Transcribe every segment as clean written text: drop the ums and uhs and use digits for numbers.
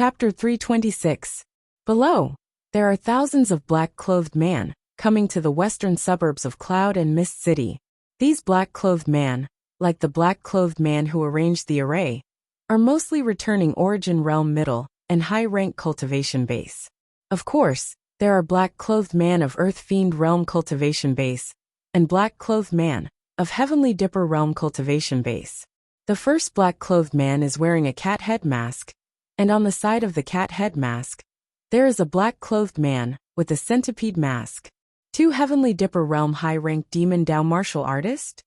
Chapter 326. Below, there are thousands of black-clothed men coming to the western suburbs of Cloud and Mist City. These black-clothed men, like the black-clothed man who arranged the array, are mostly returning Origin Realm middle and high-rank cultivation base. Of course, there are black-clothed man of Earth Fiend Realm cultivation base and black-clothed man of Heavenly Dipper Realm cultivation base. The first black-clothed man is wearing a cat head mask, and on the side of the cat head mask, there is a black-clothed man with a centipede mask. 2 Heavenly Dipper Realm high-rank Demon Dao martial artist?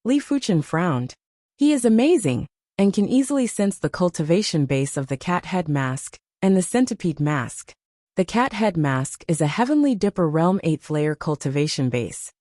Li Fuchen frowned. He is amazing, and can easily sense the cultivation base of the cat head mask and the centipede mask. The cat head mask is a Heavenly Dipper Realm 8th layer cultivation base,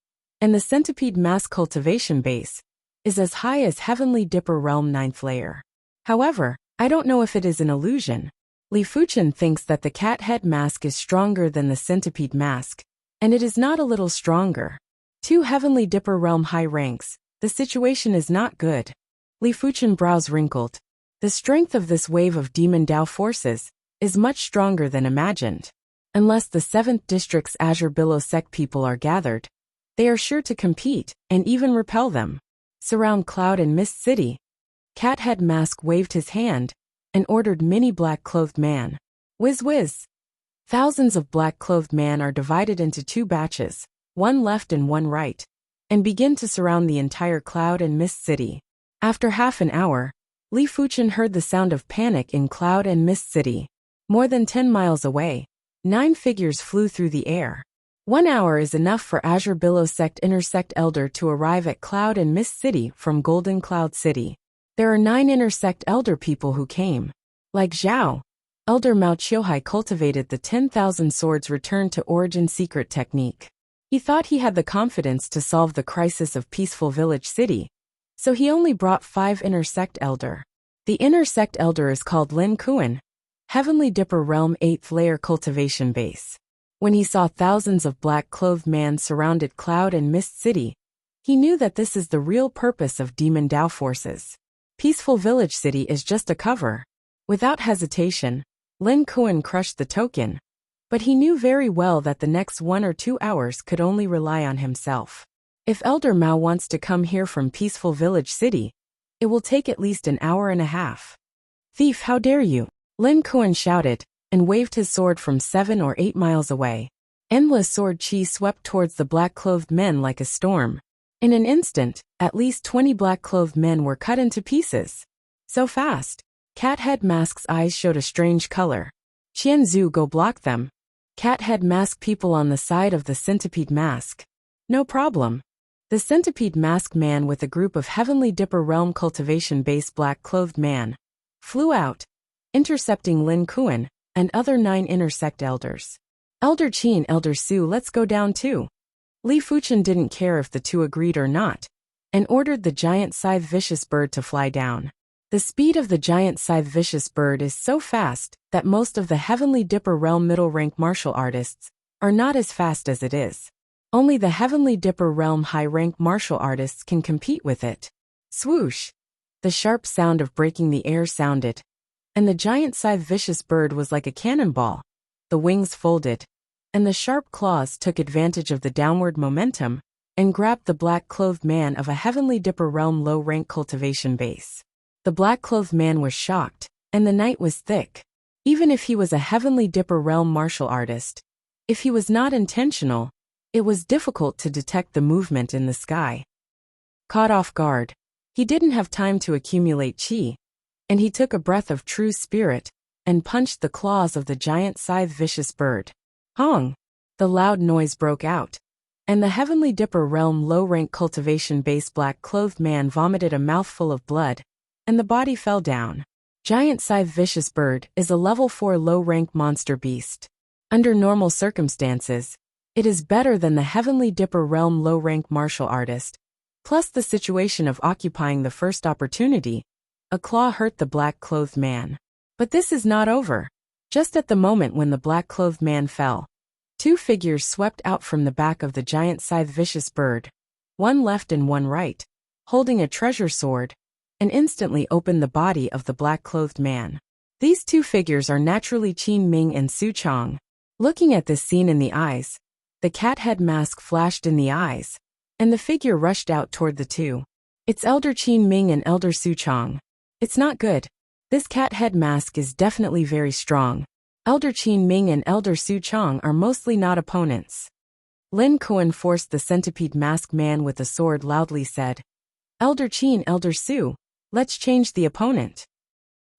and the centipede mask cultivation base is as high as Heavenly Dipper Realm 9th layer. However, I don't know if it is an illusion. Li Fuchen thinks that the cat head mask is stronger than the centipede mask, and it is not a little stronger. 2 Heavenly Dipper Realm high ranks, the situation is not good. Li Fuchen brows wrinkled. The strength of this wave of Demon Dao forces is much stronger than imagined. Unless the 7th District's Azure Billow sect people are gathered, they are sure to compete and even repel them. Surround Cloud and Mist City. Cat Head Mask waved his hand and ordered many black-clothed man. Whiz whiz. Thousands of black-clothed men are divided into 2 batches, one left and one right, and begin to surround the entire Cloud and Mist City. After half an hour, Li Fuchen heard the sound of panic in Cloud and Mist City. More than 10 miles away, 9 figures flew through the air. 1 hour is enough for Azure Billow Sect Intersect Elder to arrive at Cloud and Mist City from Golden Cloud City. There are 9 Intersect Elder people who came. Like Zhao, Elder Mao Qiuhai cultivated the 10,000 swords return to origin secret technique. He thought he had the confidence to solve the crisis of Peaceful Village City, so he only brought 5 Intersect Elder. The Intersect Elder is called Lin Kuan, Heavenly Dipper Realm 8th layer cultivation base. When he saw thousands of black-clothed men surrounded Cloud and Mist City, he knew that this is the real purpose of Demon Dao forces. Peaceful Village City is just a cover. Without hesitation, Lin Kuan crushed the token, but he knew very well that the next 1 or 2 hours could only rely on himself. If Elder Mao wants to come here from Peaceful Village City, it will take at least an hour and a half. Thief, how dare you? Lin Kuan shouted, and waved his sword from 7 or 8 miles away. Endless sword chi swept towards the black-clothed men like a storm. In an instant, at least 20 black-clothed men were cut into pieces. So fast. Cat Head Mask's eyes showed a strange color. Qian Zhu, go block them. Cat Head Mask people on the side of the centipede mask. No problem. The centipede mask man with a group of Heavenly Dipper Realm cultivation base black-clothed man flew out, intercepting Lin Kuan and other 9 Intersect Elders. Elder Qin, Elder Su, let's go down too. Li Fuchen didn't care if the 2 agreed or not, and ordered the giant scythe vicious bird to fly down. The speed of the giant scythe vicious bird is so fast that most of the Heavenly Dipper Realm middle rank martial artists are not as fast as it is. Only the Heavenly Dipper Realm high rank martial artists can compete with it. Swoosh! The sharp sound of breaking the air sounded, and the giant scythe vicious bird was like a cannonball. The wings folded, and the sharp claws took advantage of the downward momentum and grabbed the black-clothed man of a Heavenly Dipper Realm low-rank cultivation base. The black-clothed man was shocked, and the night was thick. Even if he was a Heavenly Dipper Realm martial artist, if he was not intentional, it was difficult to detect the movement in the sky. Caught off guard, he didn't have time to accumulate chi, and he took a breath of true spirit and punched the claws of the giant scythe vicious bird. Hong! The loud noise broke out, and the Heavenly Dipper Realm low-rank cultivation base black-clothed man vomited a mouthful of blood, and the body fell down. Giant Scythe Vicious Bird is a level 4 low-rank monster beast. Under normal circumstances, it is better than the Heavenly Dipper Realm low-rank martial artist. Plus the situation of occupying the first opportunity, a claw hurt the black-clothed man. But this is not over. Just at the moment when the black-clothed man fell, 2 figures swept out from the back of the giant Scythe Vicious Bird, one left and one right, holding a treasure sword, and instantly opened the body of the black-clothed man. These two figures are naturally Qin Ming and Su Chong. Looking at this scene in the eyes, the cat head mask flashed in the eyes, and the figure rushed out toward the two. It's Elder Qin Ming and Elder Su Chong. It's not good. This cat head mask is definitely very strong. Elder Qin Ming and Elder Su Chong are mostly not opponents. Lin Kuan forced the centipede mask man with a sword loudly said, Elder Qin, Elder Su, let's change the opponent.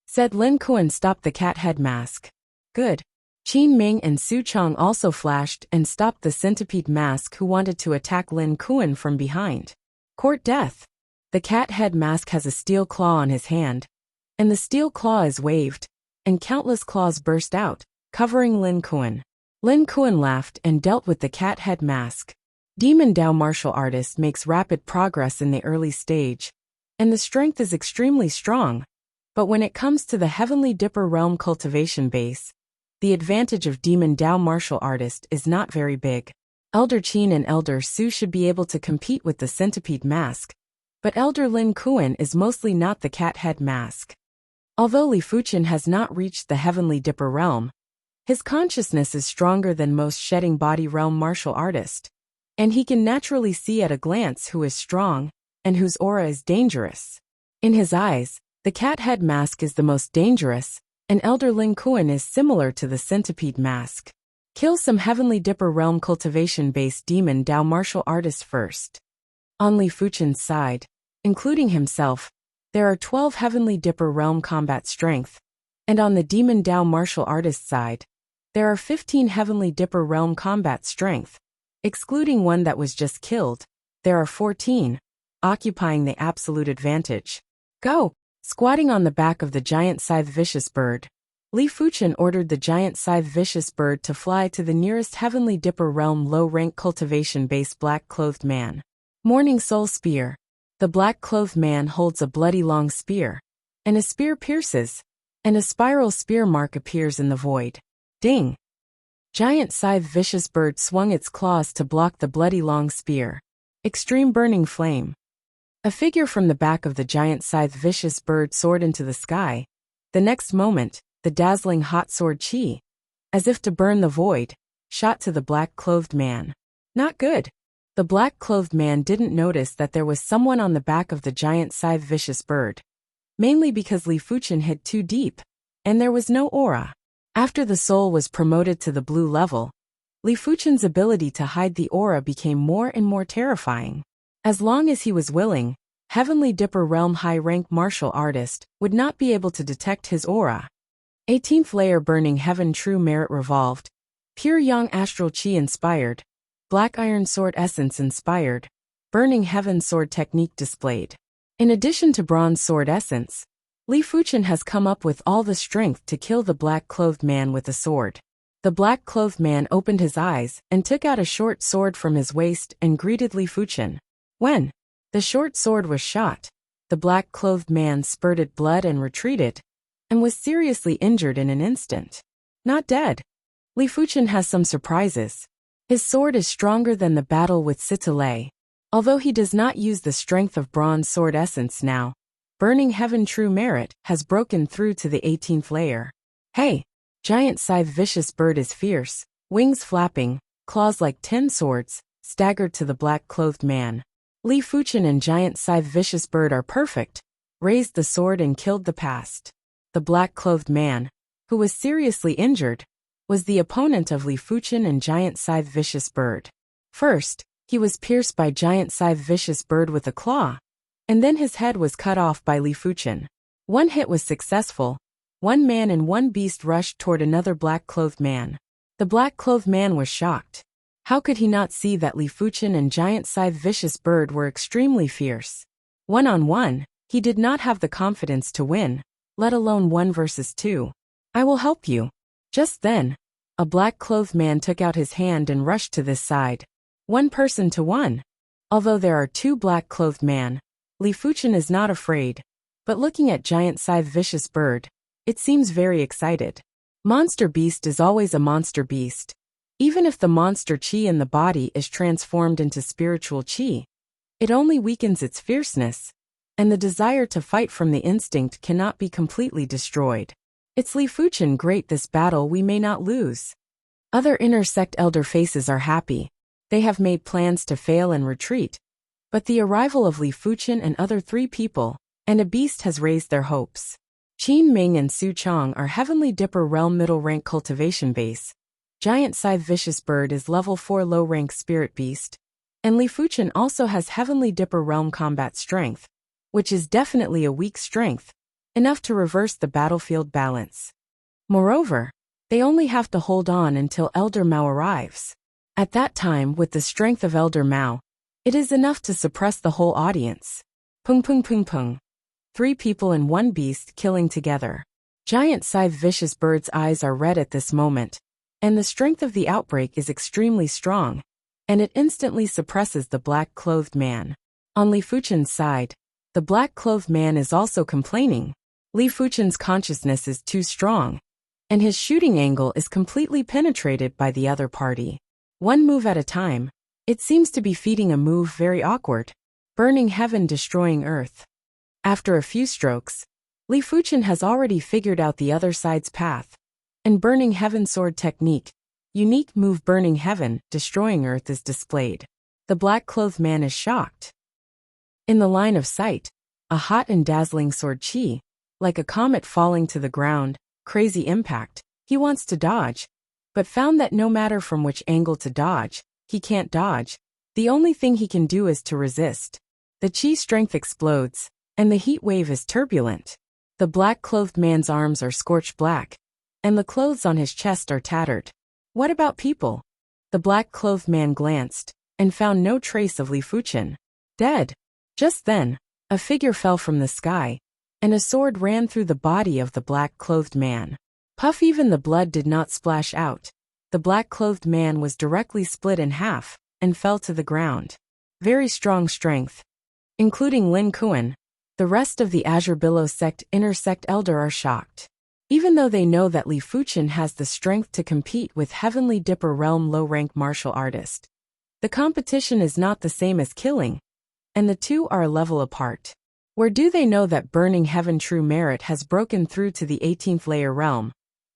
Said Lin Kuan stopped the cat head mask. Good. Qin Ming and Su Chong also flashed and stopped the centipede mask who wanted to attack Lin Kuan from behind. Court death. The cat head mask has a steel claw on his hand, and the steel claw is waved, and countless claws burst out, covering Lin Kuan. Lin Kuan laughed and dealt with the cat head mask. Demon Dao martial artist makes rapid progress in the early stage, and the strength is extremely strong. But when it comes to the Heavenly Dipper realm cultivation base, the advantage of Demon Dao martial artist is not very big. Elder Qin and Elder Su should be able to compete with the centipede mask, but Elder Lin Kuan is mostly not the cat head mask. Although Li Fuchen has not reached the Heavenly Dipper realm, his consciousness is stronger than most shedding body realm martial artist, and he can naturally see at a glance who is strong and whose aura is dangerous. In his eyes, the cat head mask is the most dangerous, and Elder Lin Kuan is similar to the centipede mask. Kill some Heavenly Dipper realm cultivation-based Demon Dao martial artists first. On Li Fuchen's side, including himself, there are 12 Heavenly Dipper realm combat strength, and on the Demon Dao martial artist side, there are 15 Heavenly Dipper realm combat strength. Excluding one that was just killed, there are 14, occupying the absolute advantage. Go! Squatting on the back of the giant scythe vicious bird, Li Fuchen ordered the giant scythe vicious bird to fly to the nearest Heavenly Dipper realm low-rank cultivation-based black-clothed man. Morning Soul Spear. The black-clothed man holds a bloody long spear, and a spear pierces, and a spiral spear mark appears in the void. Ding! Giant scythe vicious bird swung its claws to block the bloody long spear. Extreme burning flame. A figure from the back of the giant scythe vicious bird soared into the sky. The next moment, the dazzling hot sword chi, as if to burn the void, shot to the black-clothed man. Not good. The black-clothed man didn't notice that there was someone on the back of the giant scythe vicious bird, mainly because Li Fuchen hid too deep, and there was no aura. After the soul was promoted to the blue level, Li Fuchen's ability to hide the aura became more and more terrifying. As long as he was willing, Heavenly Dipper realm high-rank martial artist would not be able to detect his aura. 18th layer Burning Heaven True Merit Revolved, Pure Yang Astral Chi Inspired, Black Iron Sword Essence Inspired, Burning Heaven Sword Technique displayed. In addition to Bronze Sword Essence, Li Fuchen has come up with all the strength to kill the black-clothed man with a sword. The black-clothed man opened his eyes and took out a short sword from his waist and greeted Li Fuchen. When the short sword was shot, the black-clothed man spurted blood and retreated, and was seriously injured in an instant. Not dead. Li Fuchen has some surprises. His sword is stronger than the battle with Sitale. Although he does not use the strength of Bronze Sword Essence now, Burning Heaven True Merit has broken through to the 18th layer. Hey! Giant scythe vicious bird is fierce, wings flapping, claws like 10 swords, staggered to the black-clothed man. Li Fuchen and giant scythe vicious bird are perfect, raised the sword and killed the past. The black-clothed man, who was seriously injured, was the opponent of Li Fuchen and giant scythe vicious bird. First, he was pierced by giant scythe vicious bird with a claw, and then his head was cut off by Li Fuchen. One hit was successful. One man and one beast rushed toward another black-clothed man. The black-clothed man was shocked. How could he not see that Li Fuchen and giant scythe vicious bird were extremely fierce? One-on-one, he did not have the confidence to win, let alone 1 versus 2. I will help you. Just then, a black-clothed man took out his hand and rushed to this side. 1 person to 1. Although there are 2 black-clothed men, Li Fuchen is not afraid, but looking at giant scythe vicious bird, it seems very excited. Monster beast is always a monster beast. Even if the monster chi in the body is transformed into spiritual chi, it only weakens its fierceness, and the desire to fight from the instinct cannot be completely destroyed. It's Li Fuchen, great, this battle we may not lose. Other inner sect elder faces are happy. They have made plans to fail and retreat. But the arrival of Li Fuchen and other 3 people, and a beast has raised their hopes. Qin Ming and Su Chong are Heavenly Dipper Realm middle rank cultivation base. Giant Scythe Vicious Bird is level 4 low rank spirit beast. And Li Fuchen also has Heavenly Dipper Realm combat strength, which is definitely a weak strength, enough to reverse the battlefield balance. Moreover, they only have to hold on until Elder Mao arrives. At that time, with the strength of Elder Mao, it is enough to suppress the whole audience. Pung pung pung pung. 3 people and 1 beast killing together. Giant Scythe Vicious Bird's eyes are red at this moment, and the strength of the outbreak is extremely strong, and it instantly suppresses the black-clothed man. On Li Fuchen's side, the black-clothed man is also complaining. Li Fuchen's consciousness is too strong, and his shooting angle is completely penetrated by the other party. 1 move at a time, it seems to be feeding a move very awkward. Burning heaven, destroying earth. After a few strokes, Li Fuchen has already figured out the other side's path. And burning heaven sword technique, unique move burning heaven, destroying earth is displayed. The black-clothed man is shocked. In the line of sight, a hot and dazzling sword chi, like a comet falling to the ground, crazy impact. He wants to dodge, but found that no matter from which angle to dodge, he can't dodge. The only thing he can do is to resist. The chi strength explodes, and the heat wave is turbulent. The black-clothed man's arms are scorched black, and the clothes on his chest are tattered. What about people? The black-clothed man glanced, and found no trace of Li Fuchen. Dead. Just then, a figure fell from the sky, and a sword ran through the body of the black-clothed man. Puff, even the blood did not splash out. The black-clothed man was directly split in half, and fell to the ground. Very strong strength. Including Lin Kuan, the rest of the Azure Billow sect inner sect elder are shocked. Even though they know that Li Fuchen has the strength to compete with Heavenly Dipper Realm low-rank martial artist. The competition is not the same as killing, and the 2 are a level apart. Where do they know that Burning Heaven True Merit has broken through to the 18th layer realm?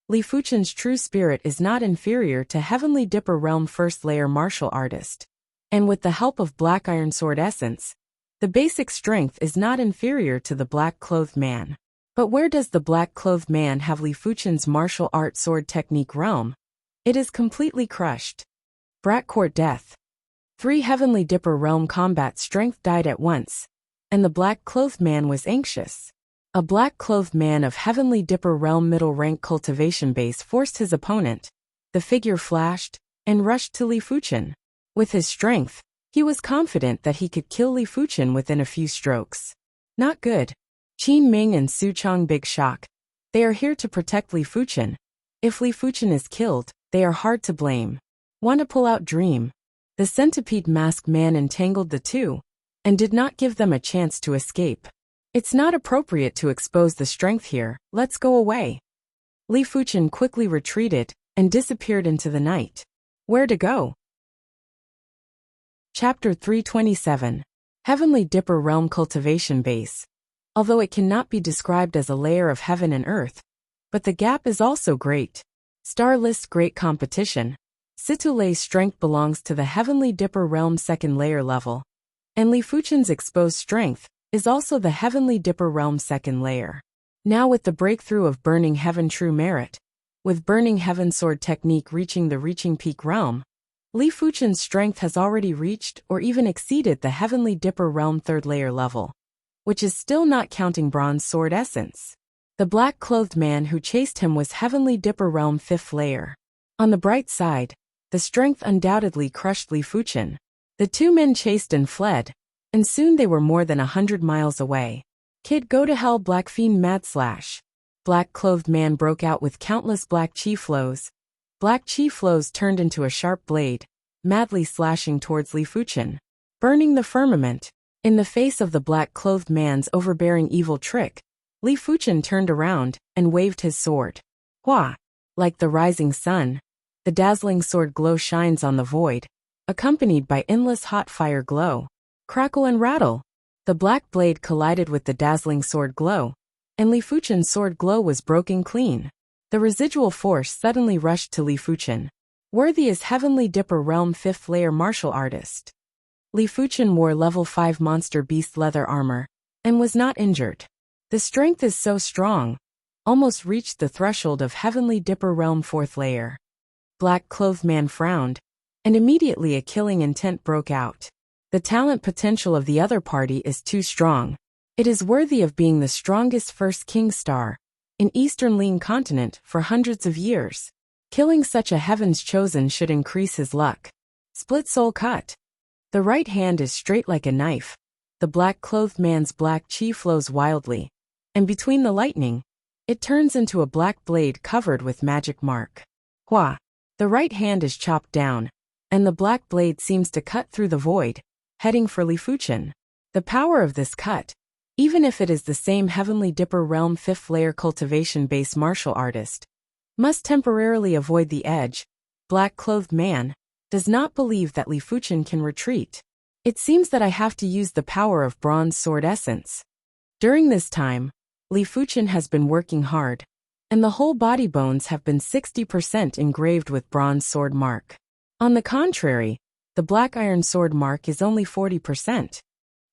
Li Fuchen's true spirit is not inferior to Heavenly Dipper Realm first layer martial artist. And with the help of Black Iron Sword Essence, the basic strength is not inferior to the black-clothed man. But where does the black-clothed man have Li Fuchen's martial art sword technique realm? It is completely crushed. Brat Court death. 3 Heavenly Dipper Realm combat strength died at once, and the black-clothed man was anxious. A black-clothed man of Heavenly Dipper Realm middle rank cultivation base forced his opponent. The figure flashed, and rushed to Li Fuchen. With his strength, he was confident that he could kill Li Fuchen within a few strokes. Not good. Qin Ming and Su Chong big shock. They are here to protect Li Fuchen. If Li Fuchen is killed, they are hard to blame. Want to pull out dream. The centipede masked man entangled the 2, and did not give them a chance to escape. It's not appropriate to expose the strength here, let's go away. Li Fuchen quickly retreated, and disappeared into the night. Where to go? Chapter 327. Heavenly Dipper Realm Cultivation Base. Although it cannot be described as a layer of heaven and earth, but the gap is also great. Star List Great Competition. Situle's strength belongs to the Heavenly Dipper Realm second layer level, and Li Fuchen's exposed strength is also the Heavenly Dipper Realm second layer. Now with the breakthrough of Burning Heaven True Merit, with Burning Heaven Sword technique reaching the reaching peak realm, Li Fuchen's strength has already reached or even exceeded the Heavenly Dipper Realm third layer level, which is still not counting Bronze Sword Essence. The black-clothed man who chased him was Heavenly Dipper Realm 5th layer. On the bright side, the strength undoubtedly crushed Li Fuchen. The 2 men chased and fled, and soon they were more than 100 miles away. Kid, go to hell, Black Fiend mad slash. Black-clothed man broke out with countless black chi flows. Black chi flows turned into a sharp blade, madly slashing towards Li Fuchen. Burning the firmament. In the face of the black-clothed man's overbearing evil trick, Li Fuchen turned around and waved his sword. Hua! Like the rising sun, the dazzling sword glow shines on the void, accompanied by endless hot fire glow. Crackle and rattle! The black blade collided with the dazzling sword glow, and Li Fuchen's sword glow was broken clean. The residual force suddenly rushed to Li Fuchen. Worthy as Heavenly Dipper Realm 5th layer martial artist. Li Fuchen wore level 5 monster beast leather armor, and was not injured. The strength is so strong, almost reached the threshold of Heavenly Dipper Realm 4th layer. Black-clothed man frowned, and immediately a killing intent broke out. The talent potential of the other party is too strong. It is worthy of being the strongest first king star in Eastern Lean Continent for hundreds of years. Killing such a heaven's chosen should increase his luck. Split soul cut. The right hand is straight like a knife. The black-clothed man's black chi flows wildly, and between the lightning, it turns into a black blade covered with magic mark. Hua! The right hand is chopped down, and the black blade seems to cut through the void, heading for Li Fuchen. The power of this cut, even if it is the same Heavenly Dipper Realm 5th layer cultivation-based martial artist, must temporarily avoid the edge. Black-clothed man does not believe that Li Fuchen can retreat. It seems that I have to use the power of bronze sword essence. During this time, Li Fuchen has been working hard, and the whole body bones have been 60% engraved with bronze sword mark. On the contrary, the black iron sword mark is only 40%.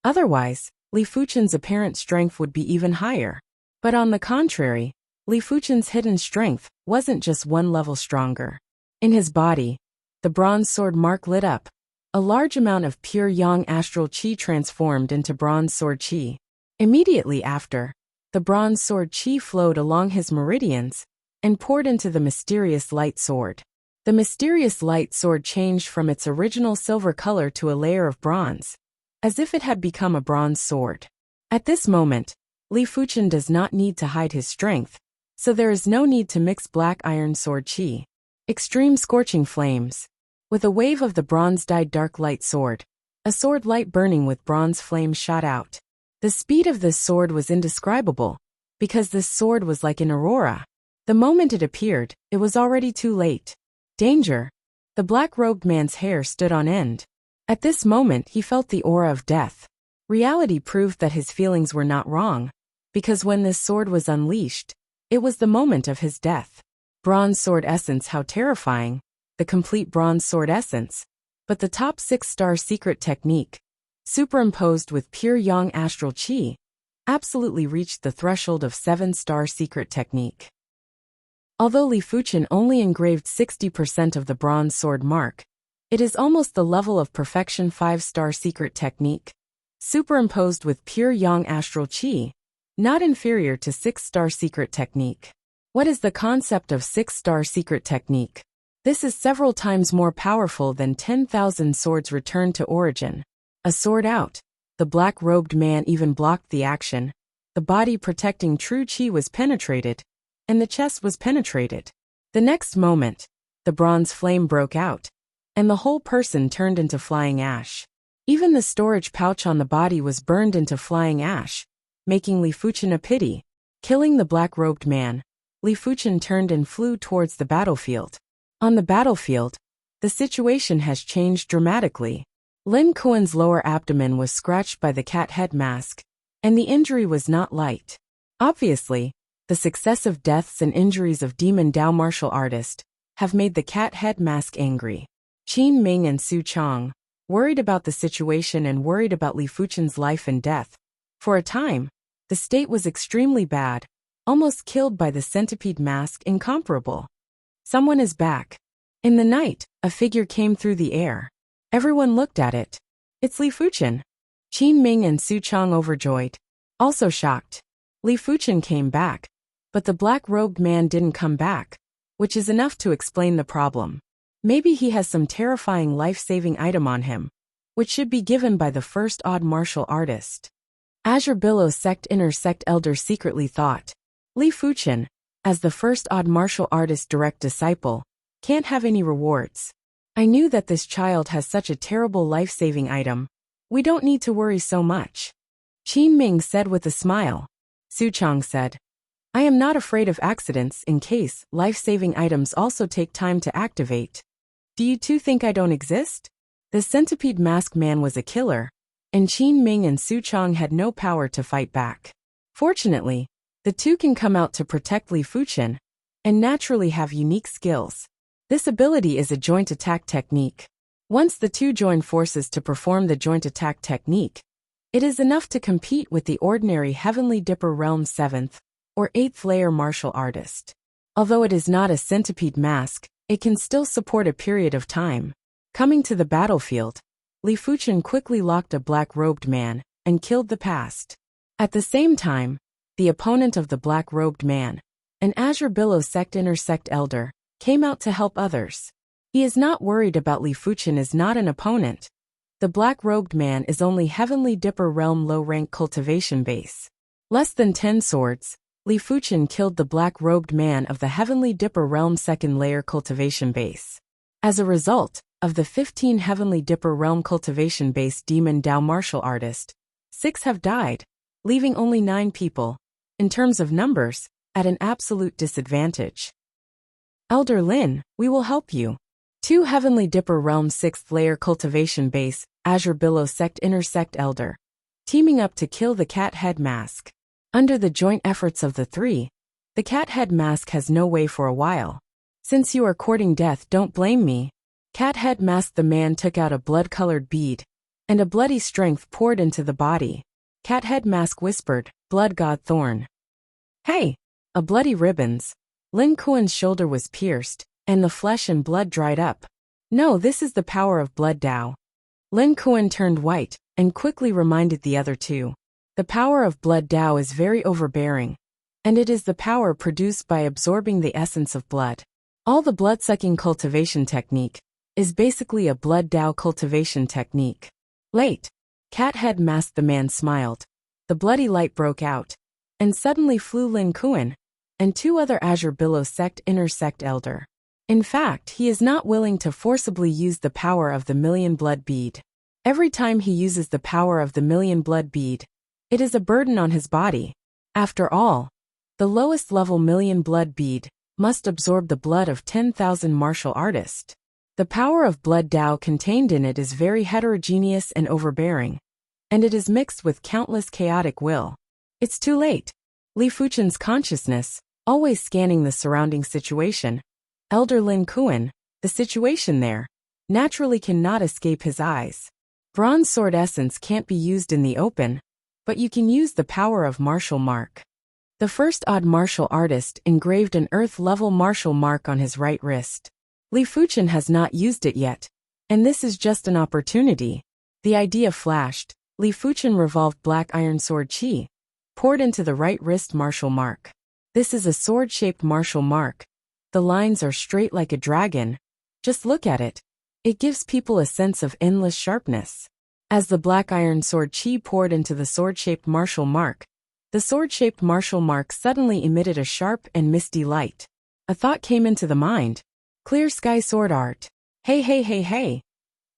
Otherwise, Li Fuchen's apparent strength would be even higher. But on the contrary, Li Fuchen's hidden strength wasn't just one level stronger. In his body, the bronze sword mark lit up. A large amount of pure yang astral chi transformed into bronze sword chi. Immediately after, the bronze sword chi flowed along his meridians and poured into the mysterious light sword. The mysterious light sword changed from its original silver color to a layer of bronze, as if it had become a bronze sword. At this moment, Li Fuchen does not need to hide his strength, so there is no need to mix black iron sword chi. Extreme scorching flames. With a wave of the bronze-dyed dark light sword, a sword light burning with bronze flames shot out. The speed of this sword was indescribable, because this sword was like an aurora. The moment it appeared, it was already too late. Danger! The black-robed man's hair stood on end. At this moment he felt the aura of death. Reality proved that his feelings were not wrong, because when this sword was unleashed, it was the moment of his death. Bronze sword essence, how terrifying! The complete bronze sword essence, but the top 6-star secret technique, superimposed with pure yang astral chi, absolutely reached the threshold of 7-star secret technique. Although Li Fuchen only engraved 60% of the bronze sword mark, it is almost the level of perfection 5-star secret technique, superimposed with pure yang astral chi, not inferior to 6-star secret technique. What is the concept of 6-star secret technique? This is several times more powerful than 10,000 swords returned to origin. A sword out. The black-robed man even blocked the action. The body protecting true chi was penetrated, and the chest was penetrated. The next moment, the bronze flame broke out, and the whole person turned into flying ash. Even the storage pouch on the body was burned into flying ash, making Li Fuchen a pity. Killing the black-robed man, Li Fuchen turned and flew towards the battlefield. On the battlefield, the situation has changed dramatically. Lin Kuan's lower abdomen was scratched by the cat head mask, and the injury was not light. Obviously, the successive deaths and injuries of Demon Dao martial artist have made the cat head mask angry. Qin Ming and Su Chong, worried about the situation and worried about Li Fuchen's life and death. For a time, the state was extremely bad, almost killed by the centipede mask incomparable. Someone is back. In the night, a figure came through the air. Everyone looked at it. It's Li Fuchen. Qin Ming and Su Chong overjoyed. Also shocked. Li Fuchen came back, but the black-robed man didn't come back, which is enough to explain the problem. Maybe he has some terrifying life-saving item on him, which should be given by the first odd martial artist. Azure Billow Sect Inner Sect Elder secretly thought. Li Fuchen, as the first odd martial artist direct disciple, can't have any rewards. I knew that this child has such a terrible life-saving item. We don't need to worry so much. Qin Ming said with a smile. Su Chong said, I am not afraid of accidents in case life-saving items also take time to activate. Do you two think I don't exist? The centipede mask man was a killer, and Qin Ming and Su Chong had no power to fight back. Fortunately, The two can come out to protect Li Fuchen, and naturally have unique skills. This ability is a joint attack technique. Once the two join forces to perform the joint attack technique, it is enough to compete with the ordinary Heavenly Dipper Realm 7th or 8th layer martial artist. Although it is not a centipede mask, it can still support a period of time. Coming to the battlefield, Li Fuchen quickly locked a black-robed man and killed the past. At the same time, the opponent of the black-robed man, an Azure Billow Sect Intersect Elder, came out to help others. He is not worried about Li Fuchen is not an opponent. The black-robed man is only Heavenly Dipper Realm low-rank cultivation base. Less than 10 swords, Li Fuchen killed the black-robed man of the Heavenly Dipper Realm 2nd layer cultivation base. As a result of the 15 Heavenly Dipper Realm cultivation base Demon Dao martial artist, 6 have died, leaving only 9 people, in terms of numbers, at an absolute disadvantage. Elder Lin, we will help you. 2 Heavenly Dipper Realm 6th layer cultivation base, Azure Billow Sect Intersect Elder, teaming up to kill the cat head mask. Under the joint efforts of the 3, the cat head mask has no way for a while. Since you are courting death, don't blame me. Cat head mask. The man took out a blood-colored bead, and a bloody strength poured into the body. Cat head mask whispered, "Blood God Thorn." Hey! A bloody ribbons. Lin Kuan's shoulder was pierced, and the flesh and blood dried up. No, this is the power of Blood Dao. Lin Kuan turned white, and quickly reminded the other 2. The power of Blood Dao is very overbearing, and it is the power produced by absorbing the essence of blood. All the blood-sucking cultivation technique is basically a Blood Dao cultivation technique. Late. Cat head masked. The man smiled. The bloody light broke out, and suddenly flew Lin Kuan, and 2 other Azure Billow Sect Intersect Elder. In fact, he is not willing to forcibly use the power of the Million Blood Bead. Every time he uses the power of the Million Blood Bead, it is a burden on his body. After all, the lowest level Million Blood Bead must absorb the blood of 10,000 martial artists. The power of Blood Dao contained in it is very heterogeneous and overbearing, and it is mixed with countless chaotic will. It's too late. Li Fuchen's consciousness, always scanning the surrounding situation, Elder Lin Kuan, the situation there, naturally cannot escape his eyes. Bronze sword essence can't be used in the open, but you can use the power of martial mark. The first odd martial artist engraved an earth-level martial mark on his right wrist. Li Fuchen has not used it yet, and this is just an opportunity. The idea flashed. Li Fuchen revolved black iron sword chi, poured into the right wrist martial mark. This is a sword-shaped martial mark. The lines are straight like a dragon. Just look at it. It gives people a sense of endless sharpness. As the black iron sword chi poured into the sword-shaped martial mark, the sword-shaped martial mark suddenly emitted a sharp and misty light. A thought came into the mind. Clear sky sword art. Hey hey hey hey.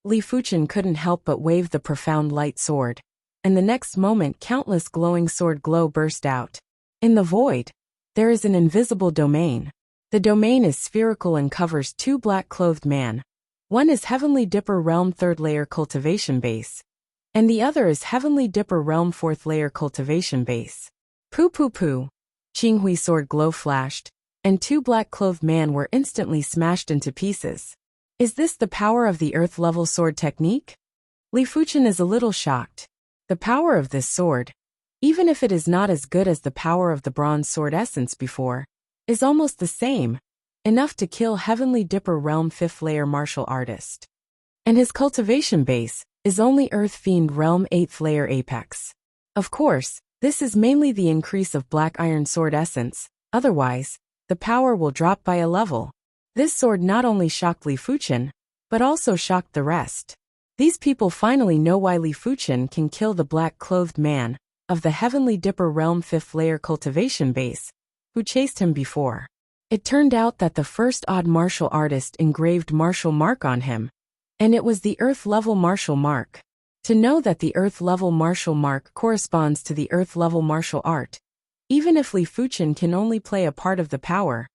Li Fuchen couldn't help but wave the profound light sword, and the next moment countless glowing sword glow burst out. In the void, there is an invisible domain. The domain is spherical and covers 2 black-clothed men. One is Heavenly Dipper Realm 3rd layer cultivation base, and the other is Heavenly Dipper Realm 4th layer cultivation base. Poo poo poo. Qinghui sword glow flashed, and 2 black-clothed men were instantly smashed into pieces. Is this the power of the earth-level sword technique? Li Fuchen is a little shocked. The power of this sword, even if it is not as good as the power of the bronze sword essence before, is almost the same, enough to kill Heavenly Dipper Realm 5th layer martial artist. And his cultivation base is only Earth Fiend Realm 8th layer apex. Of course, this is mainly the increase of black iron sword essence, otherwise, the power will drop by a level. This sword not only shocked Li Fuchen, but also shocked the rest. These people finally know why Li Fuchen can kill the black-clothed man of the Heavenly Dipper Realm 5th layer cultivation base, who chased him before. It turned out that the first odd martial artist engraved martial mark on him, and it was the Earth-level martial mark. To know that the Earth-level martial mark corresponds to the Earth-level martial art, even if Li Fuchen can only play a part of the power,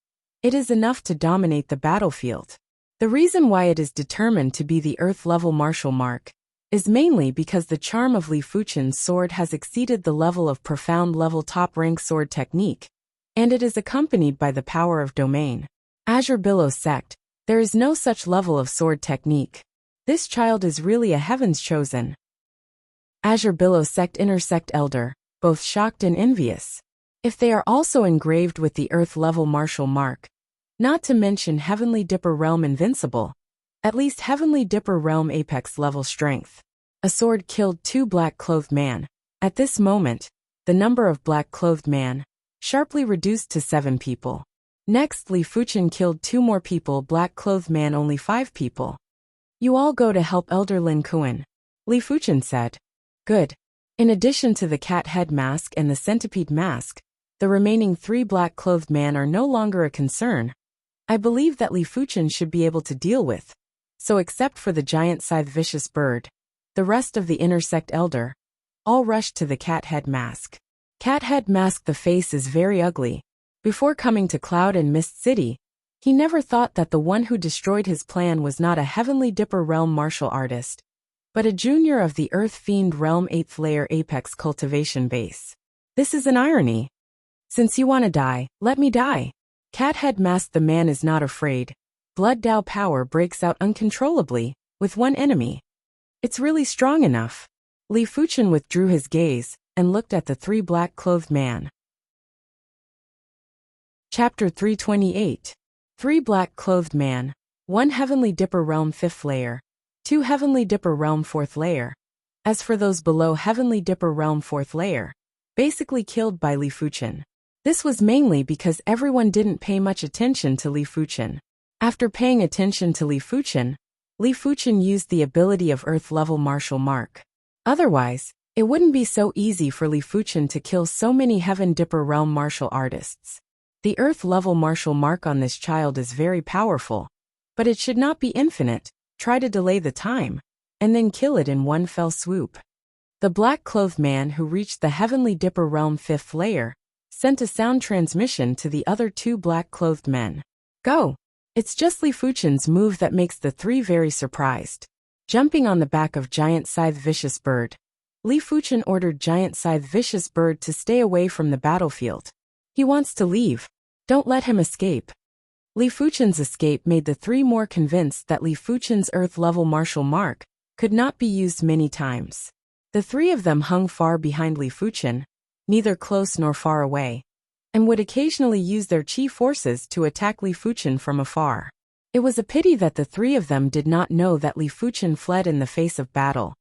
it is enough to dominate the battlefield. The reason why it is determined to be the Earth-level martial mark is mainly because the charm of Li Fuchen's sword has exceeded the level of profound level top-rank sword technique, and it is accompanied by the power of domain. Azure Billow Sect, there is no such level of sword technique. This child is really a heaven's chosen. Azure Billow Sect intersect elder, both shocked and envious. If they are also engraved with the Earth level martial mark, not to mention Heavenly Dipper Realm invincible, at least Heavenly Dipper Realm apex level strength. A sword killed 2 black-clothed man. At this moment, the number of black-clothed man sharply reduced to 7 people. Next, Li Fuchen killed 2 more people, black-clothed man only 5 people. You all go to help Elder Lin Kuan, Li Fuchen said. Good. In addition to the cat head mask and the centipede mask, the remaining 3 black-clothed man are no longer a concern. I believe that Li Fuchen should be able to deal with. So except for the giant scythe vicious bird, the rest of the intersect elder all rushed to the cat head mask. Cat head mask, the face is very ugly. Before coming to Cloud and Mist City, he never thought that the one who destroyed his plan was not a Heavenly Dipper Realm martial artist, but a junior of the Earth Fiend Realm 8th layer Apex cultivation base. This is an irony. Since you want to die, let me die. Cat head mask, the man is not afraid. Blood Dao power breaks out uncontrollably with one enemy. It's really strong enough. Li Fuchen withdrew his gaze and looked at the 3 black-clothed man. Chapter 328. 3 black-clothed man, 1 Heavenly Dipper Realm 5th layer, 2 Heavenly Dipper Realm 4th layer. As for those below Heavenly Dipper Realm 4th layer, basically killed by Li Fuchen. This was mainly because everyone didn't pay much attention to Li Fuchen. After paying attention to Li Fuchen used the ability of Earth-level martial mark. Otherwise, it wouldn't be so easy for Li Fuchen to kill so many Heaven Dipper Realm martial artists. The Earth-level martial mark on this child is very powerful, but it should not be infinite. Try to delay the time, and then kill it in one fell swoop. The black-clothed man who reached the Heavenly Dipper Realm 5th layer sent a sound transmission to the other 2 black-clothed men. Go! It's just Li Fuchen's move that makes the 3 very surprised. Jumping on the back of Giant Scythe Vicious Bird, Li Fuchen ordered Giant Scythe Vicious Bird to stay away from the battlefield. He wants to leave. Don't let him escape. Li Fuchen's escape made the 3 more convinced that Li Fuchen's Earth-level martial mark could not be used many times. The 3 of them hung far behind Li Fuchen, neither close nor far away, and would occasionally use their chi forces to attack Li Fuchen from afar. It was a pity that the 3 of them did not know that Li Fuchen fled in the face of battle.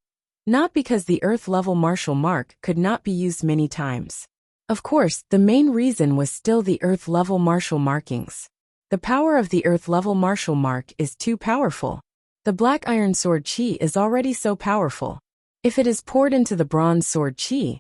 Not because the Earth-level martial mark could not be used many times. Of course, the main reason was still the Earth-level martial markings. The power of the Earth-level martial mark is too powerful. The Black Iron Sword Chi is already so powerful. If it is poured into the Bronze Sword Chi,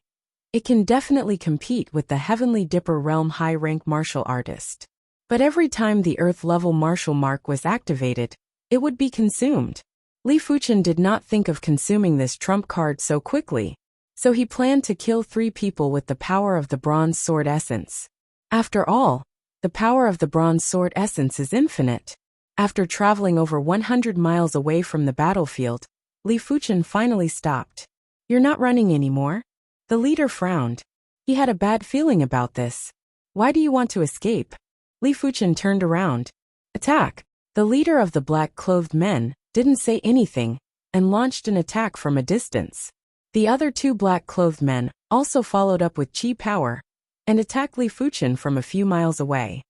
it can definitely compete with the Heavenly Dipper Realm high-rank martial artist. But every time the Earth-level martial mark was activated, it would be consumed. Li Fuchen did not think of consuming this trump card so quickly, so he planned to kill 3 people with the power of the Bronze Sword Essence. After all, the power of the Bronze Sword Essence is infinite. After traveling over 100 miles away from the battlefield, Li Fuchen finally stopped. You're not running anymore? The leader frowned. He had a bad feeling about this. Why do you want to escape? Li Fuchen turned around. Attack! The leader of the black-clothed men didn't say anything and launched an attack from a distance. The other 2 black-clothed men also followed up with chi power and attacked Li Fuchen from a few miles away.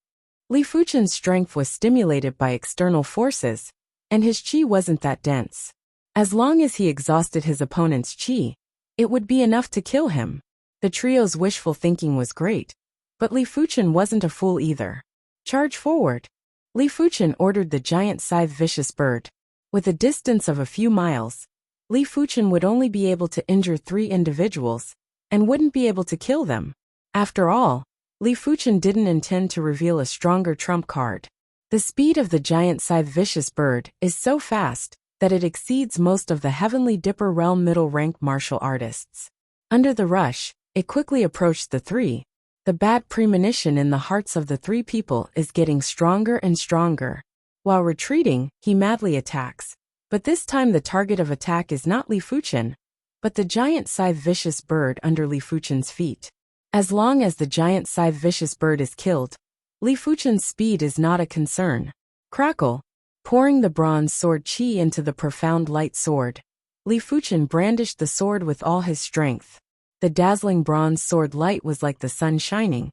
Li Fuchen's strength was stimulated by external forces, and his chi wasn't that dense. As long as he exhausted his opponent's chi, it would be enough to kill him. The trio's wishful thinking was great, but Li Fuchen wasn't a fool either. Charge forward! Li Fuchen ordered the giant scythe vicious bird. With a distance of a few miles, Li Fuchen would only be able to injure 3 individuals, and wouldn't be able to kill them. After all, Li Fuchen didn't intend to reveal a stronger trump card. The speed of the giant scythe vicious bird is so fast that it exceeds most of the Heavenly Dipper Realm middle-rank martial artists. Under the rush, it quickly approached the 3. The bad premonition in the hearts of the 3 people is getting stronger and stronger. While retreating, he madly attacks. But this time the target of attack is not Li Fuchen, but the giant scythe vicious bird under Li Fuchen's feet. As long as the giant scythe vicious bird is killed, Li Fuchen's speed is not a concern. Crackle! Pouring the bronze sword chi into the profound light sword, Li Fuchen brandished the sword with all his strength. The dazzling bronze sword light was like the sun shining,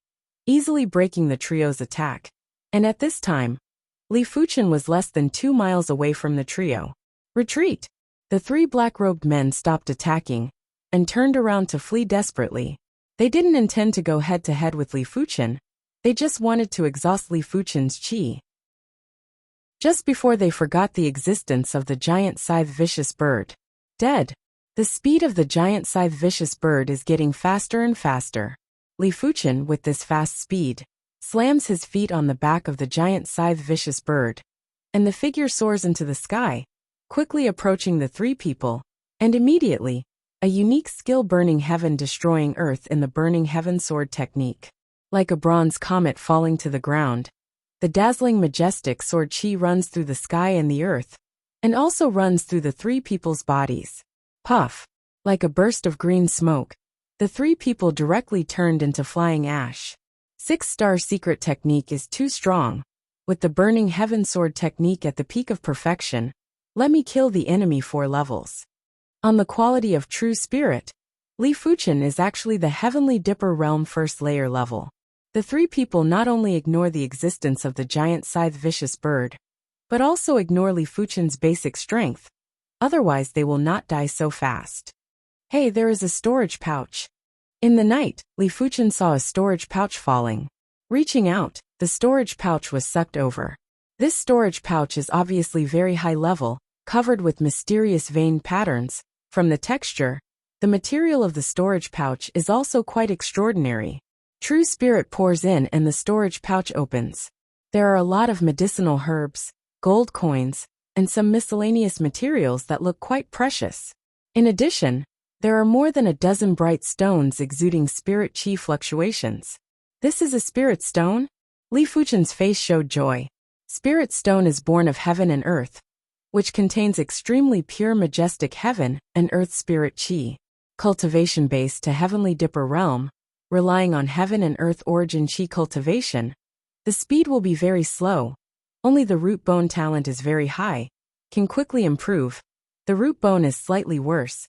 easily breaking the trio's attack. And at this time, Li Fuchen was less than 2 miles away from the trio. Retreat! The 3 black-robed men stopped attacking and turned around to flee desperately. They didn't intend to go head-to-head with Li Fuchen. They just wanted to exhaust Li Fuchen's chi. Just before they forgot the existence of the giant scythe vicious bird. Dead. The speed of the giant scythe vicious bird is getting faster and faster. Li Fuchen, with this fast speed, slams his feet on the back of the giant scythe vicious bird, and the figure soars into the sky, quickly approaching the 3 people, and immediately, a unique skill burning heaven destroying earth in the burning heaven sword technique. Like a bronze comet falling to the ground, the dazzling majestic sword chi runs through the sky and the earth, and also runs through the 3 people's bodies. Puff! Like a burst of green smoke, the 3 people directly turned into flying ash. 6-star secret technique is too strong. With the burning heaven sword technique at the peak of perfection, let me kill the enemy 4 levels. On the quality of true spirit, Li Fuchen is actually the Heavenly Dipper Realm first layer level. The 3 people not only ignore the existence of the giant scythe vicious bird, but also ignore Li Fuchen's basic strength. Otherwise they will not die so fast. Hey, there is a storage pouch. In the night, Li Fuchen saw a storage pouch falling. Reaching out, the storage pouch was sucked over. This storage pouch is obviously very high level, covered with mysterious veined patterns. From the texture, the material of the storage pouch is also quite extraordinary. True spirit pours in and the storage pouch opens. There are a lot of medicinal herbs, gold coins, and some miscellaneous materials that look quite precious. In addition, there are more than a dozen bright stones exuding spirit chi fluctuations. This is a spirit stone? Li Fuchen's face showed joy. Spirit stone is born of heaven and earth, which contains extremely pure majestic heaven and earth spirit chi. Cultivation base to Heavenly Dipper Realm, relying on heaven and earth origin chi cultivation. The speed will be very slow. Only the root bone talent is very high, can quickly improve. The root bone is slightly worse.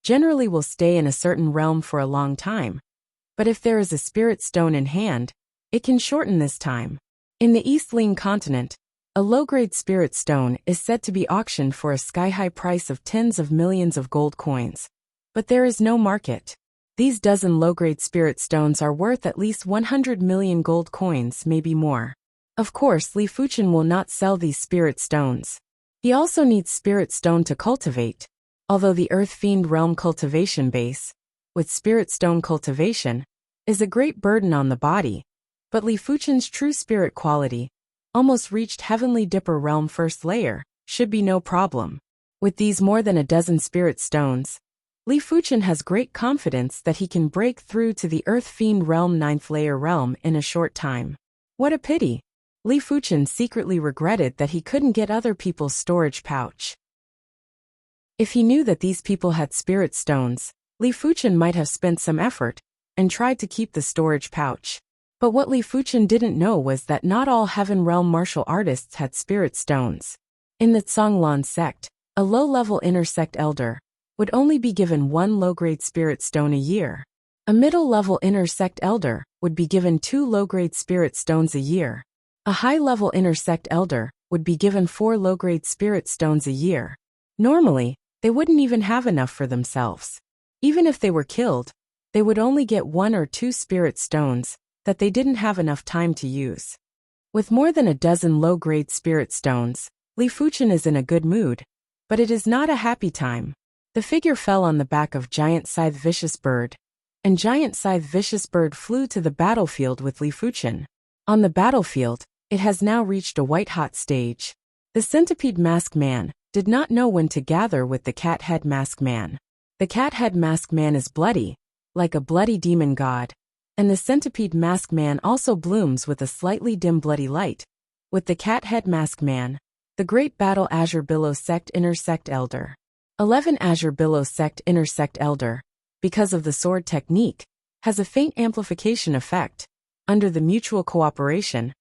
Generally will stay in a certain realm for a long time. But if there is a spirit stone in hand, it can shorten this time. In the East Ling continent, a low-grade spirit stone is said to be auctioned for a sky-high price of tens of millions of gold coins. But there is no market. These dozen low-grade spirit stones are worth at least 100 million gold coins, maybe more. Of course, Li Fuchen will not sell these spirit stones. He also needs spirit stone to cultivate. Although the Earth Fiend Realm cultivation base, with spirit stone cultivation, is a great burden on the body, but Li Fuchen's true spirit quality, almost reached Heavenly Dipper Realm first layer, should be no problem. With these more than a dozen spirit stones, Li Fuchen has great confidence that he can break through to the Earth Fiend Realm 9th layer realm in a short time. What a pity! Li Fuchen secretly regretted that he couldn't get other people's storage pouch. If he knew that these people had spirit stones, Li Fuchen might have spent some effort and tried to keep the storage pouch. But what Li Fuchen didn't know was that not all Heaven Realm martial artists had spirit stones. In the Zhonglan sect, a low-level inner sect elder would only be given 1 low-grade spirit stone a year. A middle-level inner sect elder would be given 2 low-grade spirit stones a year. A high-level inner sect elder would be given 4 low-grade spirit stones a year. Normally, they wouldn't even have enough for themselves. Even if they were killed, they would only get 1 or 2 spirit stones that they didn't have enough time to use. With more than a dozen low-grade spirit stones, Li Fuchen is in a good mood, but it is not a happy time. The figure fell on the back of Giant Scythe Vicious Bird, and Giant Scythe Vicious Bird flew to the battlefield with Li Fuchen. On the battlefield, it has now reached a white-hot stage. The Centipede Masked Man did not know when to gather with the Cat Head Masked Man. The Cat Head Masked Man is bloody, like a bloody demon god, and the Centipede Masked Man also blooms with a slightly dim bloody light. With the Cat Head Masked Man, The Great Battle Azure Billow Sect Intersect Elder. 11 Azure Billow Sect Intersect Elder, because of the sword technique, has a faint amplification effect. Under the mutual cooperation,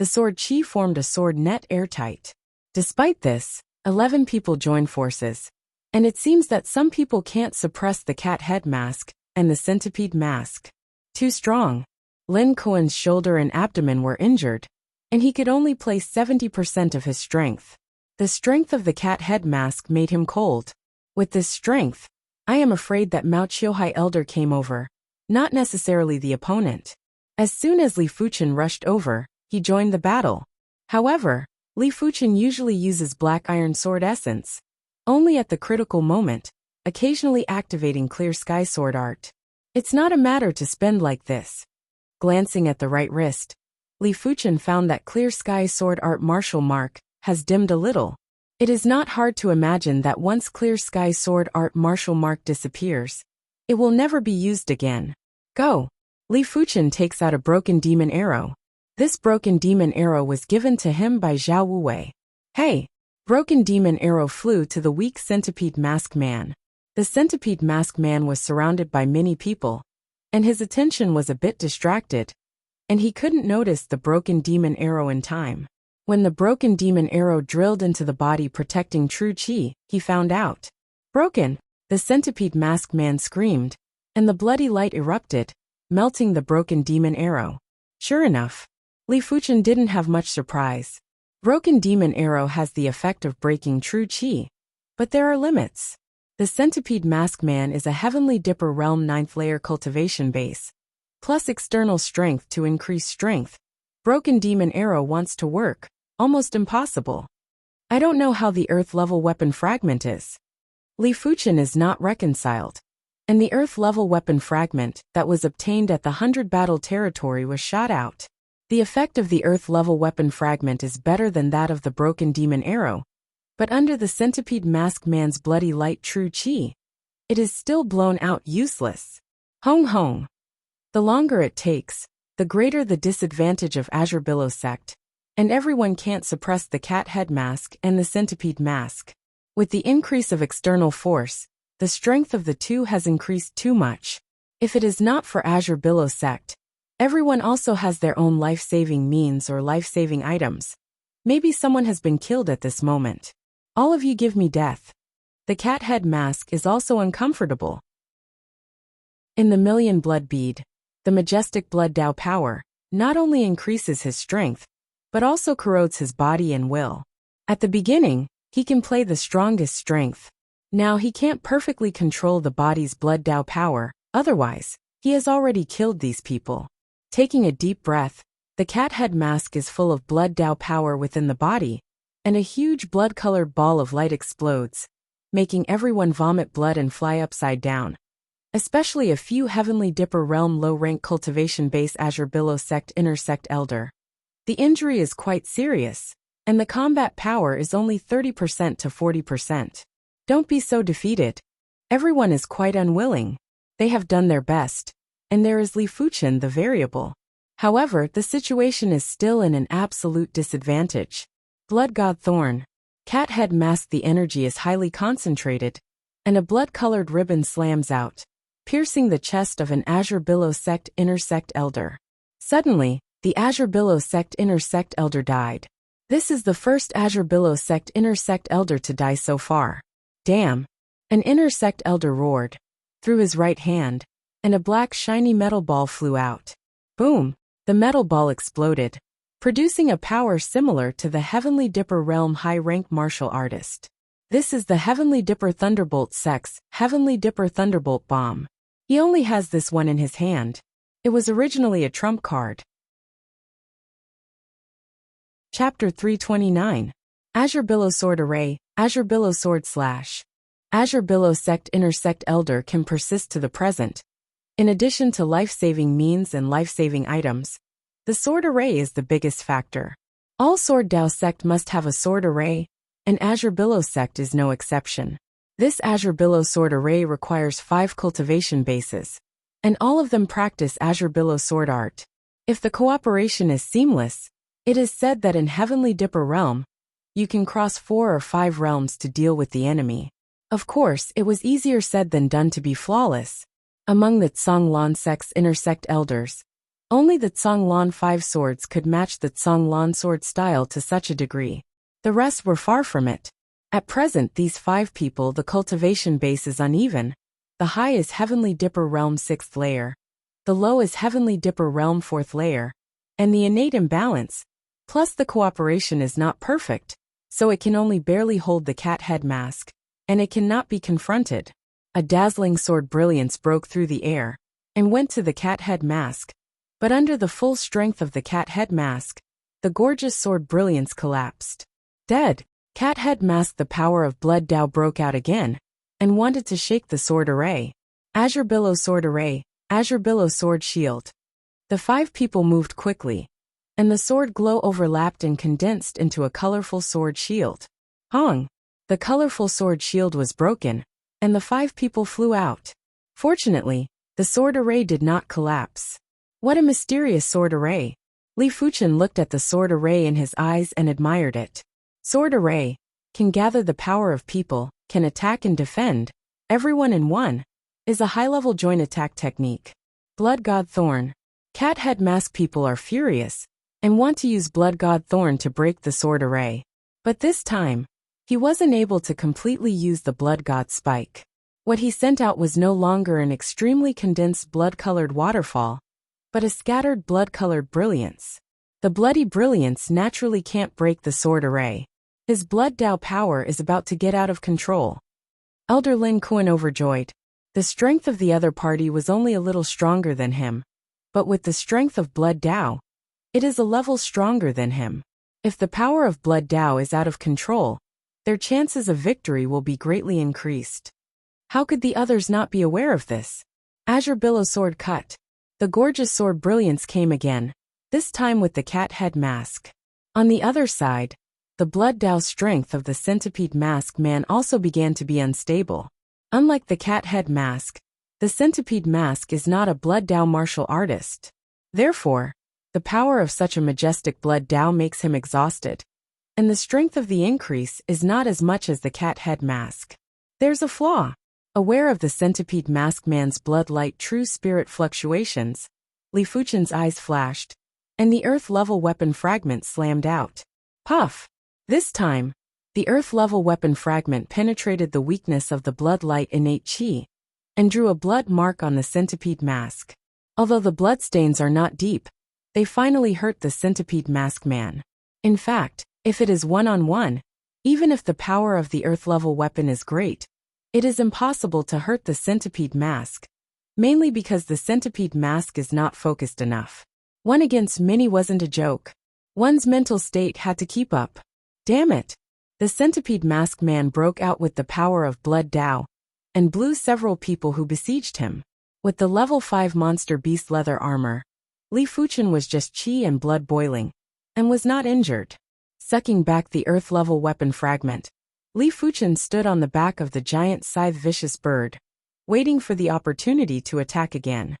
the sword chi formed a sword net airtight. Despite this, 11 people join forces. And it seems that some people can't suppress the cat head mask and the centipede mask. Too strong. Lin Kuan's shoulder and abdomen were injured, and he could only place 70% of his strength. The strength of the cat head mask made him cold. With this strength, I am afraid that Mao Qiuhai Elder came over, not necessarily the opponent. As soon as Li Fuchen rushed over, he joined the battle. However, Li Fuchen usually uses black iron sword essence, only at the critical moment, occasionally activating clear sky sword art. It's not a matter to spend like this. Glancing at the right wrist, Li Fuchen found that clear sky sword art martial mark has dimmed a little. It is not hard to imagine that once clear sky sword art martial mark disappears, it will never be used again. Go! Li Fuchen takes out a broken demon arrow. This broken demon arrow was given to him by Zhao Wuwei. Hey! Broken demon arrow flew to the weak centipede mask man. The centipede mask man was surrounded by many people, and his attention was a bit distracted, and he couldn't notice the broken demon arrow in time. When the broken demon arrow drilled into the body protecting true chi, he found out. Broken! The centipede mask man screamed, and the bloody light erupted, melting the broken demon arrow. Sure enough, Li Fuchen didn't have much surprise. Broken demon arrow has the effect of breaking true chi, but there are limits. The centipede mask man is a Heavenly Dipper Realm 9th layer cultivation base, plus external strength to increase strength. Broken demon arrow wants to work, almost impossible. I don't know how the earth level weapon fragment is. Li Fuchen is not reconciled, and the earth level weapon fragment that was obtained at the 100 battle territory was shot out. The effect of the earth level weapon fragment is better than that of the broken demon arrow, but under the centipede mask man's bloody light true chi, it is still blown out useless. Hong hong. The longer it takes, the greater the disadvantage of Azure Billow Sect, and everyone can't suppress the cat head mask and the centipede mask. With the increase of external force, the strength of the two has increased too much. If it is not for Azure Billow Sect, everyone also has their own life-saving means or life-saving items. Maybe someone has been killed at this moment. All of you give me death. The cat head mask is also uncomfortable. In the million blood bead, the majestic blood Dao power not only increases his strength, but also corrodes his body and will. At the beginning, he can play the strongest strength. Now he can't perfectly control the body's blood Dao power, otherwise, he has already killed these people. Taking a deep breath, the cat head mask is full of blood Dao power within the body, and a huge blood-colored ball of light explodes, making everyone vomit blood and fly upside down. Especially a few Heavenly Dipper Realm low-rank cultivation base Azure Billow Sect Intersect Elder. The injury is quite serious, and the combat power is only 30% to 40%. Don't be so defeated. Everyone is quite unwilling. They have done their best, and there is Li Fuchen the variable. However, the situation is still in an absolute disadvantage. Blood God Thorn. Cat head mask. The energy is highly concentrated, and a blood-colored ribbon slams out, piercing the chest of an Azure Billow Sect Intersect Elder. Suddenly, the Azure Billow Sect Intersect Elder died. This is the first Azure Billow Sect Intersect Elder to die so far. Damn! An Intersect Elder roared through his right hand, and a black shiny metal ball flew out. Boom! The metal ball exploded, producing a power similar to the Heavenly Dipper Realm high-rank martial artist. This is the Heavenly Dipper Thunderbolt Sex Heavenly Dipper Thunderbolt Bomb. He only has this one in his hand. It was originally a trump card. Chapter 329. Azure Billow Sword Array, Azure Billow Sword Slash. Azure Billow Sect Intersect Elder can persist to the present. In addition to life-saving means and life-saving items, the sword array is the biggest factor. All Sword Dao Sect must have a sword array, and Azure Billow Sect is no exception. This Azure Billow Sword Array requires 5 cultivation bases, and all of them practice Azure Billow Sword Art. If the cooperation is seamless, it is said that in Heavenly Dipper Realm, You can cross 4 or 5 realms to deal with the enemy. Of course, it was easier said than done to be flawless. Among the Zhonglan sect's intersect elders, only the Zhonglan 5 swords could match the Zhonglan sword style to such a degree. The rest were far from it. At present, these 5 people, the cultivation base is uneven. The high is Heavenly Dipper Realm 6th layer. The low is Heavenly Dipper Realm 4th layer. And the innate imbalance, plus the cooperation is not perfect, so it can only barely hold the cat head mask, and it cannot be confronted. A dazzling sword brilliance broke through the air, and went to the cat head mask. But under the full strength of the cat head mask, the gorgeous sword brilliance collapsed. Dead. Cat head mask. The power of Blood Dao broke out again, and wanted to shake the sword array. Azure Billow Sword Array, Azure Billow Sword Shield. The 5 people moved quickly, and the sword glow overlapped and condensed into a colorful sword shield. Hong! The colorful sword shield was broken, and the 5 people flew out. Fortunately, the sword array did not collapse. What a mysterious sword array! Li Fuchen looked at the sword array in his eyes and admired it. Sword array can gather the power of people, can attack and defend, everyone in one, is a high-level joint attack technique. Blood God Thorn. Cat head mask people are furious, and want to use Blood God Thorn to break the sword array. But this time, he wasn't able to completely use the Blood God Spike. What he sent out was no longer an extremely condensed blood-colored waterfall, but a scattered blood-colored brilliance. The bloody brilliance naturally can't break the sword array. His Blood Dao power is about to get out of control. Elder Lin Kuan overjoyed. The strength of the other party was only a little stronger than him, but with the strength of Blood Dao, it is a level stronger than him. If the power of Blood Dao is out of control, their chances of victory will be greatly increased. How could the others not be aware of this? Azure Billow Sword Cut. The gorgeous sword brilliance came again, this time with the cat head mask. On the other side, the Blood Dao strength of the centipede mask man also began to be unstable. Unlike the cat head mask, the centipede mask is not a Blood Dao martial artist. Therefore, the power of such a majestic Blood Dao makes him exhausted, and the strength of the increase is not as much as the cat head mask. There's a flaw. Aware of the centipede mask man's blood-light true spirit fluctuations, Li Fuchen's eyes flashed, and the earth-level weapon fragment slammed out. Puff! This time, the earth-level weapon fragment penetrated the weakness of the blood-light innate chi, and drew a blood mark on the centipede mask. Although the bloodstains are not deep, they finally hurt the centipede mask man. In fact, if it is one-on-one, even if the power of the earth-level weapon is great, it is impossible to hurt the centipede mask, mainly because the centipede mask is not focused enough. 1 against many wasn't a joke. One's mental state had to keep up. Damn it! The centipede mask man broke out with the power of Blood Dao, and blew several people who besieged him. With the level 5 monster beast leather armor, Li Fuchen was just chi and blood boiling, and was not injured. Sucking back the earth-level weapon fragment, Li Fuchen stood on the back of the giant scythe vicious bird, waiting for the opportunity to attack again.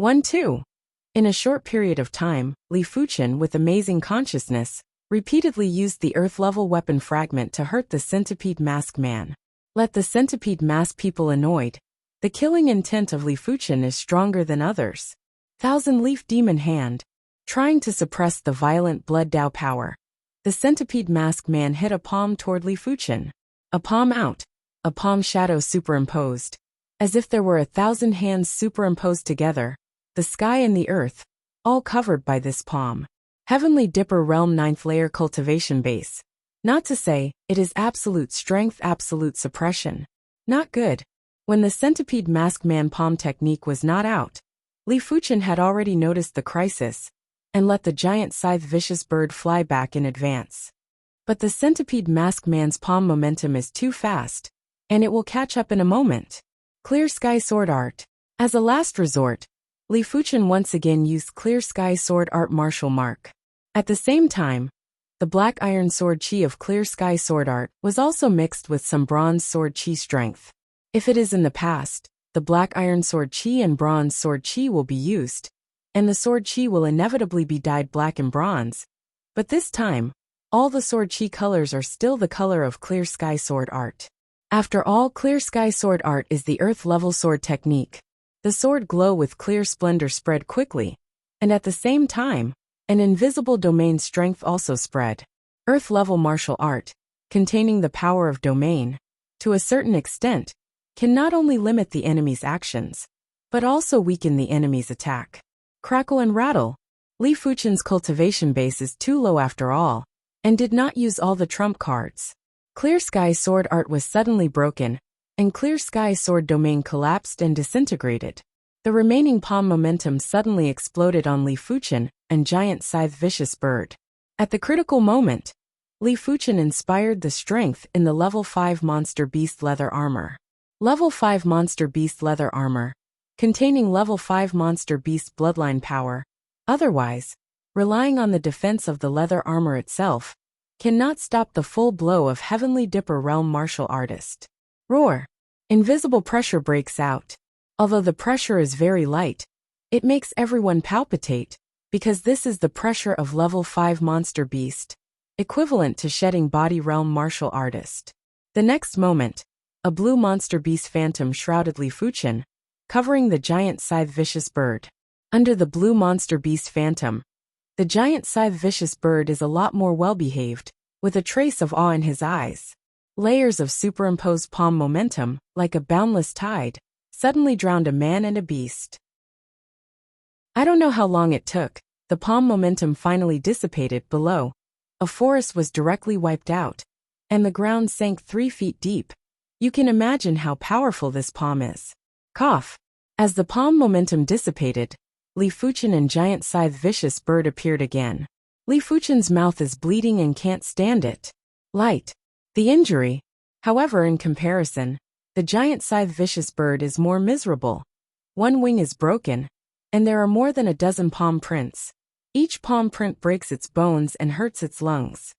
1-2. In a short period of time, Li Fuchen, with amazing consciousness, repeatedly used the earth-level weapon fragment to hurt the centipede mask man. Let the centipede mask people annoyed. The killing intent of Li Fuchen is stronger than others. Thousand-leaf demon hand. Trying to suppress the violent Blood Dao power, the centipede mask man hit a palm toward Li Fuchen. A palm out, a palm shadow superimposed. As if there were 1,000 hands superimposed together, the sky and the earth, all covered by this palm. Heavenly Dipper Realm 9th layer cultivation base. Not to say, it is absolute strength, absolute suppression. Not good. When the centipede mask man palm technique was not out, Li Fuchen had already noticed the crisis, and let the giant scythe vicious bird fly back in advance. But the centipede mask man's palm momentum is too fast, and it will catch up in a moment. Clear Sky Sword Art. As a last resort, Li Fuchen once again used Clear Sky Sword Art martial mark. At the same time, the black iron sword chi of Clear Sky Sword Art was also mixed with some bronze sword chi strength. If it is in the past, the black iron sword chi and bronze sword chi will be used, and the sword chi will inevitably be dyed black and bronze. But this time, all the sword chi colors are still the color of clear sky sword art. After all, clear sky sword art is the earth-level sword technique. The sword glow with clear splendor spread quickly, and at the same time, an invisible domain strength also spread. Earth-level martial art, containing the power of domain, to a certain extent, can not only limit the enemy's actions, but also weaken the enemy's attack. Crackle and rattle. Li Fuchen's cultivation base is too low after all, and did not use all the trump cards. Clear sky sword art was suddenly broken, and clear sky sword domain collapsed and disintegrated. The remaining palm momentum suddenly exploded on Li Fuchen and giant scythe vicious bird. At the critical moment, Li Fuchen inspired the strength in the level 5 monster beast leather armor. Level 5 monster beast leather armor, containing level 5 monster beast bloodline power, otherwise, relying on the defense of the leather armor itself, cannot stop the full blow of Heavenly Dipper realm martial artist. Roar! Invisible pressure breaks out. Although the pressure is very light, it makes everyone palpitate, because this is the pressure of level 5 monster beast, equivalent to shedding body realm martial artist. The next moment, a blue monster beast phantom shrouded Li Fuchen, covering the giant scythe vicious bird. Under the blue monster beast phantom, the giant scythe vicious bird is a lot more well-behaved, with a trace of awe in his eyes. Layers of superimposed palm momentum, like a boundless tide, suddenly drowned a man and a beast. I don't know how long it took, the palm momentum finally dissipated below. A forest was directly wiped out, and the ground sank 3 feet deep. You can imagine how powerful this palm is. Cough. As the palm momentum dissipated, Li Fuchen and giant scythe vicious bird appeared again. Li Fuchen's mouth is bleeding and can't stand it. Light. The injury, however, in comparison, the giant scythe vicious bird is more miserable. One wing is broken, and there are more than a dozen palm prints. Each palm print breaks its bones and hurts its lungs.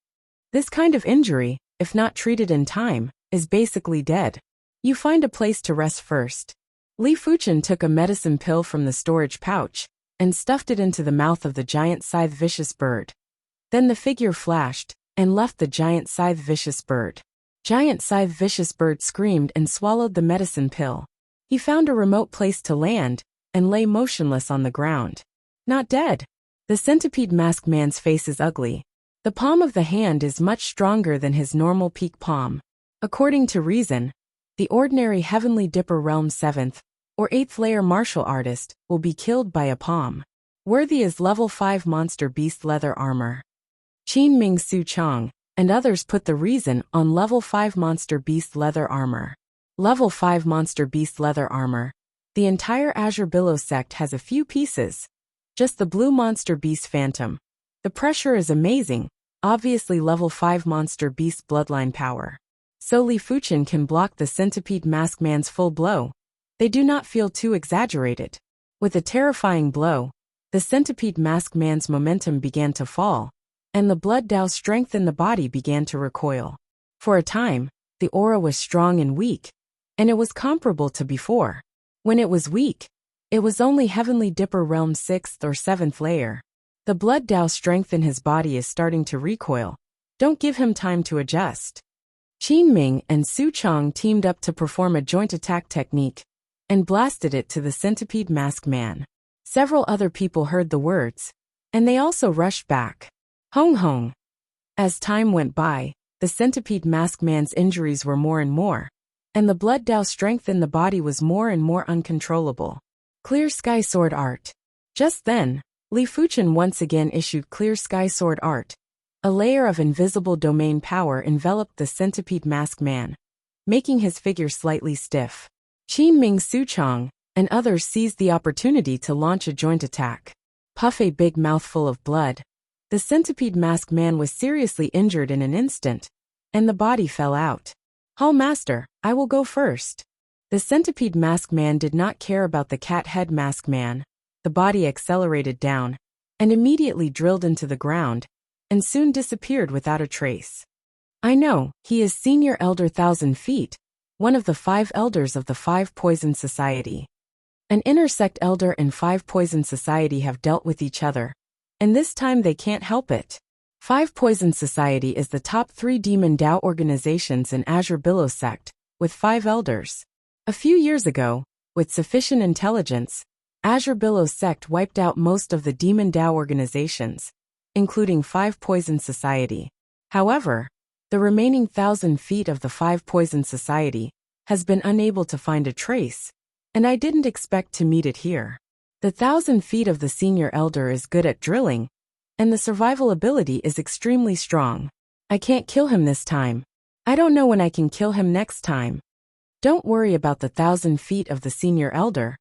This kind of injury, if not treated in time, is basically dead. You find a place to rest first. Li Fuchen took a medicine pill from the storage pouch and stuffed it into the mouth of the giant scythe vicious bird. Then the figure flashed and left the giant scythe vicious bird. Giant scythe vicious bird screamed and swallowed the medicine pill. He found a remote place to land and lay motionless on the ground. Not dead. The centipede masked man's face is ugly. The palm of the hand is much stronger than his normal peak palm. According to reason, the ordinary Heavenly Dipper Realm 7th or 8th layer martial artist will be killed by a palm. Worthy is level 5 monster beast leather armor. Qin Ming Su Chong and others put the reason on level 5 monster beast leather armor. Level 5 monster beast leather armor. The entire Azure Billow sect has a few pieces. Just the blue monster beast phantom. The pressure is amazing, obviously level 5 monster beast bloodline power. So Li Fuchen can block the centipede masked man's full blow. They do not feel too exaggerated. With a terrifying blow, the centipede masked man's momentum began to fall, and the blood Dao strength in the body began to recoil. For a time, the aura was strong and weak, and it was comparable to before. When it was weak, it was only Heavenly Dipper Realm 6th or 7th layer. The blood Dao strength in his body is starting to recoil. Don't give him time to adjust. Qin Ming and Su Chong teamed up to perform a joint attack technique and blasted it to the centipede masked man. Several other people heard the words, and they also rushed back. Hong hong. As time went by, the centipede masked man's injuries were more and more, and the blood Dao strength in the body was more and more uncontrollable. Clear Sky Sword Art. Just then, Li Fuchen once again issued Clear Sky Sword Art. A layer of invisible domain power enveloped the centipede masked man, making his figure slightly stiff. Qin Ming Su Chong and others seized the opportunity to launch a joint attack. Puff a big mouthful of blood. The centipede masked man was seriously injured in an instant, and the body fell out. Hall Master, I will go first. The centipede masked man did not care about the cat head masked man. The body accelerated down, and immediately drilled into the ground, and soon disappeared without a trace. I know, he is Senior Elder 1,000 feet, one of the 5 elders of the 5 Poison Society. An intersect elder and 5 Poison Society have dealt with each other, and this time they can't help it. Five Poison Society is the top 3 Demon Dao organizations in Azure Billow sect, with 5 elders. A few years ago, with sufficient intelligence, Azure Billow sect wiped out most of the Demon Dao organizations, including Five Poison Society. However, the remaining 1,000 feet of the Five Poison Society has been unable to find a trace, and I didn't expect to meet it here. The 1,000 feet of the senior elder is good at drilling, and the survival ability is extremely strong. I can't kill him this time. I don't know when I can kill him next time. Don't worry about the 1,000 feet of the senior elder.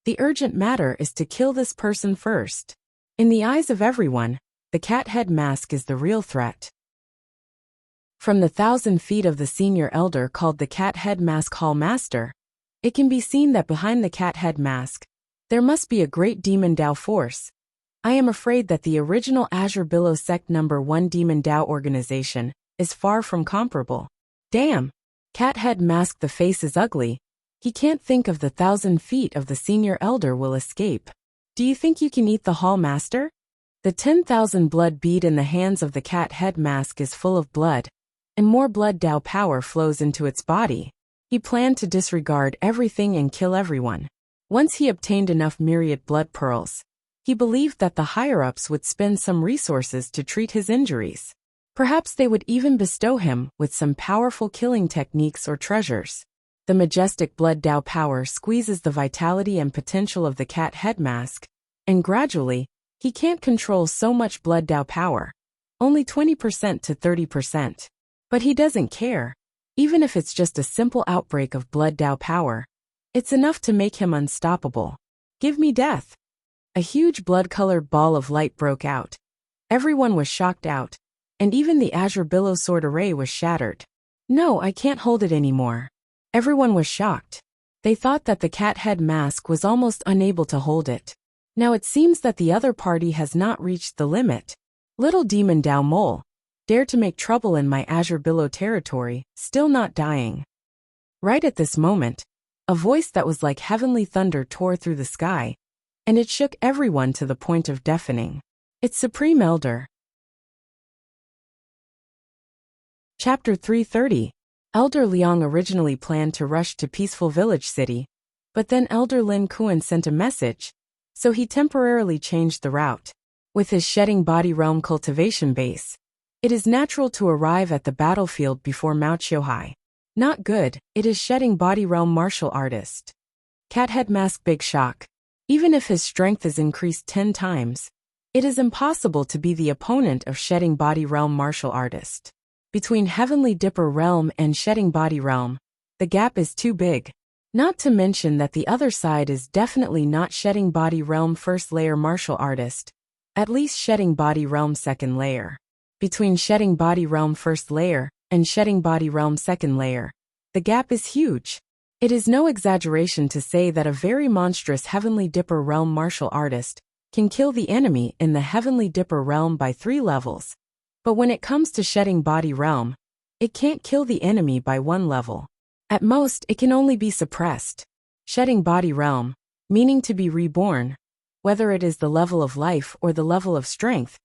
The urgent matter is to kill this person first. In the eyes of everyone, the cat head mask is the real threat. From the 1,000 feet of the senior elder called the cat head mask hall master, it can be seen that behind the cat head mask, there must be a great demon Dao force. I am afraid that the original Azure Billow sect number 1 demon Dao organization is far from comparable. Damn! Cat head mask, the face is ugly. He can't think of the 1,000 feet of the senior elder will escape. Do you think you can eat the hall master? The 10,000 blood bead in the hands of the cat head mask is full of blood, and more blood Dao power flows into its body. He planned to disregard everything and kill everyone. Once he obtained enough myriad blood pearls, he believed that the higher-ups would spend some resources to treat his injuries. Perhaps they would even bestow him with some powerful killing techniques or treasures. The majestic blood Dao power squeezes the vitality and potential of the cat head mask, and gradually, he can't control so much blood Dao power, only 20% to 30%. But he doesn't care. Even if it's just a simple outbreak of blood Dao power, it's enough to make him unstoppable. Give me death. A huge blood-colored ball of light broke out. Everyone was shocked out, and even the Azure Billow sword array was shattered. No, I can't hold it anymore. Everyone was shocked. They thought that the cat head mask was almost unable to hold it. Now it seems that the other party has not reached the limit. Little demon Dao mole, dare to make trouble in my Azure Billow territory, still not dying. Right at this moment, a voice that was like heavenly thunder tore through the sky, and it shook everyone to the point of deafening. It's Supreme Elder. Chapter 330. Elder Liang originally planned to rush to Peaceful Village City, but then Elder Lin Kuan sent a message, so he temporarily changed the route. With his Shedding Body Realm cultivation base, it is natural to arrive at the battlefield before Mao Qiuhai. Not good, it is Shedding Body Realm martial artist. Cat head mask, big shock. Even if his strength is increased 10 times, it is impossible to be the opponent of Shedding Body Realm martial artist. Between Heavenly Dipper Realm and Shedding Body Realm, the gap is too big. Not to mention that the other side is definitely not Shedding Body Realm first layer martial artist, at least Shedding Body Realm second layer. Between Shedding Body Realm first layer and Shedding Body Realm second layer, the gap is huge. It is no exaggeration to say that a very monstrous Heavenly Dipper Realm martial artist can kill the enemy in the Heavenly Dipper Realm by 3 levels. But when it comes to Shedding Body Realm, it can't kill the enemy by 1 level. At most, it can only be suppressed. Shedding Body Realm, meaning to be reborn, whether it is the level of life or the level of strength,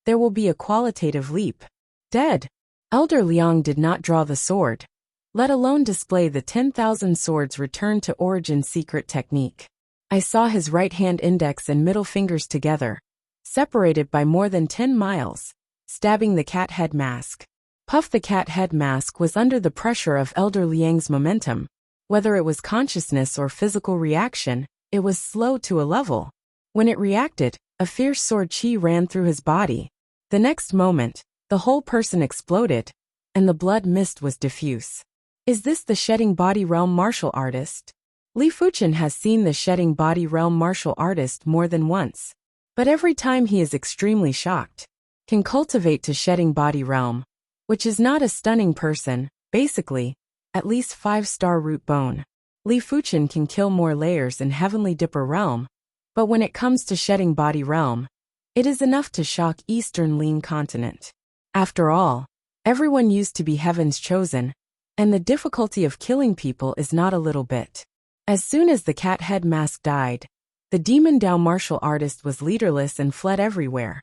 there will be a qualitative leap. Dead. Elder Liang did not draw the sword, let alone display the 10,000 swords return to origin secret technique. I saw his right hand index and middle fingers together, separated by more than 10 miles, stabbing the cat head mask. Puff, the cat head mask was under the pressure of Elder Liang's momentum. Whether it was consciousness or physical reaction, it was slow to a level. When it reacted, a fierce sword chi ran through his body. The next moment, the whole person exploded, and the blood mist was diffuse. Is this the Shedding Body Realm martial artist? Li Fuchen has seen the Shedding Body Realm martial artist more than once, but every time he is extremely shocked. Can cultivate to Shedding Body Realm, which is not a stunning person, basically, at least 5-star root bone. Li Fuchen can kill more layers in Heavenly Dipper Realm, but when it comes to Shedding Body Realm, it is enough to shock Eastern Lean Continent. After all, everyone used to be Heaven's chosen, and the difficulty of killing people is not a little bit. As soon as the cat head mask died, the Demon Dao martial artist was leaderless and fled everywhere.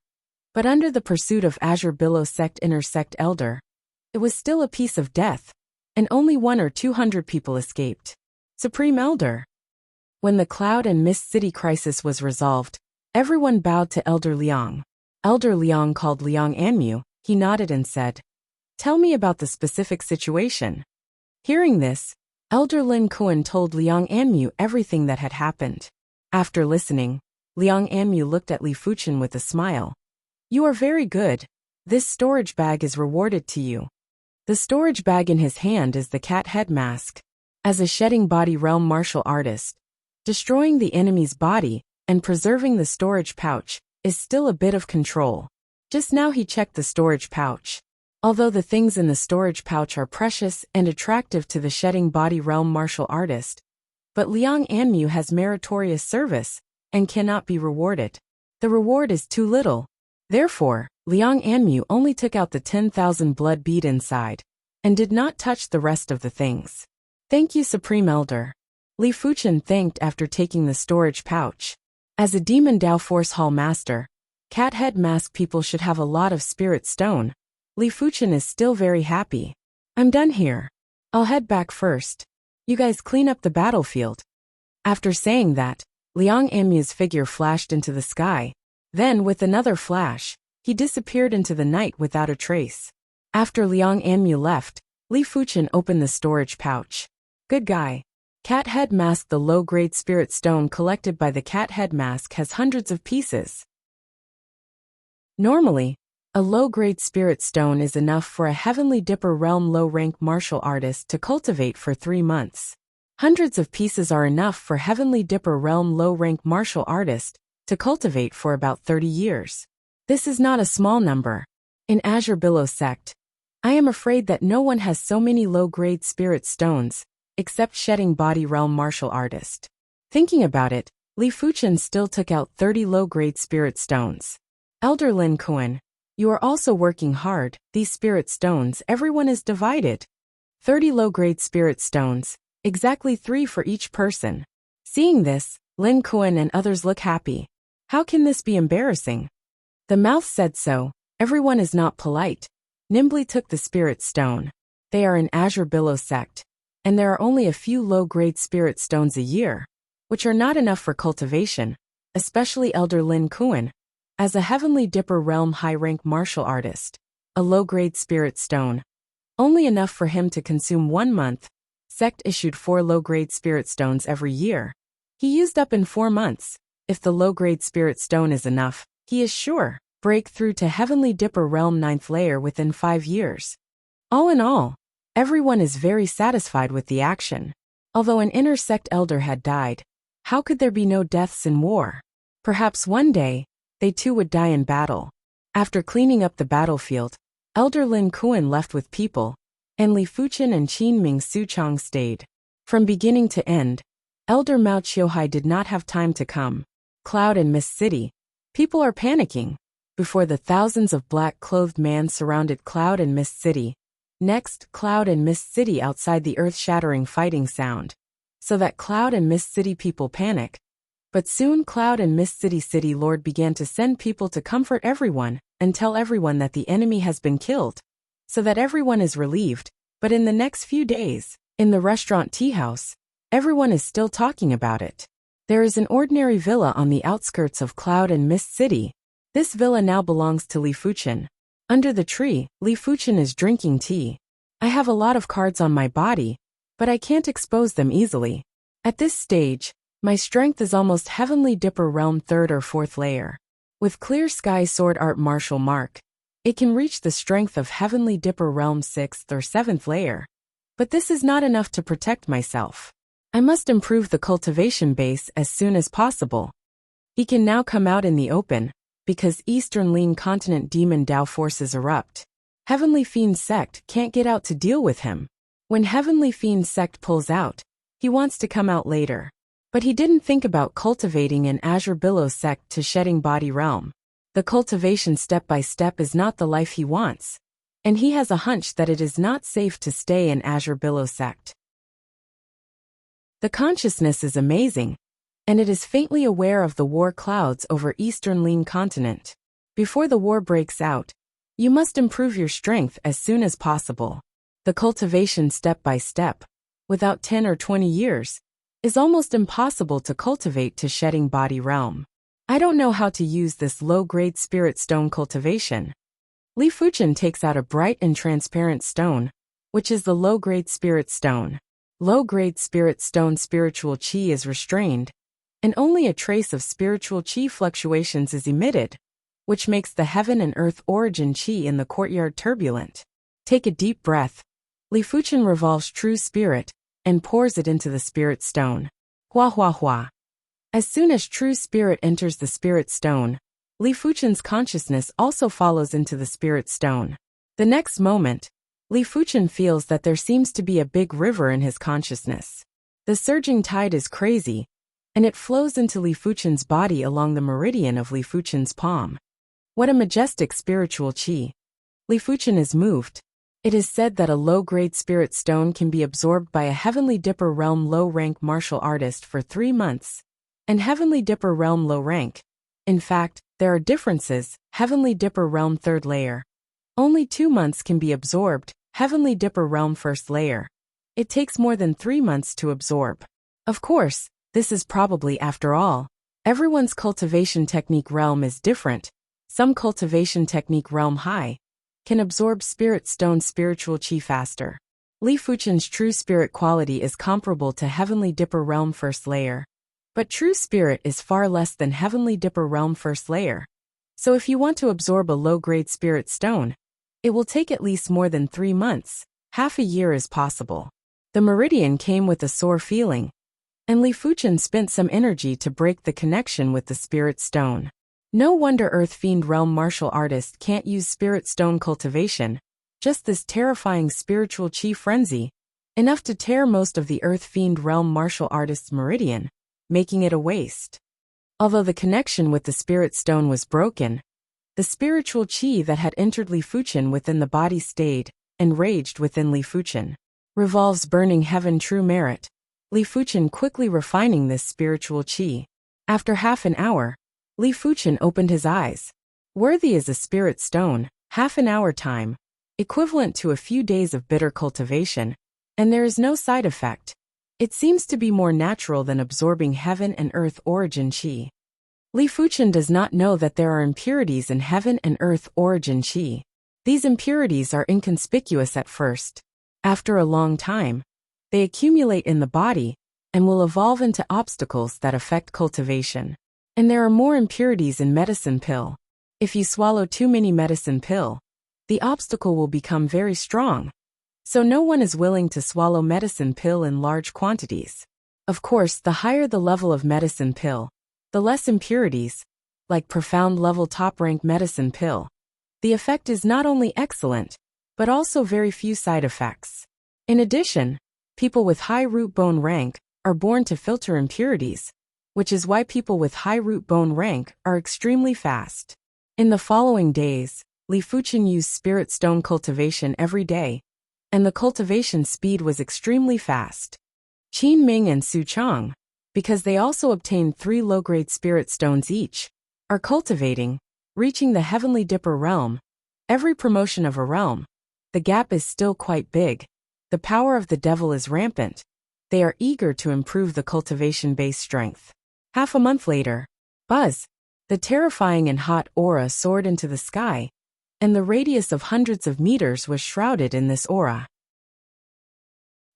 But under the pursuit of Azure Billow Sect Inner Sect Elder, it was still a piece of death, and only 100 or 200 people escaped. Supreme Elder. When the Cloud and Mist City crisis was resolved, everyone bowed to Elder Liang. Elder Liang called Liang Anmu. He nodded and said, "Tell me about the specific situation." Hearing this, Elder Lin Kuan told Liang Anmu everything that had happened. After listening, Liang Anmu looked at Li Fuchen with a smile. "You are very good. This storage bag is rewarded to you." The storage bag in his hand is the cat head mask. As a shedding body realm martial artist, destroying the enemy's body and preserving the storage pouch is still a bit of control. Just now he checked the storage pouch. Although the things in the storage pouch are precious and attractive to the shedding body realm martial artist, but Liang Anmu has meritorious service and cannot be rewarded. The reward is too little. Therefore, Liang Anmu only took out the 10,000 blood bead inside and did not touch the rest of the things. "Thank you, Supreme Elder." Li Fuchen thanked after taking the storage pouch. As a Demon Dao Force Hall Master, Cat Head Mask people should have a lot of Spirit Stone. Li Fuchen is still very happy. "I'm done here. I'll head back first. You guys clean up the battlefield." After saying that, Liang Anmu's figure flashed into the sky. Then, with another flash, he disappeared into the night without a trace. After Liang Anmu left, Li Fuchen opened the storage pouch. "Good guy." Cat Head Mask. The low-grade Spirit Stone collected by the Cat Head Mask has hundreds of pieces. Normally, a low-grade Spirit Stone is enough for a Heavenly Dipper Realm low-rank martial artist to cultivate for 3 months. Hundreds of pieces are enough for Heavenly Dipper Realm low-rank martial artist to cultivate for about 30 years. This is not a small number. In Azure Billow Sect, I am afraid that no one has so many low-grade Spirit Stones, except Shedding Body Realm martial artist. Thinking about it, Li Fuchen still took out 30 low-grade Spirit Stones. "Elder Lin Kuan, you are also working hard. These Spirit Stones, everyone is divided. 30 low-grade Spirit Stones, exactly 3 for each person." Seeing this, Lin Kuan and others look happy. How can this be embarrassing? The mouth said so. Everyone is not polite. Nimbly took the Spirit Stone. They are in Azure Billow Sect, and there are only a few low-grade Spirit Stones a year, which are not enough for cultivation, especially Elder Lin Kuan. As a Heavenly Dipper Realm high-rank martial artist, a low-grade Spirit Stone, only enough for him to consume 1 month. Sect issued 4 low-grade Spirit Stones every year. He used up in 4 months. If the low-grade Spirit Stone is enough, he is sure break through to Heavenly Dipper Realm 9th layer within 5 years. All in all, everyone is very satisfied with the action. Although an inner sect elder had died, how could there be no deaths in war? Perhaps one day, they too would die in battle. After cleaning up the battlefield, Elder Lin Kuan left with people, and Li Fuchen and Qin Ming Suchong stayed. From beginning to end, Elder Mao Qiuhai did not have time to come. Cloud and Mist City. People are panicking. Before the thousands of black-clothed men surrounded Cloud and Mist City. Next, Cloud and Mist City outside the earth-shattering fighting sound. So that Cloud and Mist City people panic. But soon Cloud and Mist City Lord began to send people to comfort everyone and tell everyone that the enemy has been killed. So that everyone is relieved. But in the next few days, in the restaurant tea house, everyone is still talking about it. There is an ordinary villa on the outskirts of Cloud and Mist City. This villa now belongs to Li Fuchen. Under the tree, Li Fuchen is drinking tea. "I have a lot of cards on my body, but I can't expose them easily. At this stage, my strength is almost Heavenly Dipper Realm 3rd or 4th layer. With Clear Sky Sword Art Martial Mark, it can reach the strength of Heavenly Dipper Realm 6th or 7th layer. But this is not enough to protect myself. I must improve the cultivation base as soon as possible." He can now come out in the open, because Eastern Lean Continent Demon Dao forces erupt. Heavenly Fiend Sect can't get out to deal with him. When Heavenly Fiend Sect pulls out, he wants to come out later. But he didn't think about cultivating an Azure Billow Sect to Shedding Body Realm. The cultivation step by step is not the life he wants. And he has a hunch that it is not safe to stay in Azure Billow Sect. The consciousness is amazing, and it is faintly aware of the war clouds over Eastern Lean Continent. Before the war breaks out, you must improve your strength as soon as possible. The cultivation step by step, without 10 or 20 years, is almost impossible to cultivate to shedding body realm. I don't know how to use this low-grade spirit stone cultivation. Li Fuchen takes out a bright and transparent stone, which is the low-grade spirit stone. Low-grade spirit stone spiritual qi is restrained, and only a trace of spiritual qi fluctuations is emitted, which makes the heaven and earth origin qi in the courtyard turbulent. Take a deep breath. Li Fuchen revolves true spirit and pours it into the spirit stone. Hua hua hua. As soon as true spirit enters the spirit stone, Li Fuchen's consciousness also follows into the spirit stone. The next moment, Li Fuchen feels that there seems to be a big river in his consciousness. The surging tide is crazy, and it flows into Li Fuchen's body along the meridian of Li Fuchen's palm. What a majestic spiritual qi. Li Fuchen is moved. It is said that a low-grade spirit stone can be absorbed by a Heavenly Dipper realm low-rank martial artist for 3 months, and Heavenly Dipper realm low-rank. In fact, there are differences. Heavenly Dipper realm 3rd layer. Only 2 months can be absorbed. Heavenly Dipper realm 1st layer. It takes more than 3 months to absorb. Of course, this is probably after all. Everyone's cultivation technique realm is different. Some cultivation technique realm high can absorb spirit stone spiritual qi faster. Li Fuchen's true spirit quality is comparable to Heavenly Dipper realm 1st layer. But true spirit is far less than Heavenly Dipper realm 1st layer. So if you want to absorb a low-grade spirit stone, it will take at least more than 3 months. Half a year is possible. The meridian came with a sore feeling, and Li Fuchen spent some energy to break the connection with the spirit stone. No wonder Earth Fiend realm martial artist can't use spirit stone cultivation, just this terrifying spiritual qi frenzy, enough to tear most of the Earth Fiend realm martial artist's meridian, making it a waste. Although the connection with the spirit stone was broken, the spiritual qi that had entered Li Fuchen within the body stayed and raged within Li Fuchen. Revolves burning heaven true merit. Li Fuchen quickly refining this spiritual qi. After half an hour, Li Fuchen opened his eyes. Worthy is a spirit stone, half an hour time, equivalent to a few days of bitter cultivation, and there is no side effect. It seems to be more natural than absorbing heaven and earth origin qi. Li Fuchen does not know that there are impurities in heaven and earth origin qi. These impurities are inconspicuous at first. After a long time, they accumulate in the body and will evolve into obstacles that affect cultivation. And there are more impurities in medicine pill. If you swallow too many medicine pill, the obstacle will become very strong. So no one is willing to swallow medicine pill in large quantities. Of course, the higher the level of medicine pill, the less impurities, like profound level top rank medicine pill. The effect is not only excellent, but also very few side effects. In addition, people with high root bone rank are born to filter impurities, which is why people with high root bone rank are extremely fast. In the following days, Li Fuchen used spirit stone cultivation every day, and the cultivation speed was extremely fast. Qin Ming and Su Chang, because they also obtained 3 low-grade spirit stones each, are cultivating, reaching the Heavenly Dipper realm. Every promotion of a realm, the gap is still quite big. The power of the devil is rampant. They are eager to improve the cultivation base strength. Half a month later, buzz! The terrifying and hot aura soared into the sky, and the radius of hundreds of meters was shrouded in this aura.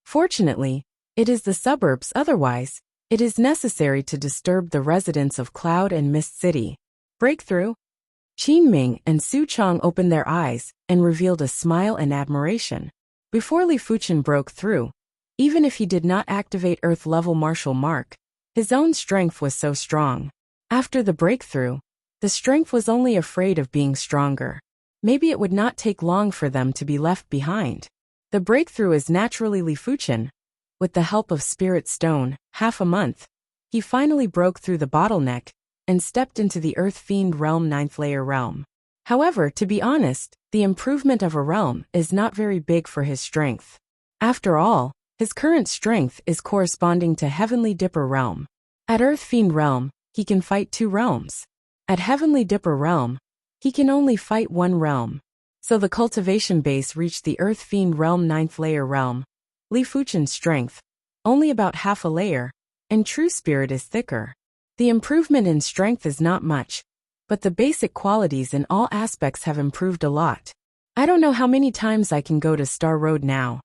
Fortunately, it is the suburbs, otherwise, it is necessary to disturb the residents of Cloud and Mist City. Breakthrough? Qin Ming and Su Chang opened their eyes and revealed a smile and admiration. Before Li Fuchen broke through, even if he did not activate Earth-level martial mark, his own strength was so strong. After the breakthrough, the strength was only afraid of being stronger. Maybe it would not take long for them to be left behind. The breakthrough is naturally Li Fuchen. With the help of Spirit Stone, half a month, he finally broke through the bottleneck and stepped into the Earth Fiend realm 9th layer realm. However, to be honest, the improvement of a realm is not very big for his strength. After all, his current strength is corresponding to Heavenly Dipper realm. At Earth Fiend realm, he can fight 2 realms. At Heavenly Dipper realm, He can only fight one realm. So the cultivation base reached the Earth Fiend realm 9th layer realm. Li Fuchen's strength, only about half a layer, and true spirit is thicker. The improvement in strength is not much, but the basic qualities in all aspects have improved a lot. I don't know how many times I can go to Star Road now.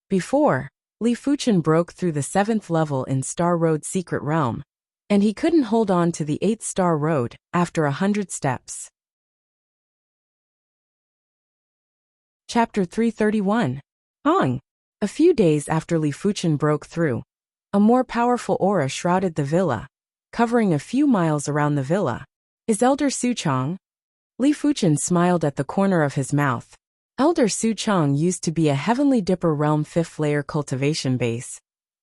Before, Li Fuchen broke through the 7th level in Star Road Secret Realm, and he couldn't hold on to the 8th Star Road after 100 steps. Chapter 331. Hong. A few days after Li Fuchen broke through, a more powerful aura shrouded the villa, covering a few miles around the villa. Is Elder Su Chong? Li Fuchen smiled at the corner of his mouth. Elder Su Chong used to be a Heavenly Dipper Realm 5th layer cultivation base,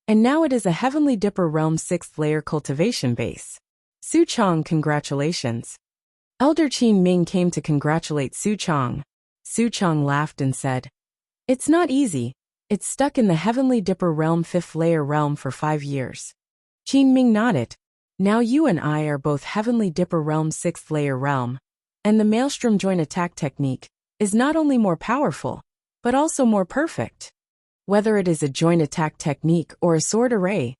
and now it is a Heavenly Dipper Realm 6th layer cultivation base. Su Chong, congratulations. Elder Qin Ming came to congratulate Su Chong. Su Chong laughed and said, "It's not easy. It's stuck in the Heavenly Dipper Realm 5th layer realm for 5 years." Qin Ming nodded. Now you and I are both Heavenly Dipper Realm 6th layer realm, and the Maelstrom joint attack technique is not only more powerful, but also more perfect. Whether it is a joint attack technique or a sword array,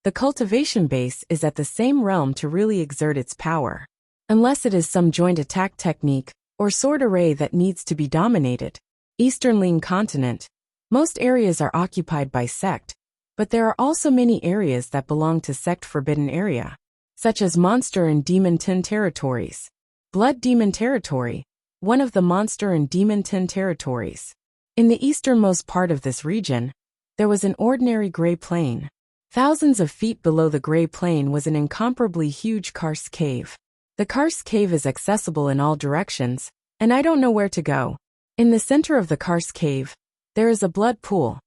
the cultivation base is at the same realm to really exert its power. Unless it is some joint attack technique or sword array that needs to be dominated. Eastern Ling Continent. Most areas are occupied by sect, but there are also many areas that belong to sect forbidden area, such as monster and demon tin territories. Blood demon territory, one of the monster and demon tin territories. In the easternmost part of this region, there was an ordinary gray plain. Thousands of feet below the gray plain was an incomparably huge karst cave. The karst cave is accessible in all directions, and I don't know where to go. In the center of the karst cave, there is a blood pool,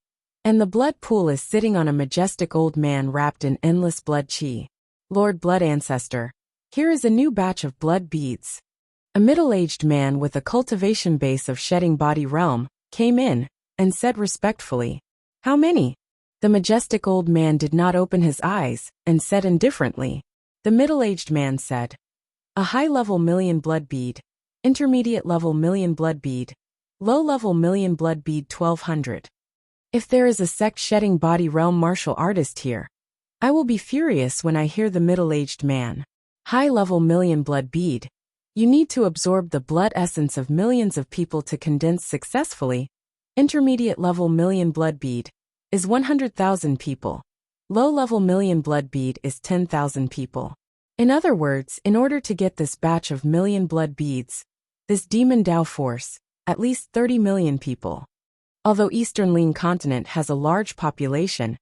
and the blood pool is sitting on a majestic old man wrapped in endless blood chi. Lord Blood Ancestor, here is a new batch of blood beads. A middle-aged man with a cultivation base of Shedding Body Realm came in and said respectfully, "How many?" The majestic old man did not open his eyes and said indifferently. The middle-aged man said, "A high-level million blood bead, intermediate-level million blood bead, low-level million blood bead 1200. If there is a sect Shedding Body Realm martial artist here, I will be furious when I hear the middle-aged man. High-level million blood bead. You need to absorb the blood essence of millions of people to condense successfully. Intermediate-level million blood bead is 100,000 people. Low-level million blood bead is 10,000 people. In other words, in order to get this batch of million blood beads, this demon Dao force, at least 30 million people. Although Eastern Ling Continent has a large population,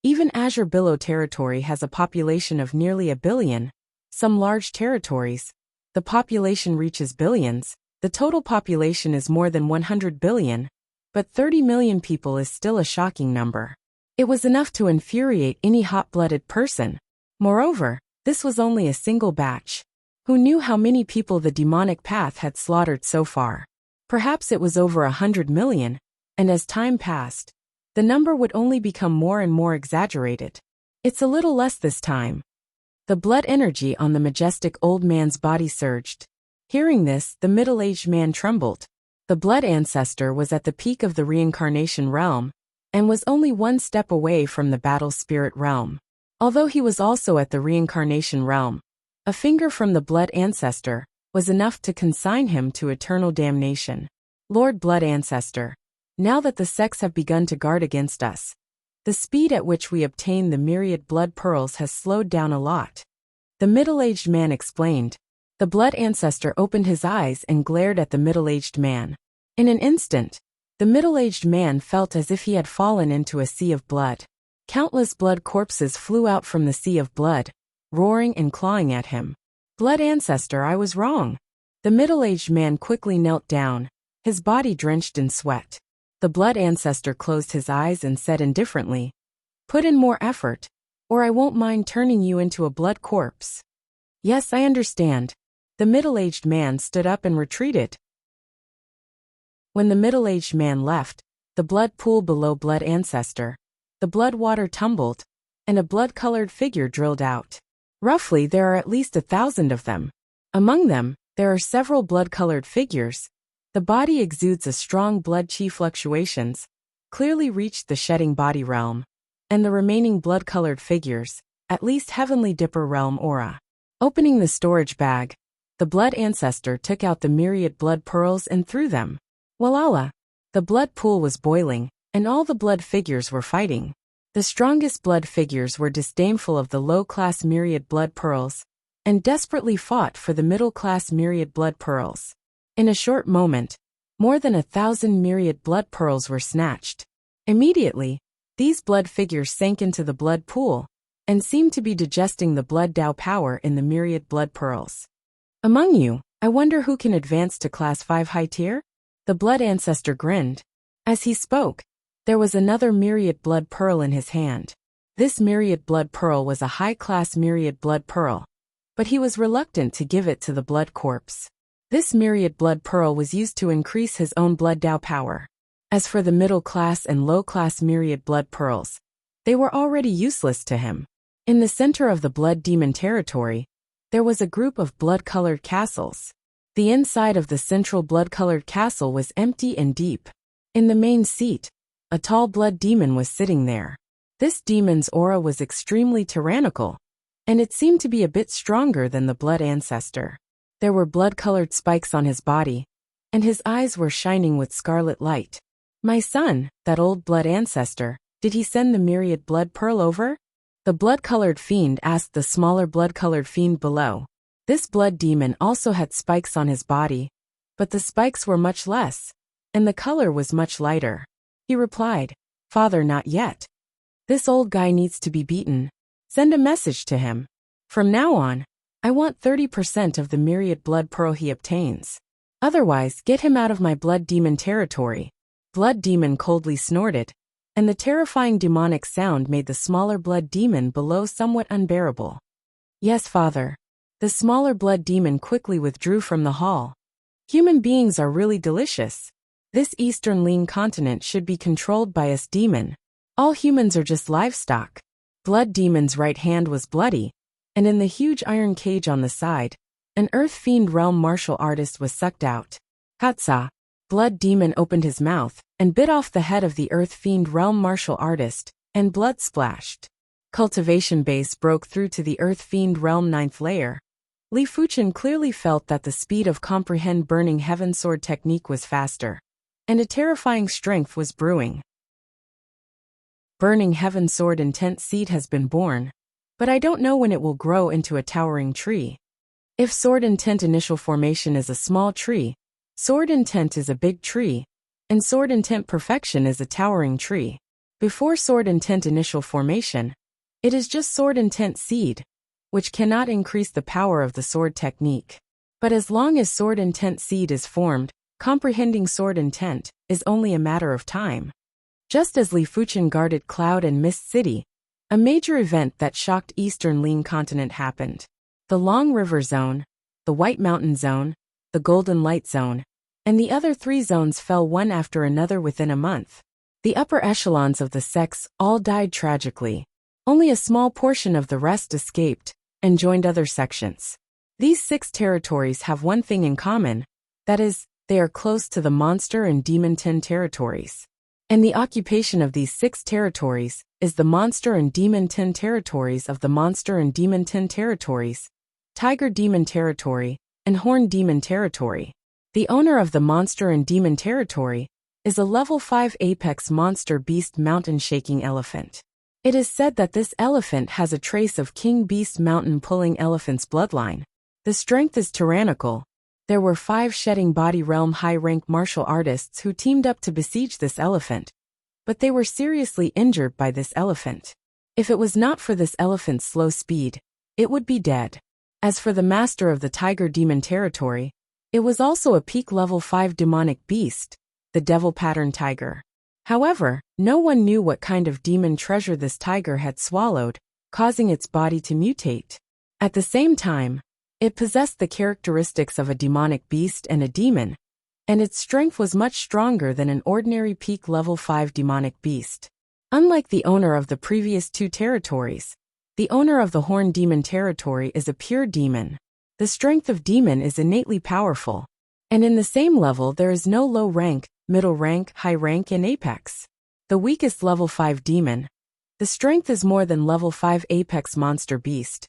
even Azure Billow territory has a population of nearly 1 billion. Some large territories, the population reaches billions. The total population is more than 100 billion, but 30 million people is still a shocking number. It was enough to infuriate any hot-blooded person. Moreover, this was only a single batch. Who knew how many people the demonic path had slaughtered so far? Perhaps it was over 100 million, and as time passed, the number would only become more and more exaggerated. It's a little less this time. The blood energy on the majestic old man's body surged. Hearing this, the middle-aged man trembled. The blood ancestor was at the peak of the reincarnation realm, and was only one step away from the battle spirit realm. Although he was also at the reincarnation realm, a finger from the blood ancestor was enough to consign him to eternal damnation. Lord Blood Ancestor, now that the sects have begun to guard against us, the speed at which we obtain the myriad blood pearls has slowed down a lot. The middle-aged man explained. The blood ancestor opened his eyes and glared at the middle-aged man. In an instant, the middle-aged man felt as if he had fallen into a sea of blood. Countless blood corpses flew out from the sea of blood, roaring and clawing at him. Blood ancestor, I was wrong. The middle-aged man quickly knelt down, his body drenched in sweat. The blood ancestor closed his eyes and said indifferently, "Put in more effort, or I won't mind turning you into a blood corpse." "Yes, I understand." The middle-aged man stood up and retreated. When the middle-aged man left, the blood pool below blood ancestor, the blood water tumbled, and a blood-colored figure drilled out. Roughly there are at least 1,000 of them. Among them, There are several blood-colored figures. The body exudes a strong blood chi fluctuations, clearly reached the shedding body realm, and the remaining blood-colored figures, at least heavenly dipper realm aura. Opening the storage bag, the blood ancestor took out the myriad blood pearls and threw them. Walala! The blood pool was boiling, and all the blood figures were fighting. The strongest blood figures were disdainful of the low-class myriad blood pearls, and desperately fought for the middle-class myriad blood pearls. In a short moment, more than 1,000 myriad blood pearls were snatched. Immediately, these blood figures sank into the blood pool, and seemed to be digesting the blood Tao power in the myriad blood pearls. Among you, I wonder who can advance to Class 5 high tier? The blood ancestor grinned. As he spoke, there was another myriad blood pearl in his hand. This myriad blood pearl was a high-class myriad blood pearl, but he was reluctant to give it to the blood corpse. This myriad blood pearl was used to increase his own blood Tao power. As for the middle-class and low-class myriad blood pearls, they were already useless to him. In the center of the blood demon territory, there was a group of blood-colored castles. The inside of the central blood-colored castle was empty and deep. In the main seat, a tall blood demon was sitting there. This demon's aura was extremely tyrannical, and it seemed to be a bit stronger than the blood ancestor. There were blood-colored spikes on his body, and his eyes were shining with scarlet light. My son, that old blood ancestor, did he send the myriad blood pearl over? The blood-colored fiend asked the smaller blood-colored fiend below. This blood demon also had spikes on his body, but the spikes were much less, and the color was much lighter. He replied, "Father, not yet. This old guy needs to be beaten. Send a message to him. From now on, I want 30% of the myriad blood pearl he obtains. Otherwise, get him out of my blood demon territory." Blood demon coldly snorted, and the terrifying demonic sound made the smaller blood demon below somewhat unbearable. "Yes, father." The smaller blood demon quickly withdrew from the hall. Human beings are really delicious. This eastern lean continent should be controlled by us demon. All humans are just livestock. Blood demon's right hand was bloody, and in the huge iron cage on the side, an earth fiend realm martial artist was sucked out. Hatsa! Blood demon opened his mouth and bit off the head of the earth fiend realm martial artist, and blood splashed. Cultivation base broke through to the earth fiend realm 9th layer. Li Fuchen clearly felt that the speed of comprehend burning heaven sword technique was faster, and a terrifying strength was brewing. Burning heaven sword intent seed has been born, but I don't know when it will grow into a towering tree. If sword intent initial formation is a small tree, sword intent is a big tree, and sword intent perfection is a towering tree. Before sword intent initial formation, it is just sword intent seed, which cannot increase the power of the sword technique. But as long as sword intent seed is formed, comprehending sword intent is only a matter of time. Just as Li Fuchen guarded Cloud and Mist City, a major event that shocked Eastern Lean Continent happened. The Long River Zone, the White Mountain Zone, the Golden Light Zone, and the other 3 zones fell one after another within a month. The upper echelons of the sects all died tragically. Only a small portion of the rest escaped and joined other sections. These 6 territories have one thing in common, that is, they are close to the Monster and Demon 10 territories. And the occupation of these 6 territories is the Monster and Demon 10 territories of the Monster and Demon 10 territories, Tiger Demon territory, and Horn Demon territory. The owner of the Monster and Demon territory is a level 5 apex monster beast mountain shaking elephant. It is said that this elephant has a trace of King Beast mountain pulling elephant's bloodline. The strength is tyrannical. There were 5 shedding body realm high-rank martial artists who teamed up to besiege this elephant, but they were seriously injured by this elephant. If it was not for this elephant's slow speed, it would be dead. As for the master of the Tiger Demon territory, it was also a peak level 5 demonic beast, the devil pattern tiger. However, no one knew what kind of demon treasure this tiger had swallowed, causing its body to mutate. At the same time, it possessed the characteristics of a demonic beast and a demon, and its strength was much stronger than an ordinary peak level 5 demonic beast. Unlike the owner of the previous 2 territories, the owner of the Horn Demon territory is a pure demon. The strength of demon is innately powerful. And in the same level there is no low rank, middle rank, high rank, and apex. The weakest level 5 demon. The strength is more than level 5 apex monster beast.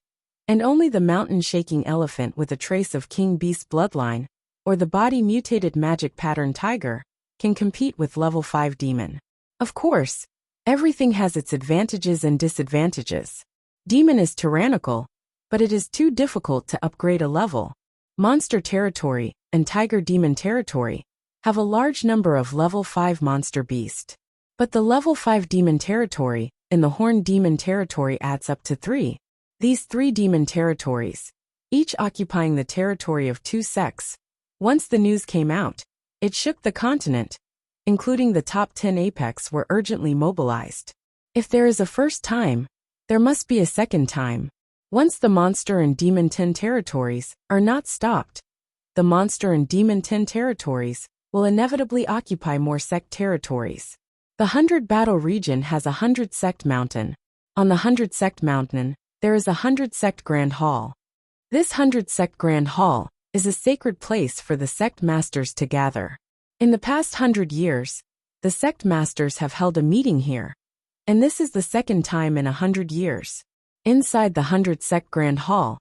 And only the mountain-shaking elephant with a trace of king beast bloodline, or the body-mutated magic pattern tiger, can compete with level 5 demon. Of course, everything has its advantages and disadvantages. Demon is tyrannical, but it is too difficult to upgrade a level. Monster territory and tiger demon territory have a large number of level 5 monster beast. But the level 5 demon territory in the horned demon territory adds up to 3. These 3 demon territories, each occupying the territory of 2 sects. Once the news came out, it shook the continent, including the top 10 apex were urgently mobilized. If there is a first time, there must be a second time. Once the monster and demon 10 territories are not stopped, the monster and demon 10 territories will inevitably occupy more sect territories. The 100 battle region has a 100 sect mountain. On the 100 sect mountain, there is a 100 sect grand hall. This 100 sect grand hall is a sacred place for the sect masters to gather. In the past 100 years, the sect masters have held a meeting here, and this is the second time in 100 years. Inside the 100 sect grand hall,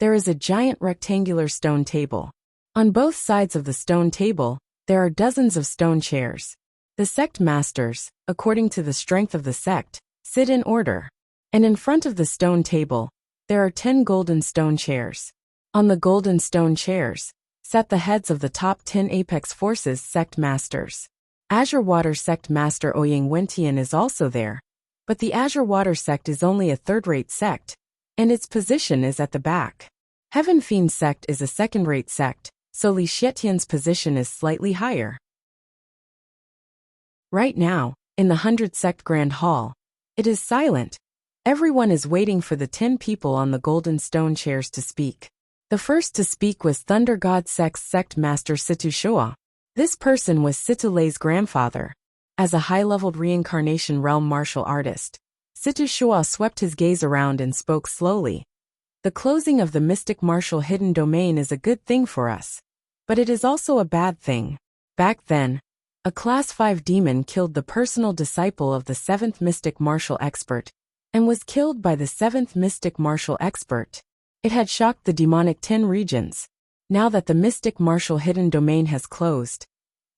there is a giant rectangular stone table. On both sides of the stone table, there are dozens of stone chairs. The sect masters, according to the strength of the sect, sit in order. And in front of the stone table, there are 10 golden stone chairs. On the golden stone chairs, sat the heads of the top 10 Apex Forces sect masters. Azure Water sect master Oyang Wentian is also there, but the Azure Water sect is only a third-rate sect, and its position is at the back. Heaven Fiend sect is a second-rate sect, so Li Xietian's position is slightly higher. Right now, in the 100 sect Grand Hall, it is silent. Everyone is waiting for the 10 people on the golden stone chairs to speak. The first to speak was Thunder God Sect's sect master Situ Shua. This person was Situ Lei's grandfather. As a high-leveled reincarnation realm martial artist, Situ Shua swept his gaze around and spoke slowly. The closing of the mystic martial hidden domain is a good thing for us, but it is also a bad thing. Back then, a Class 5 demon killed the personal disciple of the 7th mystic martial expert, and was killed by the 7th mystic martial expert. It had shocked the demonic 10 regions. Now that the mystic martial hidden domain has closed,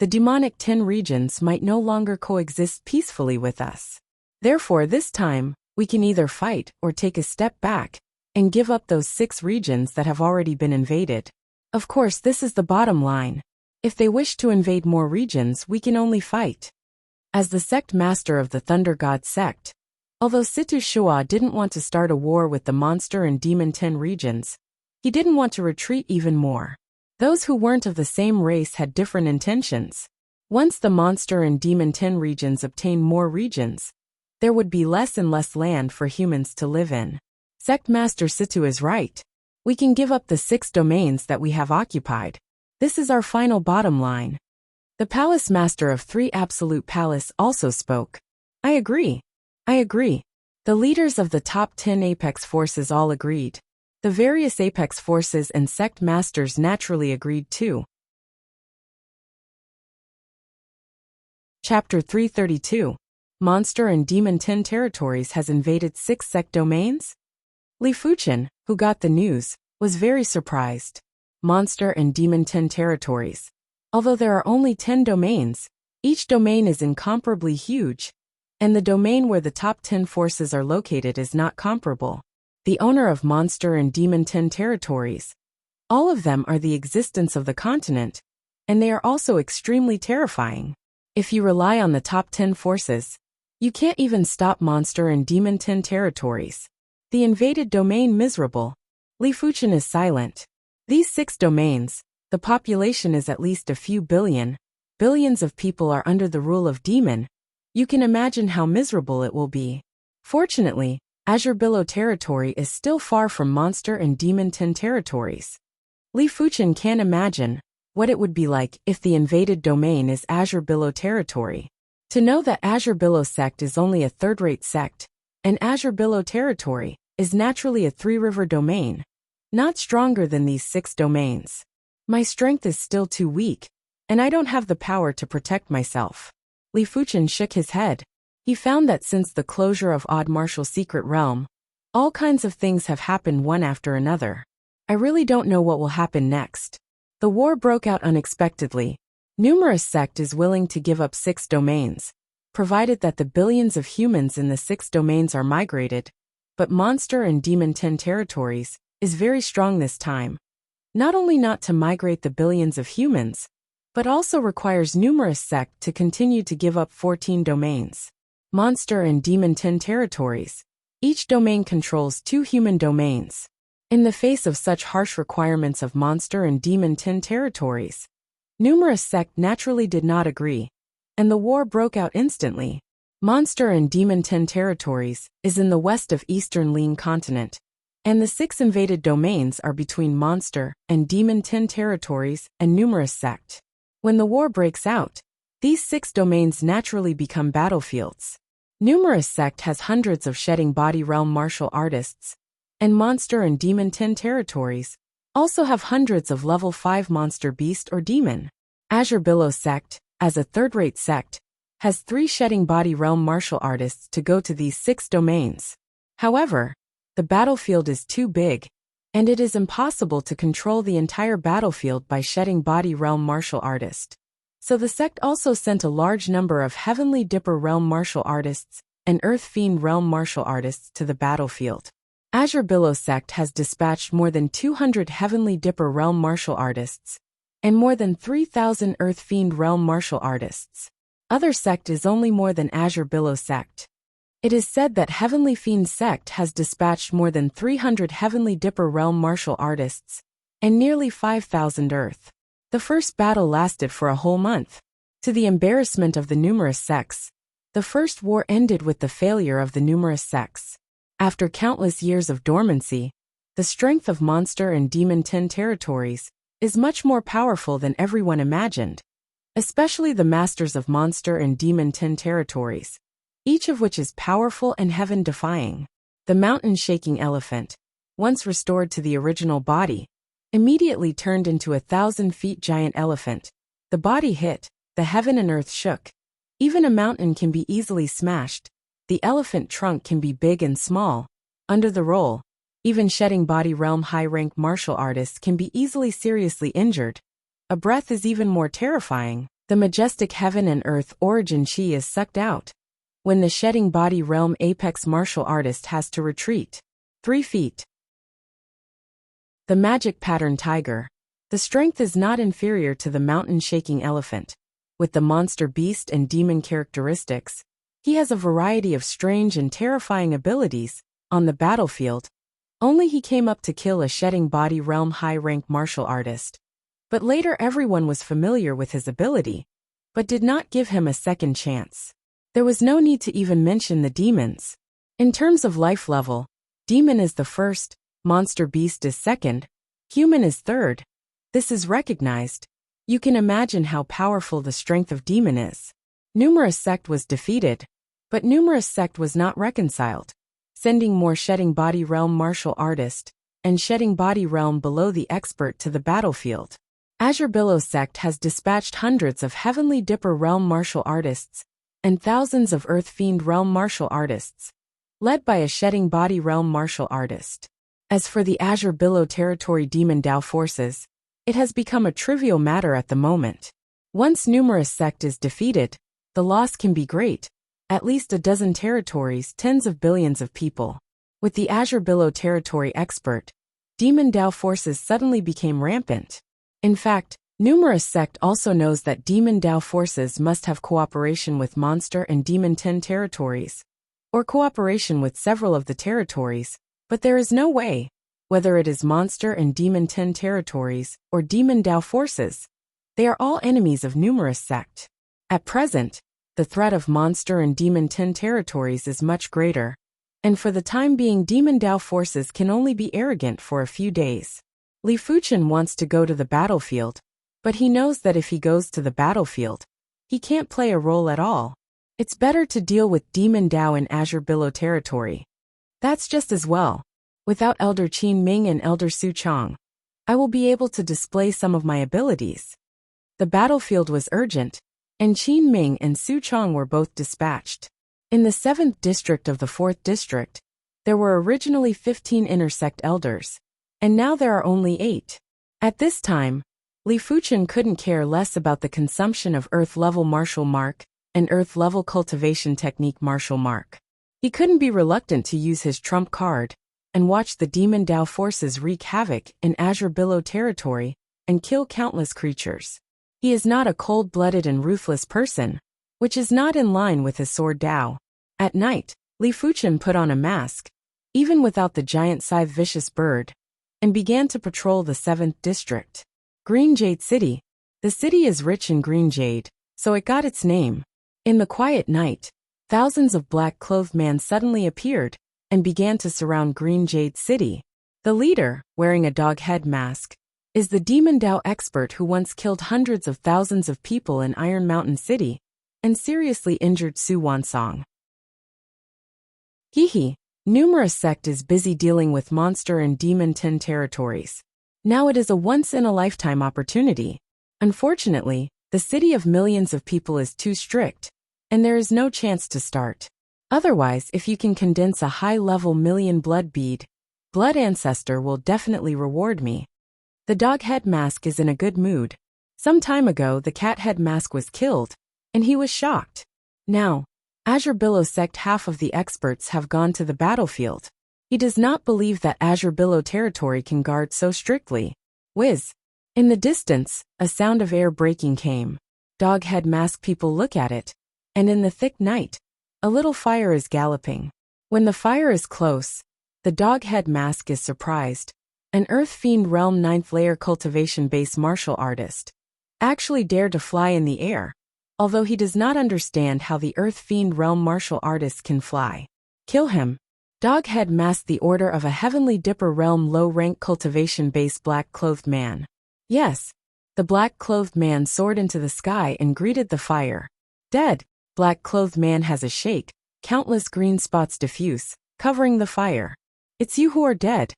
the demonic 10 regions might no longer coexist peacefully with us. Therefore, this time, we can either fight or take a step back and give up those 6 regions that have already been invaded. Of course, this is the bottom line. If they wish to invade more regions, we can only fight. As the sect master of the Thunder God sect, although Situ Shua didn't want to start a war with the monster and demon 10 regions, he didn't want to retreat even more. Those who weren't of the same race had different intentions. Once the monster and demon 10 regions obtain more regions, there would be less and less land for humans to live in. Sect Master Situ is right. We can give up the 6 domains that we have occupied. This is our final bottom line. The Palace Master of 3 Absolute Palace also spoke. I agree. The leaders of the top 10 Apex Forces all agreed. The various Apex Forces and Sect Masters naturally agreed too. Chapter 332. Monster and Demon 10 territories has invaded 6 sect domains? Li Fuchen, who got the news, was very surprised. Monster and Demon 10 territories. Although there are only 10 domains, each domain is incomparably huge, and the domain where the top 10 forces are located is not comparable. The owner of Monster and Demon 10 territories. All of them are the existence of the continent, and they are also extremely terrifying. If you rely on the top 10 forces, you can't even stop Monster and Demon 10 territories. The invaded domain miserable. Li Fuchen is silent. These 6 domains, the population is at least a few billion. Billions of people are under the rule of demon. You can imagine how miserable it will be. Fortunately, Azure Billow territory is still far from Monster and Demon 10 territories. Li Fuchen can't imagine what it would be like if the invaded domain is Azure Billow territory. To know that Azure Billow sect is only a third-rate sect, and Azure Billow territory is naturally a 3-river domain. Not stronger than these 6 domains. My strength is still too weak, and I don't have the power to protect myself. Li Fuchen shook his head. He found that since the closure of Odd Martial Secret Realm, all kinds of things have happened one after another. I really don't know what will happen next. The war broke out unexpectedly. Numerous sect is willing to give up 6 domains, provided that the billions of humans in the 6 domains are migrated, but Monster and Demon 10 territories is very strong this time. Not only not to migrate the billions of humans, but also requires numerous sect to continue to give up 14 domains. Monster and Demon 10 territories. Each domain controls 2 human domains. In the face of such harsh requirements of Monster and Demon 10 territories, numerous sect naturally did not agree, and the war broke out instantly. Monster and Demon 10 territories is in the west of Eastern Lean continent, and the 6 invaded domains are between Monster and Demon 10 territories and numerous sect. When the war breaks out, these 6 domains naturally become battlefields. Numerous sect has hundreds of shedding body realm martial artists, and Monster and Demon 10 territories also have hundreds of level 5 monster beast or demon. Azure Billow sect, as a third-rate sect, has 3 shedding body realm martial artists to go to these 6 domains. However, the battlefield is too big, and it is impossible to control the entire battlefield by shedding body realm martial artist. So the sect also sent a large number of Heavenly Dipper realm martial artists and Earth Fiend realm martial artists to the battlefield. Azure Billow sect has dispatched more than 200 Heavenly Dipper realm martial artists and more than 3,000 Earth Fiend realm martial artists. Other sect is only more than Azure Billow sect. It is said that Heavenly Fiend sect has dispatched more than 300 Heavenly Dipper realm martial artists and nearly 5,000 Earth. The first battle lasted for a whole month. To the embarrassment of the numerous sects, the first war ended with the failure of the numerous sects. After countless years of dormancy, the strength of Monster and Demon 10 territories is much more powerful than everyone imagined, especially the masters of Monster and Demon 10 territories, each of which is powerful and heaven-defying. The mountain-shaking elephant, once restored to the original body, immediately turned into a 1,000-feet giant elephant. The body hit, the heaven and earth shook. Even a mountain can be easily smashed. The elephant trunk can be big and small. Under the roll, even shedding body realm high-rank martial artists can be easily seriously injured. A breath is even more terrifying. The majestic heaven and earth origin chi is sucked out when the shedding body realm apex martial artist has to retreat 3 feet. The magic pattern tiger. The strength is not inferior to the mountain-shaking elephant. With the monster beast and demon characteristics, he has a variety of strange and terrifying abilities. On the battlefield, only he came up to kill a shedding body realm high-rank martial artist. But later everyone was familiar with his ability, but did not give him a second chance. There was no need to even mention the demons. In terms of life level, demon is the first, monster beast is second, human is third. This is recognized. You can imagine how powerful the strength of demon is. Numerous sect was defeated, but numerous sect was not reconciled, sending more shedding body realm martial artist and shedding body realm below the expert to the battlefield. Azure Billow sect has dispatched hundreds of Heavenly Dipper realm martial artists and thousands of Earth Fiend realm martial artists, led by a shedding body realm martial artist. As for the Azure Billow territory demon Dao forces, it has become a trivial matter at the moment. Once numerous sect is defeated, the loss can be great. At least a dozen territories, tens of billions of people. With the Azure Billow territory expert, demon Dao forces suddenly became rampant. In fact, numerous sect also knows that demon Dao forces must have cooperation with Monster and Demon 10 territories, or cooperation with several of the territories, but there is no way, whether it is Monster and Demon 10 territories or demon Dao forces, they are all enemies of numerous sect. At present, the threat of Monster and Demon 10 territories is much greater, and for the time being demon Dao forces can only be arrogant for a few days. Li Fuchen wants to go to the battlefield, but he knows that if he goes to the battlefield, he can't play a role at all. It's better to deal with demon Dao in Azure Billow territory. That's just as well. Without Elder Qin Ming and Elder Su Chong, I will be able to display some of my abilities. The battlefield was urgent, and Qin Ming and Su Chong were both dispatched. In the 7th district of the 4th district, there were originally 15 intersect elders, and now there are only 8. At this time, Li Fuchen couldn't care less about the consumption of Earth-level martial mark and Earth-level cultivation technique martial mark. He couldn't be reluctant to use his trump card and watch the Demon Dao forces wreak havoc in Azure Billow territory and kill countless creatures. He is not a cold-blooded and ruthless person, which is not in line with his sword Dao. At night, Li Fuchen put on a mask, even without the giant scythe vicious bird, and began to patrol the 7th district. Green Jade City. The city is rich in green jade, so it got its name. In the quiet night, thousands of black-clothed men suddenly appeared and began to surround Green Jade City. The leader, wearing a dog head mask, is the Demon Dao expert who once killed hundreds of thousands of people in Iron Mountain City and seriously injured Su Wansong. Hehe. Numerous sect is busy dealing with monster and demon tin territories. Now it is a once-in-a-lifetime opportunity. Unfortunately, the city of millions of people is too strict, and there is no chance to start. Otherwise, if you can condense a high-level million blood bead, Blood Ancestor will definitely reward me. The dog head mask is in a good mood. Some time ago the cat head mask was killed, and he was shocked. Now, Azure Billow sect half of the experts have gone to the battlefield. He does not believe that Azure Billow territory can guard so strictly. Whiz! In the distance, a sound of air breaking came. Dog head mask people look at it, and in the thick night, a little fire is galloping. When the fire is close, the dog head mask is surprised. An Earth Fiend Realm 9th layer cultivation base martial artist actually dared to fly in the air, although he does not understand how the Earth Fiend Realm martial artist can fly. Kill him. Dog head masked the order of a Heavenly Dipper Realm low-rank cultivation base black-clothed man. Yes, the black-clothed man soared into the sky and greeted the fire. Dead. Black-clothed man has a shake, countless green spots diffuse, covering the fire. It's you who are dead.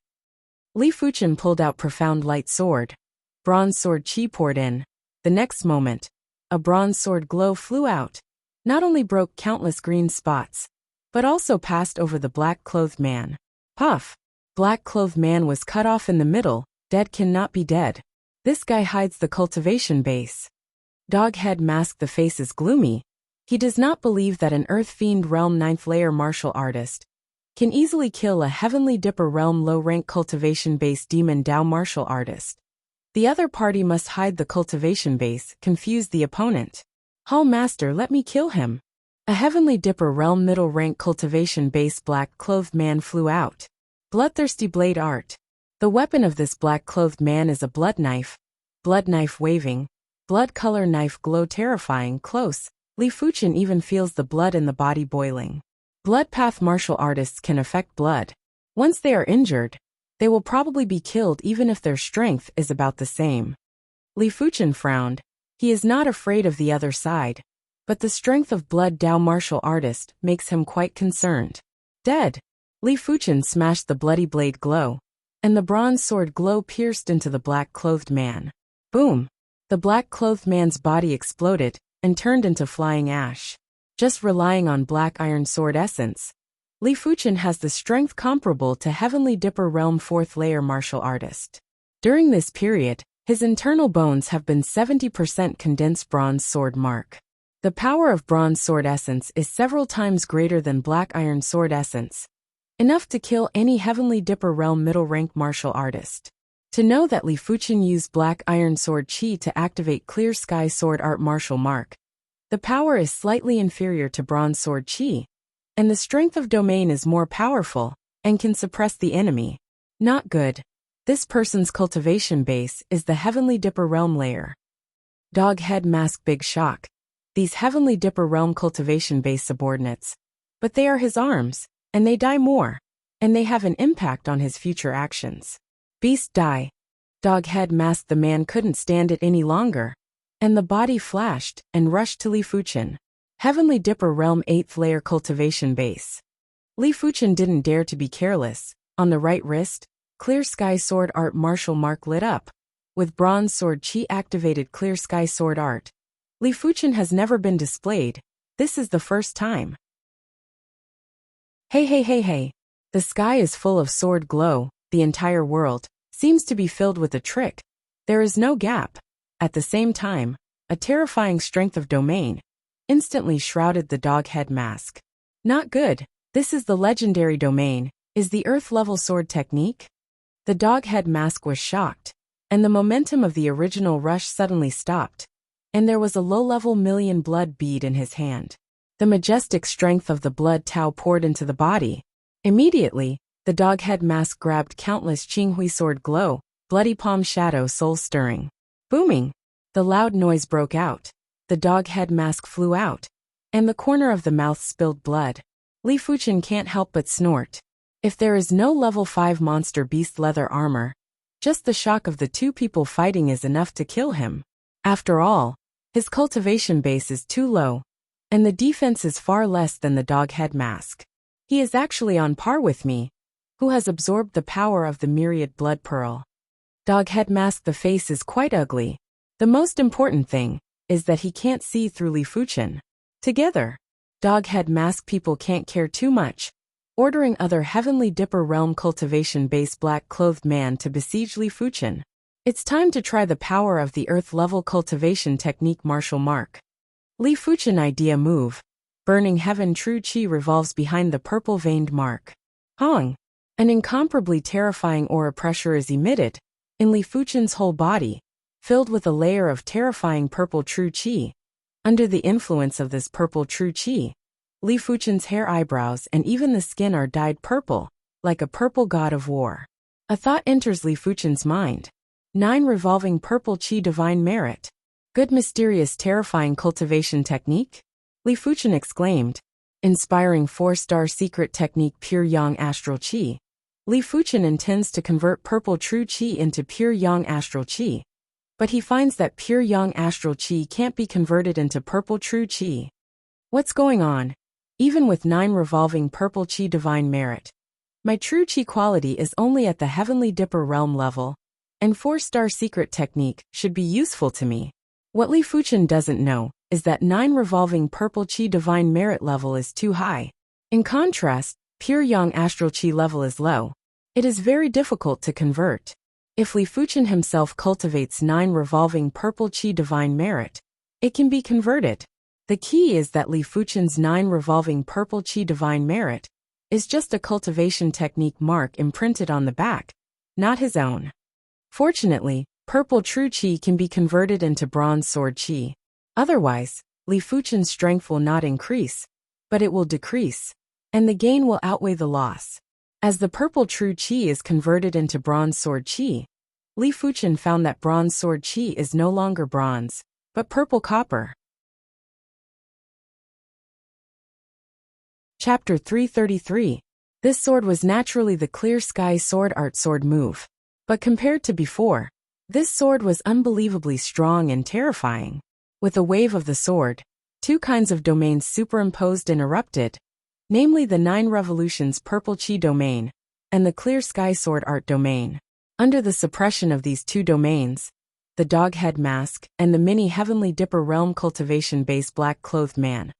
Li Fuchen pulled out profound light sword. Bronze sword chi poured in. The next moment, a bronze sword glow flew out, not only broke countless green spots, but also passed over the black-clothed man. Puff! Black-clothed man was cut off in the middle. Dead cannot be dead. This guy hides the cultivation base. Dog head masked the face is gloomy. He does not believe that an Earth Fiend Realm 9th layer martial artist can easily kill a Heavenly Dipper Realm low-rank cultivation base Demon Dao martial artist. The other party must hide the cultivation base, confuse the opponent. Hall Master, let me kill him. A Heavenly Dipper Realm middle rank cultivation base black-clothed man flew out. Bloodthirsty blade art. The weapon of this black-clothed man is a blood knife waving. Blood color knife glow terrifying close. Li Fuchen even feels the blood in the body boiling. Blood path martial artists can affect blood. Once they are injured, they will probably be killed even if their strength is about the same. Li Fuchen frowned. He is not afraid of the other side, but the strength of Blood Dao martial artist makes him quite concerned. Dead. Li Fuchen smashed the bloody blade glow, and the bronze sword glow pierced into the black-clothed man. Boom! The black-clothed man's body exploded and turned into flying ash. Just relying on black iron sword essence, Li Fuchen has the strength comparable to Heavenly Dipper Realm 4th layer martial artist. During this period, his internal bones have been 70% condensed bronze sword mark. The power of bronze sword essence is several times greater than black iron sword essence, enough to kill any Heavenly Dipper Realm middle rank martial artist. To know that Li Fuchen used black iron sword chi to activate clear sky sword art martial mark, the power is slightly inferior to bronze sword chi, and the strength of domain is more powerful, and can suppress the enemy. Not good. This person's cultivation base is the Heavenly Dipper Realm layer. Dog head mask big shock. These Heavenly Dipper Realm cultivation base subordinates. But they are his arms, and they die more, and they have an impact on his future actions. Beast die. Dog head mask the man couldn't stand it any longer, and the body flashed and rushed to Li Fuchen. Heavenly Dipper Realm 8th layer cultivation base. Li Fuchen didn't dare to be careless. On the right wrist, Clear Sky Sword Art martial mark lit up. With Bronze Sword Chi activated Clear Sky Sword Art. Li Fuchen has never been displayed. This is the first time. Hey. The sky is full of sword glow. The entire world seems to be filled with a trick. There is no gap. At the same time, a terrifying strength of domain instantly shrouded the dog head mask. Not good. This is the legendary domain. Is the earth-level sword technique? The dog head mask was shocked, and the momentum of the original rush suddenly stopped, and there was a low-level million blood bead in his hand. The majestic strength of the blood Tao poured into the body. Immediately, the dog head mask grabbed countless Qinghui sword glow, bloody palm shadow soul-stirring. Booming! The loud noise broke out. The dog head mask flew out, and the corner of the mouth spilled blood. Li Fuchen can't help but snort. If there is no level 5 monster beast leather armor, just the shock of the two people fighting is enough to kill him. After all, his cultivation base is too low, and the defense is far less than the dog head mask. He is actually on par with me, who has absorbed the power of the myriad blood pearl. Dog head mask, the face is quite ugly. The most important thing is that he can't see through Li Fuchen. Together, dog head mask people can't care too much, ordering other Heavenly Dipper realm cultivation base black-clothed man to besiege Li Fuchen. It's time to try the power of the earth-level cultivation technique martial mark. Li Fuchen idea move. Burning Heaven True Qi revolves behind the purple-veined mark. Hong! An incomparably terrifying aura pressure is emitted in Li Fuchen's whole body, filled with a layer of terrifying purple True Qi. Under the influence of this purple True Qi, Li Fuchen's hair, eyebrows, and even the skin are dyed purple, like a purple god of war. A thought enters Li Fuchen's mind. 9 revolving purple Qi divine merit. Good, mysterious, terrifying cultivation technique? Li Fuchen exclaimed. Inspiring 4-star secret technique pure yang astral Qi. Li Fuchen intends to convert purple true Qi into pure yang astral Qi. But he finds that pure yang astral Qi can't be converted into purple true Qi. What's going on? Even with 9 revolving purple Qi divine merit, my true Qi quality is only at the Heavenly Dipper realm level, and 4-star secret technique should be useful to me. What Li Fuchen doesn't know is that 9 revolving purple Qi divine merit level is too high. In contrast, pure yang astral Qi level is low. It is very difficult to convert. If Li Fuchen himself cultivates 9 revolving purple Qi divine merit, it can be converted. The key is that Li Fuchen's 9 revolving purple Qi divine merit is just a cultivation technique mark imprinted on the back, not his own. Fortunately, purple true Qi can be converted into bronze sword Qi. Otherwise, Li Fuchen's strength will not increase, but it will decrease, and the gain will outweigh the loss. As the purple true Qi is converted into bronze sword Qi, Li Fuchen found that bronze sword Qi is no longer bronze, but purple copper. Chapter 333. This sword was naturally the Clear Sky Sword Art sword move. But compared to before, this sword was unbelievably strong and terrifying. With a wave of the sword, 2 kinds of domains superimposed and erupted, namely the 9 revolutions purple Qi domain and the Clear Sky Sword Art domain. Under the suppression of these 2 domains, the dog head mask and the mini Heavenly Dipper realm cultivation base black-clothed man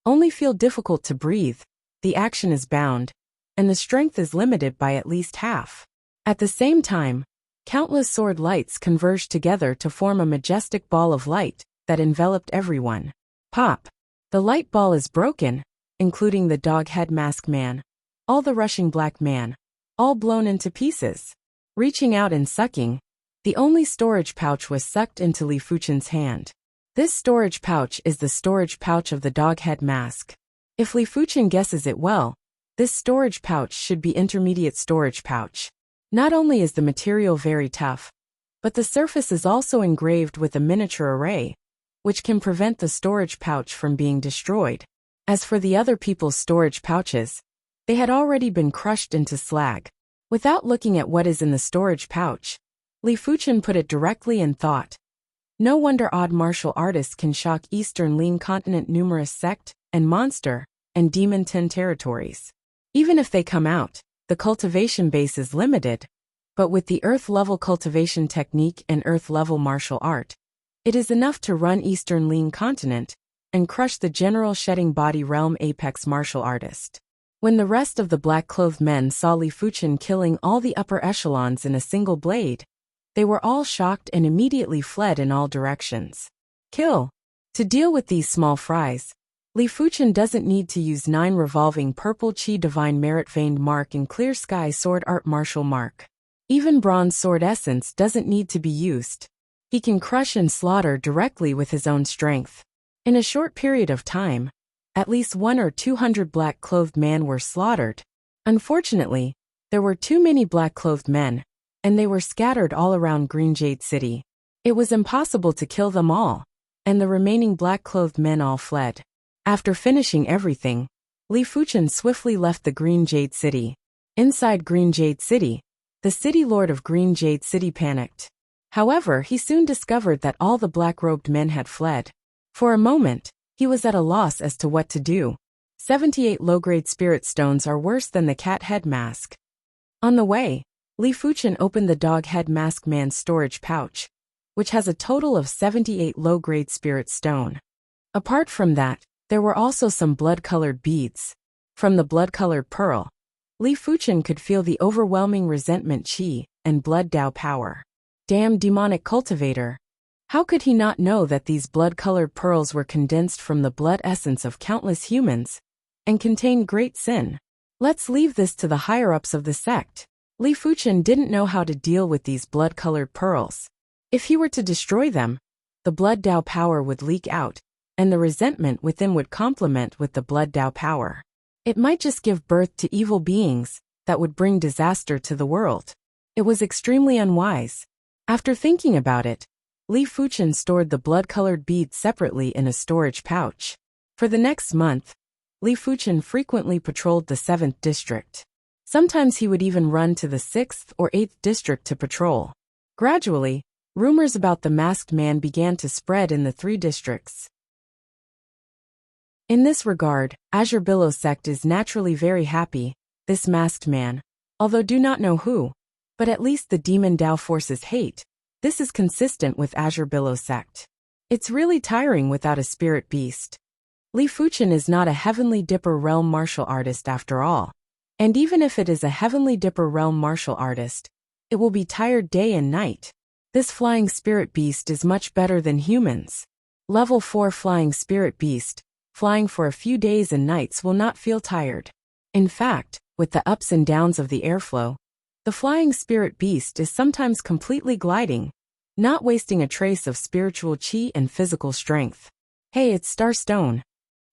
only feel difficult to breathe, the action is bound, and the strength is limited by at least half. At the same time, countless sword lights converged together to form a majestic ball of light that enveloped everyone. Pop! The light ball is broken, including the dog head mask man, all the rushing black man, all blown into pieces. Reaching out and sucking, the only storage pouch was sucked into Li Fuchen's hand. This storage pouch is the storage pouch of the dog head mask. If Li Fuchen guesses it well, this storage pouch should be intermediate storage pouch. Not only is the material very tough, but the surface is also engraved with a miniature array, which can prevent the storage pouch from being destroyed. As for the other people's storage pouches, they had already been crushed into slag. Without looking at what is in the storage pouch, Li Fuchen put it directly in thought. No wonder odd martial artists can shock Eastern Lean Continent numerous sect, and monster, and demon 10 territories. Even if they come out, the cultivation base is limited, but with the Earth-level cultivation technique and Earth-level martial art, it is enough to run Eastern Lean Continent and crush the general shedding body realm apex martial artist. When the rest of the black-clothed men saw Li Fuchen killing all the upper echelons in a single blade, they were all shocked and immediately fled in all directions. Kill. To deal with these small fries, Li Fuchen doesn't need to use 9 revolving purple chi divine merit veined mark and clear sky sword art martial mark. Even bronze sword essence doesn't need to be used. He can crush and slaughter directly with his own strength. In a short period of time, at least 100 or 200 black-clothed men were slaughtered. Unfortunately, there were too many black-clothed men, and they were scattered all around Green Jade City. It was impossible to kill them all, and the remaining black-clothed men all fled. After finishing everything, Li Fuchen swiftly left the Green Jade City. Inside Green Jade City, the city lord of Green Jade City panicked. However, he soon discovered that all the black-robed men had fled. For a moment, he was at a loss as to what to do. 78 low-grade spirit stones are worse than the cat head mask. On the way, Li Fuchen opened the dog head mask man's storage pouch, which has a total of 78 low-grade spirit stone. Apart from that, there were also some blood-colored beads. From the blood-colored pearl, Li Fuchen could feel the overwhelming resentment chi and blood Dao power. Damn demonic cultivator! How could he not know that these blood-colored pearls were condensed from the blood essence of countless humans and contained great sin? Let's leave this to the higher-ups of the sect. Li Fuchen didn't know how to deal with these blood-colored pearls. If he were to destroy them, the blood Dao power would leak out, and the resentment within would complement with the blood Dao power. It might just give birth to evil beings that would bring disaster to the world. It was extremely unwise. After thinking about it, Li Fuchen stored the blood-colored beads separately in a storage pouch. For the next month, Li Fuchen frequently patrolled the 7th district. Sometimes he would even run to the 6th or 8th district to patrol. Gradually, rumors about the masked man began to spread in the 3 districts. In this regard, Azure Billow sect is naturally very happy. This masked man, although do not know who, but at least the demon Dao forces hate. This is consistent with Azure Billow sect. It's really tiring without a spirit beast. Li Fuchen is not a Heavenly Dipper realm martial artist after all. And even if it is a Heavenly Dipper realm martial artist, it will be tired day and night. This flying spirit beast is much better than humans. Level 4 flying spirit beast, flying for a few days and nights will not feel tired. In fact, with the ups and downs of the airflow, the flying spirit beast is sometimes completely gliding, not wasting a trace of spiritual chi and physical strength. Hey, it's Starstone.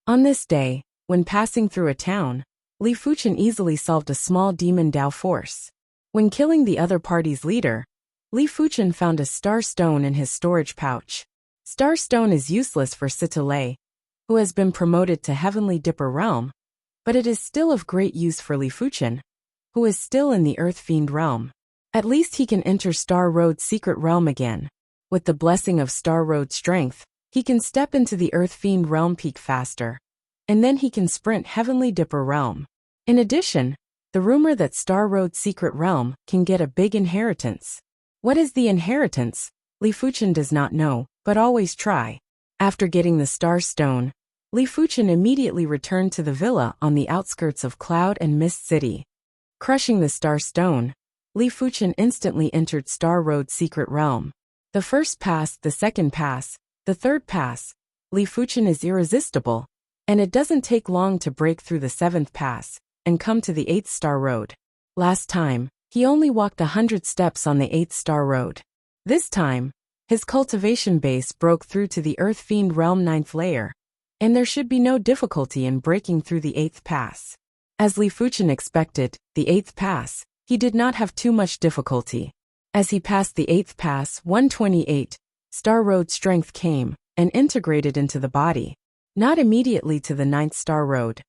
On this day, when passing through a town, Li Fuchen easily solved a small demon Dao force. When killing the other party's leader, Li Fuchen found a star stone in his storage pouch. Star stone is useless for Sita-Lei, who has been promoted to Heavenly Dipper realm, but it is still of great use for Li Fuchen, who is still in the Earth Fiend realm. At least he can enter Star Road's secret realm again. With the blessing of Star Road's strength, he can step into the Earth Fiend realm peak faster, and then he can sprint Heavenly Dipper realm. In addition, the rumor that Star Road's secret realm can get a big inheritance. What is the inheritance? Li Fuchen does not know, but always try. After getting the Star Stone, Li Fuchen immediately returned to the villa on the outskirts of Cloud and Mist City. Crushing the Star Stone, Li Fuchen instantly entered Star Road's secret realm. The first pass, the second pass, the third pass, Li Fuchen is irresistible, and it doesn't take long to break through the 7th pass and come to the 8th Star Road. Last time, he only walked 100 steps on the 8th Star Road. This time, his cultivation base broke through to the Earth Fiend realm 9th layer, and there should be no difficulty in breaking through the 8th pass. As Li Fuchen expected, the 8th pass, he did not have too much difficulty. As he passed the 8th pass, 128, Star Road strength came and integrated into the body. Not immediately to the 9th Star Road,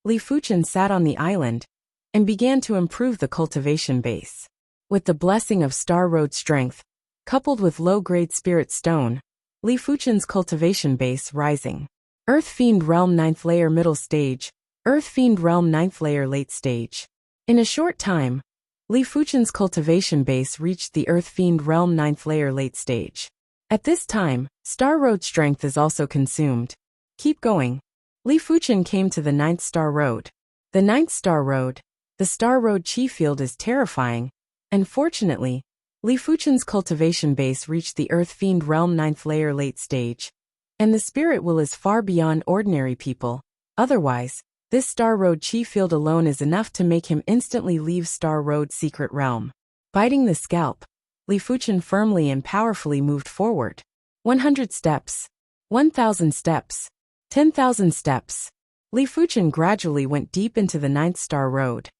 Li Fuchen sat on the island and began to improve the cultivation base. With the blessing of Star Road strength, coupled with low-grade spirit stone, Li Fuchen's cultivation base rising. Earth Fiend realm 9th layer middle stage, Earth Fiend realm 9th layer late stage. In a short time, Li Fuchen's cultivation base reached the Earth Fiend Realm 9th layer late stage. At this time, Star Road strength is also consumed. Keep going. Li Fuchen came to the 9th Star Road. The 9th Star Road, the Star Road chi field is terrifying, and fortunately, Li Fuchen's cultivation base reached the Earth Fiend Realm 9th layer late stage. And the spirit will is far beyond ordinary people. Otherwise, this Star Road chi field alone is enough to make him instantly leave Star Road's secret realm. Biting the scalp, Li Fuchen firmly and powerfully moved forward. 100 steps. 1,000 steps. 10,000 steps. Li Fuchen gradually went deep into the 9th Star Road.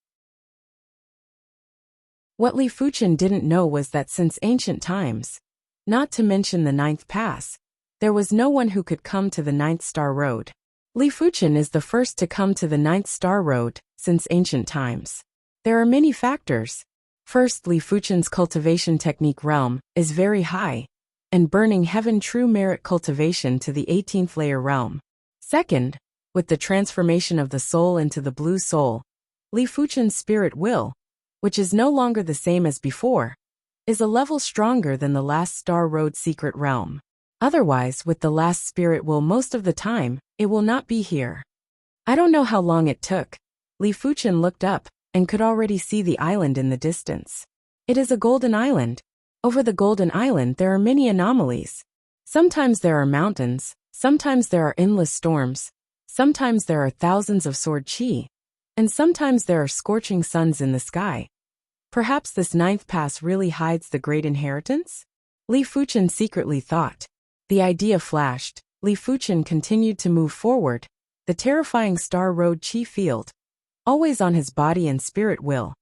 What Li Fuchen didn't know was that since ancient times, not to mention the 9th pass, there was no one who could come to the 9th Star Road. Li Fuchen is the first to come to the 9th Star Road since ancient times. There are many factors. First, Li Fuchen's cultivation technique realm is very high, and burning heaven true merit cultivation to the 18th layer realm. Second, with the transformation of the soul into the blue soul, Li Fuchen's spirit will, which is no longer the same as before, is a level stronger than the last Star Road secret realm. Otherwise, with the last spirit will most of the time, it will not be here. I don't know how long it took. Li Fuchen looked up and could already see the island in the distance. It is a golden island. Over the golden island there are many anomalies. Sometimes there are mountains, sometimes there are endless storms, sometimes there are thousands of sword chi, and sometimes there are scorching suns in the sky. Perhaps this 9th pass really hides the great inheritance? Li Fuchen secretly thought. The idea flashed. Li Fuchen continued to move forward, the terrifying Star Road chi field, always on his body and spirit will.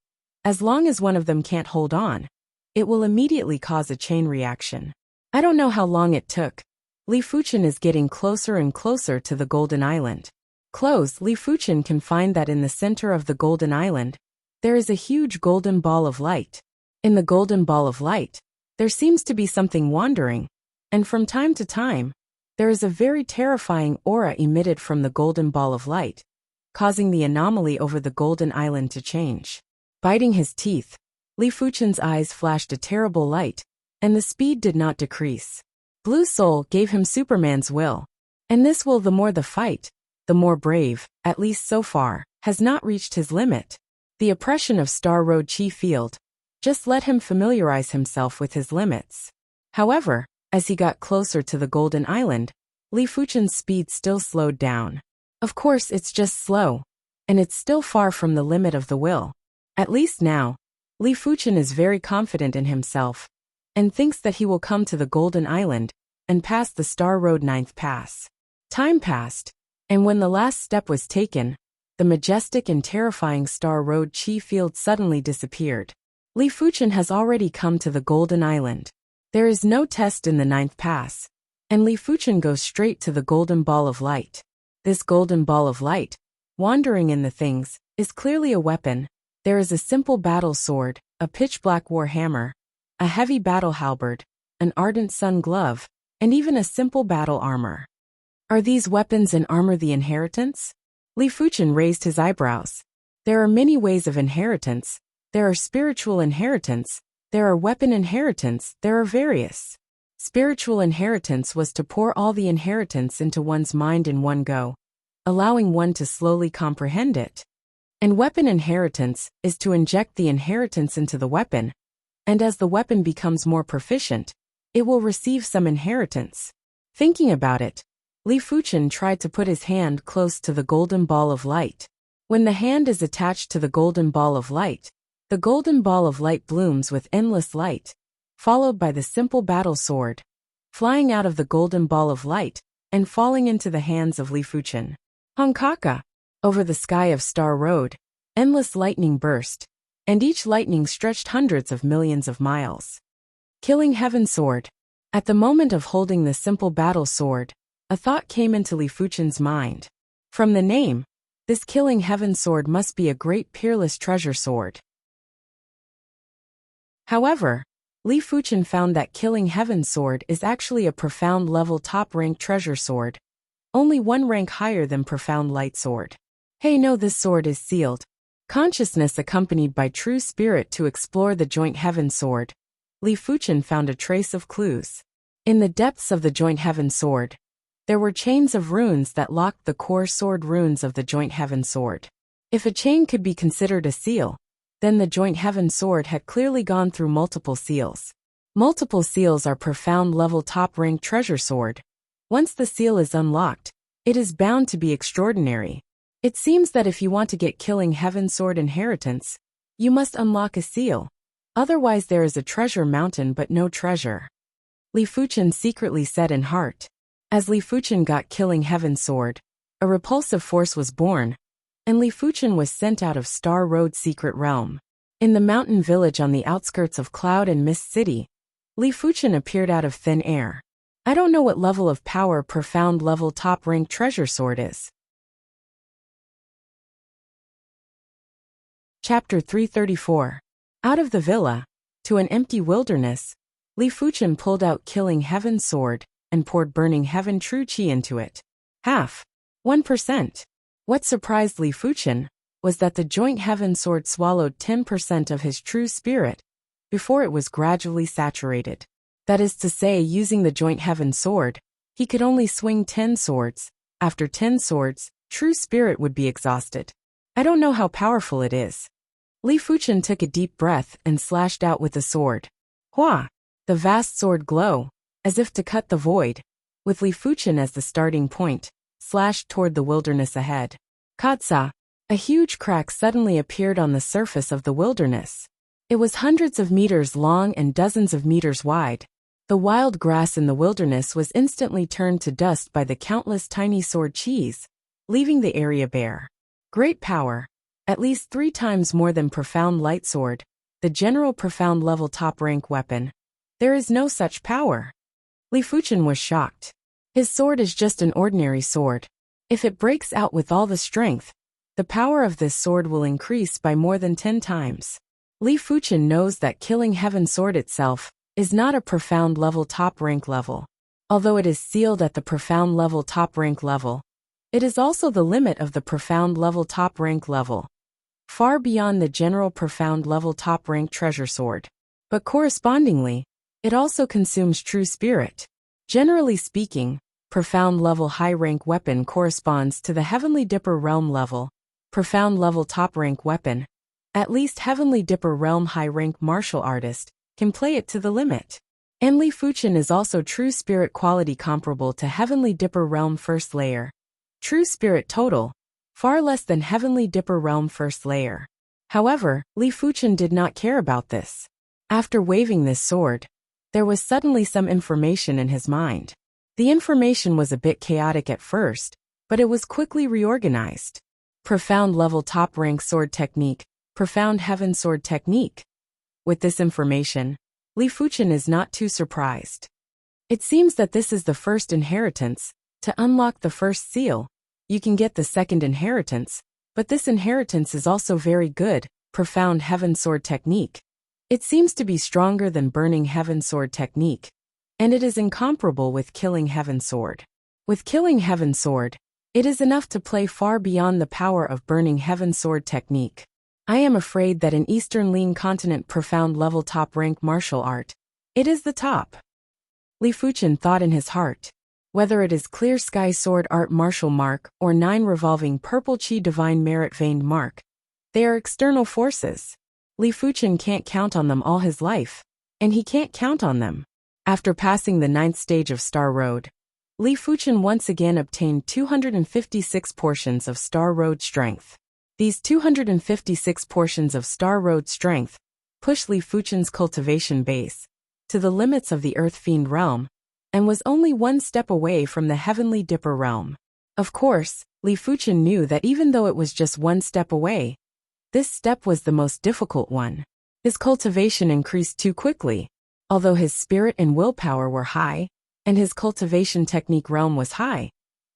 As long as one of them can't hold on, it will immediately cause a chain reaction. I don't know how long it took. Li Fuchen is getting closer and closer to the Golden Island. Close, Li Fuchen can find that in the center of the Golden Island, there is a huge golden ball of light. In the golden ball of light, there seems to be something wandering, and from time to time, there is a very terrifying aura emitted from the golden ball of light, causing the anomaly over the Golden Island to change. Biting his teeth, Li Fuchen's eyes flashed a terrible light, and the speed did not decrease. Blue Soul gave him Superman's will, and this will, the more the fight, the more brave, at least so far, has not reached his limit. The oppression of Star Road chi field just let him familiarize himself with his limits. However, as he got closer to the Golden Island, Li Fuchen's speed still slowed down. Of course, it's just slow, and it's still far from the limit of the will. At least now, Li Fuchen is very confident in himself, and thinks that he will come to the Golden Island and pass the Star Road 9th pass. Time passed, and when the last step was taken, the majestic and terrifying Star Road chi field suddenly disappeared. Li Fuchen has already come to the Golden Island. There is no test in the 9th pass, and Li Fuchen goes straight to the golden ball of light. This golden ball of light, wandering in the things, is clearly a weapon. There is a simple battle sword, a pitch-black war hammer, a heavy battle halberd, an ardent sun glove, and even a simple battle armor. Are these weapons and armor the inheritance? Li Fuchen raised his eyebrows. There are many ways of inheritance. There are spiritual inheritance. There are weapon inheritance, there are various. Spiritual inheritance was to pour all the inheritance into one's mind in one go, allowing one to slowly comprehend it. And weapon inheritance is to inject the inheritance into the weapon, and as the weapon becomes more proficient, it will receive some inheritance. Thinking about it, Li Fuchen tried to put his hand close to the golden ball of light. When the hand is attached to the golden ball of light, the golden ball of light blooms with endless light, followed by the simple battle sword, flying out of the golden ball of light and falling into the hands of Li Fuchen. Honkaka! Over the sky of Star Road, endless lightning burst, and each lightning stretched hundreds of millions of miles. Killing Heaven Sword. At the moment of holding the simple battle sword, a thought came into Li Fuchen's mind. From the name, this Killing Heaven Sword must be a great peerless treasure sword. However, Li Fuchen found that Killing Heaven Sword is actually a profound level top-rank treasure sword, only one rank higher than Profound Light Sword. Hey no, this sword is sealed. Consciousness accompanied by true spirit to explore the joint heaven sword. Li Fuchen found a trace of clues. In the depths of the joint heaven sword, there were chains of runes that locked the core sword runes of the joint heaven sword. If a chain could be considered a seal, then the joint heaven sword had clearly gone through multiple seals. Multiple seals are profound level top rank treasure sword. Once the seal is unlocked, it is bound to be extraordinary. It seems that if you want to get killing heaven sword inheritance, you must unlock a seal. Otherwise there is a treasure mountain but no treasure. Li Fuchen secretly said in heart. As Li Fuchen got killing heaven sword, a repulsive force was born, and Li Fuchen was sent out of Star Road secret realm. In the mountain village on the outskirts of Cloud and Mist City, Li Fuchen appeared out of thin air. I don't know what level of power profound level top rank treasure sword is. Chapter 334. Out of the villa, to an empty wilderness, Li Fuchen pulled out killing heaven sword and poured burning heaven true chi into it. 1%. What surprised Li Fuchen was that the joint heaven sword swallowed 10% of his true spirit before it was gradually saturated. That is to say, using the joint heaven sword, he could only swing 10 swords. After 10 swords, true spirit would be exhausted. I don't know how powerful it is. Li Fuchen took a deep breath and slashed out with the sword. Hua! The vast sword glow, as if to cut the void, with Li Fuchen as the starting point, slashed toward the wilderness ahead. Katsa! A huge crack suddenly appeared on the surface of the wilderness. It was hundreds of meters long and dozens of meters wide. The wild grass in the wilderness was instantly turned to dust by the countless tiny sword chis, leaving the area bare. Great power. At least 3 times more than profound light sword, the general profound level top rank weapon. There is no such power. Li Fuchen was shocked. His sword is just an ordinary sword. If it breaks out with all the strength, the power of this sword will increase by more than 10 times. Li Fuchen knows that killing heaven sword itself is not a profound level top rank level. Although it is sealed at the profound level top rank level, it is also the limit of the profound level top rank level, far beyond the general profound level top rank treasure sword. But correspondingly, it also consumes true spirit. Generally speaking, profound level high rank weapon corresponds to the Heavenly Dipper realm level. Profound level top rank weapon, at least Heavenly Dipper realm high rank martial artist, can play it to the limit. And Li Fuchen is also true spirit quality comparable to Heavenly Dipper realm first layer. True spirit total, far less than Heavenly Dipper realm first layer. However, Li Fuchen did not care about this. After waving this sword, there was suddenly some information in his mind. The information was a bit chaotic at first, but it was quickly reorganized. Profound level top rank sword technique, profound heaven sword technique. With this information, Li Fuchen is not too surprised. It seems that this is the first inheritance. To unlock the first seal, you can get the second inheritance, but this inheritance is also very good, profound heaven sword technique. It seems to be stronger than burning heaven sword technique, and it is incomparable with killing heaven sword. With killing heaven sword, it is enough to play far beyond the power of burning heaven sword technique. I am afraid that in Eastern Lean Continent profound level top rank martial art, it is the top. Li Fuchen thought in his heart. Whether it is clear sky sword art martial mark or 9 revolving purple chi divine merit veined mark, they are external forces. Li Fuchen can't count on them all his life, and he can't count on them. After passing the 9th stage of Star Road, Li Fuchen once again obtained 256 portions of Star Road strength. These 256 portions of Star Road strength push Li Fuchen's cultivation base to the limits of the Earth Fiend realm, and was only 1 step away from the Heavenly Dipper realm. Of course, Li Fuchen knew that even though it was just 1 step away, this step was the most difficult one. His cultivation increased too quickly. Although his spirit and willpower were high, and his cultivation technique realm was high,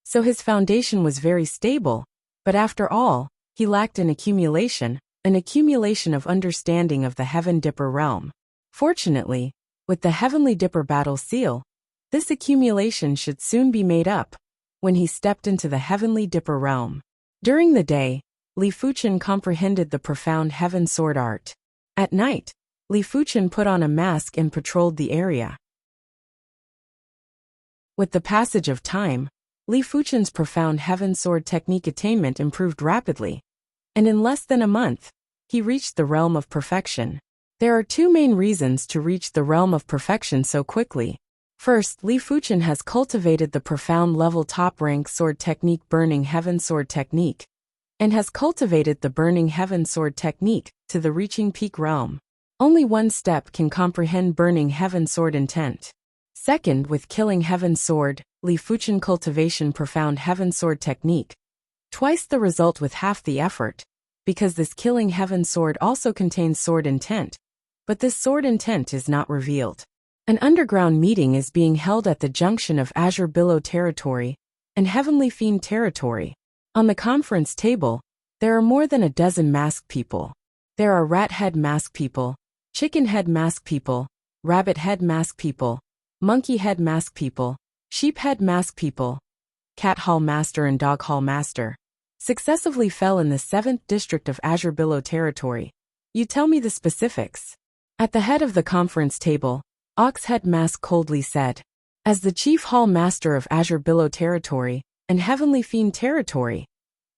so his foundation was very stable, but after all, he lacked an accumulation of understanding of the Heaven Dipper realm. Fortunately, with the Heavenly Dipper battle seal, this accumulation should soon be made up when he stepped into the Heavenly Dipper realm. During the day, Li Fuchen comprehended the profound heaven sword art. At night, Li Fuchen put on a mask and patrolled the area. With the passage of time, Li Fuchen's profound heaven sword technique attainment improved rapidly, and in less than a month, he reached the realm of perfection. There are two main reasons to reach the realm of perfection so quickly. First, Li Fuchen has cultivated the profound level top-rank sword technique Burning Heaven Sword Technique, and has cultivated the Burning Heaven Sword Technique to the reaching peak realm. Only one step can comprehend Burning Heaven Sword intent. Second, with Killing Heaven Sword, Li Fuchen cultivation Profound Heaven Sword Technique, twice the result with half the effort, because this Killing Heaven Sword also contains sword intent, but this sword intent is not revealed. An underground meeting is being held at the junction of Azure Billow territory and Heavenly Fiend territory. On the conference table, there are more than a dozen masked people. There are rat head masked people, chicken head masked people, rabbit head masked people, monkey head masked people, sheep head masked people. Cat Hall Master and Dog Hall Master successively fell in the 7th district of Azure Billow territory. You tell me the specifics. At the head of the conference table, Oxhead Mask coldly said, as the Chief Hall Master of Azure Billow territory and Heavenly Fiend territory,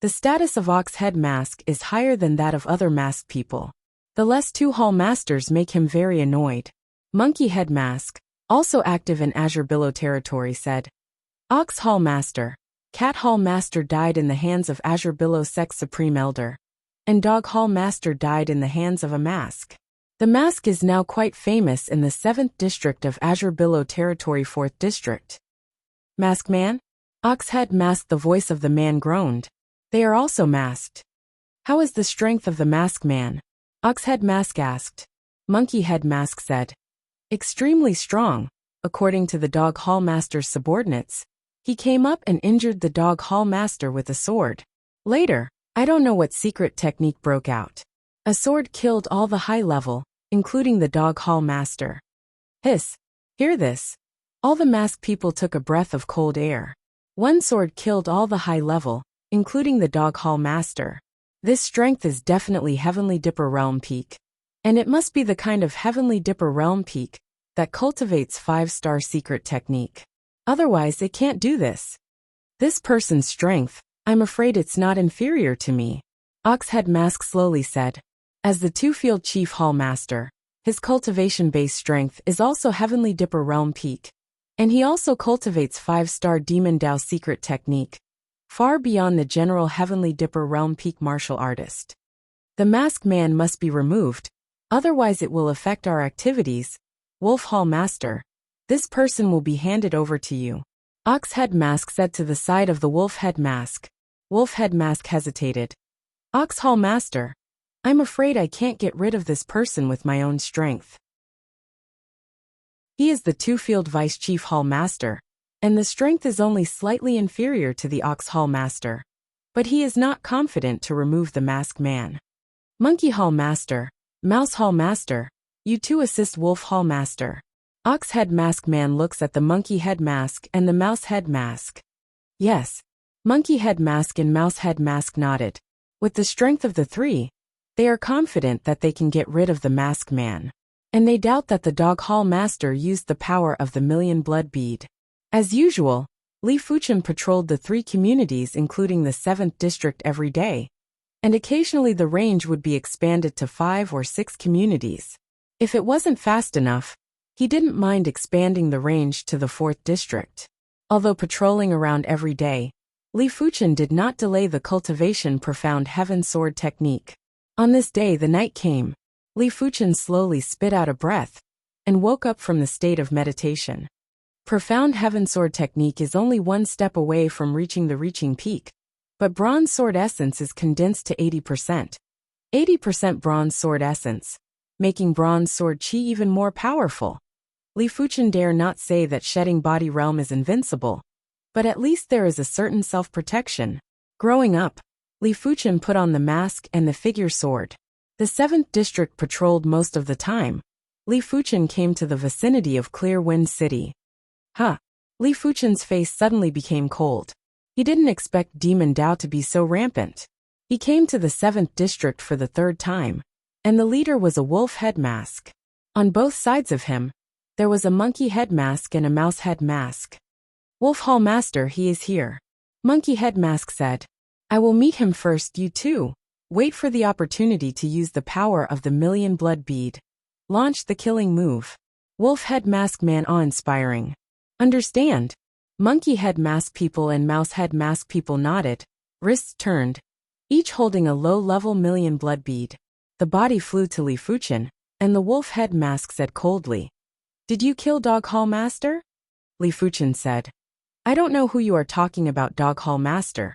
the status of Oxhead Mask is higher than that of other masked people. The less 2 Hall Masters make him very annoyed. Monkey Head Mask, also active in Azure Billow territory, said, Ox Hall Master, Cat Hall Master died in the hands of Azure Billow Sex Supreme Elder, and Dog Hall Master died in the hands of a mask. The mask is now quite famous in the 7th district of Azure Billow territory 4th district. Mask Man? Oxhead Mask, the voice of the man, groaned. They are also masked. How is the strength of the mask man? Oxhead Mask asked. Monkey Head Mask said. Extremely strong, according to the Dog Hall Master's subordinates. He came up and injured the Dog Hall Master with a sword. Later, I don't know what secret technique broke out. A sword killed all the high level, including the Dog Hall Master. Hiss! Hear this. All the masked people took a breath of cold air. One sword killed all the high level, including the Dog Hall Master. This strength is definitely Heavenly Dipper Realm Peak. And it must be the kind of Heavenly Dipper Realm Peak that cultivates 5-star secret technique. Otherwise it can't do this. This person's strength, I'm afraid it's not inferior to me. Oxhead Mask slowly said. As the 2-field Chief Hall Master, his cultivation-based strength is also Heavenly Dipper Realm Peak, and he also cultivates 5-star Demon Dao secret technique, far beyond the general Heavenly Dipper Realm Peak martial artist. The masked man must be removed, otherwise it will affect our activities. Wolf Hall Master, this person will be handed over to you. Oxhead Mask said to the side of the Wolf Head Mask. Wolf Head Mask hesitated. Ox Hall Master, I'm afraid I can't get rid of this person with my own strength. He is the 2-field Vice Chief Hall Master, and the strength is only slightly inferior to the Ox Hall Master, but he is not confident to remove the masked man. Monkey Hall Master, Mouse Hall Master, you two assist Wolf Hall Master. Ox Head Mask Man looks at the Monkey Head Mask and the Mouse Head Mask. Yes. Monkey Head Mask and Mouse Head Mask nodded. With the strength of the 3, they are confident that they can get rid of the masked man. And they doubt that the Dog Hall Master used the power of the Million Blood Bead. As usual, Li Fuchen patrolled the 3 communities including the 7th district every day, and occasionally the range would be expanded to 5 or 6 communities. If it wasn't fast enough, he didn't mind expanding the range to the 4th district. Although patrolling around every day, Li Fuchen did not delay the cultivation Profound Heaven Sword technique. On this day the night came. Li Fuchen slowly spit out a breath and woke up from the state of meditation. Profound Heaven Sword technique is only one step away from reaching the reaching peak, but Bronze Sword Essence is condensed to 80%. 80% Bronze Sword Essence, making Bronze Sword Chi even more powerful. Li Fuchen dare not say that shedding body realm is invincible, but at least there is a certain self-protection. Growing up, Li Fuchen put on the mask and the figure sword. The 7th district patrolled most of the time. Li Fuchen came to the vicinity of Clear Wind City. Li Fuchen's face suddenly became cold. He didn't expect Demon Dao to be so rampant. He came to the 7th district for the 3rd time, and the leader was a wolf head mask. On both sides of him, there was a monkey head mask and a mouse head mask. Wolf Hall Master, he is here. Monkey head mask said. I will meet him first, you two. Wait for the opportunity to use the power of the million blood bead. Launch the killing move. Wolf head mask man awe-inspiring. Understand? Monkey head mask people and mouse head mask people nodded, wrists turned, each holding a low-level million blood bead. The body flew to Li Fuchen, and the wolf head mask said coldly. Did you kill Dog Hall Master? Li Fuchen said. I don't know who you are talking about, Dog Hall Master.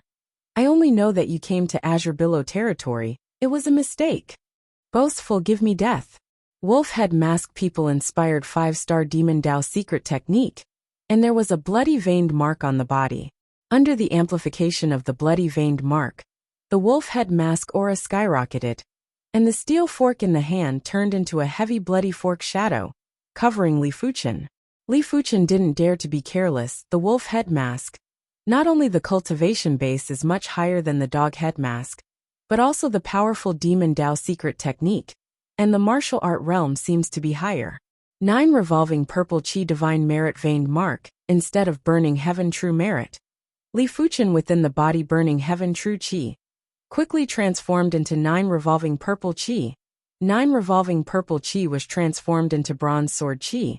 I only know that you came to Azure Billow territory. It was a mistake. Boastful, give me death. Wolf head mask people inspired 5-star Demon Dao secret technique, and there was a bloody veined mark on the body. Under the amplification of the bloody veined mark, the wolf head mask aura skyrocketed, and the steel fork in the hand turned into a heavy bloody fork shadow, covering Li Fuchen. Li Fuchen didn't dare to be careless. The wolf head mask. Not only the cultivation base is much higher than the dog head mask, but also the powerful Demon Dao secret technique, and the martial art realm seems to be higher. 9 revolving purple chi divine merit veined mark, instead of burning heaven true merit. Li Fuchen within the body burning heaven true chi, quickly transformed into 9 revolving purple chi. 9 revolving purple chi was transformed into bronze sword chi,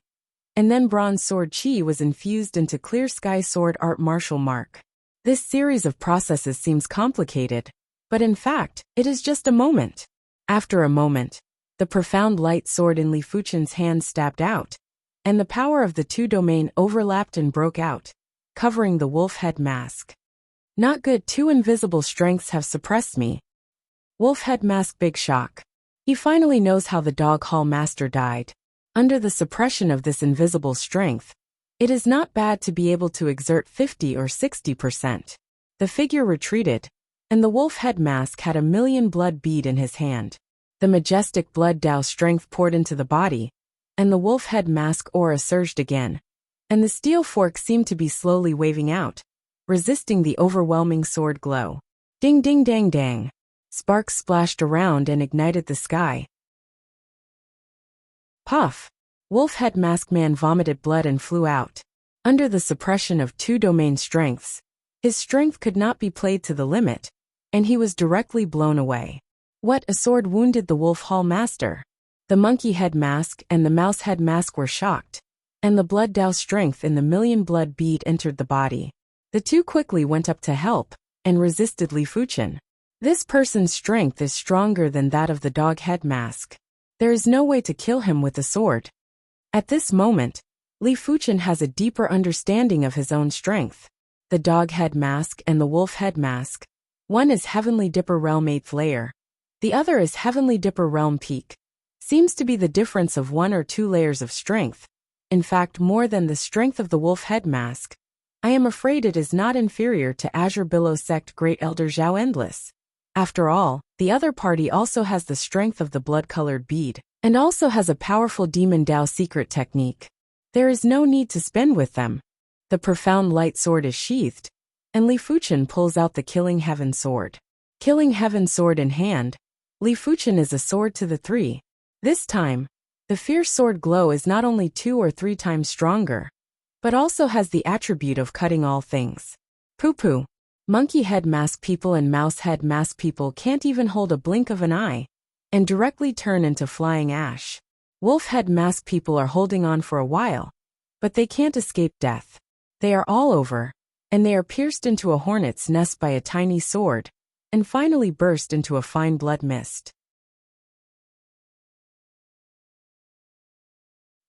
and then bronze sword chi was infused into clear sky sword art martial mark. This series of processes seems complicated, but in fact, it is just a moment. After a moment, the profound light sword in Li Fuchen's hand stabbed out, and the power of the 2 domain overlapped and broke out, covering the wolf head mask. Not good, 2 invisible strengths have suppressed me. Wolf head mask big shock. He finally knows how the Dog Hall Master died. Under the suppression of this invisible strength, it is not bad to be able to exert 50 or 60%. The figure retreated, and the wolf head mask had a million blood bead in his hand. The majestic blood Dao strength poured into the body, and the wolf head mask aura surged again, and the steel fork seemed to be slowly waving out, resisting the overwhelming sword glow. Ding ding dang dang. Sparks splashed around and ignited the sky. Puff! Wolf head mask man vomited blood and flew out. Under the suppression of 2 domain strengths, his strength could not be played to the limit, and he was directly blown away. What, a sword wounded the Wolf Hall Master? The monkey head mask and the mouse head mask were shocked, and the blood Dao strength in the million blood bead entered the body. The 2 quickly went up to help, and resisted Li Fuchen. This person's strength is stronger than that of the dog head mask. There is no way to kill him with a sword. At this moment, Li Fuchen has a deeper understanding of his own strength. The dog head mask and the wolf head mask. One is Heavenly Dipper Realm 8th layer. The other is Heavenly Dipper Realm Peak. Seems to be the difference of 1 or 2 layers of strength. In fact, more than the strength of the wolf head mask. I am afraid it is not inferior to Azure Billow Sect Great Elder Zhao Endless. After all, the other party also has the strength of the blood-colored bead, and also has a powerful Demon Dao secret technique. There is no need to spend with them. The profound light sword is sheathed, and Li Fuchen pulls out the Killing Heaven sword. Killing Heaven sword in hand, Li Fuchen is a sword to the 3. This time, the fierce sword glow is not only 2 or 3 times stronger, but also has the attribute of cutting all things. Poo-poo. Monkey head mask people and mouse head mask people can't even hold a blink of an eye, and directly turn into flying ash. Wolf head mask people are holding on for a while, but they can't escape death. They are all over, and they are pierced into a hornet's nest by a tiny sword, and finally burst into a fine blood mist.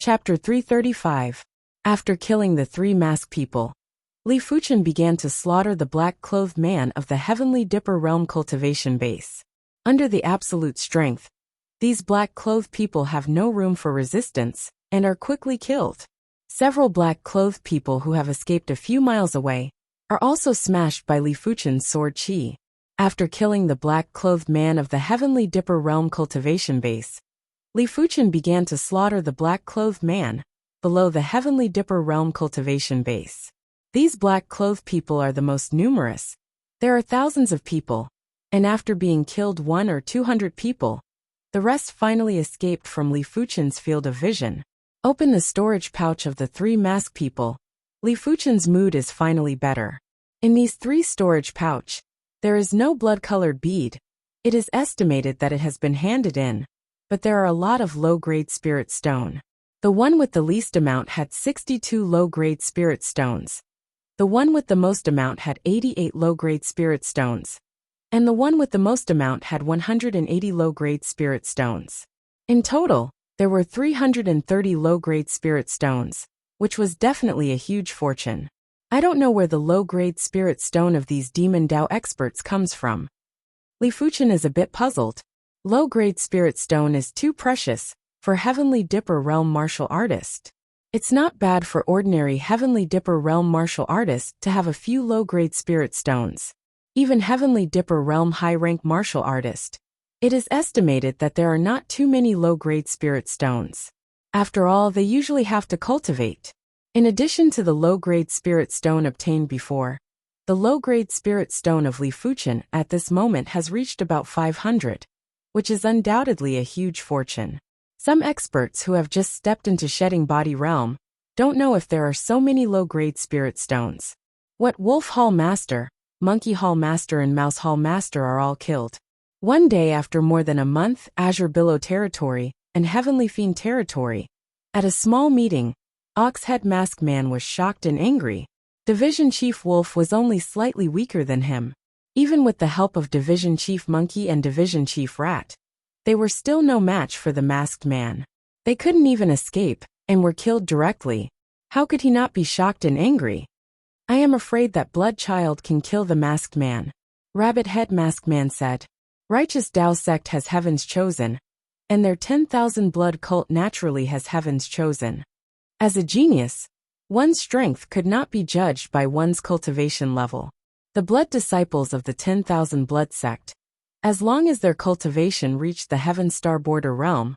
Chapter 335. After killing the 3 mask people, Li Fuchen began to slaughter the black-clothed man of the Heavenly Dipper Realm cultivation base. Under the absolute strength, these black-clothed people have no room for resistance, and are quickly killed. Several black-clothed people who have escaped a few miles away are also smashed by Li Fuchen's sword chi. After killing the black-clothed man of the Heavenly Dipper Realm cultivation base, Li Fuchen began to slaughter the black-clothed man below the Heavenly Dipper Realm cultivation base. These black-clothed people are the most numerous. There are thousands of people, and after being killed 1 or 200 people, the rest finally escaped from Li Fuchen's field of vision. Open the storage pouch of the 3 masked people. Li Fuchen's mood is finally better. In these 3 storage pouch, there is no blood-colored bead. It is estimated that it has been handed in, but there are a lot of low-grade spirit stone. The one with the least amount had 62 low-grade spirit stones. The one with the most amount had 88 low-grade spirit stones. And the one with the most amount had 180 low-grade spirit stones. In total, there were 330 low-grade spirit stones, which was definitely a huge fortune. I don't know where the low-grade spirit stone of these demon Dao experts comes from. Li Fuchen is a bit puzzled. Low-grade spirit stone is too precious for Heavenly Dipper Realm martial artist. It's not bad for ordinary Heavenly Dipper Realm martial artist to have a few low-grade spirit stones. Even Heavenly Dipper Realm high-rank martial artist. It is estimated that there are not too many low-grade spirit stones. After all, they usually have to cultivate. In addition to the low-grade spirit stone obtained before, the low-grade spirit stone of Li Fuchen at this moment has reached about 500, which is undoubtedly a huge fortune. Some experts who have just stepped into Shedding Body Realm don't know if there are so many low-grade spirit stones. What Wolf Hall Master, Monkey Hall Master and Mouse Hall Master are all killed. One day after more than a month, Azure Billow Territory and Heavenly Fiend Territory. At a small meeting, Oxhead Masked Man was shocked and angry. Division Chief Wolf was only slightly weaker than him. Even with the help of Division Chief Monkey and Division Chief Rat, they were still no match for the Masked Man. They couldn't even escape, and were killed directly. How could he not be shocked and angry? I am afraid that Blood Child can kill the Masked Man. Rabbit Head Masked Man said. Righteous Dao Sect has Heaven's Chosen, and their 10,000 blood cult naturally has Heaven's Chosen. As a genius, one's strength could not be judged by one's cultivation level. The blood disciples of the 10,000 blood sect, as long as their cultivation reached the Heaven Star Border realm,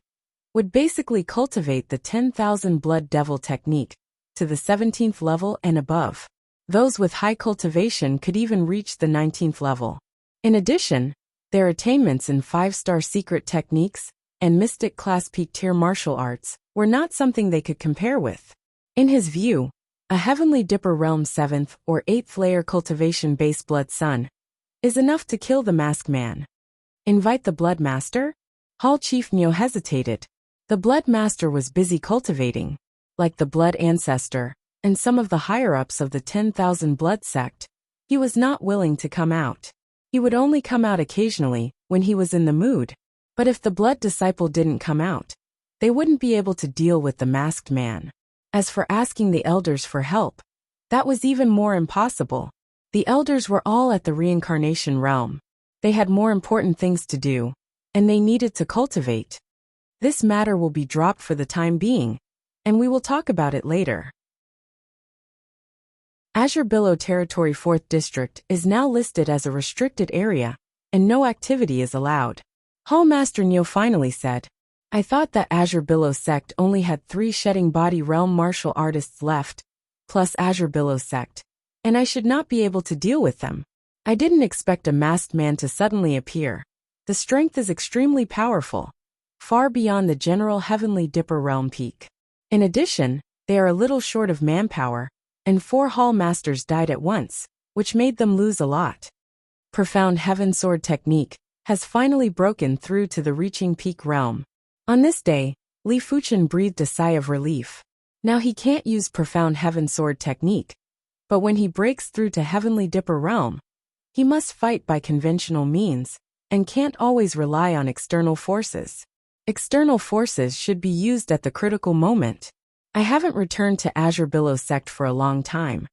would basically cultivate the 10,000 blood devil technique to the 17th level and above. Those with high cultivation could even reach the 19th level. In addition, their attainments in 5-star secret techniques and mystic class peak tier martial arts were not something they could compare with. In his view, a Heavenly Dipper Realm 7th or 8th layer cultivation base Blood Sun is enough to kill the Masked Man. Invite the Blood Master? Hall Chief Neo hesitated. The Blood Master was busy cultivating, like the Blood Ancestor, and some of the higher-ups of the 10,000 blood sect. He was not willing to come out. He would only come out occasionally, when he was in the mood. But if the Blood Disciple didn't come out, they wouldn't be able to deal with the Masked Man. As for asking the elders for help, that was even more impossible. The elders were all at the reincarnation realm. They had more important things to do, and they needed to cultivate. This matter will be dropped for the time being, and we will talk about it later. Azure Billow Territory 4th District is now listed as a restricted area, and no activity is allowed. Hall Master Neo finally said, I thought that Azure Billow Sect only had 3 Shedding Body Realm martial artists left, plus Azure Billow Sect, and I should not be able to deal with them. I didn't expect a masked man to suddenly appear. The strength is extremely powerful, far beyond the general Heavenly Dipper Realm peak. In addition, they are a little short of manpower, and 4 Hall Masters died at once, which made them lose a lot. Profound Heaven Sword technique has finally broken through to the reaching peak realm. On this day, Li Fuchen breathed a sigh of relief. Now he can't use Profound Heaven Sword technique, but when he breaks through to Heavenly Dipper realm, he must fight by conventional means, and can't always rely on external forces. External forces should be used at the critical moment. I haven't returned to Azure Billow Sect for a long time,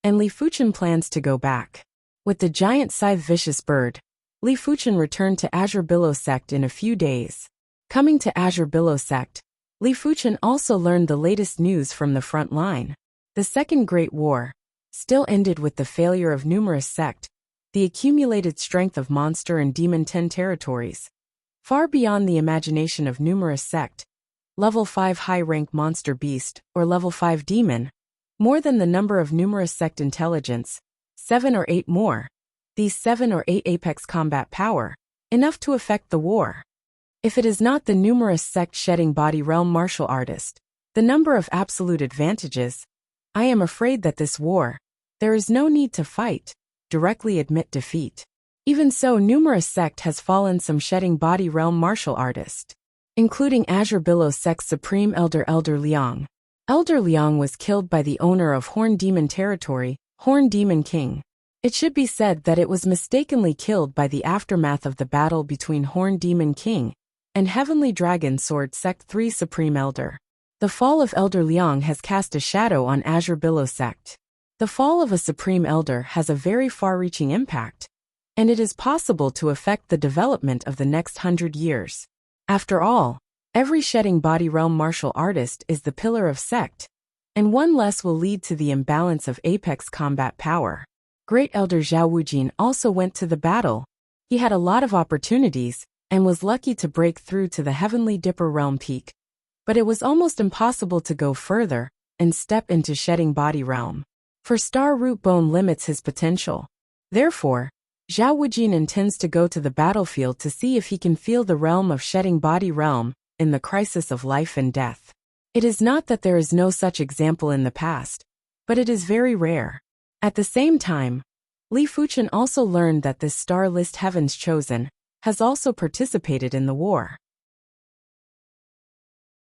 and Li Fuchen plans to go back. With the giant scythe Vicious Bird, Li Fuchen returned to Azure Billow Sect in a few days. Coming to Azure Billow Sect, Li Fuchen also learned the latest news from the front line. The Second Great War still ended with the failure of numerous sect, the accumulated strength of monster and demon 10 territories, far beyond the imagination of numerous sect, level 5 high-rank monster beast, or level 5 demon, more than the number of numerous sect intelligence, 7 or 8 more. these 7 or 8 apex combat power, enough to affect the war. If it is not the numerous sect-shedding body realm martial artist, the number of absolute advantages, I am afraid that this war, there is no need to fight, directly admit defeat. Even so, numerous sect has fallen some shedding body realm martial artist, including Azure Billow Sect's Supreme Elder Liang. Elder Liang was killed by the owner of Horn Demon Territory, Horn Demon King. It should be said that it was mistakenly killed by the aftermath of the battle between Horn Demon King and Heavenly Dragon Sword Sect 3 Supreme Elder. The fall of Elder Liang has cast a shadow on Azure Billow Sect. The fall of a Supreme Elder has a very far-reaching impact, and it is possible to affect the development of the next 100 years. After all, every shedding body realm martial artist is the pillar of sect, and one less will lead to the imbalance of apex combat power. Great Elder Zhao Wujin also went to the battle. He had a lot of opportunities, and was lucky to break through to the Heavenly Dipper realm peak. But it was almost impossible to go further and step into shedding body realm. For Star Root Bone limits his potential. Therefore, Zhao Wujin intends to go to the battlefield to see if he can feel the realm of shedding body realm in the crisis of life and death. It is not that there is no such example in the past, but it is very rare. At the same time, Li Fuchen also learned that this star list Heaven's Chosen has also participated in the war.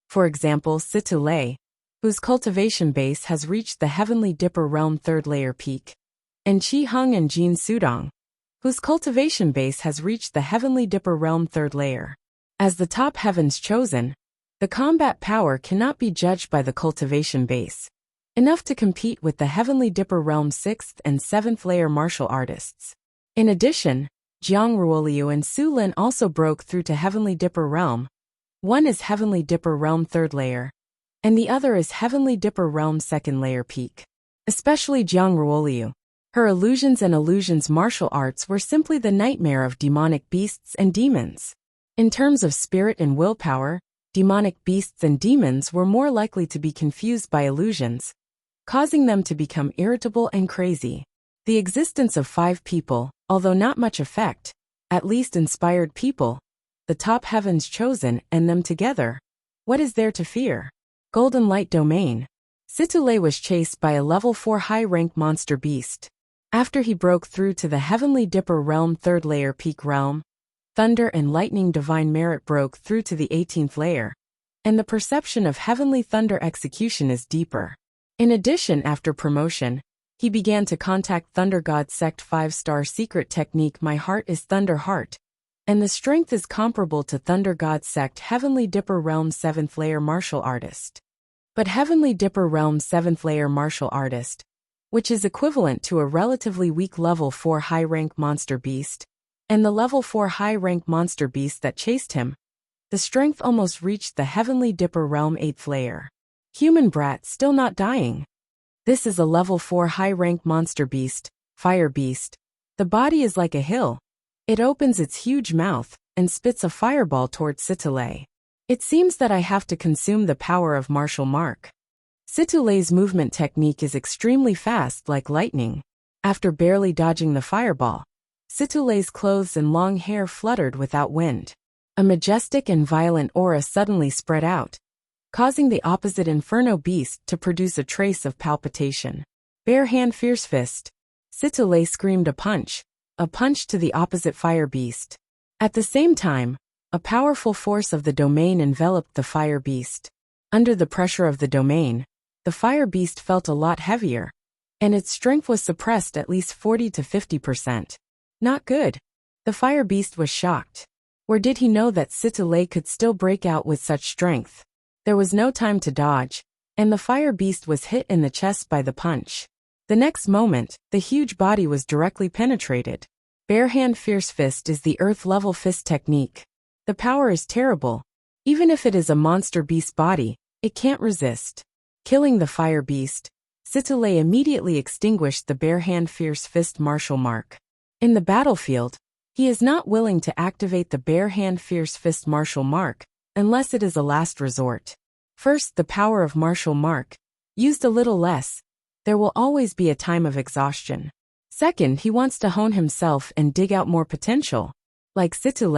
For example, Situ Lei, whose cultivation base has reached the Heavenly Dipper realm 3rd layer peak, and Qi Heng and Jin Sudong, whose cultivation base has reached the Heavenly Dipper realm 3rd layer. As the top Heaven's Chosen, the combat power cannot be judged by the cultivation base, enough to compete with the Heavenly Dipper realm 6th and 7th layer martial artists. In addition, Jiang Ruoliu and Su Lin also broke through to Heavenly Dipper realm. One is Heavenly Dipper realm 3rd layer, and the other is Heavenly Dipper realm 2nd layer peak. Especially Jiang Ruoliu. Her illusions and illusions martial arts were simply the nightmare of demonic beasts and demons. In terms of spirit and willpower, demonic beasts and demons were more likely to be confused by illusions, causing them to become irritable and crazy. The existence of 5 people, although not much effect, at least inspired people, the top Heaven's Chosen and them together. What is there to fear? Golden Light Domain. Situ Lei was chased by a level 4 high-rank monster beast. After he broke through to the Heavenly Dipper realm 3rd layer peak realm, Thunder and Lightning Divine Merit broke through to the 18th layer, and the perception of Heavenly Thunder execution is deeper. In addition, after promotion, he began to contact Thunder God Sect 5-star secret technique My Heart is Thunder Heart, and the strength is comparable to Thunder God Sect Heavenly Dipper realm 7th layer martial artist. But Heavenly Dipper realm 7th layer martial artist, which is equivalent to a relatively weak level 4 high-rank monster beast, and the level 4 high-rank monster beast that chased him, the strength almost reached the Heavenly Dipper realm 8th layer. Human brat still not dying. This is a level 4 high-rank monster beast, fire beast. The body is like a hill. It opens its huge mouth and spits a fireball towards Situ Lei. It seems that I have to consume the power of martial mark. Situ Lei's movement technique is extremely fast like lightning. After barely dodging the fireball, Situ Lei's clothes and long hair fluttered without wind. A majestic and violent aura suddenly spread out, causing the opposite Inferno beast to produce a trace of palpitation. Bare hand fierce fist. Situ Lei screamed a punch to the opposite fire beast. At the same time, a powerful force of the domain enveloped the fire beast. Under the pressure of the domain, the fire beast felt a lot heavier, and its strength was suppressed at least 40 to 50%. Not good. The fire beast was shocked. Or did he know that Situ Lei could still break out with such strength? There was no time to dodge, and the fire beast was hit in the chest by the punch. The next moment, the huge body was directly penetrated. Bare hand fierce fist is the earth level fist technique. The power is terrible. Even if it is a monster beast body, it can't resist. Killing the fire beast, Situ Lei immediately extinguished the bare hand fierce fist martial mark. In the battlefield, he is not willing to activate the bare hand fierce fist martial mark unless it is a last resort. First, the power of martial mark. Used a little less, there will always be a time of exhaustion. Second, he wants to hone himself and dig out more potential. Like Situ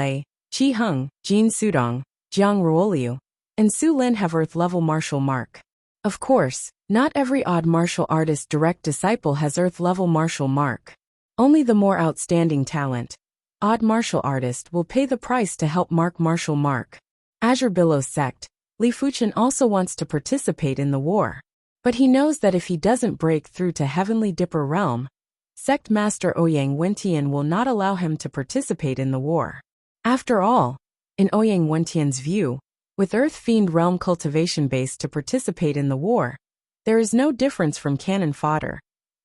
Chi Hung, Jin Sudong, Jiang Ruoliu, and Su Lin have Earth-level martial mark. Of course, not every odd martial artist direct disciple has Earth-level martial mark. Only the more outstanding talent, odd martial artist, will pay the price to help mark martial mark. Azure Billows sect, Li Fuchen also wants to participate in the war. But he knows that if he doesn't break through to Heavenly Dipper realm, Sect Master Ouyang Wentian will not allow him to participate in the war. After all, in Ouyang Wentian's view, with Earth Fiend realm cultivation base to participate in the war, there is no difference from cannon fodder,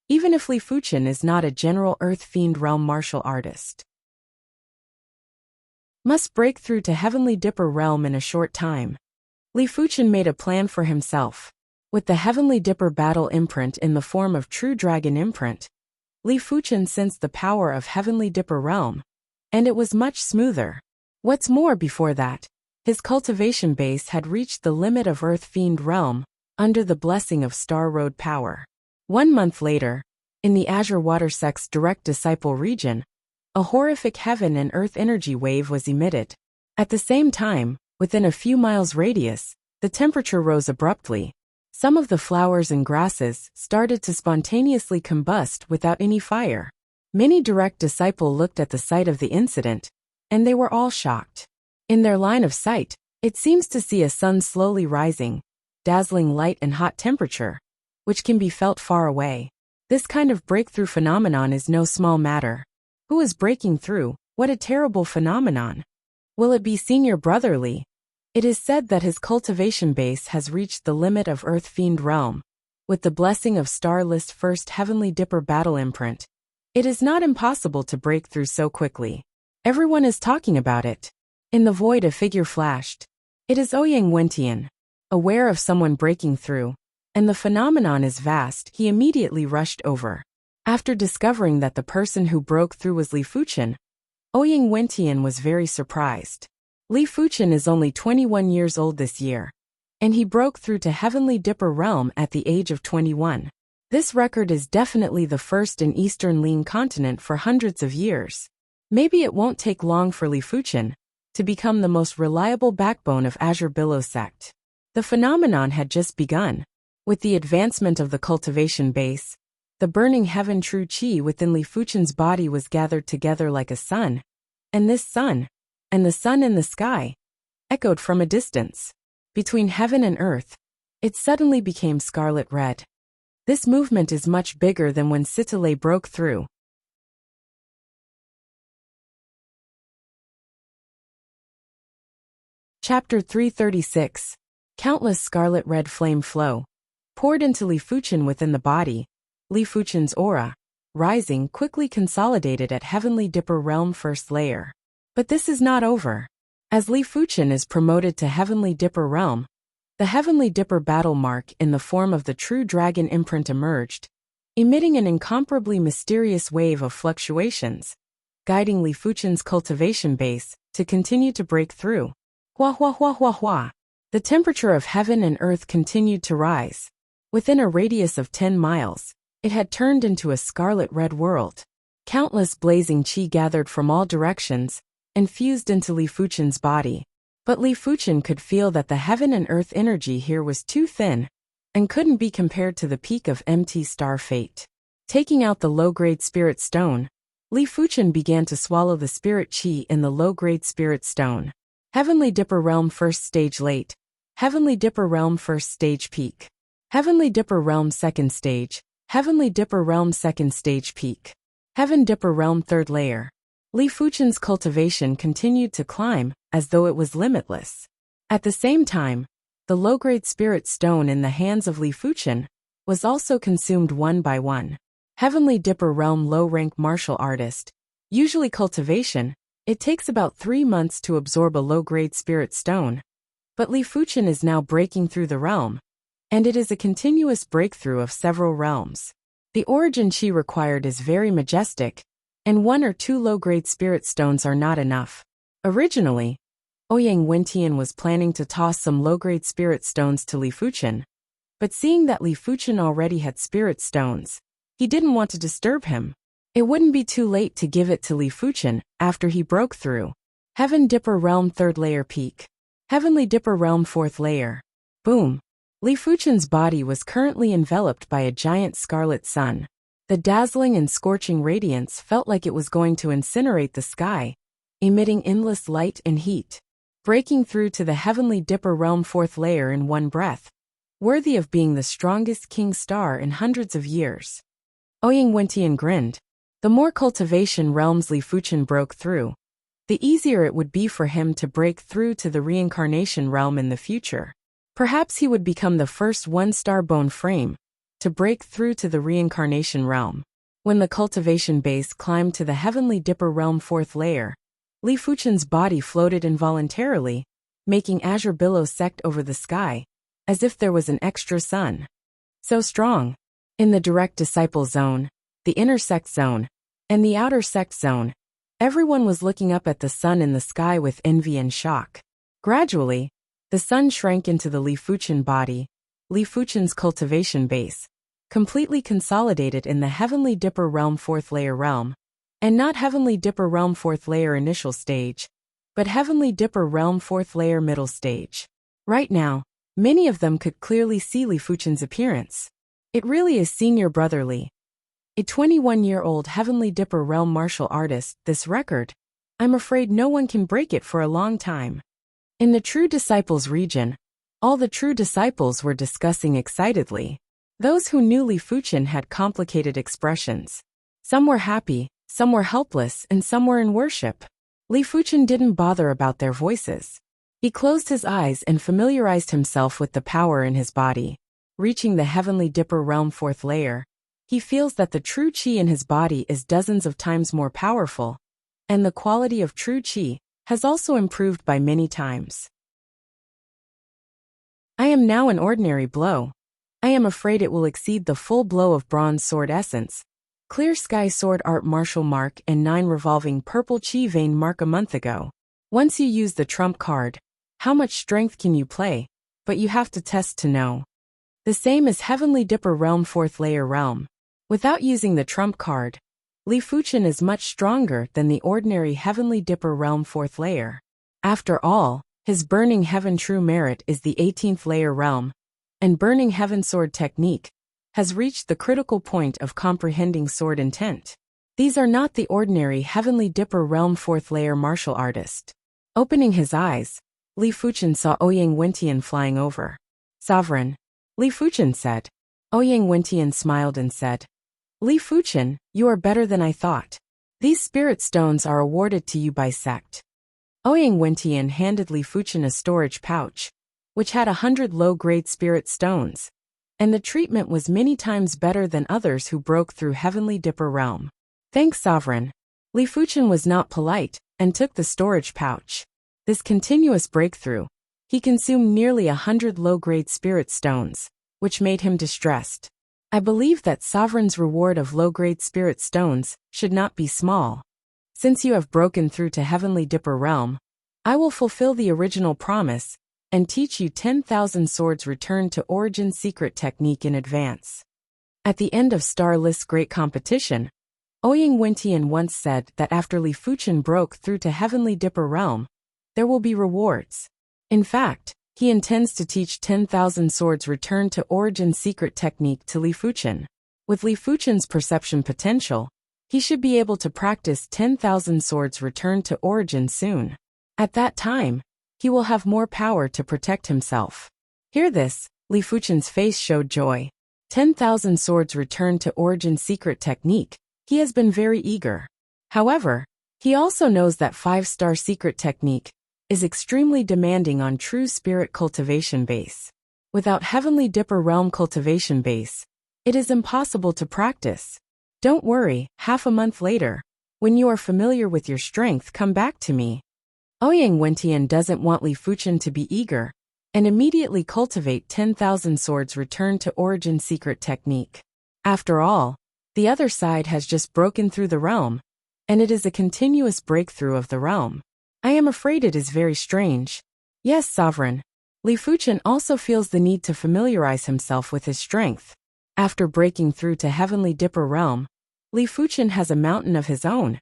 even if Li Fuchen is not a general Earth Fiend realm martial artist. Must break through to Heavenly Dipper realm in a short time. Li Fuchen made a plan for himself. With the Heavenly Dipper battle imprint in the form of True Dragon imprint, Li Fuchen sensed the power of Heavenly Dipper realm, and it was much smoother. What's more, before that, his cultivation base had reached the limit of Earth Fiend realm, under the blessing of Star Road power. 1 month later, in the Azure Water Sect's direct disciple region, a horrific heaven and earth energy wave was emitted. At the same time, within a few miles radius, the temperature rose abruptly. Some of the flowers and grasses started to spontaneously combust without any fire. Many direct disciple looked at the site of the incident, and they were all shocked. In their line of sight, it seems to see a sun slowly rising, dazzling light and hot temperature, which can be felt far away. This kind of breakthrough phenomenon is no small matter. Who is breaking through? What a terrible phenomenon. Will it be Senior Brother Li? It is said that his cultivation base has reached the limit of Earth Fiend realm. With the blessing of Star List First Heavenly Dipper battle imprint, it is not impossible to break through so quickly. Everyone is talking about it. In the void a figure flashed. It is Ouyang Wentian. Aware of someone breaking through, and the phenomenon is vast, he immediately rushed over. After discovering that the person who broke through was Li Fuchen, Ouyang Wentian was very surprised. Li Fuchen is only 21 years old this year, and he broke through to Heavenly Dipper realm at the age of 21. This record is definitely the first in Eastern Lin continent for hundreds of years. Maybe it won't take long for Li Fuchen to become the most reliable backbone of Azure Billows sect. The phenomenon had just begun. With the advancement of the cultivation base, the burning heaven true chi within Li Fuchen's body was gathered together like a sun, and this sun, and the sun in the sky, echoed from a distance. Between heaven and earth, it suddenly became scarlet red. This movement is much bigger than when Sitale broke through. Chapter 336. Countless scarlet red flame flow, poured into Li Fuchen within the body. Li Fuchen's aura, rising, quickly consolidated at Heavenly Dipper realm first layer. But this is not over. As Li Fuchen is promoted to Heavenly Dipper realm, the Heavenly Dipper battle mark in the form of the True Dragon imprint emerged, emitting an incomparably mysterious wave of fluctuations, guiding Li Fuchen's cultivation base to continue to break through. Hua hua hua hua hua. The temperature of heaven and earth continued to rise. Within a radius of 10 miles, it had turned into a scarlet red world. Countless blazing chi gathered from all directions and fused into Li Fuchen's body. But Li Fuchen could feel that the heaven and earth energy here was too thin and couldn't be compared to the peak of MT Star Fate. Taking out the low-grade spirit stone, Li Fuchen began to swallow the spirit chi in the low-grade spirit stone. Heavenly Dipper realm first stage late. Heavenly Dipper realm first stage peak. Heavenly Dipper realm second stage. Heavenly Dipper realm second stage peak. Heaven Dipper realm third layer. Li Fuchen's cultivation continued to climb as though it was limitless. At the same time, the low-grade spirit stone in the hands of Li Fuchen was also consumed one by one. Heavenly Dipper realm low-rank martial artist. Usually cultivation, it takes about 3 months to absorb a low-grade spirit stone. But Li Fuchen is now breaking through the realm, and it is a continuous breakthrough of several realms. The origin chi required is very majestic, and 1 or 2 low-grade spirit stones are not enough. Originally, Ouyang Wentian was planning to toss some low-grade spirit stones to Li Fuchen, but seeing that Li Fuchen already had spirit stones, he didn't want to disturb him. It wouldn't be too late to give it to Li Fuchen after he broke through. Heaven Dipper Realm 3rd Layer Peak. Heavenly Dipper Realm 4th Layer. Boom. Li Fuchen's body was currently enveloped by a giant scarlet sun. The dazzling and scorching radiance felt like it was going to incinerate the sky, emitting endless light and heat. Breaking through to the Heavenly Dipper Realm 4th Layer in one breath. Worthy of being the strongest king star in hundreds of years. Ouyang Wentian grinned. The more cultivation realms Li Fuchen broke through, the easier it would be for him to break through to the reincarnation realm in the future. Perhaps he would become the first one-star bone frame to break through to the reincarnation realm. When the cultivation base climbed to the Heavenly Dipper Realm 4th Layer, Li Fuchen's body floated involuntarily, making azure billows sect over the sky, as if there was an extra sun. So strong. In the direct disciple zone, the inner sect zone, and the outer sect zone, everyone was looking up at the sun in the sky with envy and shock. Gradually, the sun shrank into the Li Fuchen body, Li Fuchen's cultivation base, completely consolidated in the Heavenly Dipper Realm 4th Layer realm, and not Heavenly Dipper Realm 4th Layer initial stage, but Heavenly Dipper Realm 4th Layer middle stage. Right now, many of them could clearly see Li Fuchen's appearance. It really is Senior Brother Li. A 21-year-old Heavenly Dipper Realm martial artist, this record, I'm afraid no one can break it for a long time. In the True Disciples region, all the true disciples were discussing excitedly. Those who knew Li Fuchen had complicated expressions. Some were happy, some were helpless, and some were in worship. Li Fuchen didn't bother about their voices. He closed his eyes and familiarized himself with the power in his body. Reaching the Heavenly Dipper Realm 4th Layer, he feels that the true chi in his body is dozens of times more powerful, and the quality of true chi has also improved by many times. I am now an ordinary blow. I am afraid it will exceed the full blow of Bronze Sword Essence, Clear Sky Sword Art Martial Mark and 9 Revolving Purple Chi Vein Mark a month ago. Once you use the trump card, how much strength can you play? But you have to test to know. The same as Heavenly Dipper Realm 4th Layer realm. Without using the trump card, Li Fuchen is much stronger than the ordinary Heavenly Dipper Realm 4th Layer. After all, his Burning Heaven True Merit is the 18th Layer realm, and Burning Heaven Sword Technique has reached the critical point of comprehending sword intent. These are not the ordinary Heavenly Dipper Realm 4th Layer martial artist. Opening his eyes, Li Fuchen saw Ouyang Wentian flying over. Sovereign, Li Fuchen said. Ouyang Wentian smiled and said, Li Fuchen, you are better than I thought. These spirit stones are awarded to you by sect. Ouyang Wentian handed Li Fuchen a storage pouch, which had 100 low-grade spirit stones, and the treatment was many times better than others who broke through Heavenly Dipper Realm. Thanks, Sovereign. Li Fuchen was not polite, and took the storage pouch. This continuous breakthrough, he consumed nearly 100 low-grade spirit stones, which made him distressed. I believe that Sovereign's reward of low-grade spirit stones should not be small. Since you have broken through to Heavenly Dipper Realm, I will fulfill the original promise and teach you 10,000 swords return to origin secret technique in advance. At the end of Starlist's great competition, Ouyang Wentian once said that after Li Fuchen broke through to Heavenly Dipper Realm, there will be rewards. In fact, he intends to teach 10,000 swords return to origin secret technique to Li Fuchen. With Li Fuchen's perception potential, he should be able to practice 10,000 swords return to origin soon. At that time, he will have more power to protect himself. Hear this, Li Fuchen's face showed joy. 10,000 swords return to origin secret technique. He has been very eager. However, he also knows that 5-star secret technique is extremely demanding on true spirit cultivation base. Without Heavenly Dipper Realm cultivation base, it is impossible to practice. Don't worry, half a month later, when you are familiar with your strength, come back to me. Ouyang Wentian doesn't want Li Fuchen to be eager, and immediately cultivate 10,000 swords return to origin secret technique. After all, the other side has just broken through the realm, and it is a continuous breakthrough of the realm. I am afraid it is very strange. Yes, Sovereign. Li Fuchen also feels the need to familiarize himself with his strength. After breaking through to Heavenly Dipper Realm, Li Fuchen has a mountain of his own,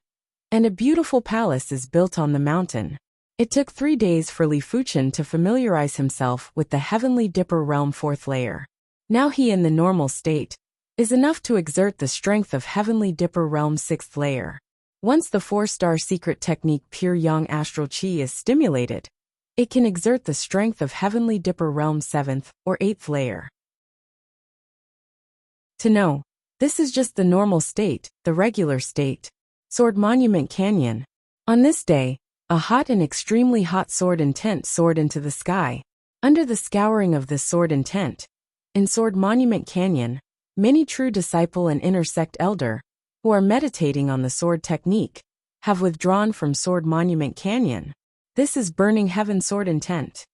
and a beautiful palace is built on the mountain. It took 3 days for Li Fuchen to familiarize himself with the Heavenly Dipper Realm 4th layer. Now he in the normal state is enough to exert the strength of Heavenly Dipper Realm 6th layer. Once the 4-star secret technique Pure Yang Astral Qi is stimulated, it can exert the strength of Heavenly Dipper Realm 7th or 8th layer. To know, this is just the normal state, the regular state. Sword Monument Canyon. On this day, a hot and extremely hot sword intent soared into the sky. Under the scouring of this sword intent, in Sword Monument Canyon, many true disciple and inner sect elder, who are meditating on the sword technique, have withdrawn from Sword Monument Canyon. This is Burning Heaven Sword Intent.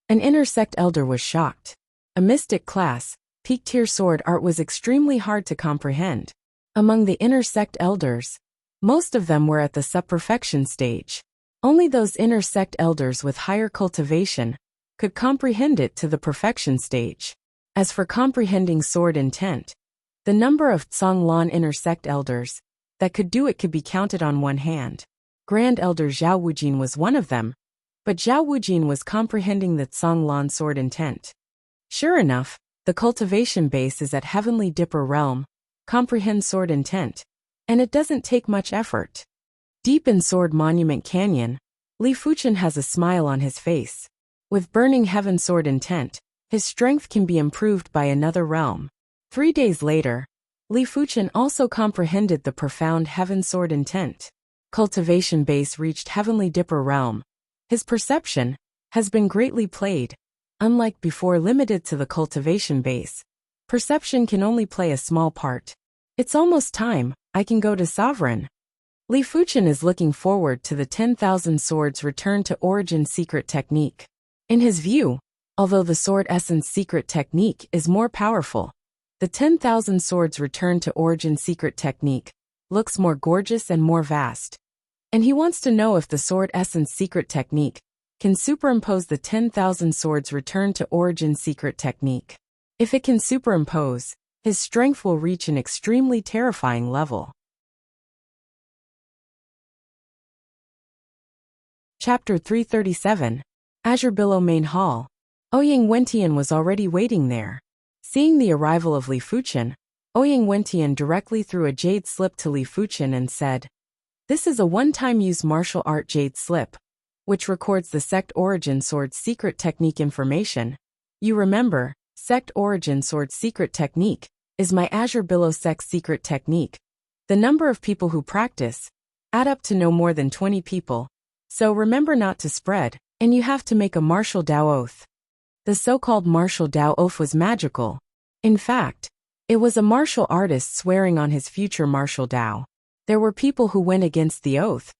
An inner sect elder was shocked. A mystic class, peak tier sword art was extremely hard to comprehend. Among the inner sect elders, most of them were at the sub-perfection stage. Only those inner sect elders with higher cultivation could comprehend it to the perfection stage. As for comprehending sword intent, the number of Tsonglan inner sect elders that could do it could be counted on one hand. Grand Elder Zhao Wujin was one of them, but Zhao Wujin was comprehending the Tsonglan sword intent. Sure enough, the cultivation base is at Heavenly Dipper Realm, comprehend sword intent, and it doesn't take much effort. Deep in Sword Monument Canyon, Li Fuchen has a smile on his face. With Burning Heaven Sword Intent, his strength can be improved by another realm. 3 days later, Li Fuchen also comprehended the profound Heaven Sword Intent. Cultivation base reached Heavenly Dipper Realm. His perception has been greatly played. Unlike before limited to the cultivation base, perception can only play a small part. It's almost time, I can go to Sovereign. Li Fuchen is looking forward to the 10,000 Swords Return to Origin secret technique. In his view, although the Sword Essence secret technique is more powerful, the 10,000 Swords Return to Origin secret technique looks more gorgeous and more vast. And he wants to know if the Sword Essence secret technique can superimpose the 10,000 Swords Return to Origin secret technique. If it can superimpose, his strength will reach an extremely terrifying level. Chapter 337. Azure Billow Main Hall. Ouyang Wentian was already waiting there. Seeing the arrival of Li Fuchen, Ouyang Wentian directly threw a jade slip to Li Fuchen and said, "This is a one-time use martial art jade slip, which records the Sect Origin Sword secret technique information. You remember, Sect Origin Sword secret technique is my Azure Billow Sect secret technique. The number of people who practice add up to no more than 20 people. So remember not to spread, and you have to make a martial Dao oath." The so-called martial Dao oath was magical. In fact, it was a martial artist swearing on his future martial Dao. There were people who went against the oath,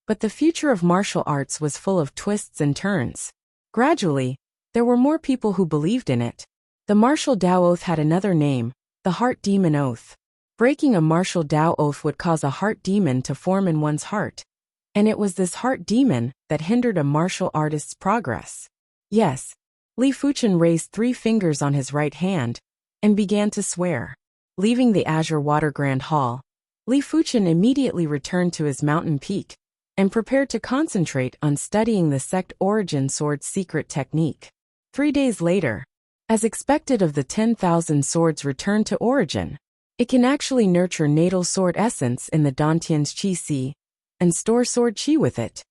but the future of martial arts was full of twists and turns. Gradually, there were more people who believed in it. The martial Dao oath had another name, the Heart Demon Oath. Breaking a martial Dao oath would cause a heart demon to form in one's heart. And it was this heart demon that hindered a martial artist's progress. Yes, Li Fuchen raised 3 fingers on his right hand and began to swear. Leaving the Azure Water Grand Hall, Li Fuchen immediately returned to his mountain peak and prepared to concentrate on studying the Sect Origin Sword secret technique. 3 days later, as expected of the 10,000 Swords Return to Origin, it can actually nurture natal sword essence in the Dantian's Qi Sea and store sword Qi with it.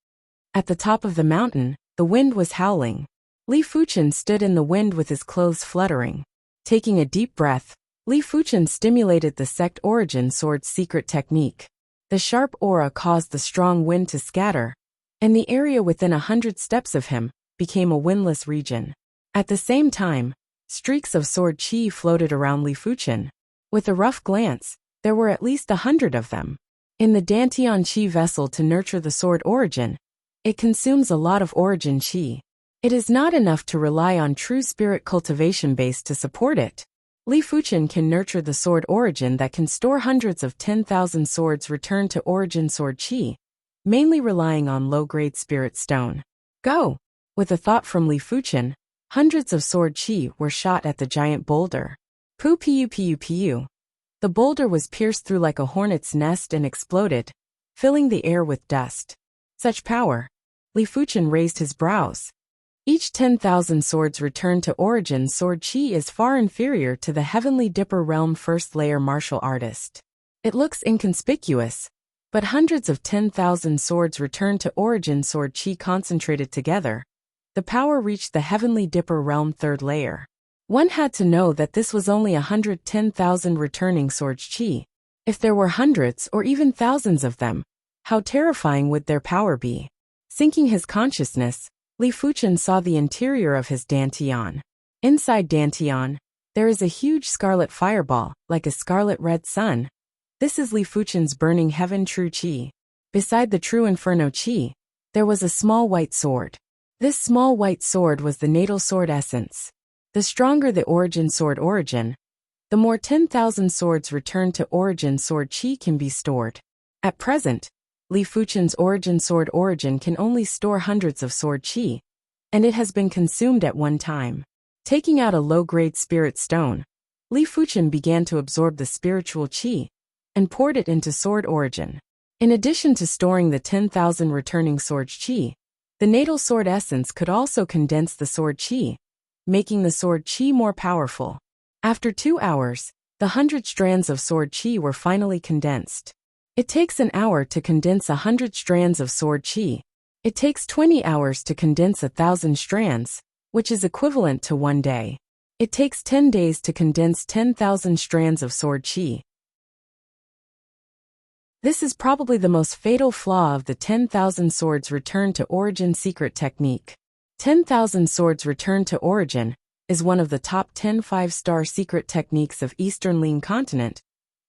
At the top of the mountain, the wind was howling. Li Fuchen stood in the wind with his clothes fluttering. Taking a deep breath, Li Fuchen stimulated the Sect Origin Sword secret technique. The sharp aura caused the strong wind to scatter, and the area within 100 steps of him became a windless region. At the same time, streaks of sword Qi floated around Li Fuchen. With a rough glance, there were at least 100 of them. In the Dantian Qi vessel to nurture the sword origin, it consumes a lot of origin Qi. It is not enough to rely on true spirit cultivation base to support it. Li Fuchen can nurture the sword origin that can store hundreds of 10,000 swords return to origin sword Qi, mainly relying on low-grade spirit stone. Go! With a thought from Li Fuchen, hundreds of sword Qi were shot at the giant boulder. Pu piu piu piu. The boulder was pierced through like a hornet's nest and exploded, filling the air with dust. Such power! Li Fuchen raised his brows. Each 10,000 swords returned to origin sword chi is far inferior to the Heavenly Dipper Realm first layer martial artist. It looks inconspicuous, but hundreds of 10,000 swords returned to origin sword chi concentrated together. The power reached the Heavenly Dipper Realm third layer. One had to know that this was only 110,000 returning swords chi. If there were hundreds or even thousands of them, how terrifying would their power be? Sinking his consciousness, Li Fuchen saw the interior of his dantian. Inside dantian, there is a huge scarlet fireball, like a scarlet-red sun. This is Li Fuchen's burning heaven true chi. Beside the true inferno chi, there was a small white sword. This small white sword was the natal sword essence. The stronger the origin sword origin, the more 10,000 swords returned to origin sword chi can be stored. At present, Li Fuchen's origin sword origin can only store hundreds of sword chi, and it has been consumed at one time. Taking out a low-grade spirit stone, Li Fuchen began to absorb the spiritual chi and poured it into sword origin. In addition to storing the 10,000 returning sword chi, the natal sword essence could also condense the sword chi, making the sword chi more powerful. After 2 hours, the 100 strands of sword chi were finally condensed. It takes an hour to condense 100 strands of sword chi. It takes 20 hours to condense 1,000 strands, which is equivalent to 1 day. It takes 10 days to condense 10,000 strands of sword chi. This is probably the most fatal flaw of the 10,000 swords return to origin secret technique. 10,000 swords return to origin is one of the top 10 5-star secret techniques of Eastern Ling continent,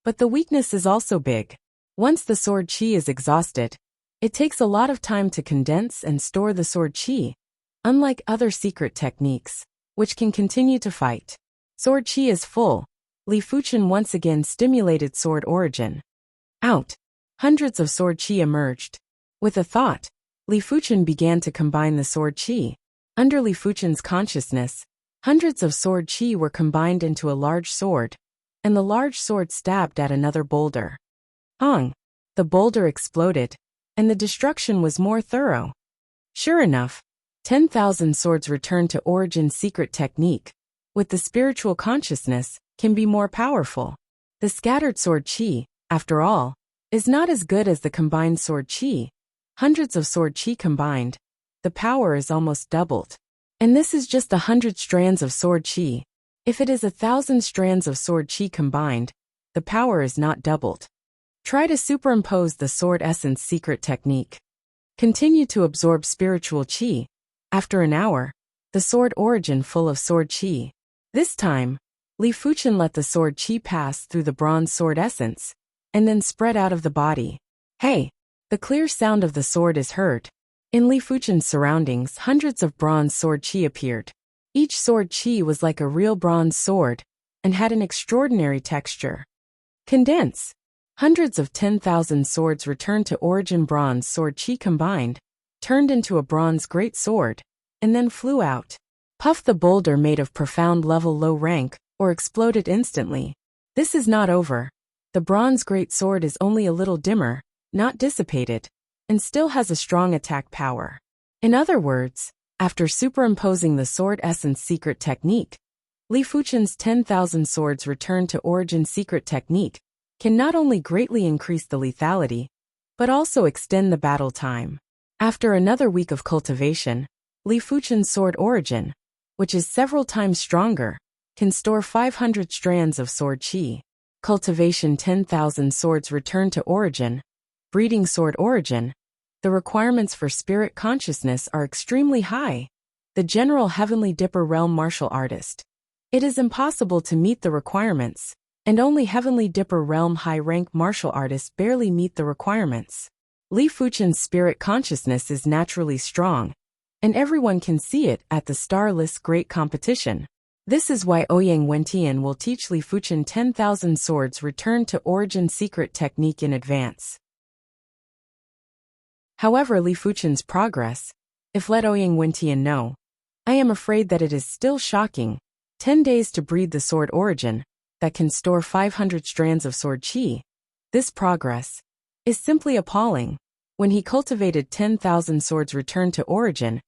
but the weakness is also big. Once the sword chi is exhausted, it takes a lot of time to condense and store the sword chi, unlike other secret techniques, which can continue to fight. Sword chi is full. Li Fuchen once again stimulated sword origin. Out. Hundreds of sword chi emerged. With a thought, Li Fuchen began to combine the sword chi. Under Li Fuchen's consciousness, hundreds of sword chi were combined into a large sword, and the large sword stabbed at another boulder. Hong! The boulder exploded, and the destruction was more thorough. Sure enough, 10,000 swords returned to origin secret technique, with the spiritual consciousness, can be more powerful. The scattered sword chi, after all, is not as good as the combined sword chi. Hundreds of sword chi combined, the power is almost doubled. And this is just 100 strands of sword chi. If it is 1,000 strands of sword chi combined, the power is not doubled. Try to superimpose the sword essence secret technique. Continue to absorb spiritual chi. After an hour, the sword origin full of sword chi. This time, Li Fuchen let the sword chi pass through the bronze sword essence, and then spread out of the body. Hey! The clear sound of the sword is heard. In Li Fuchen's surroundings, hundreds of bronze sword chi appeared. Each sword chi was like a real bronze sword, and had an extraordinary texture. Condense! Hundreds of 10,000 swords returned to origin bronze sword chi combined, turned into a bronze great sword, and then flew out. Puff the boulder made of profound level low rank, or exploded instantly. This is not over. The bronze great sword is only a little dimmer, not dissipated, and still has a strong attack power. In other words, after superimposing the sword essence secret technique, Li Fuchen's 10,000 swords returned to origin secret technique can not only greatly increase the lethality, but also extend the battle time. After another week of cultivation, Li Fuchen's sword origin, which is several times stronger, can store 500 strands of sword chi. Cultivation 10,000 swords return to origin. Breeding sword origin. The requirements for spirit consciousness are extremely high. The general Heavenly Dipper Realm martial artist. It is impossible to meet the requirements, and only Heavenly Dipper Realm high-rank martial artists barely meet the requirements. Li Fuchen's spirit consciousness is naturally strong, and everyone can see it at the Starless Great Competition. This is why Ouyang Wentian will teach Li Fuchen 10,000 swords return to origin secret technique in advance. However, Li Fuchen's progress, if let Ouyang Wentian know, I am afraid that it is still shocking. 10 days to breed the sword origin, that can store 500 strands of sword qi. This progress is simply appalling. When he cultivated 10,000 swords returned to origin,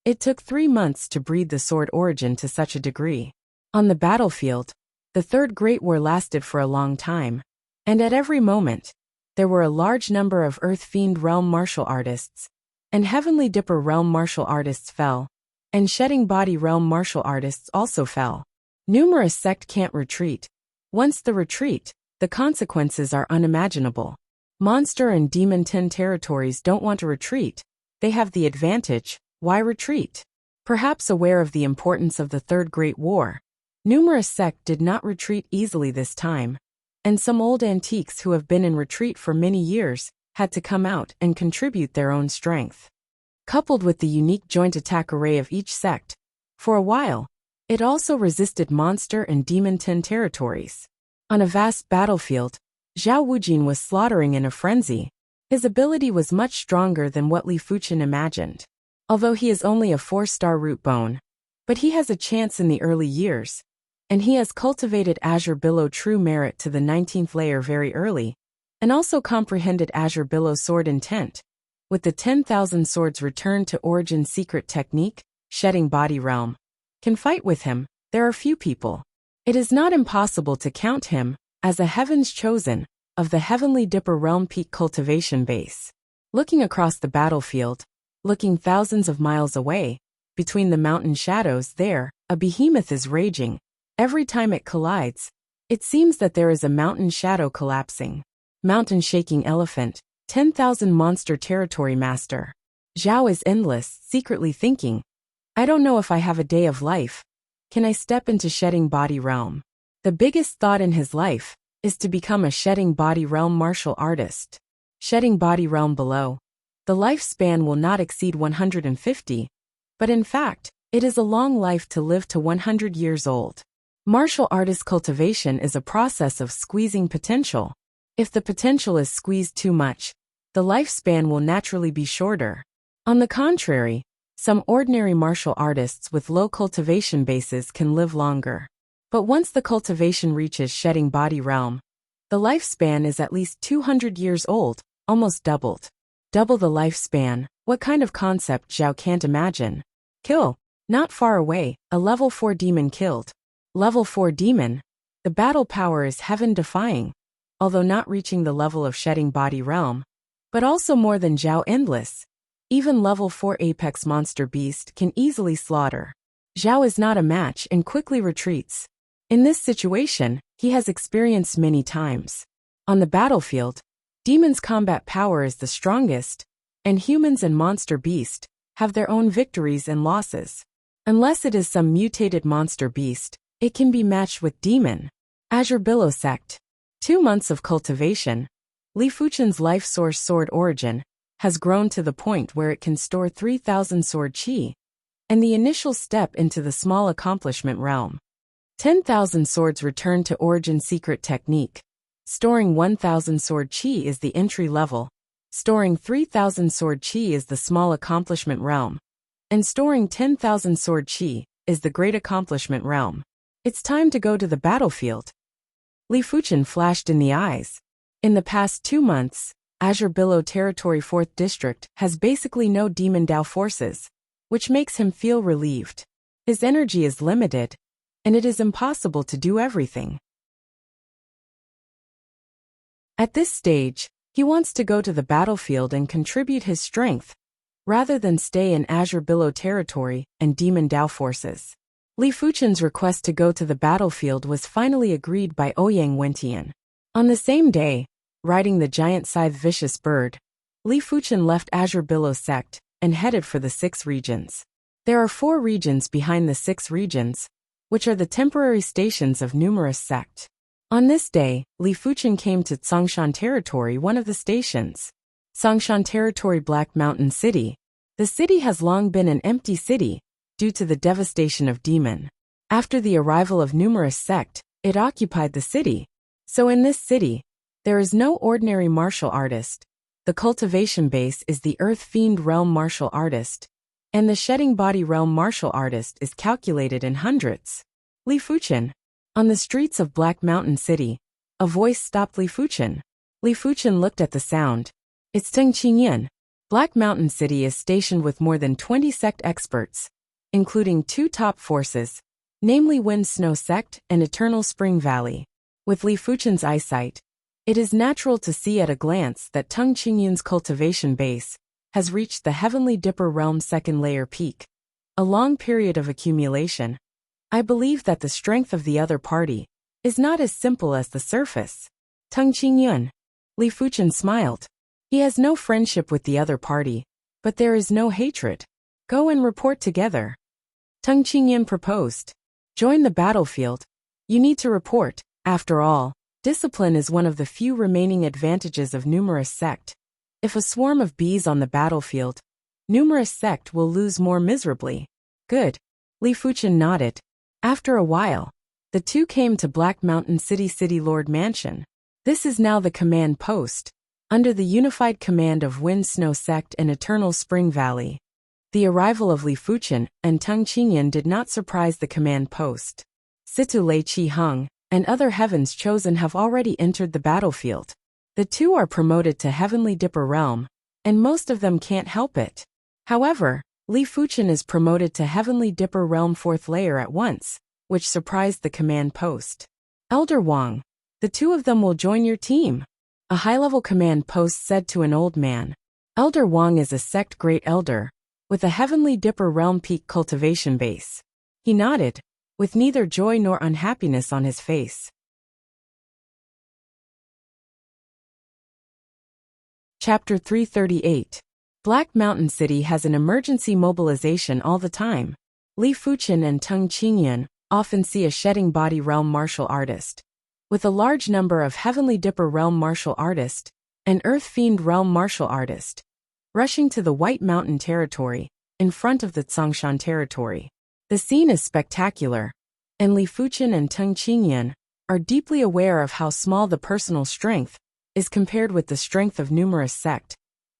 it took 3 months to breed the sword origin to such a degree. On the battlefield, the Third Great War lasted for a long time, and at every moment, there were a large number of Earth Fiend realm martial artists, and Heavenly Dipper realm martial artists fell, and Shedding Body realm martial artists also fell. Numerous sect can't retreat. Once the retreat, the consequences are unimaginable. Monster and Demon 10 territories don't want to retreat. They have the advantage. Why retreat? Perhaps aware of the importance of the Third Great War, numerous sect did not retreat easily this time, and some old antiques who have been in retreat for many years had to come out and contribute their own strength. Coupled with the unique joint attack array of each sect, for a while, it also resisted Monster and Demon 10 territories. On a vast battlefield, Zhao Wujin was slaughtering in a frenzy. His ability was much stronger than what Li Fuchen imagined. Although he is only a 4-star root bone, but he has a chance in the early years, and he has cultivated Azure Billow True Merit to the 19th layer very early, and also comprehended Azure Billow Sword Intent. With the 10,000 swords returned to origin secret technique, Shedding Body Realm can fight with him. There are few people. It is not impossible to count him as a Heaven's Chosen of the Heavenly Dipper Realm Peak Cultivation Base. Looking across the battlefield, looking thousands of miles away, between the mountain shadows there, a behemoth is raging. Every time it collides, it seems that there is a mountain shadow collapsing. Mountain shaking elephant, 10,000 monster territory master. Zhao is endless, secretly thinking, I don't know if I have a day of life. Can I step into Shedding Body Realm? The biggest thought in his life is to become a Shedding Body Realm martial artist. Shedding Body Realm below. The lifespan will not exceed 150, but in fact, it is a long life to live to 100 years old. Martial artist cultivation is a process of squeezing potential. If the potential is squeezed too much, the lifespan will naturally be shorter. On the contrary, some ordinary martial artists with low cultivation bases can live longer. But once the cultivation reaches Shedding Body Realm, the lifespan is at least 200 years old, almost doubled. Double the lifespan, what kind of concept Zhao can't imagine. Kill. Not far away, a level 4 demon killed. Level 4 demon. The battle power is heaven-defying, although not reaching the level of Shedding Body Realm, but also more than Zhao endless. Even level 4 apex monster beast can easily slaughter. Zhao is not a match and quickly retreats. In this situation, he has experienced many times. On the battlefield, Demon's combat power is the strongest, and humans and monster beast have their own victories and losses. Unless it is some mutated monster beast, it can be matched with Demon. Azure Billow Sect. 2 months of cultivation. Li Fuchen's life source sword origin has grown to the point where it can store 3,000 sword qi, and the initial step into the small accomplishment realm. 10,000 swords return to origin secret technique. Storing 1,000 sword qi is the entry level, storing 3,000 sword qi is the small accomplishment realm, and storing 10,000 sword qi is the great accomplishment realm. It's time to go to the battlefield. Li Fuchen flashed in the eyes. In the past 2 months, Azure Billow Territory 4th District has basically no Demon Dao forces, which makes him feel relieved. His energy is limited, and it is impossible to do everything. At this stage, he wants to go to the battlefield and contribute his strength, rather than stay in Azure Billow territory and Demon Dao forces. Li Fuchen's request to go to the battlefield was finally agreed by Ouyang Wentian. On the same day, riding the giant scythe vicious bird, Li Fuchen left Azure Billow sect and headed for the 6 regions. There are 4 regions behind the 6 regions, which are the temporary stations of numerous sect. On this day, Li Fuchen came to Tsongshan Territory, one of the stations. Tsongshan Territory Black Mountain City. The city has long been an empty city, due to the devastation of demon. After the arrival of numerous sect, it occupied the city. So in this city, there is no ordinary martial artist. The cultivation base is the Earth Fiend Realm martial artist, and the Shedding Body Realm martial artist is calculated in hundreds. Li Fuchen, On the streets of Black Mountain City, a voice stopped Li Fuchen. Li Fuchen looked at the sound. It's Teng Qingyan. Black Mountain City is stationed with more than 20 sect experts, including 2 top forces, namely Wind Snow Sect and Eternal Spring Valley. With Li Fuchen's eyesight, it is natural to see at a glance that Teng Qingyan's cultivation base has reached the Heavenly Dipper Realm second layer peak, a long period of accumulation. I believe that the strength of the other party is not as simple as the surface. Teng Qingyan. Li Fuchen smiled. He has no friendship with the other party, but there is no hatred. Go and report together. Teng Qingyan proposed. Join the battlefield. You need to report. After all, discipline is one of the few remaining advantages of numerous sect. If a swarm of bees on the battlefield, numerous sect will lose more miserably. Good. Li Fuchen nodded. After a while, the two came to Black Mountain City Lord Mansion. This is now the command post, under the unified command of Wind Snow Sect and Eternal Spring Valley. The arrival of Li Fuchen and Teng Qingyan did not surprise the command post. Situ Lei Qi Hung and other heavens chosen have already entered the battlefield. The two are promoted to Heavenly Dipper Realm, and most of them can't help it. However, Li Fuchen is promoted to Heavenly Dipper Realm 4th layer at once, which surprised the command post. Elder Wang, the two of them will join your team. A high-level command post said to an old man. Elder Wang is a sect great elder, with a Heavenly Dipper Realm peak cultivation base. He nodded, with neither joy nor unhappiness on his face. Chapter 338. Black Mountain City has an emergency mobilization all the time. Li Fuchen and Teng Qingyan often see a shedding body realm martial artist, with a large number of Heavenly Dipper Realm martial artist and Earth Fiend Realm martial artist, rushing to the White Mountain territory, in front of the Tsongshan territory. The scene is spectacular, and Li Fuchen and Teng Qingyan are deeply aware of how small the personal strength is compared with the strength of numerous sect,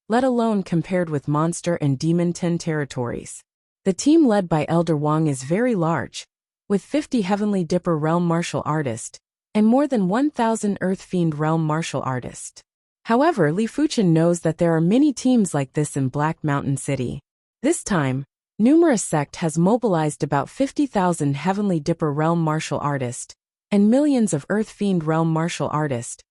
let alone compared with Monster and Demon 10 territories. The team led by Elder Wang is very large, with 50 Heavenly Dipper Realm martial artist and more than 1,000 Earth Fiend Realm martial artist. However, Li Fuchen knows that there are many teams like this in Black Mountain City. This time, numerous sect has mobilized about 50,000 Heavenly Dipper Realm martial artist and millions of Earth Fiend Realm martial artist,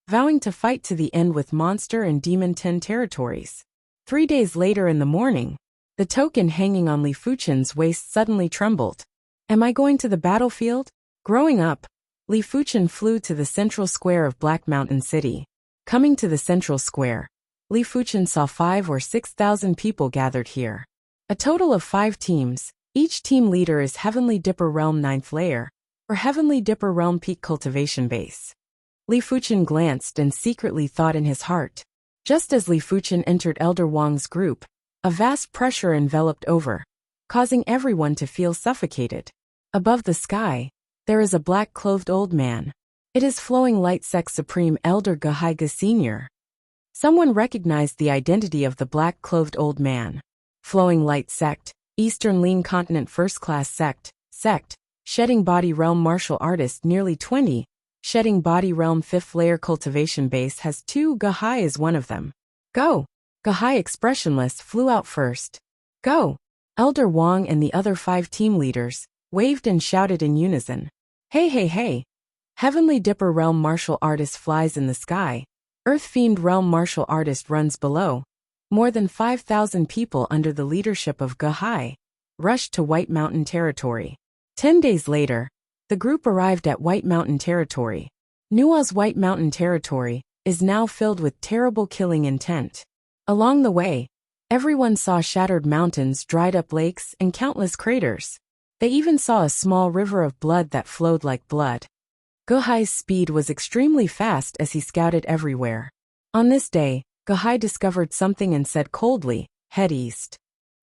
vowing to fight to the end with Monster and Demon 10 territories. 3 days later in the morning, the token hanging on Li Fuchen's waist suddenly trembled. Am I going to the battlefield? Growing up, Li Fuchen flew to the central square of Black Mountain City. Coming to the central square, Li Fuchen saw 5,000 or 6,000 people gathered here. A total of 5 teams, each team leader is Heavenly Dipper Realm 9th layer, or Heavenly Dipper Realm peak cultivation base. Li Fuchen glanced and secretly thought in his heart. Just as Li Fuchen entered Elder Wang's group, a vast pressure enveloped over, causing everyone to feel suffocated. Above the sky, there is a black-clothed old man. It is Flowing Light Sect Supreme Elder Gahaiga Sr. Someone recognized the identity of the black-clothed old man. Flowing Light Sect, Eastern Lean Continent First Class Sect, Shedding Body Realm Martial Artist nearly 20, Shedding Body Realm 5th Layer Cultivation Base has 2. Gahai is one of them. Go! Gahai expressionless flew out first. Go! Elder Wang and the other 5 team leaders waved and shouted in unison. Hey hey hey! Heavenly Dipper Realm Martial Artist flies in the sky. Earth Fiend Realm Martial Artist runs below. More than 5,000 people under the leadership of Gahai rushed to White Mountain territory. 10 days later, the group arrived at White Mountain territory. Nua's White Mountain territory is now filled with terrible killing intent. Along the way, everyone saw shattered mountains, dried up lakes, and countless craters. They even saw a small river of blood that flowed like blood. Gahai's speed was extremely fast as he scouted everywhere. On this day, Gahai discovered something and said coldly, head east.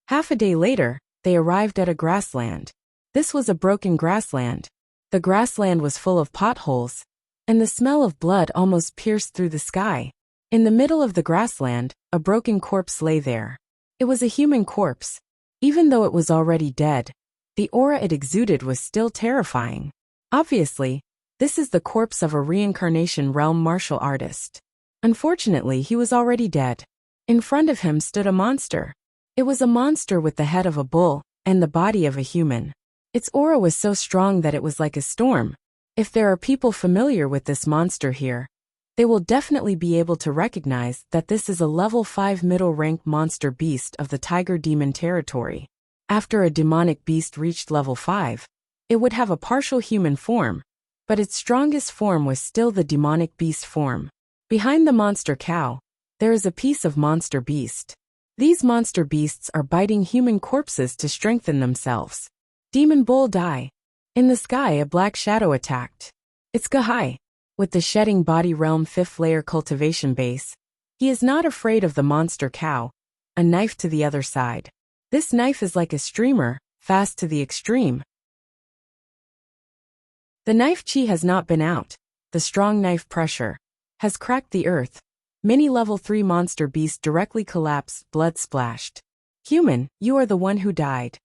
Half a day later, they arrived at a grassland. This was a broken grassland. The grassland was full of potholes, and the smell of blood almost pierced through the sky. In the middle of the grassland, a broken corpse lay there. It was a human corpse. Even though it was already dead, the aura it exuded was still terrifying. Obviously, this is the corpse of a reincarnation realm martial artist. Unfortunately, he was already dead. In front of him stood a monster. It was a monster with the head of a bull and the body of a human. Its aura was so strong that it was like a storm. If there are people familiar with this monster here, they will definitely be able to recognize that this is a level 5 middle-rank monster beast of the tiger demon territory. After a demonic beast reached level 5, it would have a partial human form, but its strongest form was still the demonic beast form. Behind the monster cow, there is a piece of monster beast. These monster beasts are biting human corpses to strengthen themselves. Demon bull die. In the sky, a black shadow attacked. It's Gahai. With the shedding body realm 5th layer cultivation base, he is not afraid of the monster cow, a knife to the other side. This knife is like a streamer, fast to the extreme. The knife chi has not been out. The strong knife pressure has cracked the earth. Many level 3 monster beasts directly collapsed, blood splashed. Human, you are the one who died.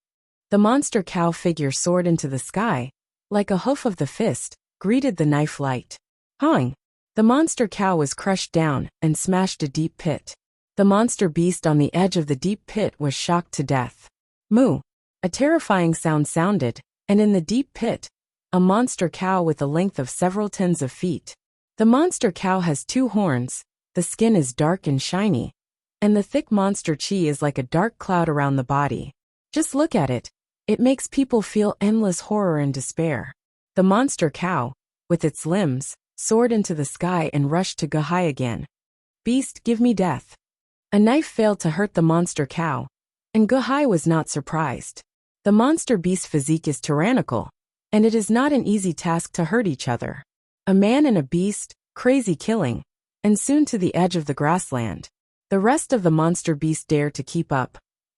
The monster cow figure soared into the sky, like a hoof of the fist, greeted the knife light. Hong! The monster cow was crushed down and smashed a deep pit. The monster beast on the edge of the deep pit was shocked to death. Moo! A terrifying sound sounded, and in the deep pit, a monster cow with a length of several tens of feet. The monster cow has 2 horns, the skin is dark and shiny, and the thick monster chi is like a dark cloud around the body. Just look at it. It makes people feel endless horror and despair. The monster cow, with its limbs, soared into the sky and rushed to Gahai again. Beast, give me death. A knife failed to hurt the monster cow, and Gahai was not surprised. The monster beast physique is tyrannical, and it is not an easy task to hurt each other. A man and a beast, crazy killing, and soon to the edge of the grassland. The rest of the monster beast dare to keep up.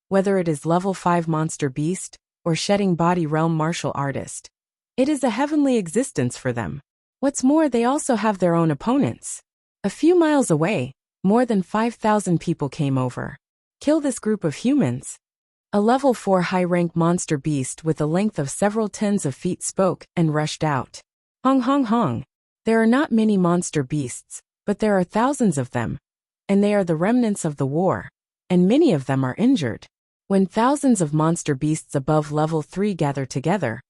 Whether it is level 5 monster beast, or shedding body realm martial artist, it is a heavenly existence for them. What's more, they also have their own opponents. A few miles away, more than 5,000 people came over. Kill this group of humans. A level 4 high-rank monster beast with a length of several tens of feet spoke and rushed out. Hong hong hong. There are not many monster beasts, but there are thousands of them, and they are the remnants of the war, and many of them are injured. When thousands of monster beasts above level 3 gather together,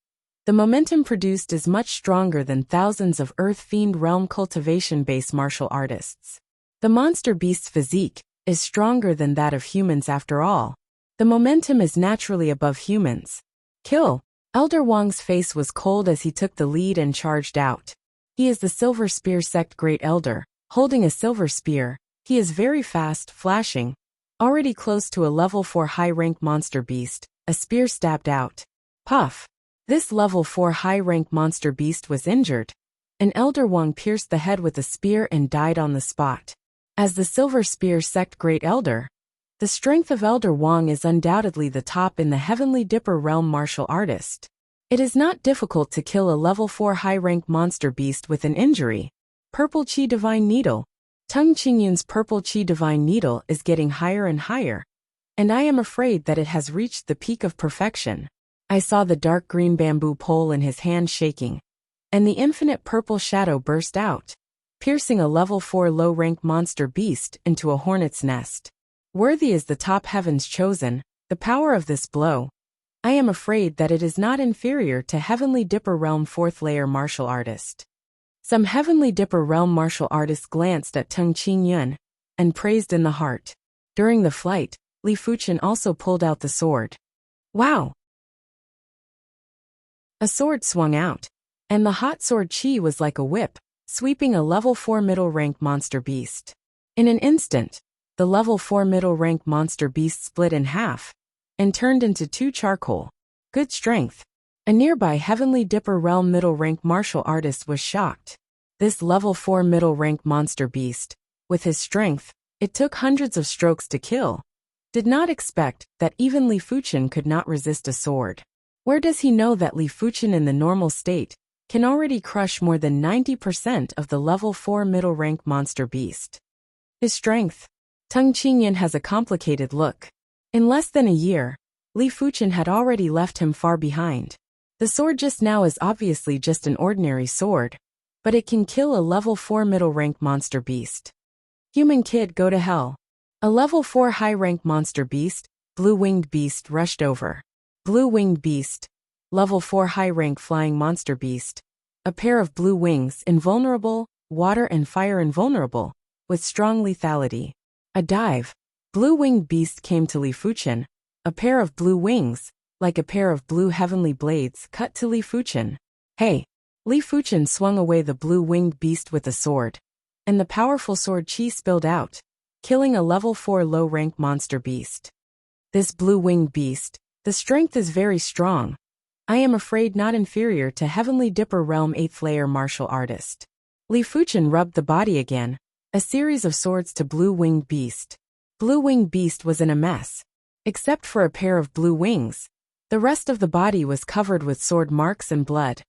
the momentum produced is much stronger than thousands of Earth Fiend realm cultivation-based martial artists. The monster beast's physique is stronger than that of humans after all. The momentum is naturally above humans. Kill! Elder Wang's face was cold as he took the lead and charged out. He is the Silver Spear Sect Great Elder, holding a silver spear. He is very fast, flashing. Already close to a level 4 high-rank monster beast, a spear stabbed out. Puff! This level 4 high-rank monster beast was injured. An Elder Wang pierced the head with a spear and died on the spot. As the Silver Spear Sect Great Elder, the strength of Elder Wang is undoubtedly the top in the Heavenly Dipper realm martial artist. It is not difficult to kill a level 4 high-rank monster beast with an injury. Purple Chi Divine Needle. Tung Qingyun's Purple Chi Divine Needle is getting higher and higher, and I am afraid that it has reached the peak of perfection. I saw the dark green bamboo pole in his hand shaking, and the infinite purple shadow burst out, piercing a level 4 low-rank monster beast into a hornet's nest. Worthy is the top heavens chosen, the power of this blow. I am afraid that it is not inferior to Heavenly Dipper realm 4th layer martial artist. Some Heavenly Dipper realm martial artists glanced at Tung Qingyun and praised in the heart. During the flight, Li Fuchen also pulled out the sword. Wow! A sword swung out, and the hot sword chi was like a whip, sweeping a level 4 middle-rank monster beast. In an instant, the level 4 middle-rank monster beast split in half and turned into 2 charcoal. Good strength. A nearby Heavenly Dipper realm middle-rank martial artist was shocked. This level 4 middle-rank monster beast, with his strength, it took hundreds of strokes to kill, did not expect that even Li Fuchen could not resist a sword. Where does he know that Li Fuchen in the normal state can already crush more than 90% of the level 4 middle-rank monster beast? His strength. Tung Qingyun has a complicated look. In less than a year, Li Fuchen had already left him far behind. The sword just now is obviously just an ordinary sword, but it can kill a level 4 middle rank monster beast. Human kid, go to hell. A level 4 high rank monster beast, blue-winged beast rushed over. Blue-winged beast, level 4 high rank flying monster beast. A pair of blue wings, invulnerable, water and fire invulnerable, with strong lethality. A dive. Blue-winged beast came to Li Fuchen. A pair of blue wings, like a pair of blue heavenly blades, cut to Li Fuchen. Hey! Li Fuchen swung away the blue-winged beast with a sword, and the powerful sword chi spilled out, killing a level 4 low-rank monster beast. This blue-winged beast, the strength is very strong. I am afraid not inferior to Heavenly Dipper Realm 8th layer martial artist. Li Fuchen rubbed the body again, a series of swords to blue-winged beast. Blue-winged beast was in a mess. Except for a pair of blue wings, the rest of the body was covered with sword marks and blood.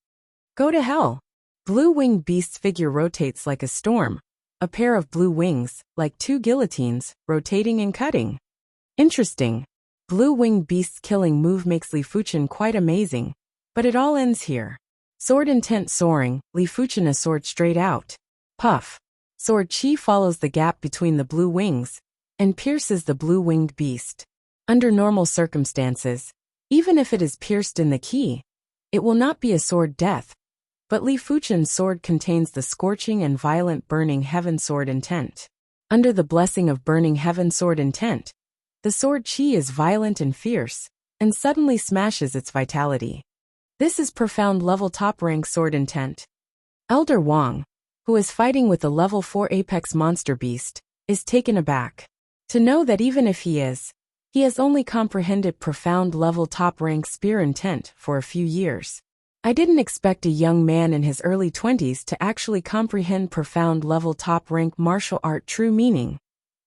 Go to hell! Blue-winged beast's figure rotates like a storm. A pair of blue wings, like two guillotines, rotating and cutting. Interesting. Blue-winged beast's killing move makes Li Fuchen quite amazing, but it all ends here. Sword intent soaring, Li Fuchen a sword straight out. Puff. Sword chi follows the gap between the blue wings, and pierces the blue-winged beast. Under normal circumstances, even if it is pierced in the ki, it will not be a sword death, but Li Fuchen's sword contains the scorching and violent burning heaven sword intent. Under the blessing of burning heaven sword intent, the sword chi is violent and fierce, and suddenly smashes its vitality. This is profound level top rank sword intent. Elder Wang, who is fighting with a level 4 apex monster beast, is taken aback. To know that even if he has only comprehended profound level top rank spear intent for a few years. I didn't expect a young man in his early 20s to actually comprehend profound level top rank martial art true meaning,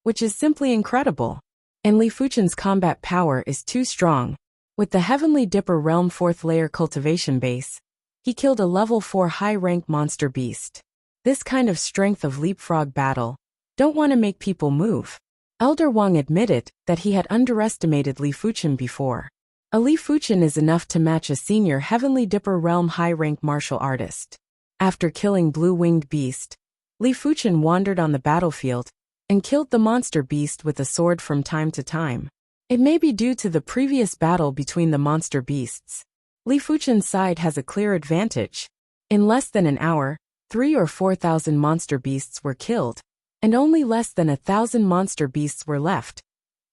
which is simply incredible. And Li Fuchen's combat power is too strong. With the Heavenly Dipper Realm 4th layer cultivation base, he killed a level 4 high rank monster beast. This kind of strength of leapfrog battle, don't want to make people move. Elder Wang admitted that he had underestimated Li Fuchen before. A Li Fuchen is enough to match a senior Heavenly Dipper Realm high-rank martial artist. After killing Blue-Winged Beast, Li Fuchen wandered on the battlefield and killed the monster beast with a sword from time to time. It may be due to the previous battle between the monster beasts. Li Fuchen's side has a clear advantage. In less than an hour, 3,000 or 4,000 monster beasts were killed, and only less than 1,000 monster beasts were left,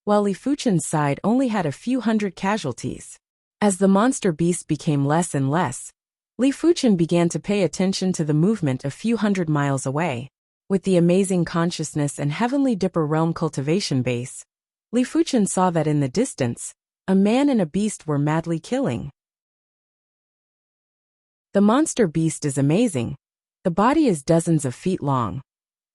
while Li Fuchen's side only had a few hundred casualties. As the monster beast became less and less, Li Fuchen began to pay attention to the movement a few hundred miles away. With the amazing consciousness and Heavenly Dipper Realm cultivation base, Li Fuchen saw that in the distance, a man and a beast were madly killing. The monster beast is amazing. The body is dozens of feet long.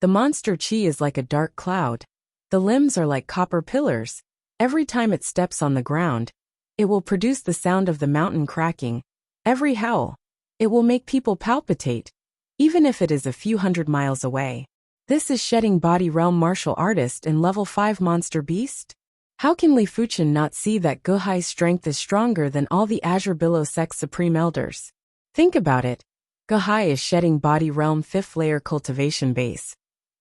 The monster chi is like a dark cloud. The limbs are like copper pillars. Every time it steps on the ground, it will produce the sound of the mountain cracking. Every howl, it will make people palpitate, even if it is a few hundred miles away. This is Shedding Body Realm martial artist and level 5 monster beast? How can Li Fuchen not see that Guhai's strength is stronger than all the Azure Billow Sect Supreme Elders? Think about it. Guhai is Shedding Body Realm 5th layer cultivation base.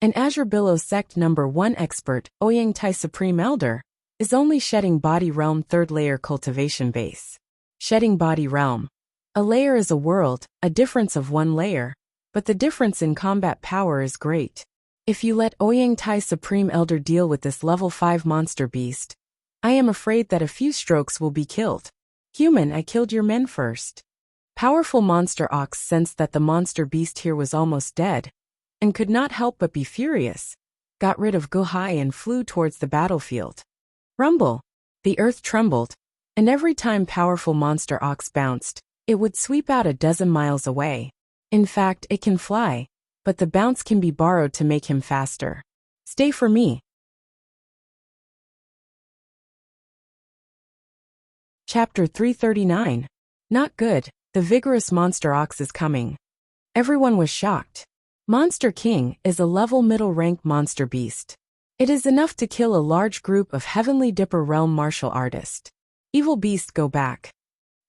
And Azure Billow Sect number 1 expert, Ouyang Tai Supreme Elder, is only Shedding Body Realm 3rd layer cultivation base. Shedding Body Realm. A layer is a world, a difference of one layer, but the difference in combat power is great. If you let Ouyang Tai Supreme Elder deal with this level 5 monster beast, I am afraid that a few strokes will be killed. Human, I killed your men first. Powerful monster ox sensed that the monster beast here was almost dead, and could not help but be furious, got rid of Guhai and flew towards the battlefield. Rumble! The earth trembled, and every time powerful monster ox bounced, it would sweep out a dozen miles away. In fact, it can fly, but the bounce can be borrowed to make him faster. Stay for me. Chapter 339. Not good, the vigorous monster ox is coming. Everyone was shocked. Monster King is a level middle rank monster beast. It is enough to kill a large group of Heavenly Dipper Realm martial artists. Evil beast, go back.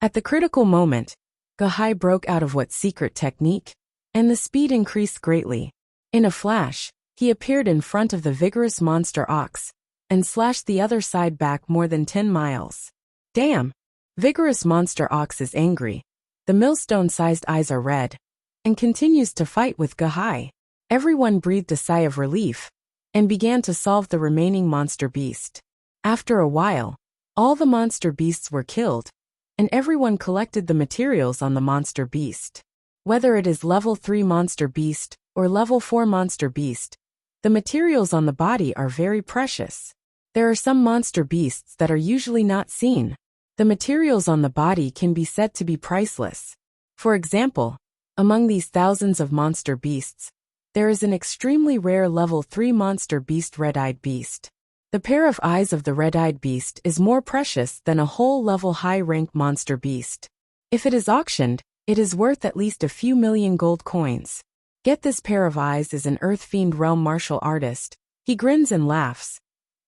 At the critical moment, Gahai broke out of what secret technique? And the speed increased greatly. In a flash, he appeared in front of the vigorous monster ox and slashed the other side back more than 10 miles. Damn! Vigorous monster ox is angry. The millstone-sized eyes are red and continues to fight with Gahai. Everyone breathed a sigh of relief and began to solve the remaining monster beast. After a while, all the monster beasts were killed, and everyone collected the materials on the monster beast. Whether it is level 3 monster beast or level 4 monster beast, the materials on the body are very precious. There are some monster beasts that are usually not seen. The materials on the body can be said to be priceless. For example, among these thousands of monster beasts, there is an extremely rare level 3 monster beast, red-eyed beast. The pair of eyes of the red-eyed beast is more precious than a whole level high-rank monster beast. If it is auctioned, it is worth at least a few million gold coins. Get this pair of eyes is an Earth Fiend realm martial artist. He grins and laughs.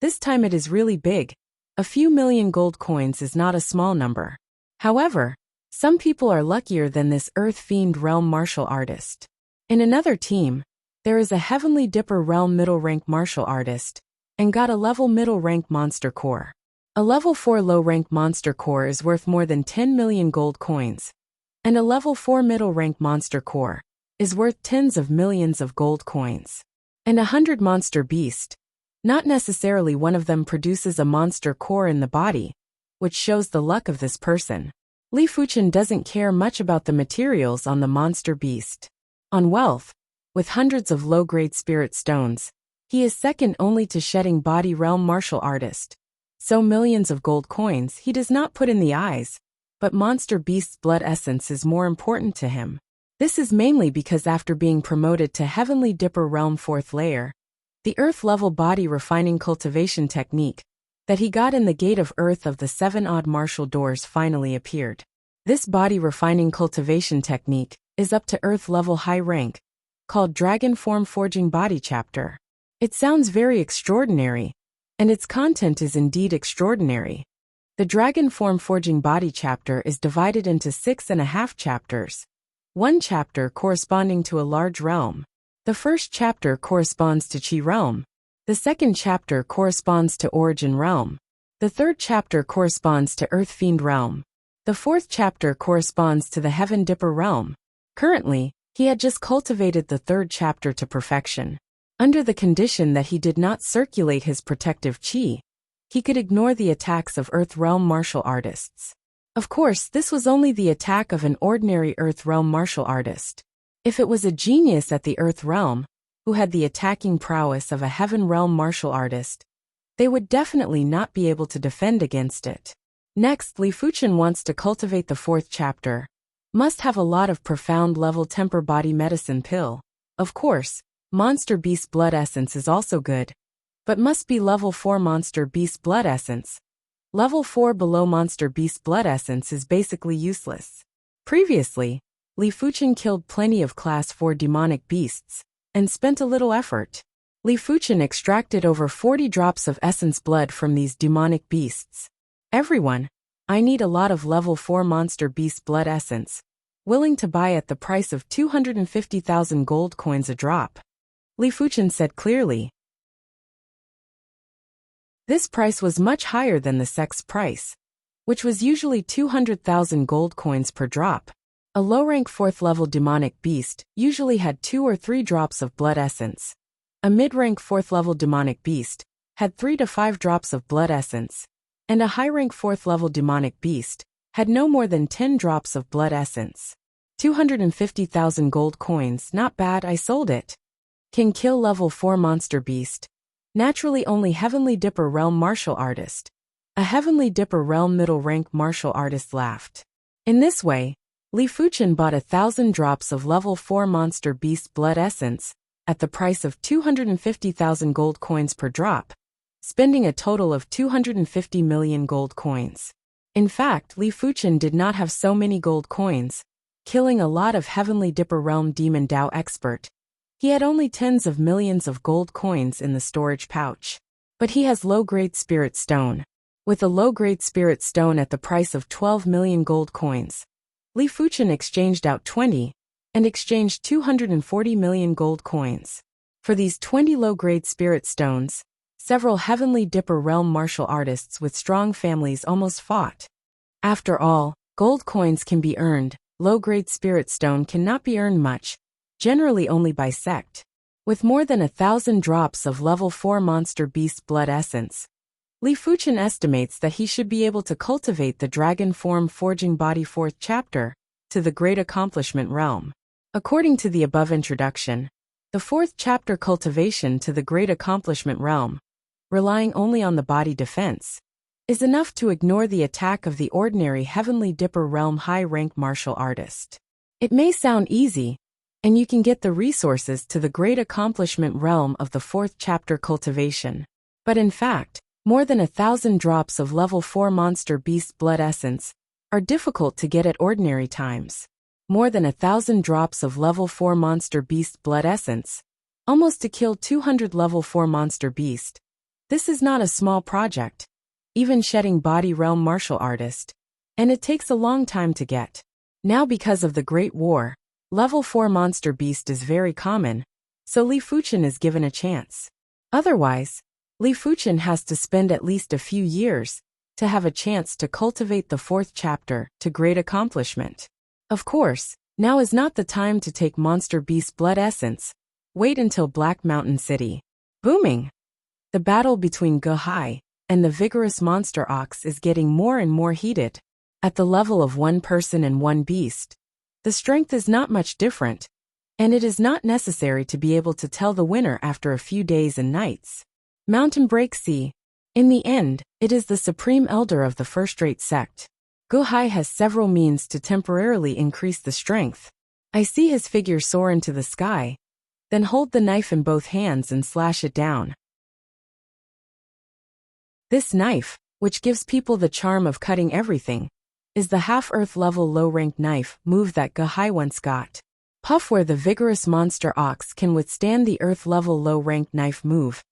This time it is really big. A few million gold coins is not a small number. However, some people are luckier than this Earth Fiend realm martial artist. In another team, there is a Heavenly Dipper realm middle rank martial artist and got a level middle rank monster core. A level 4 low rank monster core is worth more than 10 million gold coins, and a level 4 middle rank monster core is worth tens of millions of gold coins. And 100 monster beast, not necessarily one of them produces a monster core in the body, which shows the luck of this person. Li Fuchen doesn't care much about the materials on the monster beast. On wealth, with hundreds of low-grade spirit stones, he is second only to shedding body realm martial artist. So millions of gold coins he does not put in the eyes, but monster beast's blood essence is more important to him. This is mainly because after being promoted to Heavenly Dipper realm 4th layer, the earth-level body refining cultivation technique that he got in the Gate of Earth of the 7 odd martial doors finally appeared. This body refining cultivation technique is up to earth-level high rank, called Dragon Form Forging Body Chapter. It sounds very extraordinary, and its content is indeed extraordinary. The Dragon Form Forging Body Chapter is divided into 6.5 chapters, one chapter corresponding to a large realm. The first chapter corresponds to Qi realm. The second chapter corresponds to Origin realm. The third chapter corresponds to Earth Fiend realm. The fourth chapter corresponds to the Heaven Dipper realm. Currently, he had just cultivated the third chapter to perfection. Under the condition that he did not circulate his protective Qi, he could ignore the attacks of Earth realm martial artists. Of course, this was only the attack of an ordinary Earth realm martial artist. If it was a genius at the Earth realm, who had the attacking prowess of a Heaven realm martial artist, they would definitely not be able to defend against it. Next, Li Fuchen wants to cultivate the fourth chapter. Must have a lot of profound level temper body medicine pill. Of course, Monster Beast blood essence is also good, but must be level 4 Monster Beast blood essence. Level 4 below Monster Beast blood essence is basically useless. Previously, Li Fuchen killed plenty of class 4 demonic beasts and spent a little effort. Li Fuchen extracted over 40 drops of essence blood from these demonic beasts. Everyone, I need a lot of level 4 Monster Beast blood essence, willing to buy at the price of 250,000 gold coins a drop. Li Fuchen said clearly. This price was much higher than the sex price, which was usually 200,000 gold coins per drop. A low-rank 4th level demonic beast usually had 2 or 3 drops of blood essence. A mid-rank 4th level demonic beast had 3 to 5 drops of blood essence, and a high-rank 4th level demonic beast had no more than 10 drops of blood essence. 250,000 gold coins, not bad, I sold it. Can kill level 4 monster beast. Naturally only Heavenly Dipper realm martial artist. A Heavenly Dipper realm middle rank martial artist laughed. In this way, Li Fuchen bought 1,000 drops of level 4 monster beast blood essence at the price of 250,000 gold coins per drop, spending a total of 250 million gold coins. In fact, Li Fuchen did not have so many gold coins, killing a lot of Heavenly Dipper realm demon Dao expert. He had only tens of millions of gold coins in the storage pouch. But he has low-grade spirit stone. With a low-grade spirit stone at the price of 12 million gold coins, Li Fuchen exchanged out 20 and exchanged 240 million gold coins. For these 20 low-grade spirit stones, several Heavenly Dipper realm martial artists with strong families almost fought. After all, gold coins can be earned, low-grade spirit stone cannot be earned much, generally only by sect. With more than 1,000 drops of level 4 monster beast blood essence, Li Fuchen estimates that he should be able to cultivate the dragon form forging body 4th chapter to the Great Accomplishment realm. According to the above introduction, the 4th chapter cultivation to the Great Accomplishment realm, relying only on the body defense, is enough to ignore the attack of the ordinary Heavenly Dipper realm high-rank martial artist. It may sound easy, and you can get the resources to the Great Accomplishment realm of the 4th chapter cultivation, but in fact, more than 1,000 drops of level 4 monster beast blood essence are difficult to get at ordinary times. More than 1,000 drops of level 4 monster beast blood essence, almost to kill 200 level 4 monster beast. This is not a small project, even shedding body realm martial artist, and it takes a long time to get. Now because of the Great War, level 4 monster beast is very common, so Li Fuchen is given a chance. Otherwise, Li Fuchen has to spend at least a few years to have a chance to cultivate the 4th chapter to Great Accomplishment. Of course, now is not the time to take monster beast blood essence. Wait until Black Mountain City. Booming! The battle between Guhai and the vigorous monster ox is getting more and more heated. At the level of one person and one beast, the strength is not much different, and it is not necessary to be able to tell the winner after a few days and nights. Mountain Break Sea. In the end, it is the supreme elder of the first-rate sect. Guhai has several means to temporarily increase the strength. I see his figure soar into the sky, then hold the knife in both hands and slash it down. This knife, which gives people the charm of cutting everything, is the half-earth level low-ranked knife move that Guhai once got. Puff where the vigorous monster ox can withstand the earth level low-ranked knife move,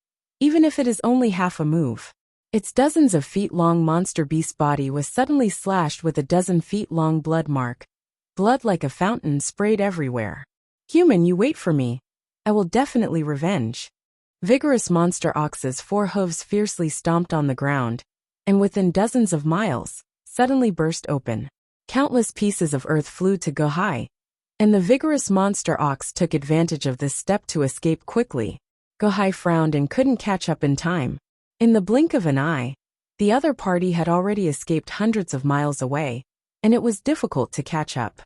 even if it is only half a move. Its dozens of feet-long monster beast body was suddenly slashed with a dozen-feet-long blood mark. Blood like a fountain sprayed everywhere. Human, you wait for me. I will definitely revenge. Vigorous monster ox's 4 hooves fiercely stomped on the ground, and within dozens of miles, suddenly burst open. Countless pieces of earth flew to Guhai, and the vigorous monster ox took advantage of this step to escape quickly. Guhai frowned and couldn't catch up in time. In the blink of an eye, the other party had already escaped hundreds of miles away, and it was difficult to catch up.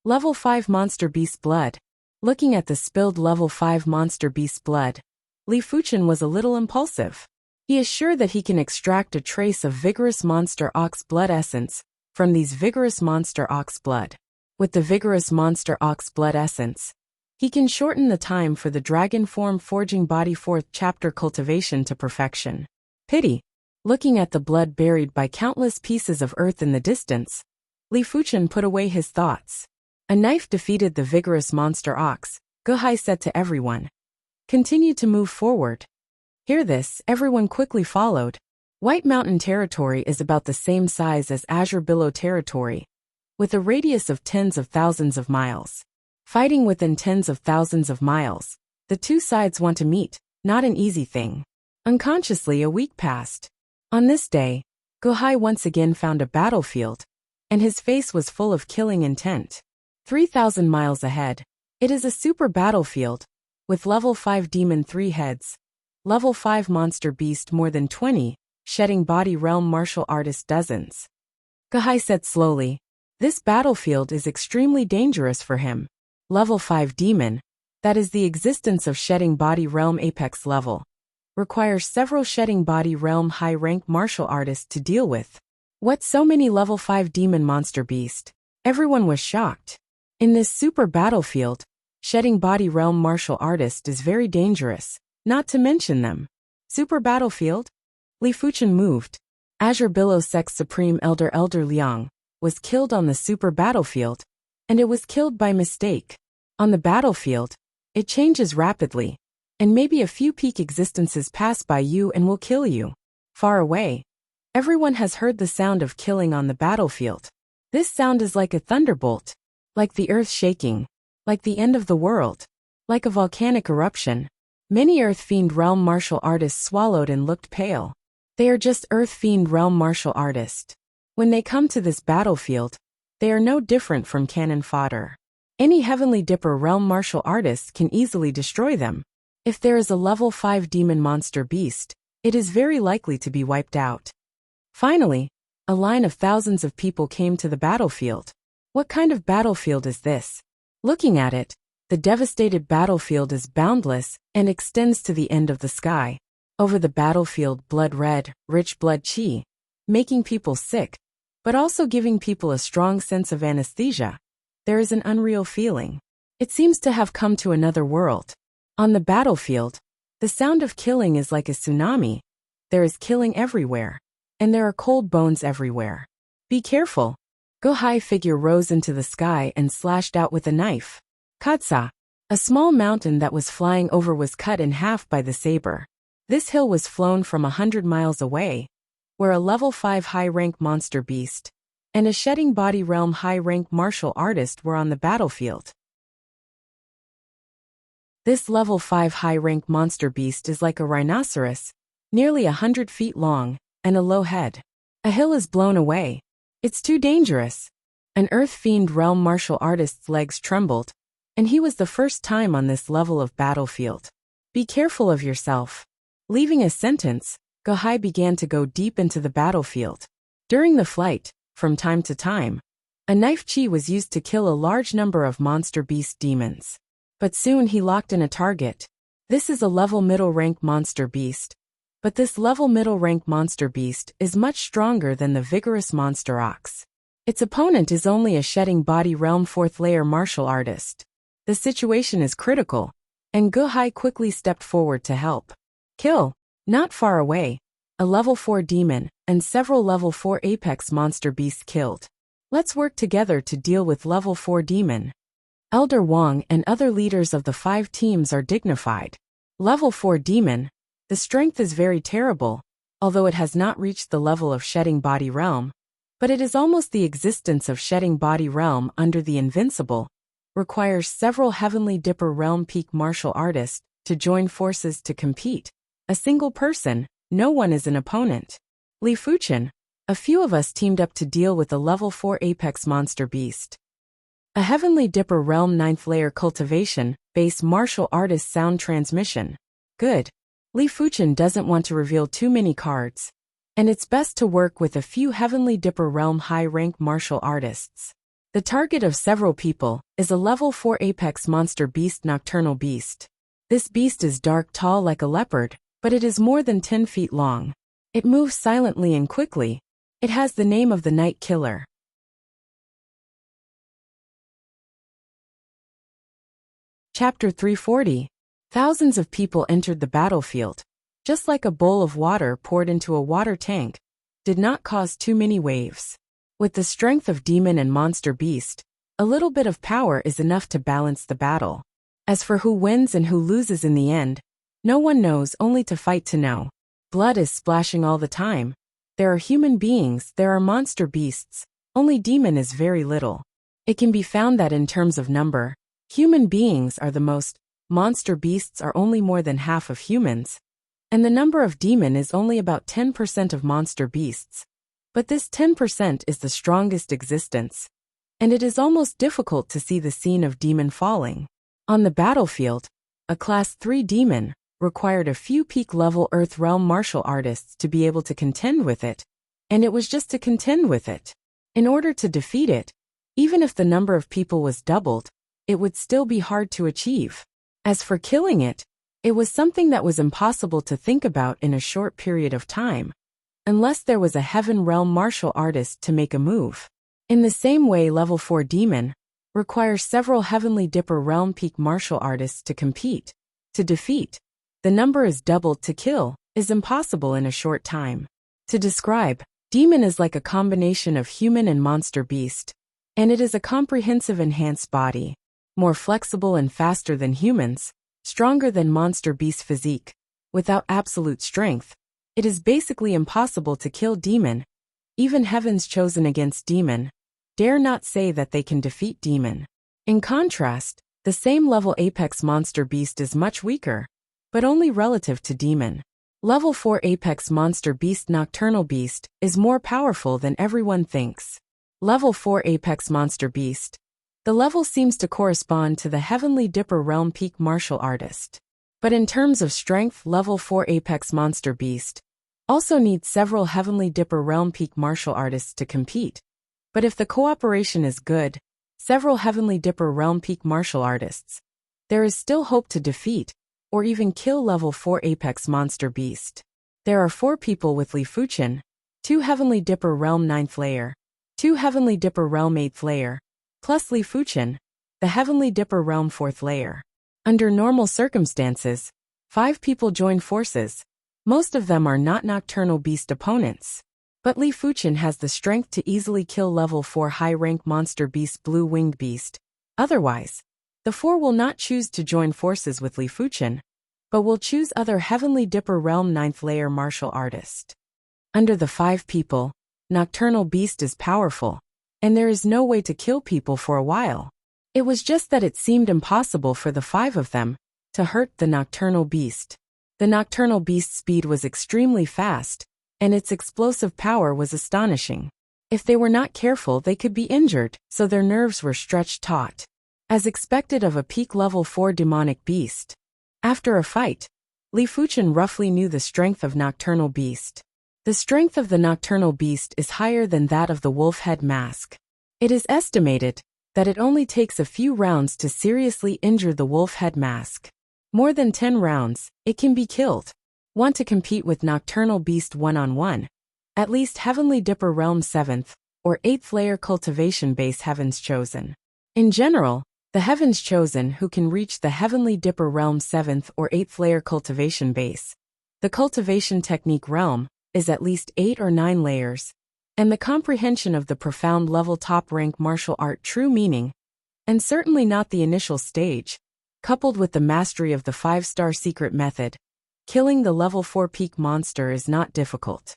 Level 5 Monster Beast Blood. Looking at the spilled level 5 Monster Beast Blood, Li Fuchen was a little impulsive. He is sure that he can extract a trace of vigorous monster ox blood essence from these vigorous monster ox blood. With the vigorous monster ox blood essence, he can shorten the time for the dragon form forging body 4th chapter cultivation to perfection. Pity. Looking at the blood buried by countless pieces of earth in the distance, Li Fuchen put away his thoughts. A knife defeated the vigorous monster ox, Guhai said to everyone. Continue to move forward. Hear this, everyone quickly followed. White Mountain territory is about the same size as Azure Billow territory, with a radius of tens of thousands of miles. Fighting within tens of thousands of miles, the two sides want to meet, not an easy thing. Unconsciously, a week passed. On this day, Guhai once again found a battlefield, and his face was full of killing intent. 3,000 miles ahead, it is a super battlefield, with level 5 demon 3 heads, level 5 monster beast more than 20, shedding body realm martial artist dozens. Guhai said slowly, this battlefield is extremely dangerous for him. Level 5 demon, that is the existence of shedding body realm apex level, requires several shedding body realm high-rank martial artists to deal with. What, so many level 5 demon monster beast? Everyone was shocked. In this super battlefield, shedding body realm martial artist is very dangerous, not to mention them. Super battlefield? Li Fuchen moved. Azure Billow Sect's Supreme Elder Liang was killed on the super battlefield, and it was killed by mistake. On the battlefield, it changes rapidly, and maybe a few peak existences pass by you and will kill you. Far away, everyone has heard the sound of killing on the battlefield. This sound is like a thunderbolt, like the earth shaking, like the end of the world, like a volcanic eruption. Many Earth Fiend Realm martial artists swallowed and looked pale. They are just Earth Fiend Realm martial artists. When they come to this battlefield, they are no different from cannon fodder. Any Heavenly Dipper Realm martial artist can easily destroy them. If there is a level 5 demon monster beast, it is very likely to be wiped out. Finally, a line of thousands of people came to the battlefield. What kind of battlefield is this? Looking at it, the devastated battlefield is boundless and extends to the end of the sky. Over the battlefield, blood red, rich blood chi, making people sick, but also giving people a strong sense of anesthesia. There is an unreal feeling. It seems to have come to another world. On the battlefield, the sound of killing is like a tsunami. There is killing everywhere, and there are cold bones everywhere. Be careful. Go-Hai figure rose into the sky and slashed out with a knife. Katsa, a small mountain that was flying over, was cut in half by the saber. This hill was flown from 100 miles away, where a level 5 high-rank monster beast and a shedding body realm high-rank martial artist were on the battlefield. This level 5 high-rank monster beast is like a rhinoceros, nearly 100 feet long, and a low head. A hill is blown away. It's too dangerous. An Earth Fiend Realm martial artist's legs trembled, and he was the first time on this level of battlefield. Be careful of yourself. Leaving a sentence, Go-Hai began to go deep into the battlefield. During the flight, from time to time, a knife chi was used to kill a large number of monster beast demons. But soon he locked in a target. This is a level middle rank monster beast. But this level middle rank monster beast is much stronger than the vigorous monster ox. Its opponent is only a shedding body realm 4th layer martial artist. The situation is critical, and Go-Hai quickly stepped forward to help. Kill. Not far away, a level 4 demon and several level 4 apex monster beasts killed. Let's work together to deal with level 4 demon. Elder Wang and other leaders of the 5 teams are dignified. Level 4 demon. The strength is very terrible, although it has not reached the level of shedding body realm, but it is almost the existence of shedding body realm under the invincible, requires several Heavenly Dipper realm peak martial artists to join forces to compete. A single person, no one is an opponent. Li Fuchen, a few of us teamed up to deal with a level 4 apex monster beast. A Heavenly Dipper realm 9th layer cultivation, base martial artist sound transmission. Good. Li Fuchen doesn't want to reveal too many cards, and it's best to work with a few Heavenly Dipper realm high-rank martial artists. The target of several people is a level 4 apex monster beast nocturnal beast. This beast is dark tall like a leopard, but it is more than 10 feet long. It moves silently and quickly. It has the name of the Night Killer. Chapter 340. Thousands of people entered the battlefield. Just like a bowl of water poured into a water tank, did not cause too many waves. With the strength of demon and monster beast, a little bit of power is enough to balance the battle. As for who wins and who loses in the end, no one knows, only to fight to know. Blood is splashing all the time. There are human beings, there are monster beasts, only demon is very little. It can be found that in terms of number, human beings are the most, monster beasts are only more than half of humans, and the number of demon is only about 10% of monster beasts. But this 10% is the strongest existence, and it is almost difficult to see the scene of demon falling. On the battlefield, a class 3 demon required a few peak-level Earth Realm martial artists to be able to contend with it, and it was just to contend with it. In order to defeat it, even if the number of people was doubled, it would still be hard to achieve. As for killing it, it was something that was impossible to think about in a short period of time, unless there was a Heaven Realm martial artist to make a move. In the same way, level 4 demon requires several Heavenly Dipper Realm peak martial artists to compete. To defeat, the number is doubled. To kill is impossible in a short time. To describe, demon is like a combination of human and monster beast, and it is a comprehensive enhanced body, more flexible and faster than humans, stronger than monster beast physique. Without absolute strength, it is basically impossible to kill demon. Even heavens chosen against demon, dare not say that they can defeat demon. In contrast, the same level apex monster beast is much weaker, but only relative to demon. Level 4 apex monster beast Nocturnal Beast is more powerful than everyone thinks. Level 4 apex monster beast. The level seems to correspond to the Heavenly Dipper realm peak martial artist. But in terms of strength, level 4 apex monster beast also needs several Heavenly Dipper realm peak martial artists to compete. But if the cooperation is good, several Heavenly Dipper realm peak martial artists, there is still hope to defeat or even kill level 4 apex monster beast. There are 4 people with Li Fuchen, 2 Heavenly Dipper realm 9th layer, 2 Heavenly Dipper realm 8th layer, plus Li Fuchen, the Heavenly Dipper realm 4th layer. Under normal circumstances, 5 people join forces. Most of them are not Nocturnal Beast opponents. But Li Fuchen has the strength to easily kill level 4 high-rank monster beast Blue Winged Beast. Otherwise, the 4 will not choose to join forces with Li Fuchen, but will choose other Heavenly Dipper realm 9th layer martial artist. Under the 5 people, Nocturnal Beast is powerful, and there is no way to kill people for a while. It was just that it seemed impossible for the 5 of them to hurt the Nocturnal Beast. The Nocturnal Beast's speed was extremely fast, and its explosive power was astonishing. If they were not careful, they could be injured, so their nerves were stretched taut. As expected of a peak level 4 demonic beast. After a fight, Li Fuchen roughly knew the strength of Nocturnal Beast. The strength of the Nocturnal Beast is higher than that of the wolf head mask. It is estimated that it only takes a few rounds to seriously injure the wolf head mask. More than 10 rounds, it can be killed. Want to compete with Nocturnal Beast one-on-one? At least Heavenly Dipper realm 7th or 8th layer cultivation base Heavens Chosen. In general, the Heavens Chosen who can reach the Heavenly Dipper realm 7th or 8th layer cultivation base. The cultivation technique realm is at least 8 or 9 layers, and the comprehension of the profound level top rank martial art true meaning, and certainly not the initial stage, coupled with the mastery of the 5-star secret method, killing the level 4 peak monster is not difficult.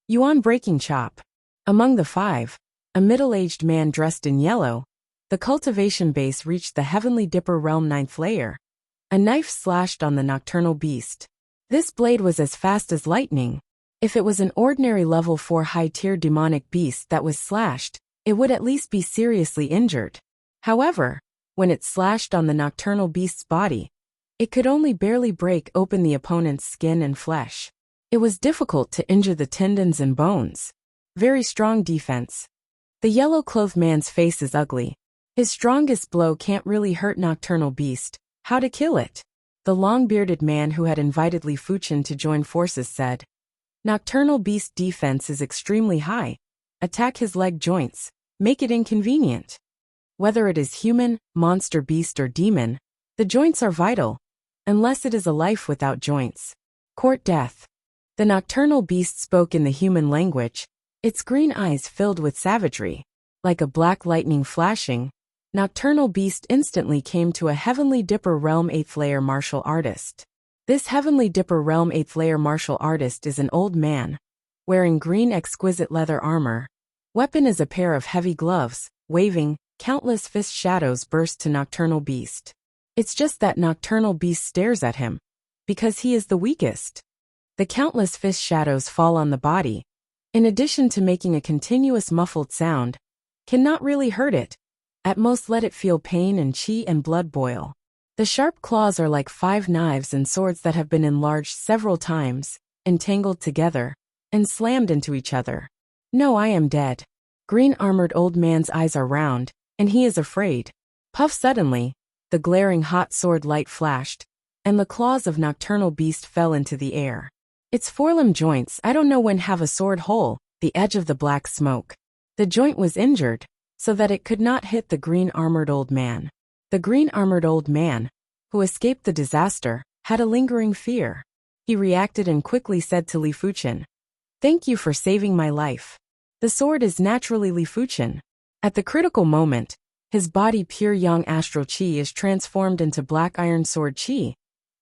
Yuan Breaking Chop. Among the 5, a middle-aged man dressed in yellow, the cultivation base reached the Heavenly Dipper realm 9th layer. A knife slashed on the Nocturnal Beast. This blade was as fast as lightning. If it was an ordinary level 4 high-tier demonic beast that was slashed, it would at least be seriously injured. However, when it slashed on the Nocturnal Beast's body, it could only barely break open the opponent's skin and flesh. It was difficult to injure the tendons and bones. Very strong defense. The yellow-clothed man's face is ugly. His strongest blow can't really hurt Nocturnal Beast. How to kill it? The long-bearded man who had invited Li Fuchen to join forces said, Nocturnal Beast defense is extremely high. Attack his leg joints. Make it inconvenient. Whether it is human, monster beast or demon, the joints are vital, unless it is a life without joints. Court death. The Nocturnal Beast spoke in the human language, its green eyes filled with savagery. Like a black lightning flashing, Nocturnal Beast instantly came to a Heavenly Dipper realm 8th layer martial artist. This Heavenly Dipper realm 8th layer martial artist is an old man, wearing green exquisite leather armor. Weapon is a pair of heavy gloves, waving, countless fist shadows burst to Nocturnal Beast. It's just that Nocturnal Beast stares at him, because he is the weakest. The countless fist shadows fall on the body, in addition to making a continuous muffled sound, cannot really hurt it. At most let it feel pain and chi and blood boil. The sharp claws are like 5 knives and swords that have been enlarged several times, entangled together, and slammed into each other. No, I am dead. Green-armored old man's eyes are round, and he is afraid. Puff suddenly, the glaring hot sword light flashed, and the claws of Nocturnal Beast fell into the air. Its forelimb joints, I don't know when, have a sword hole, the edge of the black smoke. The joint was injured, so that it could not hit the green-armored old man. The green-armored old man, who escaped the disaster, had a lingering fear. He reacted and quickly said to Li Fuchen, Thank you for saving my life. The sword is naturally Li Fuchen. At the critical moment, his body pure yang astral chi is transformed into black iron sword chi,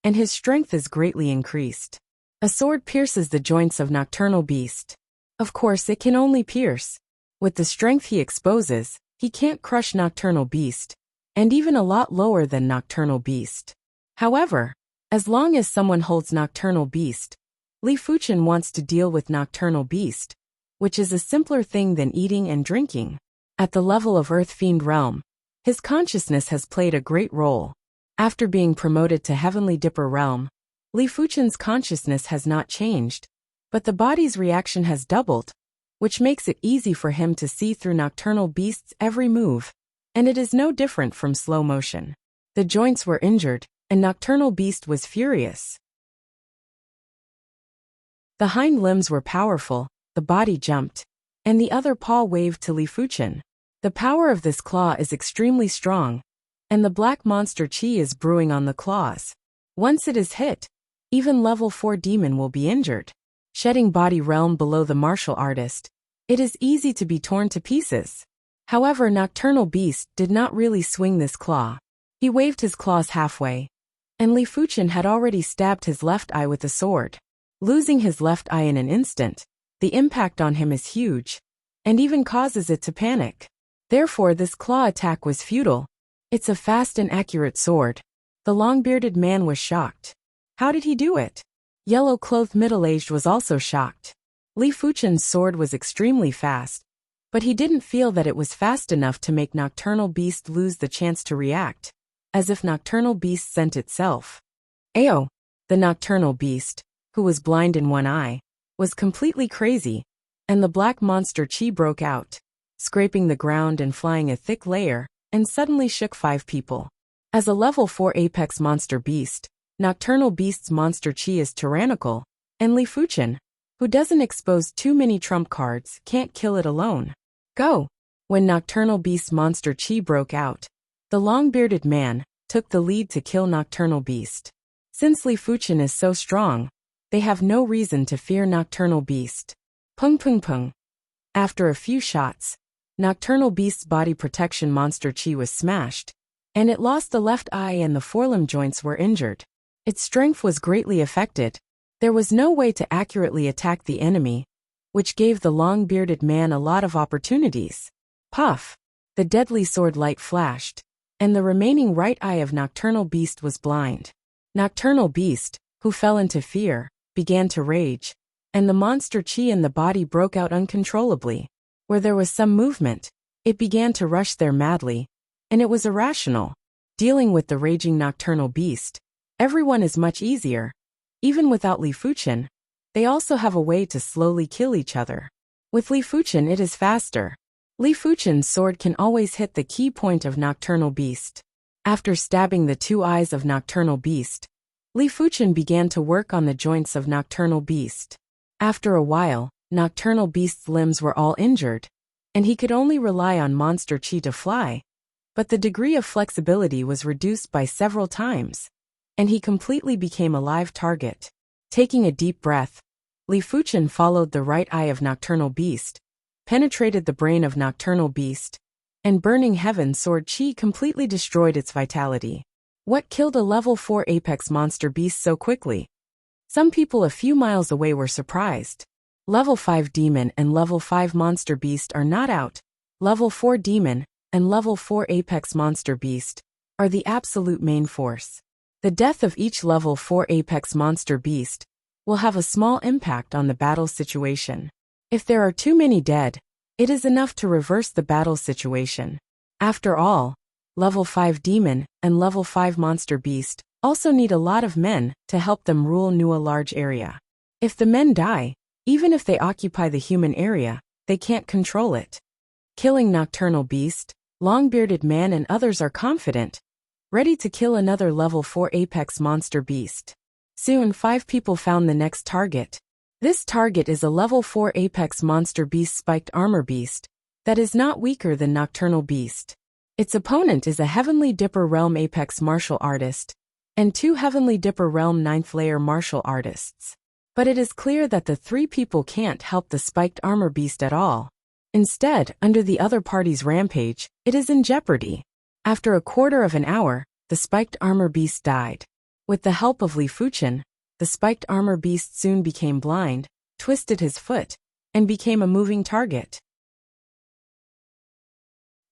and his strength is greatly increased. A sword pierces the joints of Nocturnal Beast. Of course it can only pierce, With the strength he exposes, he can't crush Nocturnal Beast, and even a lot lower than Nocturnal Beast. However, as long as someone holds Nocturnal Beast, Li Fuchen wants to deal with Nocturnal Beast, which is a simpler thing than eating and drinking. At the level of Earth Fiend Realm, his consciousness has played a great role. After being promoted to Heavenly Dipper Realm, Li Fuchen's consciousness has not changed, but the body's reaction has doubled, which makes it easy for him to see through Nocturnal Beast's every move, and it is no different from slow motion. The joints were injured, and Nocturnal Beast was furious. The hind limbs were powerful, the body jumped, and the other paw waved to Li Fuchen. The power of this claw is extremely strong, and the black monster chi is brewing on the claws. Once it is hit, even level 4 demon will be injured. Shedding body realm below the martial artist, it is easy to be torn to pieces. However, Nocturnal Beast did not really swing this claw. He waved his claws halfway, and Li Fuchen had already stabbed his left eye with a sword. Losing his left eye in an instant, the impact on him is huge, and even causes it to panic. Therefore, this claw attack was futile. It's a fast and accurate sword. The long-bearded man was shocked. How did he do it? Yellow-clothed middle-aged was also shocked. Li Fuchen's sword was extremely fast, but he didn't feel that it was fast enough to make Nocturnal Beast lose the chance to react, as if Nocturnal Beast sent itself. Ayo! The Nocturnal Beast, who was blind in one eye, was completely crazy, and the black monster chi broke out, scraping the ground and flying a thick layer, and suddenly shook 5 people. As a level 4 apex monster beast, Nocturnal Beast's monster chi is tyrannical, and Li Fuchen, who doesn't expose too many trump cards, can't kill it alone. Go! When Nocturnal Beast's monster chi broke out, the long-bearded man took the lead to kill Nocturnal Beast. Since Li Fuchen is so strong, they have no reason to fear Nocturnal Beast. Pung pung pung. After a few shots, Nocturnal Beast's body protection monster chi was smashed, and it lost the left eye and the forelimb joints were injured. Its strength was greatly affected. There was no way to accurately attack the enemy, which gave the long-bearded man a lot of opportunities. Puff! The deadly sword light flashed, and the remaining right eye of Nocturnal Beast was blind. Nocturnal Beast, who fell into fear, began to rage, and the monster chi in the body broke out uncontrollably. Where there was some movement, it began to rush there madly, and it was irrational. Dealing with the raging Nocturnal Beast, everyone is much easier. Even without Li Fuchen, they also have a way to slowly kill each other. With Li Fuchen it is faster. Li Fuchen's sword can always hit the key point of Nocturnal Beast. After stabbing the 2 eyes of Nocturnal Beast, Li Fuchen began to work on the joints of Nocturnal Beast. After a while, Nocturnal Beast's limbs were all injured, and he could only rely on monster chi to fly, but the degree of flexibility was reduced by several times, and he completely became a live target. Taking a deep breath, Li Fuchen followed the right eye of Nocturnal Beast, penetrated the brain of Nocturnal Beast, and Burning Heaven Sword Chi completely destroyed its vitality. What killed a level 4 apex monster beast so quickly? Some people a few miles away were surprised. Level 5 Demon and Level 5 Monster Beast are not out. Level 4 Demon and Level 4 Apex Monster Beast are the absolute main force. The death of each Level 4 Apex Monster Beast will have a small impact on the battle situation. If there are too many dead, it is enough to reverse the battle situation. After all, Level 5 Demon and Level 5 Monster Beast also need a lot of men to help them rule a large area. If the men die, even if they occupy the human area, they can't control it. Killing Nocturnal Beast, Long-Bearded Man and others are confident, ready to kill another Level 4 Apex Monster Beast. Soon 5 people found the next target. This target is a Level 4 Apex Monster Beast Spiked Armor Beast that is not weaker than Nocturnal Beast. Its opponent is a Heavenly Dipper Realm Apex Martial Artist and 2 Heavenly Dipper Realm 9th Layer Martial Artists. But it is clear that the 3 people can't help the Spiked Armor Beast at all. Instead, under the other party's rampage, it is in jeopardy. After a quarter of an hour, the Spiked Armor Beast died. With the help of Li Fuchen, the Spiked Armor Beast soon became blind, twisted his foot, and became a moving target.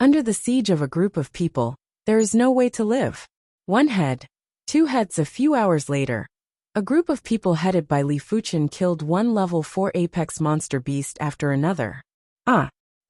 Under the siege of a group of people, there is no way to live. One head, two heads. A few hours later, a group of people headed by Li Fuchen killed one level 4 apex monster beast after another.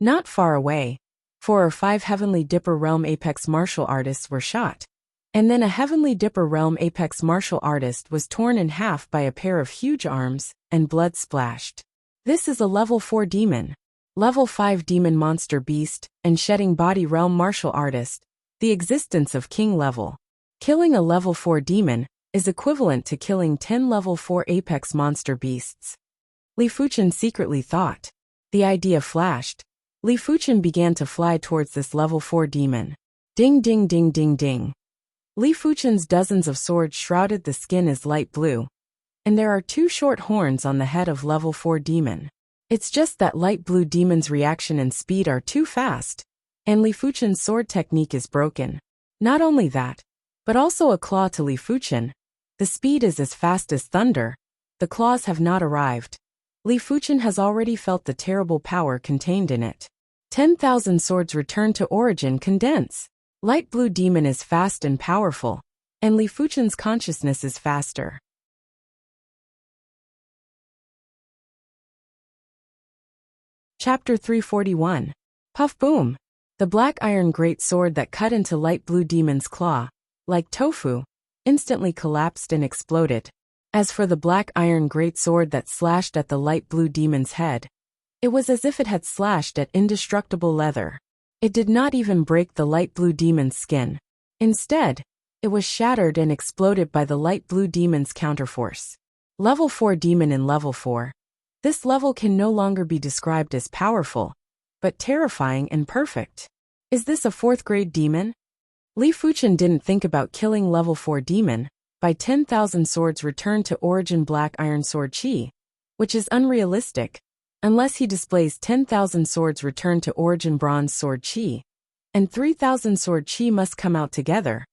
Not far away, 4 or 5 Heavenly Dipper Realm apex martial artists were shot. And then a Heavenly Dipper Realm apex martial artist was torn in half by a pair of huge arms, and blood splashed. This is a level 4 demon, level 5 demon monster beast, and shedding body realm martial artist, the existence of king level. Killing a level 4 demon is equivalent to killing 10 level 4 apex monster beasts. Li Fuchen secretly thought. The idea flashed. Li Fuchen began to fly towards this level 4 demon. Ding ding ding ding ding. Li Fuchen's dozens of swords shrouded the skin as light blue, and there are 2 short horns on the head of level 4 demon. It's just that light blue demon's reaction and speed are too fast, and Li Fuchen's sword technique is broken. Not only that, but also a claw to Li Fuchen. The speed is as fast as thunder. The claws have not arrived. Li Fuchen has already felt the terrible power contained in it. 10,000 swords return to origin condense. Light blue demon is fast and powerful, and Li Fuchen's consciousness is faster. Chapter 341. Puff Boom. The black iron great sword that cut into light blue demon's claw, like tofu, instantly collapsed and exploded. As for the black iron great sword that slashed at the light blue demon's head, it was as if it had slashed at indestructible leather. It did not even break the light blue demon's skin. Instead, it was shattered and exploded by the light blue demon's counterforce. Level 4 demon in level 4. This level can no longer be described as powerful, but terrifying and perfect. Is this a 4th grade demon? Li Fuchen didn't think about killing level 4 demon. By 10,000 swords return to origin black iron sword chi, which is unrealistic, unless he displays 10,000 swords return to origin bronze sword chi, and 3,000 sword chi must come out together.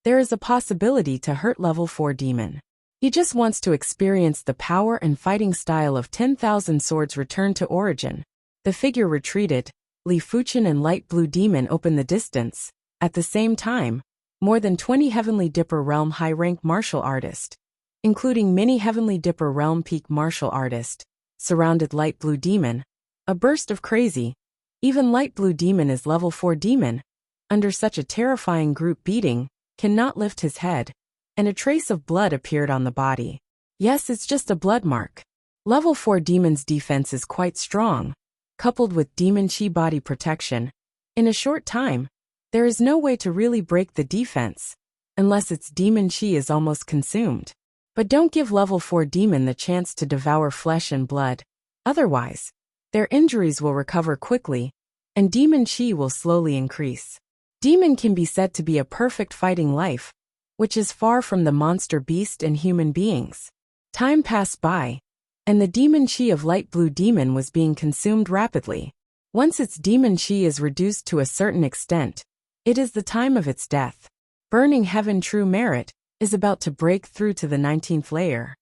There is a possibility to hurt level 4 demon. He just wants to experience the power and fighting style of 10,000 swords return to origin. The figure retreated. Li Fuchen and light blue demon opened the distance. At the same time, more than 20 Heavenly Dipper Realm high-rank martial artists, including many Heavenly Dipper Realm peak martial artists, surrounded light blue demon. A burst of crazy. Even light blue demon is level 4 demon. Under such a terrifying group beating, cannot lift his head, and a trace of blood appeared on the body. Yes, it's just a blood mark. Level 4 demon's defense is quite strong, coupled with demon chi body protection. In a short time, there is no way to really break the defense, unless its demon chi is almost consumed. But don't give level 4 demon the chance to devour flesh and blood. Otherwise, their injuries will recover quickly, and demon chi will slowly increase. Demon can be said to be a perfect fighting life, which is far from the monster beast and human beings. Time passed by, and the demon chi of light blue demon was being consumed rapidly. Once its demon chi is reduced to a certain extent, it is the time of its death. Burning Heaven True Merit is about to break through to the 19th layer.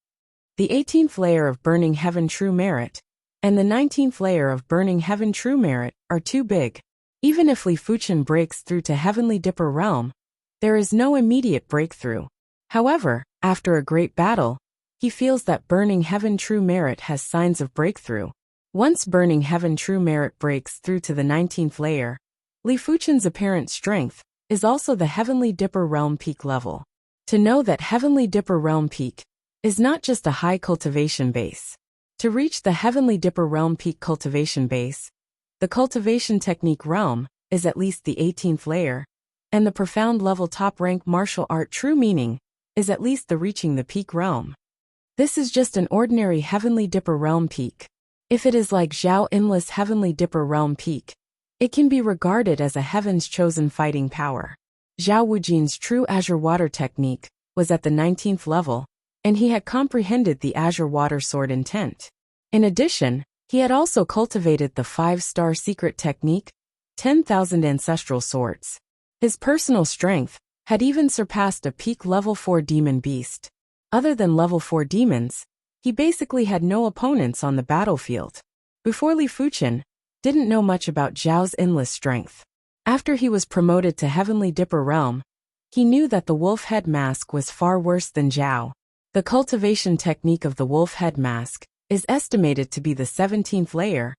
The 18th layer of Burning Heaven True Merit and the 19th layer of Burning Heaven True Merit are too big. Even if Li Fuchen breaks through to Heavenly Dipper Realm, there is no immediate breakthrough. However, after a great battle, he feels that Burning Heaven True Merit has signs of breakthrough. Once Burning Heaven True Merit breaks through to the 19th layer, Li Fuchen's apparent strength is also the Heavenly Dipper Realm peak level. To know that Heavenly Dipper Realm peak is not just a high cultivation base. To reach the Heavenly Dipper Realm peak cultivation base, the cultivation technique realm is at least the 18th layer, and the profound level top rank martial art true meaning is at least the reaching the peak realm. This is just an ordinary Heavenly Dipper Realm peak. If it is like Zhao Inla's Heavenly Dipper Realm peak, it can be regarded as a heaven's chosen fighting power. Zhao Wujin's true Azure Water technique was at the 19th level, and he had comprehended the Azure Water Sword intent. In addition, he had also cultivated the 5-star secret technique, 10,000 ancestral swords. His personal strength had even surpassed a peak level 4 demon beast. Other than level 4 demons, he basically had no opponents on the battlefield. Before Li Fuchen didn't know much about Zhao's endless strength. After he was promoted to Heavenly Dipper realm, he knew that the wolf head mask was far worse than Zhao. The cultivation technique of the wolf head mask is estimated to be the 17th layer,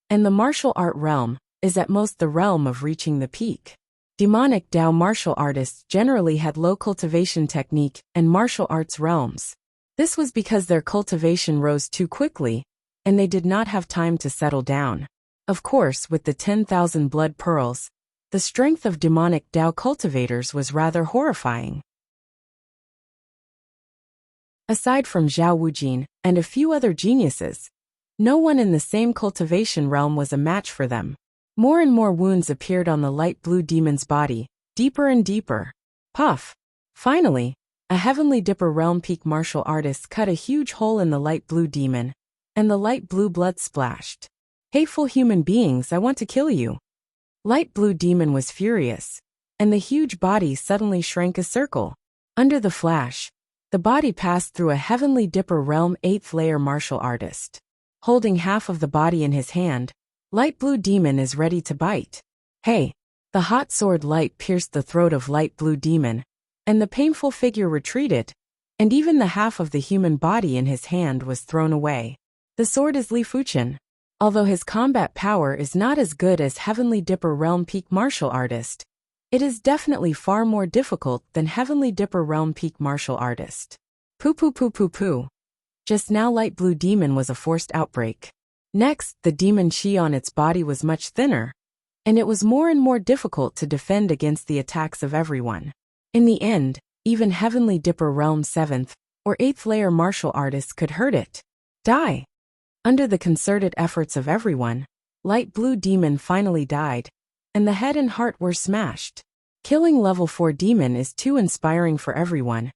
and the martial art realm is at most the realm of reaching the peak. Demonic Dao martial artists generally had low cultivation technique and martial arts realms. This was because their cultivation rose too quickly, and they did not have time to settle down. Of course, with the 10,000 blood pearls, the strength of demonic Dao cultivators was rather horrifying. Aside from Zhao Wujin and a few other geniuses, no one in the same cultivation realm was a match for them. More and more wounds appeared on the light blue demon's body, deeper and deeper. Puff! Finally, a Heavenly Dipper realm peak martial artist cut a huge hole in the light blue demon, and the light blue blood splashed. Hateful human beings, I want to kill you. Light blue demon was furious, and the huge body suddenly shrank a circle. Under the flash, the body passed through a Heavenly Dipper realm 8th layer martial artist. Holding half of the body in his hand, light blue demon is ready to bite. Hey! The hot sword light pierced the throat of light blue demon, and the painful figure retreated, and even the half of the human body in his hand was thrown away. The sword is Li Fuchen. Although his combat power is not as good as Heavenly Dipper realm peak martial artist, it is definitely far more difficult than Heavenly Dipper realm peak martial artist. Poo poo poo poo poo. Just now light blue demon was a forced outbreak. Next, the demon chi on its body was much thinner, and it was more and more difficult to defend against the attacks of everyone. In the end, even Heavenly Dipper realm 7th or 8th layer martial artists could hurt it. Die! Under the concerted efforts of everyone, light blue demon finally died, and the head and heart were smashed. Killing level 4 demon is too inspiring for everyone,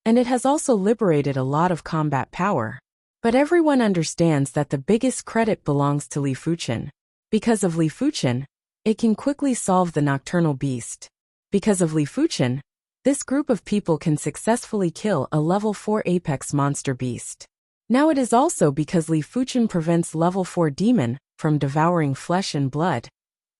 and it has also liberated a lot of combat power. But everyone understands that the biggest credit belongs to Li Fuchen. Because of Li Fuchen, it can quickly solve the nocturnal beast. Because of Li Fuchen, this group of people can successfully kill a level 4 apex monster beast. Now it is also because Li Fuchen prevents level 4 demon from devouring flesh and blood,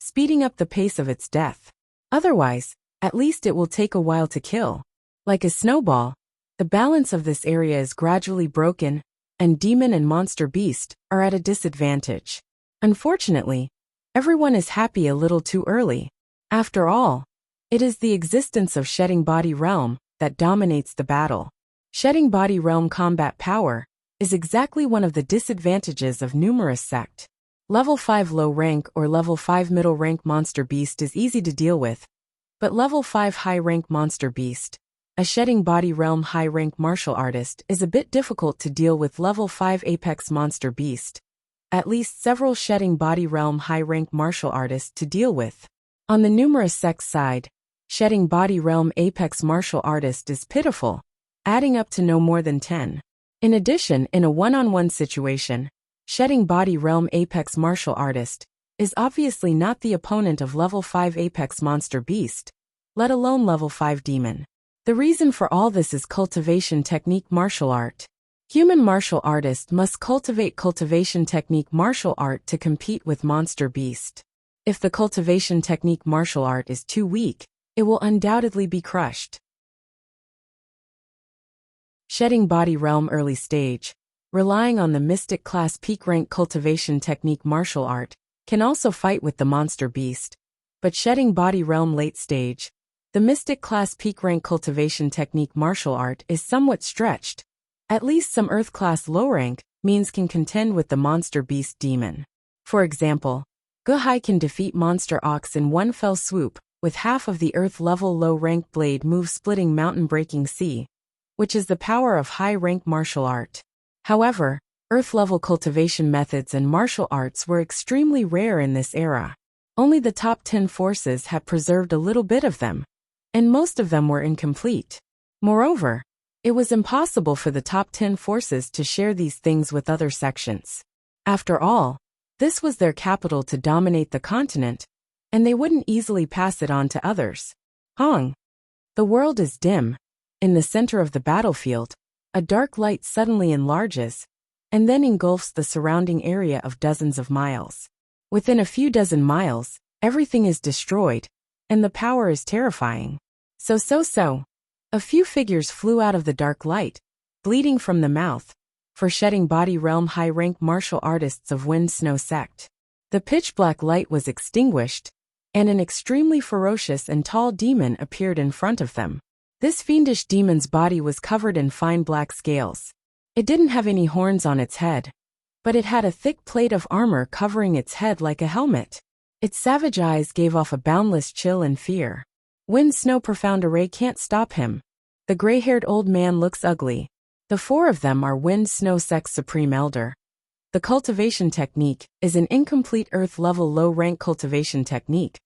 speeding up the pace of its death. Otherwise, at least it will take a while to kill. Like a snowball, the balance of this area is gradually broken, and demon and monster beast are at a disadvantage. Unfortunately, everyone is happy a little too early. After all, it is the existence of Shedding Body Realm that dominates the battle. Shedding Body Realm combat power is exactly one of the disadvantages of numerous sect. Level 5 low rank or level 5 middle rank monster beast is easy to deal with, but level 5 high rank monster beast, a Shedding Body Realm high rank martial artist, is a bit difficult to deal with level 5 apex monster beast. At least several Shedding Body Realm high rank martial artists to deal with. On the numerous sect side, Shedding Body Realm apex martial artist is pitiful, adding up to no more than 10. In addition, in a one-on-one situation, Shedding Body Realm apex martial artist is obviously not the opponent of level 5 apex monster beast, let alone level 5 demon. The reason for all this is cultivation technique martial art. Human martial artist must cultivate cultivation technique martial art to compete with monster beast. If the cultivation technique martial art is too weak, it will undoubtedly be crushed. Shedding Body Realm early stage, relying on the Mystic class peak rank cultivation technique martial art, can also fight with the monster beast. But Shedding Body Realm late stage, the Mystic class peak rank cultivation technique martial art is somewhat stretched. At least some Earth class low rank means can contend with the monster beast demon. For example, Guhai can defeat Monster Ox in one fell swoop, with half of the Earth level low rank blade move splitting mountain breaking sea, which is the power of high-rank martial art. However, Earth-level cultivation methods and martial arts were extremely rare in this era. Only the top 10 forces have preserved a little bit of them, and most of them were incomplete. Moreover, it was impossible for the top 10 forces to share these things with other sections. After all, this was their capital to dominate the continent, and they wouldn't easily pass it on to others. Hong. The world is dim. In the center of the battlefield, a dark light suddenly enlarges, and then engulfs the surrounding area of dozens of miles. Within a few dozen miles, everything is destroyed, and the power is terrifying. So. A few figures flew out of the dark light, bleeding from the mouth, for shedding body realm high-rank martial artists of Wind Snow sect. The pitch-black light was extinguished, and an extremely ferocious and tall demon appeared in front of them. This fiendish demon's body was covered in fine black scales. It didn't have any horns on its head, but it had a thick plate of armor covering its head like a helmet. Its savage eyes gave off a boundless chill and fear. Wind Snow Profound Array can't stop him. The gray-haired old man looks ugly. The four of them are Wind Snow Sect's Supreme Elder. The cultivation technique is an incomplete Earth-level low-rank cultivation technique.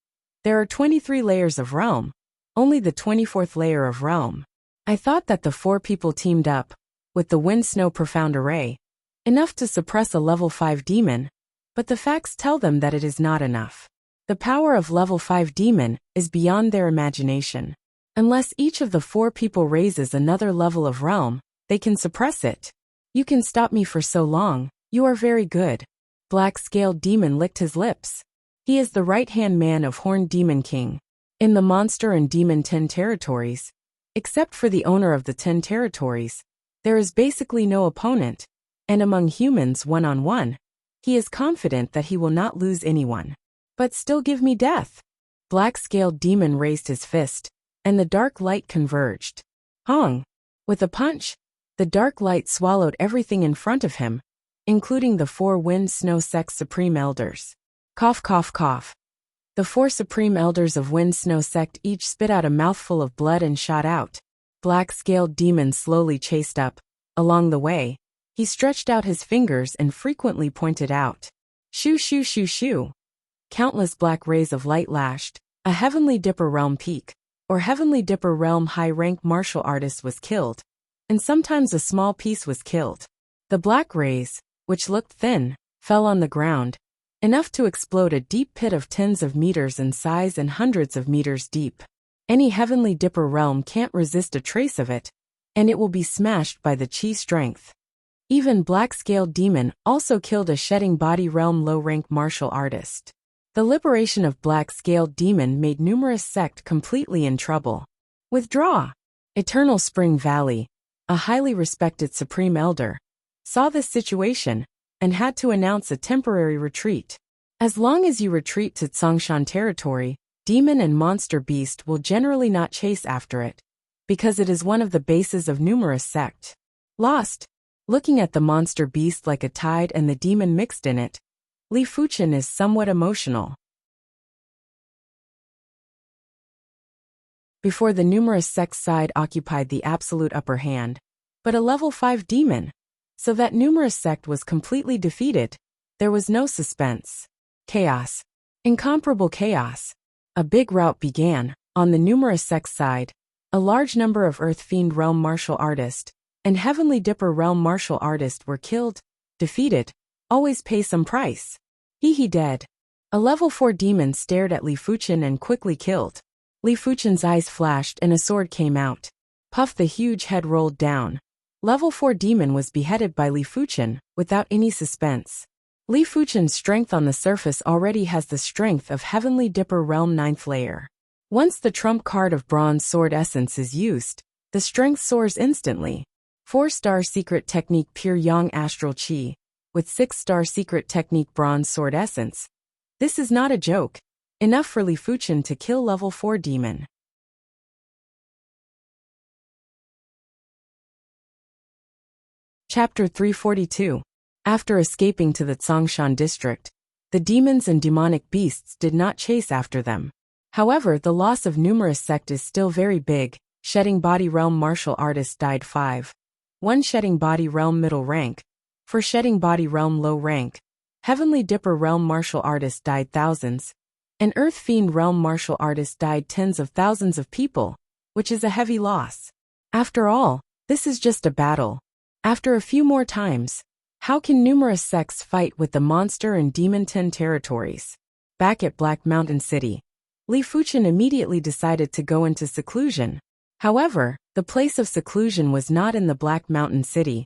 There are 23 layers of realm, only the 24th layer of realm. I thought that the four people teamed up, with the Wind Snow Profound Array, enough to suppress a level 5 demon, but the facts tell them that it is not enough. The power of level 5 demon is beyond their imagination. Unless each of the four people raises another level of realm, they can suppress it. You can stop me for so long, you are very good. Black-scaled demon licked his lips. He is the right-hand man of Horned Demon King. In the Monster and Demon 10 territories, except for the owner of the 10 territories, there is basically no opponent, and among humans one-on-one, he is confident that he will not lose anyone. But still give me death. Black-scaled demon raised his fist, and the dark light converged. Hong! With a punch, the dark light swallowed everything in front of him, including the four Wind Snow Sect Supreme Elders. Cough, cough, cough. The four Supreme Elders of Wind Snow Sect each spit out a mouthful of blood and shot out. Black-scaled demon slowly chased up. Along the way, he stretched out his fingers and frequently pointed out. Shoo, shoo, shoo, shoo. Countless black rays of light lashed. A Heavenly Dipper Realm peak, or Heavenly Dipper Realm high-rank martial artist was killed, and sometimes a small piece was killed. The black rays, which looked thin, fell on the ground, enough to explode a deep pit of tens of meters in size and hundreds of meters deep. Any Heavenly Dipper Realm can't resist a trace of it, and it will be smashed by the chi strength. Even Black-Scaled Demon also killed a Shedding Body Realm low-rank martial artist. The liberation of Black-Scaled Demon made numerous sect completely in trouble. Withdraw! Eternal Spring Valley, a highly respected Supreme Elder, saw this situation and had to announce a temporary retreat. As long as you retreat to Tsongshan territory, demon and monster beast will generally not chase after it, because it is one of the bases of numerous sect. Lost. Looking at the monster beast like a tide and the demon mixed in it, Li Fuchen is somewhat emotional. Before the numerous sect side occupied the absolute upper hand, but a level 5 demon, so that numerous sect was completely defeated, there was no suspense. Chaos. Incomparable chaos. A big rout began. On the numerous sect side, a large number of Earth Fiend Realm martial artists and Heavenly Dipper Realm martial artists were killed, defeated, always pay some price. He dead. A level 4 demon stared at Li Fuchen and quickly killed. Li Fuchen's eyes flashed and a sword came out. Puff, the huge head rolled down. Level 4 demon was beheaded by Li Fuchen, without any suspense. Li Fuchen's strength on the surface already has the strength of Heavenly Dipper Realm 9th layer. Once the trump card of Bronze Sword Essence is used, the strength soars instantly. 4-star Secret Technique Pure Yang Astral Chi, with 6-star Secret Technique Bronze Sword Essence. This is not a joke. Enough for Li Fuchen to kill level 4 demon. Chapter 342. After escaping to the Tsongshan district, the demons and demonic beasts did not chase after them. However, the loss of numerous sect is still very big. Shedding Body Realm martial artist died 5. 1 Shedding Body Realm middle rank. For Shedding Body Realm low rank, Heavenly Dipper Realm martial artist died thousands. An Earth Fiend Realm martial artist died tens of thousands of people, which is a heavy loss. After all, this is just a battle. After a few more times, how can numerous sects fight with the monster and demon 10 territories? Back at Black Mountain City, Li Fuchen immediately decided to go into seclusion. However, the place of seclusion was not in the Black Mountain City,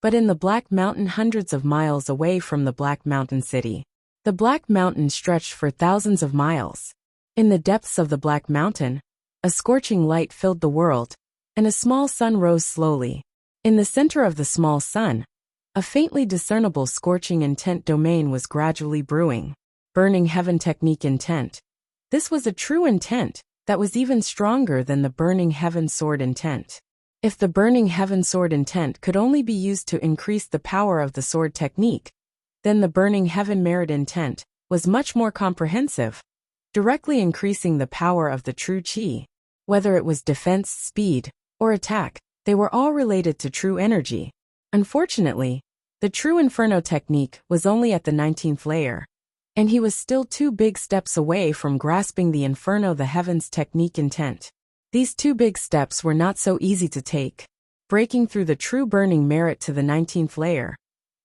but in the Black Mountain hundreds of miles away from the Black Mountain City. The Black Mountain stretched for thousands of miles. In the depths of the Black Mountain, a scorching light filled the world, and a small sun rose slowly. In the center of the small sun, a faintly discernible scorching intent domain was gradually brewing. Burning heaven technique intent. This was a true intent that was even stronger than the burning heaven sword intent. If the burning heaven sword intent could only be used to increase the power of the sword technique, then the burning heaven merit intent was much more comprehensive, directly increasing the power of the true chi. Whether it was defense, speed, or attack, they were all related to true energy. Unfortunately, the true Inferno technique was only at the 19th layer, and he was still 2 big steps away from grasping the Inferno the Heavens technique intent. These 2 big steps were not so easy to take. Breaking through the true burning merit to the 19th layer,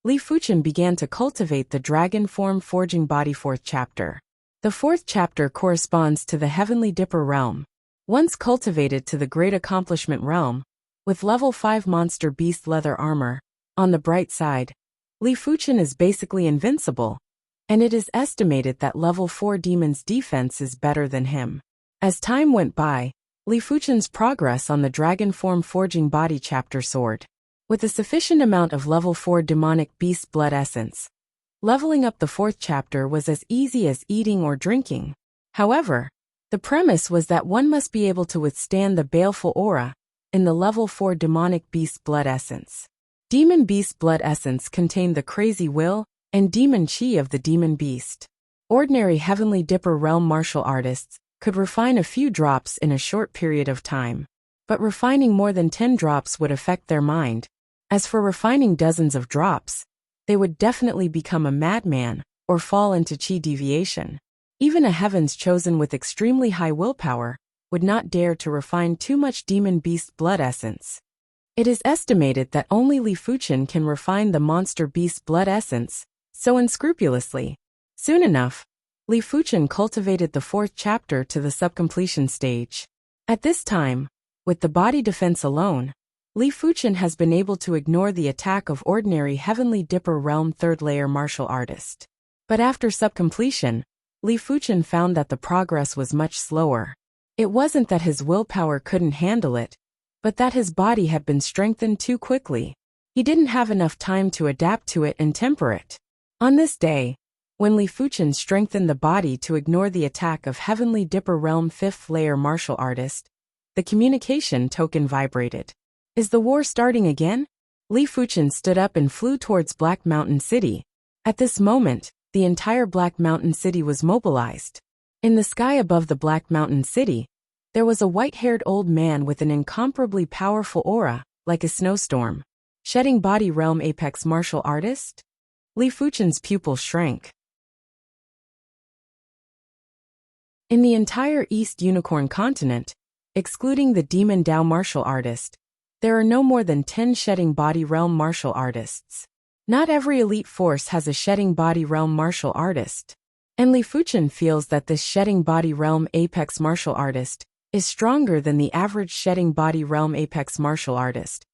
Li Fuchen began to cultivate the dragon form forging body 4th chapter. The 4th chapter corresponds to the Heavenly Dipper realm. Once cultivated to the Great Accomplishment realm, with level 5 monster beast leather armor, on the bright side, Li Fuchen is basically invincible, and it is estimated that level 4 demon's defense is better than him. As time went by, Li Fuchen's progress on the dragon form forging body chapter soared. With a sufficient amount of level 4 demonic beast blood essence, leveling up the 4th chapter was as easy as eating or drinking. However, the premise was that one must be able to withstand the baleful aura in the level 4 demonic beast blood essence. Demon beast blood essence contained the crazy will and demon chi of the demon beast. Ordinary Heavenly Dipper realm martial artists could refine a few drops in a short period of time, but refining more than 10 drops would affect their mind. As for refining dozens of drops, they would definitely become a madman or fall into chi deviation. Even a heavens chosen with extremely high willpower would not dare to refine too much demon beast blood essence. It is estimated that only Li Fuchen can refine the monster beast blood essence so unscrupulously. Soon enough, Li Fuchen cultivated the 4th chapter to the subcompletion stage. At this time, with the body defense alone, Li Fuchen has been able to ignore the attack of ordinary Heavenly Dipper realm 3rd layer martial artist. But after subcompletion, Li Fuchen found that the progress was much slower. It wasn't that his willpower couldn't handle it, but that his body had been strengthened too quickly. He didn't have enough time to adapt to it and temper it. On this day, when Li Fuchen strengthened the body to ignore the attack of Heavenly Dipper realm 5th layer martial artist, the communication token vibrated. Is the war starting again? Li Fuchen stood up and flew towards Black Mountain City. At this moment, the entire Black Mountain City was mobilized. In the sky above the Black Mountain City, there was a white-haired old man with an incomparably powerful aura, like a snowstorm. Shedding body realm apex martial artist? Li Fuchen's pupil shrank. In the entire East Unicorn continent, excluding the Demon Dao martial artist, there are no more than 10 shedding body realm martial artists. Not every elite force has a shedding body realm martial artist, and Li Fuchen feels that this shedding body realm apex martial artist is stronger than the average shedding body realm apex martial artist,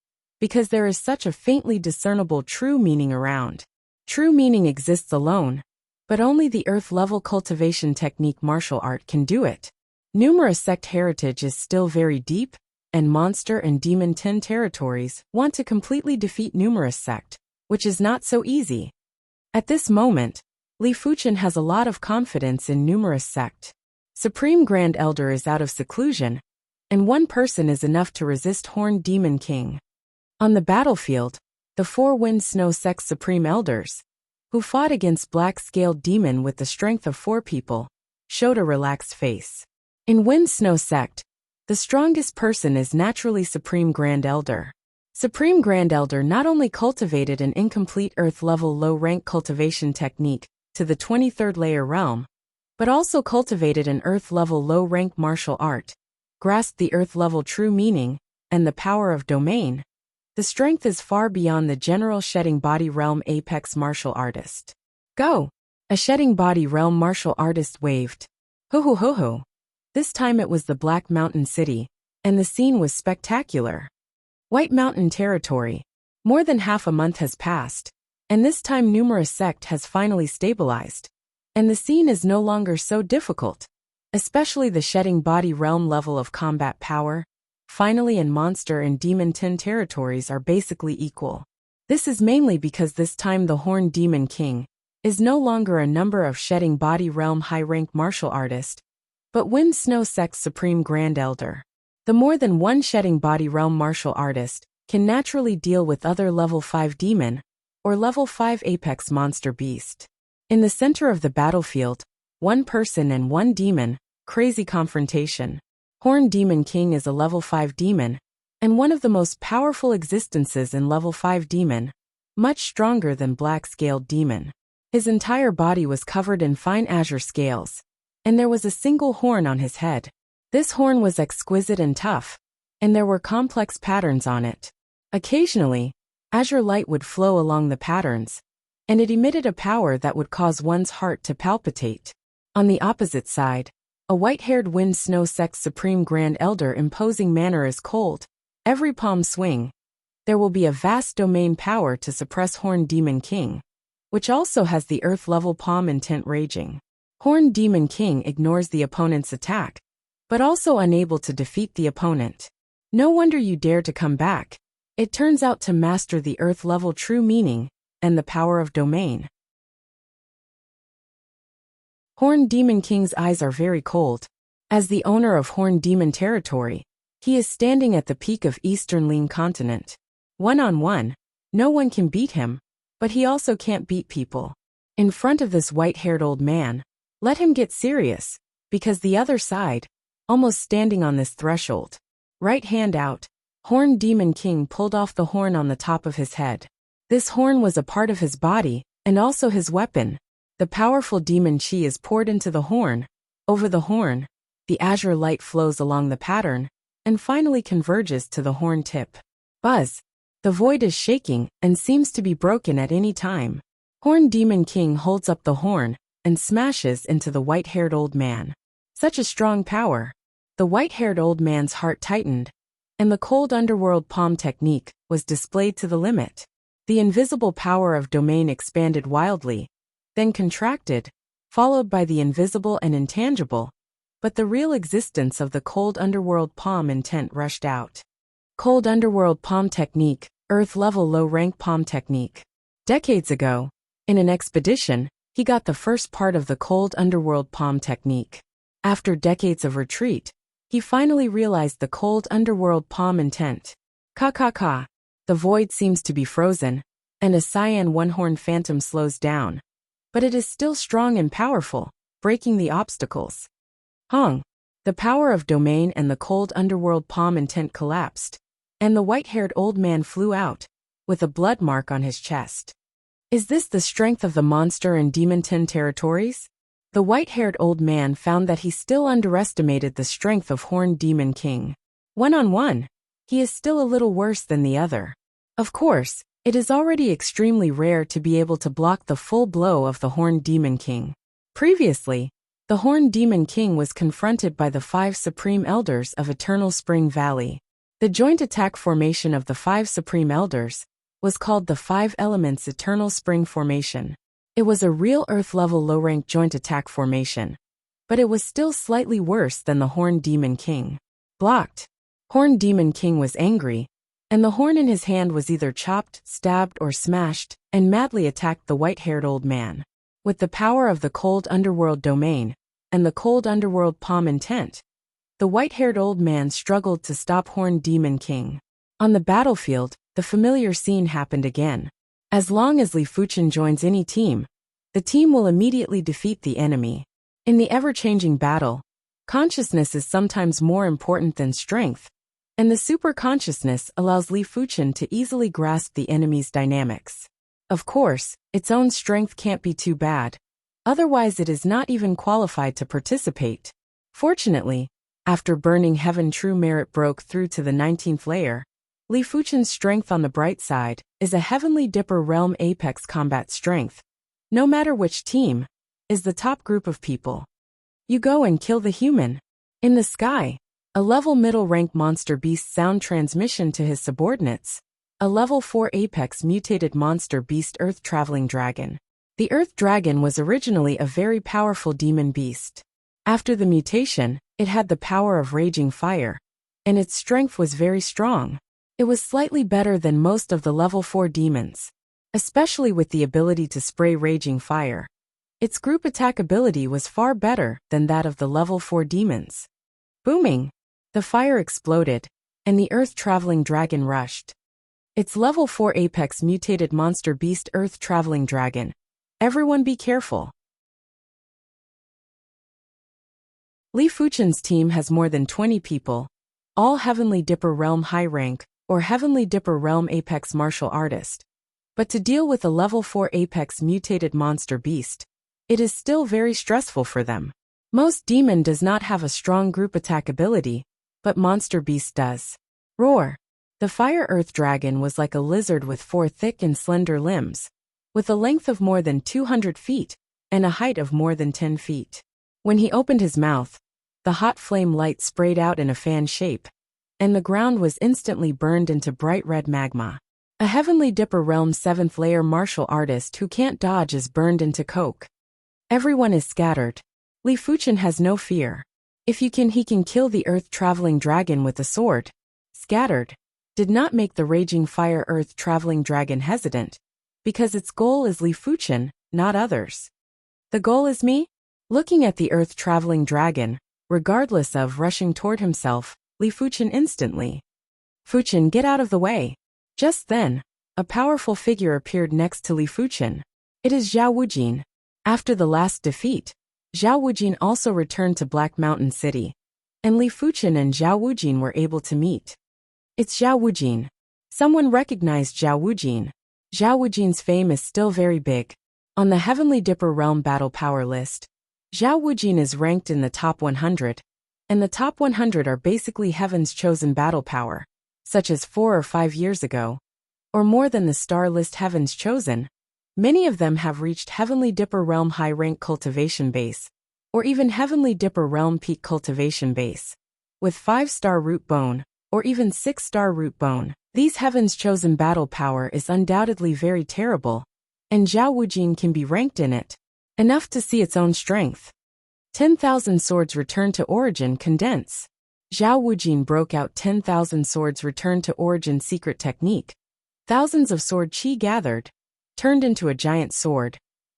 because there is such a faintly discernible true meaning around. True meaning exists alone, but only the earth-level cultivation technique martial art can do it. Numerous sect heritage is still very deep, and monster and demon 10 territories want to completely defeat numerous sect, which is not so easy. At this moment, Li Fuchen has a lot of confidence in numerous sect. Supreme Grand Elder is out of seclusion, and one person is enough to resist Horned Demon King. On the battlefield, the 4 Wind Snow Sect Supreme Elders, who fought against Black Scaled Demon with the strength of 4 people, showed a relaxed face. In Wind Snow Sect, the strongest person is naturally Supreme Grand Elder. Supreme Grand Elder not only cultivated an incomplete Earth-level low-rank cultivation technique to the 23rd layer realm, but also cultivated an Earth-level low-rank martial art, grasped the Earth-level true meaning, and the power of domain. The strength is far beyond the general shedding body realm apex martial artist. Go! A shedding body realm martial artist waved. Ho ho ho ho. This time it was the Black Mountain City, and the scene was spectacular. White Mountain Territory. More than half a month has passed, and this time numerous sect has finally stabilized, and the scene is no longer so difficult. especially the shedding body realm level of combat power. Finally, in monster and demon 10 territories are basically equal. This is mainly because this time the Horned Demon King is no longer a number of shedding body realm high-rank martial artist, but Wind Snow Sect's Supreme Grand Elder. The more than one shedding body realm martial artist can naturally deal with other level 5 demon or level 5 apex monster beast. In the center of the battlefield, one person and one demon, crazy confrontation. Horned Demon King is a level 5 demon, and one of the most powerful existences in level 5 demon, much stronger than black-scaled demon. His entire body was covered in fine azure scales, and there was a single horn on his head. This horn was exquisite and tough, and there were complex patterns on it. Occasionally, azure light would flow along the patterns, and it emitted a power that would cause one's heart to palpitate. On the opposite side, a white-haired Wind Snow Sect's Supreme Grand Elder imposing manner is cold. Every palm swing, there will be a vast domain power to suppress Horned Demon King, which also has the earth-level palm intent raging. Horned Demon King ignores the opponent's attack, but also unable to defeat the opponent. No wonder you dare to come back. It turns out to master the earth-level true meaning and the power of domain. Horned Demon King's eyes are very cold. As the owner of Horned Demon territory, he is standing at the peak of Eastern Lean Continent. One-on-one, no one can beat him, but he also can't beat people. In front of this white-haired old man, let him get serious, because the other side, almost standing on this threshold. Right hand out, Horned Demon King pulled off the horn on the top of his head. This horn was a part of his body, and also his weapon. The powerful demon chi is poured into the horn. Over the horn, the azure light flows along the pattern, and finally converges to the horn tip. Buzz! The void is shaking and seems to be broken at any time. Horned Demon King holds up the horn and smashes into the white-haired old man. Such a strong power. The white-haired old man's heart tightened, and the cold underworld palm technique was displayed to the limit. The invisible power of domain expanded wildly, then contracted, followed by the invisible and intangible, but the real existence of the cold underworld palm intent rushed out. Cold underworld palm technique, earth-level low-rank palm technique. Decades ago, in an expedition, he got the first part of the cold underworld palm technique. After decades of retreat, he finally realized the cold underworld palm intent. Ka. The void seems to be frozen, and a cyan one-horned phantom slows down. But it is still strong and powerful, breaking the obstacles. Hong. The power of domain and the cold underworld palm intent collapsed, and the white-haired old man flew out, with a blood mark on his chest. Is this the strength of the monster and demon 10 territories? The white-haired old man found that he still underestimated the strength of Horned Demon King. One-on-one, he is still a little worse than the other. Of course, it is already extremely rare to be able to block the full blow of the Horned Demon King. Previously, the Horned Demon King was confronted by the 5 Supreme Elders of Eternal Spring Valley. The joint attack formation of the 5 Supreme Elders was called the 5 Elements Eternal Spring Formation. It was a real Earth-level low-rank joint attack formation, but it was still slightly worse than the Horned Demon King. Blocked. Horned Demon King was angry, and the horn in his hand was either chopped, stabbed, or smashed, and madly attacked the white-haired old man. With the power of the cold underworld domain and the cold underworld palm intent, the white-haired old man struggled to stop Horned Demon King. On the battlefield, the familiar scene happened again. As long as Li Fuchen joins any team, the team will immediately defeat the enemy. In the ever-changing battle, consciousness is sometimes more important than strength, and the super-consciousness allows Li Fuchen to easily grasp the enemy's dynamics. Of course, its own strength can't be too bad, otherwise it is not even qualified to participate. Fortunately, after Burning Heaven True Merit broke through to the 19th layer, Li Fuchen's strength on the bright side is a Heavenly Dipper Realm Apex combat strength. No matter which team, is the top group of people. You go and kill the human. In the sky, a level middle rank monster beast sound transmission to his subordinates. A level 4 apex mutated monster beast Earth Traveling Dragon. The Earth Dragon was originally a very powerful demon beast. After the mutation, it had the power of raging fire, and its strength was very strong. It was slightly better than most of the level 4 demons, especially with the ability to spray raging fire. Its group attack ability was far better than that of the level 4 demons. Booming! The fire exploded, and the earth-traveling dragon rushed. It's level 4 apex mutated monster beast earth-traveling dragon. Everyone be careful. Li Fuchen's team has more than 20 people, all Heavenly Dipper Realm high rank, or Heavenly Dipper Realm apex martial artist. But to deal with a level 4 apex mutated monster beast, it is still very stressful for them. Most demon does not have a strong group attack ability, but monster beast does. Roar! The fire earth dragon was like a lizard with 4 thick and slender limbs, with a length of more than 200 feet, and a height of more than 10 feet. When he opened his mouth, the hot flame light sprayed out in a fan shape, and the ground was instantly burned into bright red magma. A Heavenly Dipper Realm 7th layer martial artist who can't dodge is burned into coke. Everyone is scattered. Li Fuchen has no fear. If he can kill the earth-traveling dragon with a sword. Scattered did not make the raging fire earth-traveling dragon hesitant, because its goal is Li Fuchen, not others. The goal is me? Looking at the earth-traveling dragon, regardless of rushing toward himself, Li Fuchen instantly. Fuchen, get out of the way. Just then, a powerful figure appeared next to Li Fuchen. It is Zhao Wujin. After the last defeat, Zhao Wujin also returned to Black Mountain City, and Li Fuchen and Zhao Wujin were able to meet. It's Zhao Wujin. Someone recognized Zhao Wujin. Zhao Wujin's fame is still very big. On the Heavenly Dipper Realm battle power list, Zhao Wujin is ranked in the top 100, and the top 100 are basically Heaven's chosen battle power, such as 4 or 5 years ago, or more than the star list Heaven's chosen. Many of them have reached Heavenly Dipper Realm high rank cultivation base, or even Heavenly Dipper Realm peak cultivation base, with 5-star root bone, or even 6-star root bone. These Heaven's chosen battle power is undoubtedly very terrible, and Zhao Wujin can be ranked in it. Enough to see its own strength. 10,000 swords return to origin condense. Zhao Wujin broke out 10,000 swords return to origin secret technique. Thousands of sword chi gathered, turned into a giant sword,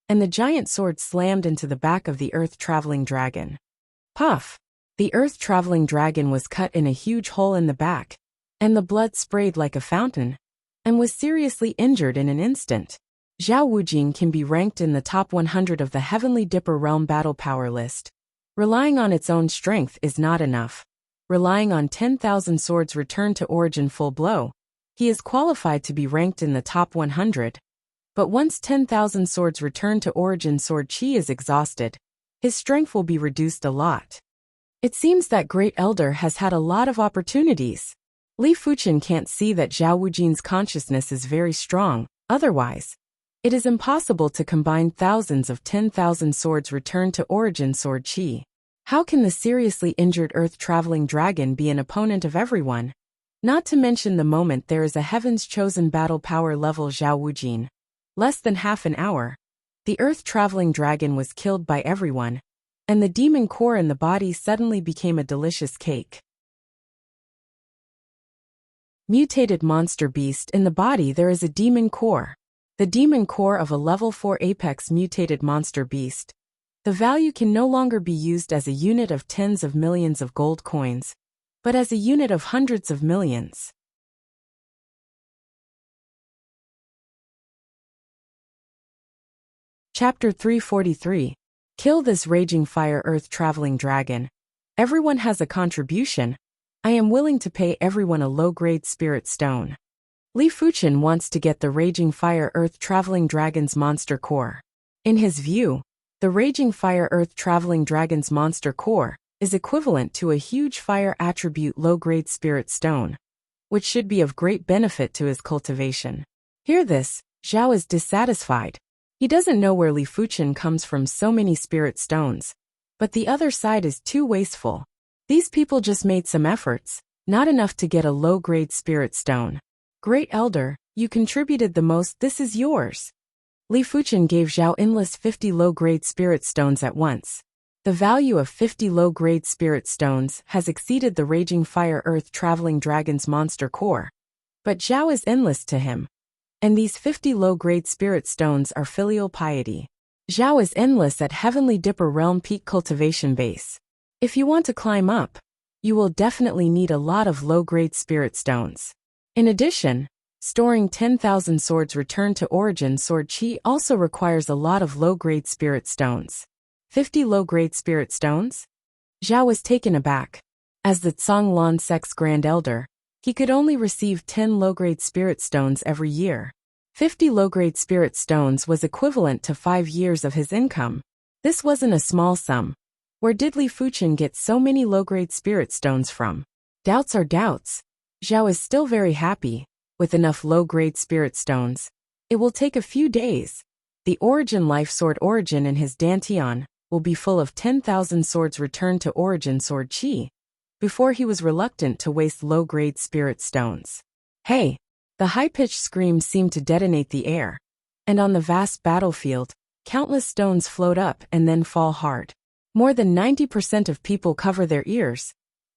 and the giant sword slammed into the back of the earth-traveling dragon. Puff! The earth-traveling dragon was cut in a huge hole in the back, and the blood sprayed like a fountain, and was seriously injured in an instant. Zhao Wujin can be ranked in the top 100 of the Heavenly Dipper Realm battle power list. Relying on its own strength is not enough. Relying on 10,000 swords return to origin full blow, he is qualified to be ranked in the top 100. But once 10,000 swords return to origin sword chi is exhausted, his strength will be reduced a lot. It seems that Great Elder has had a lot of opportunities. Li Fuchen can't see that Zhao Wujin's consciousness is very strong, otherwise, it is impossible to combine thousands of 10,000 swords return to origin sword chi. How can the seriously injured earth-traveling dragon be an opponent of everyone? Not to mention the moment there is a Heaven's chosen battle power level Zhao Wujin. Less than half an hour, the earth-traveling dragon was killed by everyone, and the demon core in the body suddenly became a delicious cake. Mutated monster beast in the body there is a demon core. The demon core of a level 4 apex mutated monster beast. The value can no longer be used as a unit of tens of millions of gold coins, but as a unit of hundreds of millions. Chapter 343. Kill this raging fire earth-traveling dragon. Everyone has a contribution. I am willing to pay everyone a low-grade spirit stone. Li Fuchen wants to get the raging fire earth-traveling dragon's monster core. In his view, the raging fire earth-traveling dragon's monster core is equivalent to a huge fire attribute low-grade spirit stone, which should be of great benefit to his cultivation. Hear this, Zhao is dissatisfied. He doesn't know where Li Fuchen comes from so many spirit stones, but the other side is too wasteful. These people just made some efforts, not enough to get a low-grade spirit stone. Great Elder, you contributed the most, this is yours. Li Fuchen gave Zhao endless 50 low-grade spirit stones at once. The value of 50 low-grade spirit stones has exceeded the raging fire earth-traveling dragon's monster core. But Zhao is endless to him. And these 50 low-grade spirit stones are filial piety. Zhao is endless at Heavenly Dipper Realm Peak Cultivation Base. If you want to climb up, you will definitely need a lot of low-grade spirit stones. In addition, storing 10,000 swords Return to Origin Sword Chi also requires a lot of low-grade spirit stones. 50 low-grade spirit stones? Zhao was taken aback. As the Zhonglan sect's Grand Elder, he could only receive 10 low-grade spirit stones every year. 50 low-grade spirit stones was equivalent to 5 years of his income. This wasn't a small sum. Where did Li Fuchen get so many low-grade spirit stones from? Doubts are doubts. Zhao is still very happy. With enough low-grade spirit stones, it will take a few days. The Origin Life Sword Origin in his Dantian will be full of 10,000 swords Return to Origin Sword Chi. Before he was reluctant to waste low-grade spirit stones. Hey! The high-pitched screams seemed to detonate the air. And on the vast battlefield, countless stones float up and then fall hard. More than 90% of people cover their ears,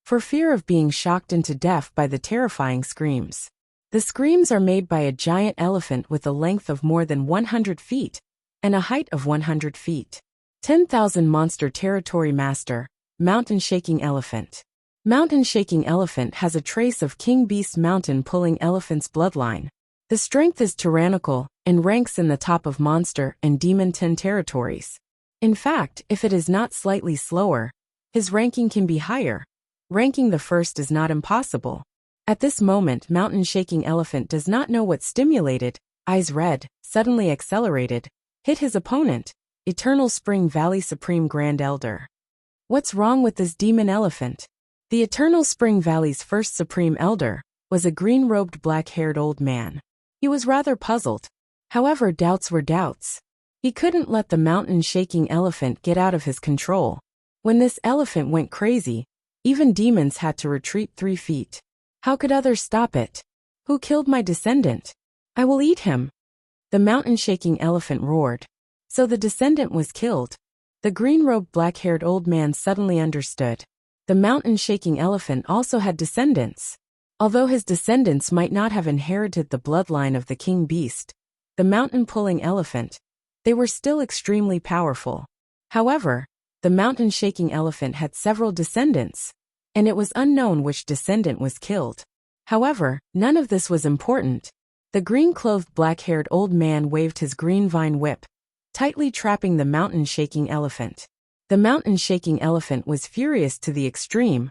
for fear of being shocked into death by the terrifying screams. The screams are made by a giant elephant with a length of more than 100 feet and a height of 100 feet. 10,000 Monster Territory Master, Mountain Shaking Elephant. Mountain Shaking Elephant has a trace of King Beast Mountain Pulling Elephant's bloodline. The strength is tyrannical and ranks in the top of Monster and Demon 10 territories. In fact, if it is not slightly slower, his ranking can be higher. Ranking the first is not impossible. At this moment, Mountain Shaking Elephant does not know what stimulated, eyes red, suddenly accelerated, hit his opponent, Eternal Spring Valley Supreme Grand Elder. What's wrong with this demon elephant? The Eternal Spring Valley's first Supreme Elder was a green-robed black-haired old man. He was rather puzzled. However, doubts were doubts. He couldn't let the Mountain Shaking Elephant get out of his control. When this elephant went crazy, even demons had to retreat 3 feet. How could others stop it? Who killed my descendant? I will eat him. The Mountain Shaking Elephant roared. So the descendant was killed. The green-robed black-haired old man suddenly understood. The Mountain Shaking Elephant also had descendants. Although his descendants might not have inherited the bloodline of the king beast, the mountain pulling elephant, they were still extremely powerful. However, the Mountain Shaking Elephant had several descendants, and it was unknown which descendant was killed. However, none of this was important. The green-clothed black-haired old man waved his green vine whip, tightly trapping the Mountain Shaking Elephant. The Mountain Shaking Elephant was furious to the extreme,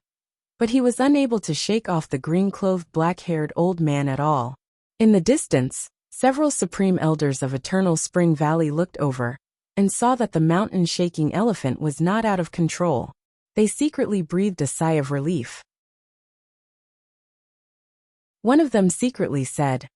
but he was unable to shake off the green-clothed black-haired old man at all. In the distance, several Supreme Elders of Eternal Spring Valley looked over and saw that the Mountain Shaking Elephant was not out of control. They secretly breathed a sigh of relief. One of them secretly said,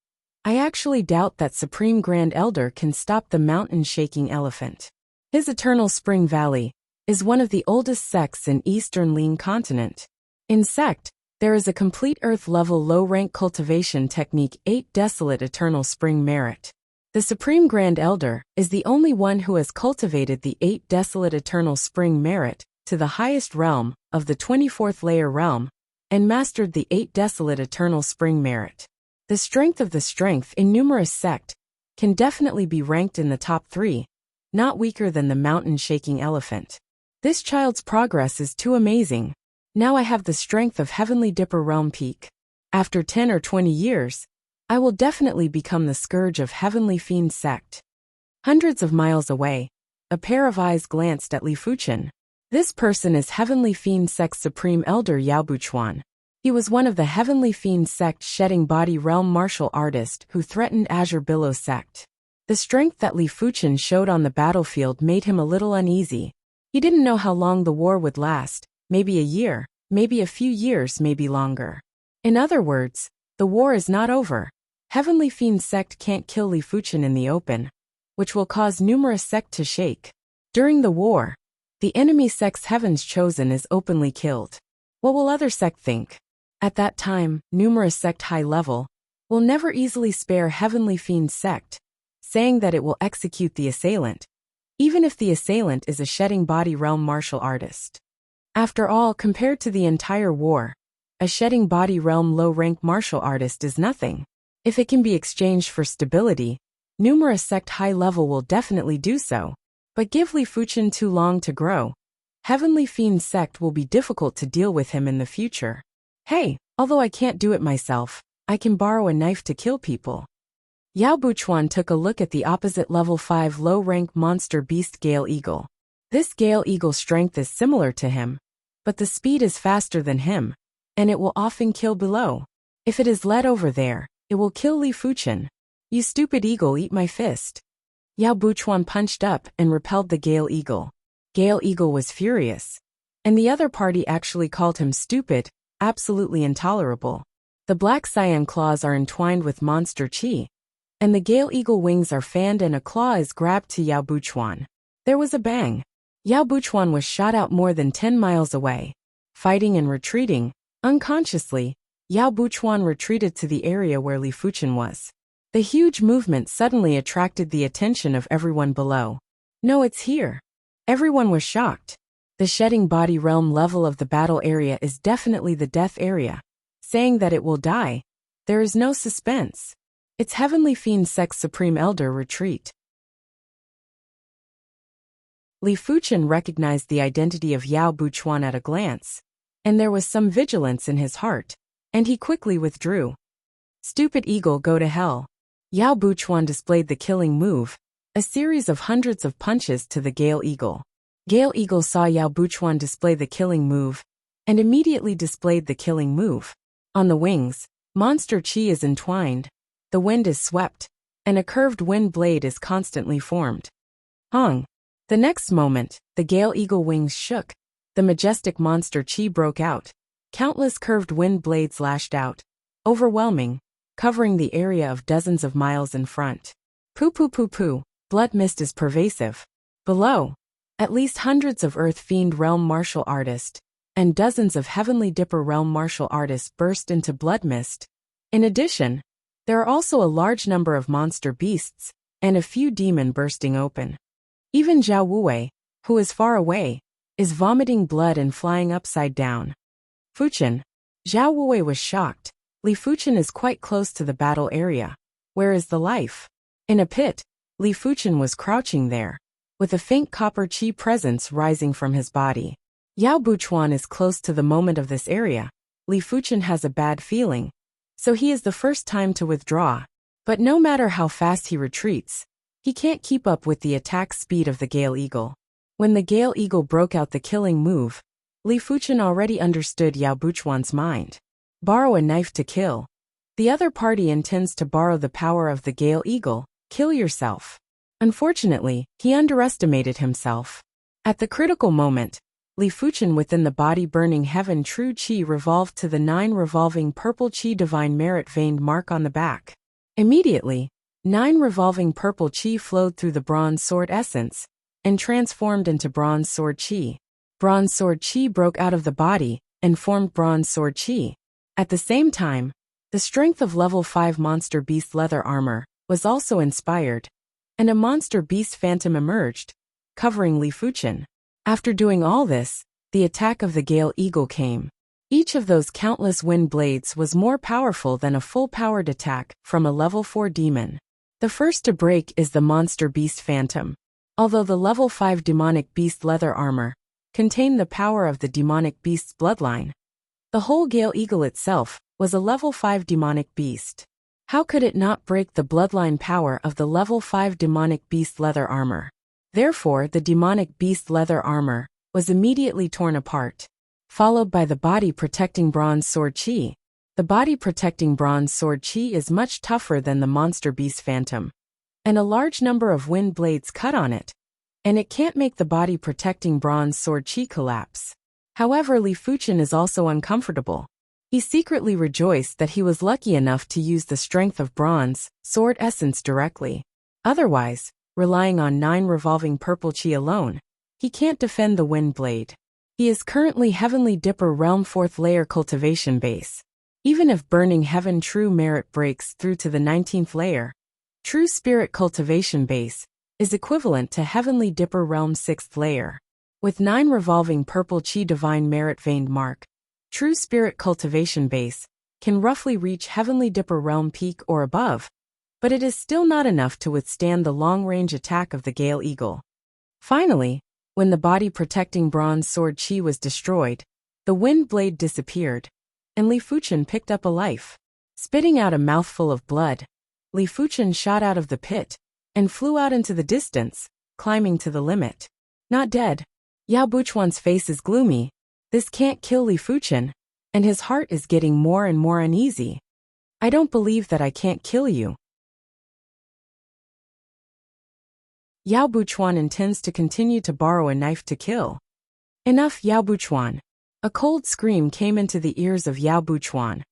"I actually doubt that Supreme Grand Elder can stop the Mountain Shaking Elephant. His Eternal Spring Valley is one of the oldest sects in Eastern Lin Continent. In sect, there is a complete Earth-level low-rank cultivation technique 8 Desolate Eternal Spring Merit. The Supreme Grand Elder is the only one who has cultivated the 8 Desolate Eternal Spring Merit to the highest realm of the 24th layer realm and mastered the 8 Desolate Eternal Spring Merit. The strength of the strength in numerous sect can definitely be ranked in the top 3, not weaker than the Mountain Shaking Elephant. This child's progress is too amazing. Now I have the strength of Heavenly Dipper Realm Peak. After 10 or 20 years, I will definitely become the scourge of Heavenly Fiend Sect." Hundreds of miles away, a pair of eyes glanced at Li Fuchen. This person is Heavenly Fiend Sect's Supreme Elder Yao Buchuan. He was one of the Heavenly Fiend Sect Shedding Body Realm martial artist who threatened Azure Billow Sect. The strength that Li Fuchen showed on the battlefield made him a little uneasy. He didn't know how long the war would last, maybe a year, maybe a few years, maybe longer. In other words, the war is not over. Heavenly Fiend Sect can't kill Li Fuchen in the open, which will cause numerous sect to shake. During the war, the enemy sect's Heaven's Chosen is openly killed. What will other sect think? At that time, numerous sect high level will never easily spare Heavenly Fiend Sect, saying that it will execute the assailant, even if the assailant is a shedding body realm martial artist. After all, compared to the entire war, a shedding body realm low-rank martial artist is nothing. If it can be exchanged for stability, numerous sect high level will definitely do so. But give Li Fuchen too long to grow, Heavenly Fiend sect will be difficult to deal with him in the future. Hey, although I can't do it myself, I can borrow a knife to kill people. Yao Buchuan took a look at the opposite level 5 low-rank monster beast Gale Eagle. This Gale Eagle's strength is similar to him, but the speed is faster than him, and it will often kill below. If it is led over there, it will kill Li Fuchen. You stupid eagle, eat my fist. Yao Buchuan punched up and repelled the Gale Eagle. Gale Eagle was furious, and the other party actually called him stupid, absolutely intolerable. The black cyan claws are entwined with monster chi, and the Gale Eagle wings are fanned and a claw is grabbed to Yao Buchuan. There was a bang. Yao Buchuan was shot out more than 10 miles away. Fighting and retreating, unconsciously, Yao Buchuan retreated to the area where Li Fuchen was. The huge movement suddenly attracted the attention of everyone below. No, it's here. Everyone was shocked. The shedding body realm level of the battle area is definitely the death area. Saying that it will die, there is no suspense. It's Heavenly Fiend Sect's Supreme Elder retreat. Li Fuchen recognized the identity of Yao Buchuan at a glance, and there was some vigilance in his heart, and he quickly withdrew. Stupid eagle, go to hell. Yao Buchuan displayed the killing move, a series of hundreds of punches to the Gale Eagle. Gale Eagle saw Yao Buchuan display the killing move, and immediately displayed the killing move. On the wings, monster chi is entwined, the wind is swept, and a curved wind blade is constantly formed. Hong! The next moment, the Gale Eagle wings shook, the majestic monster chi broke out. Countless curved wind blades lashed out, overwhelming, covering the area of dozens of miles in front. Poo poo poo poo, blood mist is pervasive. Below, at least hundreds of Earth Fiend realm martial artists and dozens of Heavenly Dipper realm martial artists burst into blood mist. In addition, there are also a large number of monster beasts and a few demon bursting open. Even Zhao Wuwei, who is far away, is vomiting blood and flying upside down. Fuchen. Zhao Wuwei was shocked. Li Fuchen is quite close to the battle area. Where is the life? In a pit, Li Fuchen was crouching there, with a faint copper chi presence rising from his body. Yao Buchuan is close to the moment of this area. Li Fuchen has a bad feeling, so he is the first time to withdraw. But no matter how fast he retreats, he can't keep up with the attack speed of the Gale Eagle. When the Gale Eagle broke out the killing move, Li Fuchen already understood Yao Buchuan's mind. Borrow a knife to kill. The other party intends to borrow the power of the Gale Eagle. Kill yourself. Unfortunately, he underestimated himself. At the critical moment, Li Fuchen within the body burning heaven true chi revolved to the 9 revolving purple chi divine merit veined mark on the back. Immediately, 9 revolving purple chi flowed through the bronze sword essence and transformed into bronze sword chi. Bronze sword chi broke out of the body and formed bronze sword chi. At the same time, the strength of level 5 monster beast leather armor was also inspired, and a monster beast phantom emerged, covering Li Fuchen. After doing all this, the attack of the Gale Eagle came. Each of those countless wind blades was more powerful than a full-powered attack from a level 4 demon. The first to break is the monster beast phantom. Although the level 5 demonic beast leather armor contained the power of the demonic beast's bloodline, the whole Gale Eagle itself was a level 5 demonic beast. How could it not break the bloodline power of the level 5 demonic beast leather armor? Therefore, the demonic beast leather armor was immediately torn apart, followed by the body protecting bronze sword chi. The body protecting bronze sword chi is much tougher than the monster beast phantom, and a large number of wind blades cut on it, and it can't make the body protecting bronze sword chi collapse. However, Li Fuchen is also uncomfortable. He secretly rejoiced that he was lucky enough to use the strength of bronze sword essence directly. Otherwise, relying on 9 revolving purple chi alone, he can't defend the wind blade. He is currently Heavenly Dipper Realm 4th layer cultivation base. Even if Burning Heaven True Merit breaks through to the 19th layer, True Spirit cultivation base is equivalent to Heavenly Dipper Realm's 6th layer. With 9 revolving purple chi divine merit veined mark, true spirit cultivation base can roughly reach Heavenly Dipper Realm peak or above, but it is still not enough to withstand the long-range attack of the Gale Eagle. Finally, when the body-protecting bronze sword chi was destroyed, the wind blade disappeared, and Li Fuchen picked up a life. Spitting out a mouthful of blood, Li Fuchen shot out of the pit and flew out into the distance, climbing to the limit. Not dead. Yao Buchuan's face is gloomy. This can't kill Li Fuchen, and his heart is getting more and more uneasy. I don't believe that I can't kill you. Yao Buchuan intends to continue to borrow a knife to kill. Enough, Yao Buchuan. A cold scream came into the ears of Yao Buchuan.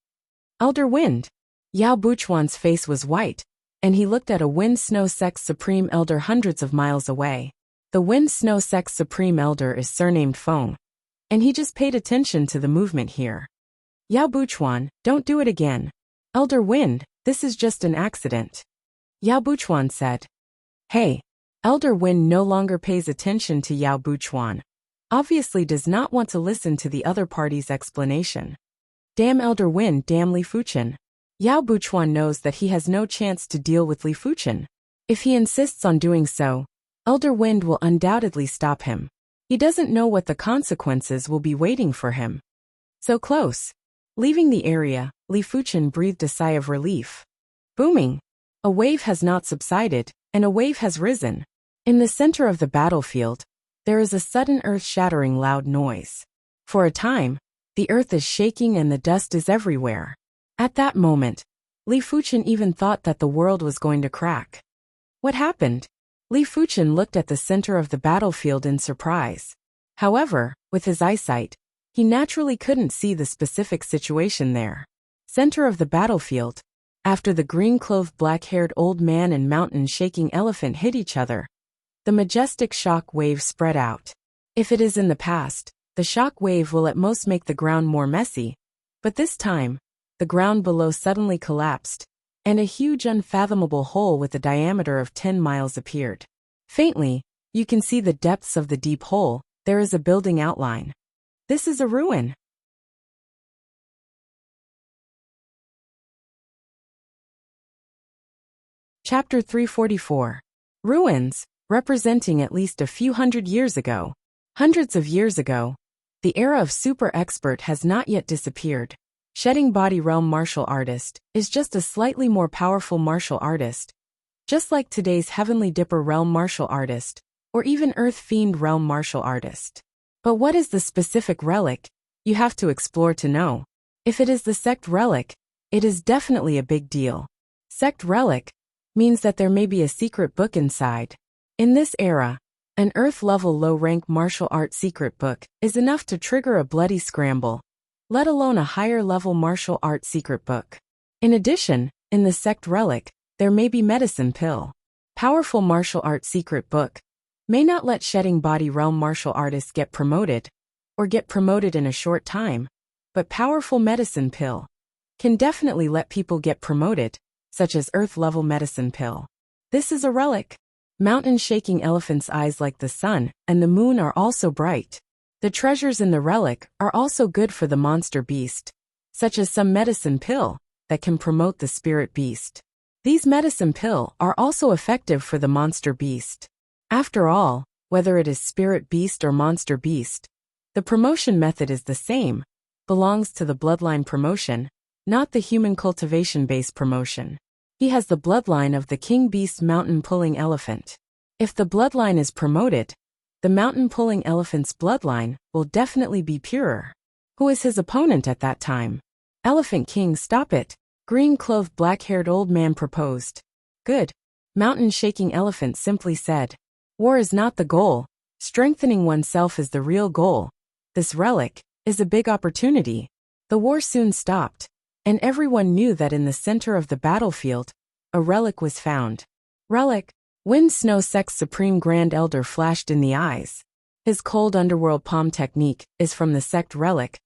Elder Wind. Yao Buchuan's face was white, and he looked at a Wind Snow Sex Supreme Elder hundreds of miles away. The Wind Snow Sex Supreme Elder is surnamed Feng, and he just paid attention to the movement here. Yao Buchuan, don't do it again. Elder Wind, this is just an accident. Yao Buchuan said. Hey. Elder Wind no longer pays attention to Yao Buchuan. Obviously does not want to listen to the other party's explanation. Damn Elder Wind, damn Li Fuchen. Yao Buchuan knows that he has no chance to deal with Li Fuchen. If he insists on doing so, Elder Wind will undoubtedly stop him. He doesn't know what the consequences will be waiting for him. So close. Leaving the area, Li Fuchen breathed a sigh of relief. Booming. A wave has not subsided, and a wave has risen. In the center of the battlefield, there is a sudden earth-shattering loud noise. For a time, the earth is shaking and the dust is everywhere. At that moment, Li Fuchen even thought that the world was going to crack. What happened? Li Fuchen looked at the center of the battlefield in surprise. However, with his eyesight, he naturally couldn't see the specific situation there. Center of the battlefield. After the green-clothed black-haired old man and mountain-shaking elephant hit each other, the majestic shock wave spread out. If it is in the past, the shock wave will at most make the ground more messy, but this time, the ground below suddenly collapsed, and a huge unfathomable hole with a diameter of 10 miles appeared. Faintly, you can see the depths of the deep hole. There is a building outline. This is a ruin. Chapter 344. Ruins, representing at least a few hundred years ago. Hundreds of years ago, the era of super expert has not yet disappeared. Shedding Body Realm martial artist is just a slightly more powerful martial artist, just like today's Heavenly Dipper Realm martial artist, or even Earth Fiend Realm martial artist. But what is the specific relic? You have to explore to know. If it is the sect relic, it is definitely a big deal. Sect relic means that there may be a secret book inside. In this era, an Earth-level low-rank martial art secret book is enough to trigger a bloody scramble, let alone a higher-level martial art secret book. In addition, in the sect relic, there may be medicine pill. Powerful martial art secret book may not let Shedding Body Realm martial artists get promoted, or get promoted in a short time, but powerful medicine pill can definitely let people get promoted, such as Earth-level medicine pill. This is a relic. Mountain-shaking elephant's eyes like the sun and the moon are also bright. The treasures in the relic are also good for the monster beast, such as some medicine pill that can promote the spirit beast. These medicine pill are also effective for the monster beast. After all, whether it is spirit beast or monster beast, the promotion method is the same, belongs to the bloodline promotion, not the human cultivation-based promotion. He has the bloodline of the king beast mountain-pulling elephant. If the bloodline is promoted, the mountain-pulling elephant's bloodline will definitely be purer. Who is his opponent at that time? Elephant King, stop it. Green-clothed black-haired old man proposed. Good. Mountain-shaking elephant simply said. War is not the goal. Strengthening oneself is the real goal. This relic is a big opportunity. The war soon stopped, and everyone knew that in the center of the battlefield, a relic was found. Relic. Wind Snow Sex Supreme Grand Elder flashed in the eyes. His cold underworld palm technique is from the sect relic,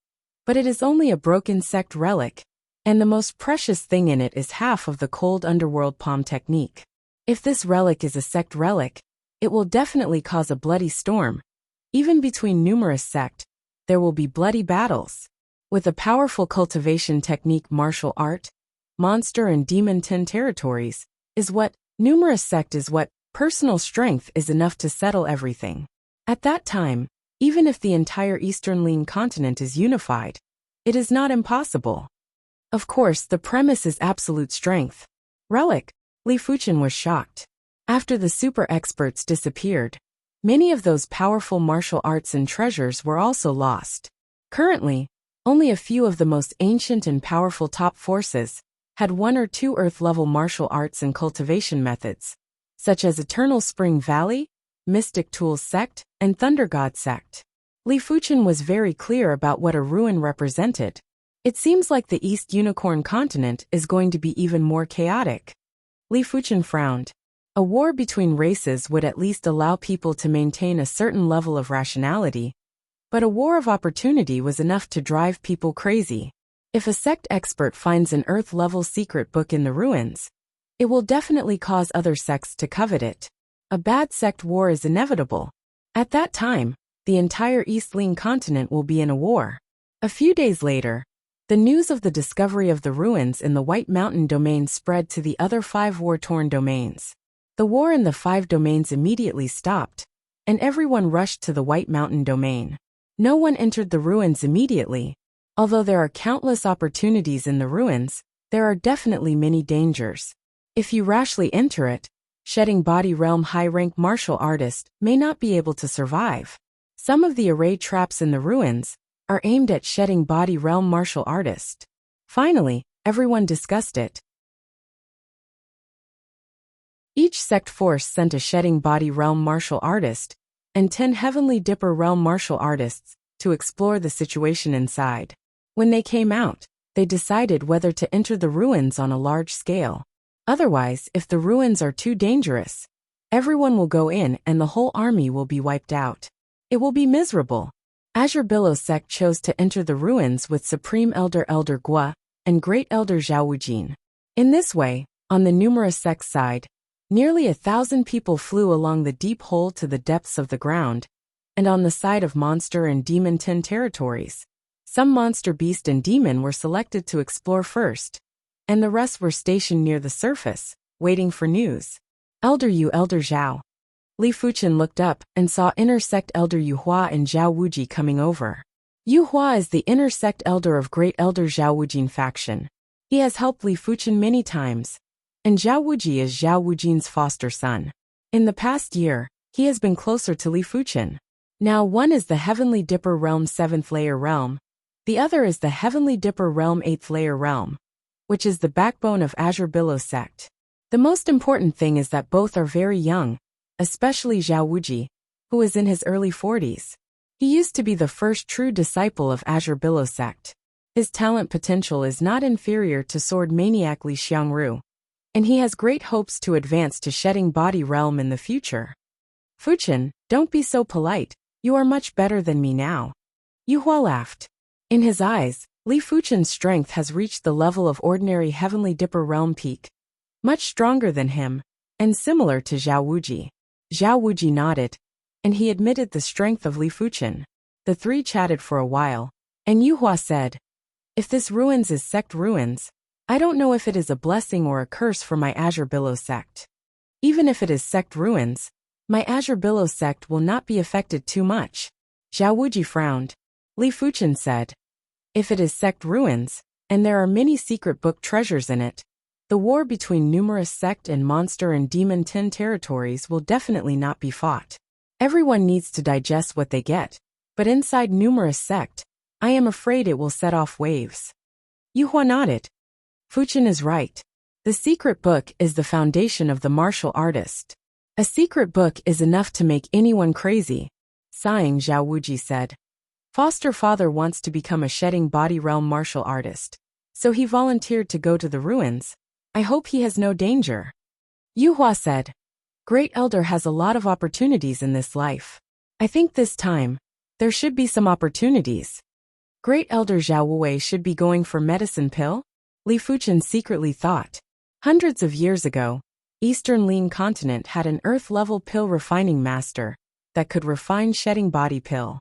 but it is only a broken sect relic, and the most precious thing in it is half of the cold underworld palm technique. If this relic is a sect relic, it will definitely cause a bloody storm. Even between numerous sect, there will be bloody battles. With a powerful cultivation technique, martial art, monster and demon 10 territories, numerous sect is what, personal strength is enough to settle everything. At that time, even if the entire Eastern Lean continent is unified, it is not impossible. Of course, the premise is absolute strength. Relic, Li Fuchen was shocked. After the super experts disappeared, many of those powerful martial arts and treasures were also lost. Currently, only a few of the most ancient and powerful top forces had 1 or 2 Earth-level martial arts and cultivation methods, such as Eternal Spring Valley, Mystic Tools Sect, and Thunder God Sect. Li Fuchen was very clear about what a ruin represented. It seems like the East Unicorn continent is going to be even more chaotic. Li Fuchen frowned. A war between races would at least allow people to maintain a certain level of rationality, but a war of opportunity was enough to drive people crazy. If a sect expert finds an Earth-level secret book in the ruins, it will definitely cause other sects to covet it. A bad sect war is inevitable. At that time, the entire East Lean continent will be in a war. A few days later, the news of the discovery of the ruins in the White Mountain domain spread to the other 5 war-torn domains. The war in the 5 domains immediately stopped, and everyone rushed to the White Mountain domain. No one entered the ruins immediately. Although there are countless opportunities in the ruins, there are definitely many dangers. If you rashly enter it, Shedding Body Realm high-rank martial artist may not be able to survive. Some of the array traps in the ruins are aimed at Shedding Body Realm martial artist. Finally, everyone discussed it. Each sect force sent a Shedding Body Realm martial artist and 10 Heavenly Dipper Realm martial artists to explore the situation inside. When they came out, they decided whether to enter the ruins on a large scale. Otherwise, if the ruins are too dangerous, everyone will go in and the whole army will be wiped out. It will be miserable. Azure Billow sect chose to enter the ruins with Supreme Elder Elder Gua and Great Elder Zhao Wujin. In this way, on the numerous sect side, nearly 1,000 people flew along the deep hole to the depths of the ground, and on the side of monster and demon 10 territories, some monster, beast and demon were selected to explore first, and the rest were stationed near the surface, waiting for news. Elder Yu, Elder Zhao. Li Fuchen looked up and saw inner sect Elder Yu Hua and Zhao Wuji coming over. Yu Hua is the inner sect elder of Great Elder Zhao Wujin faction. He has helped Li Fuchen many times, and Zhao Wuji is Zhao Wujin's foster son. In the past year, he has been closer to Li Fuchen. Now one is the Heavenly Dipper Realm 7th layer realm, the other is the Heavenly Dipper Realm 8th layer realm, which is the backbone of Azure Billow sect. The most important thing is that both are very young, especially Zhao Wuji, who is in his early 40s. He used to be the first true disciple of Azure Billow sect. His talent potential is not inferior to sword maniac Li Xiangru, and he has great hopes to advance to Shedding Body Realm in the future. Fuchen, don't be so polite, you are much better than me now. Yu Hua laughed. In his eyes, Li Fuchen's strength has reached the level of ordinary Heavenly Dipper Realm peak, much stronger than him, and similar to Zhao Wuji. Zhao Wuji nodded, and he admitted the strength of Li Fuchen. The 3 chatted for a while, and Yu Hua said, "If this ruins is sect ruins, I don't know if it is a blessing or a curse for my Azure Billow sect. Even if it is sect ruins, my Azure Billow sect will not be affected too much." Zhao Wuji frowned. Li Fuchen said, "If it is sect ruins, and there are many secret book treasures in it, the war between numerous sect and monster and demon 10 territories will definitely not be fought. Everyone needs to digest what they get, but inside numerous sect, I am afraid it will set off waves." Yu Hua nodded. Fuchen is right. The secret book is the foundation of the martial artist. A secret book is enough to make anyone crazy. Sighing, Zhao Wuji said, "Foster father wants to become a Shedding Body Realm martial artist, so he volunteered to go to the ruins. I hope he has no danger." Yu Hua said, "Great Elder has a lot of opportunities in this life. I think this time, there should be some opportunities. Great Elder Zhao Wei should be going for medicine pill?" Li Fuchen secretly thought. Hundreds of years ago, Eastern Lean Continent had an earth-level pill refining master that could refine shedding body pill.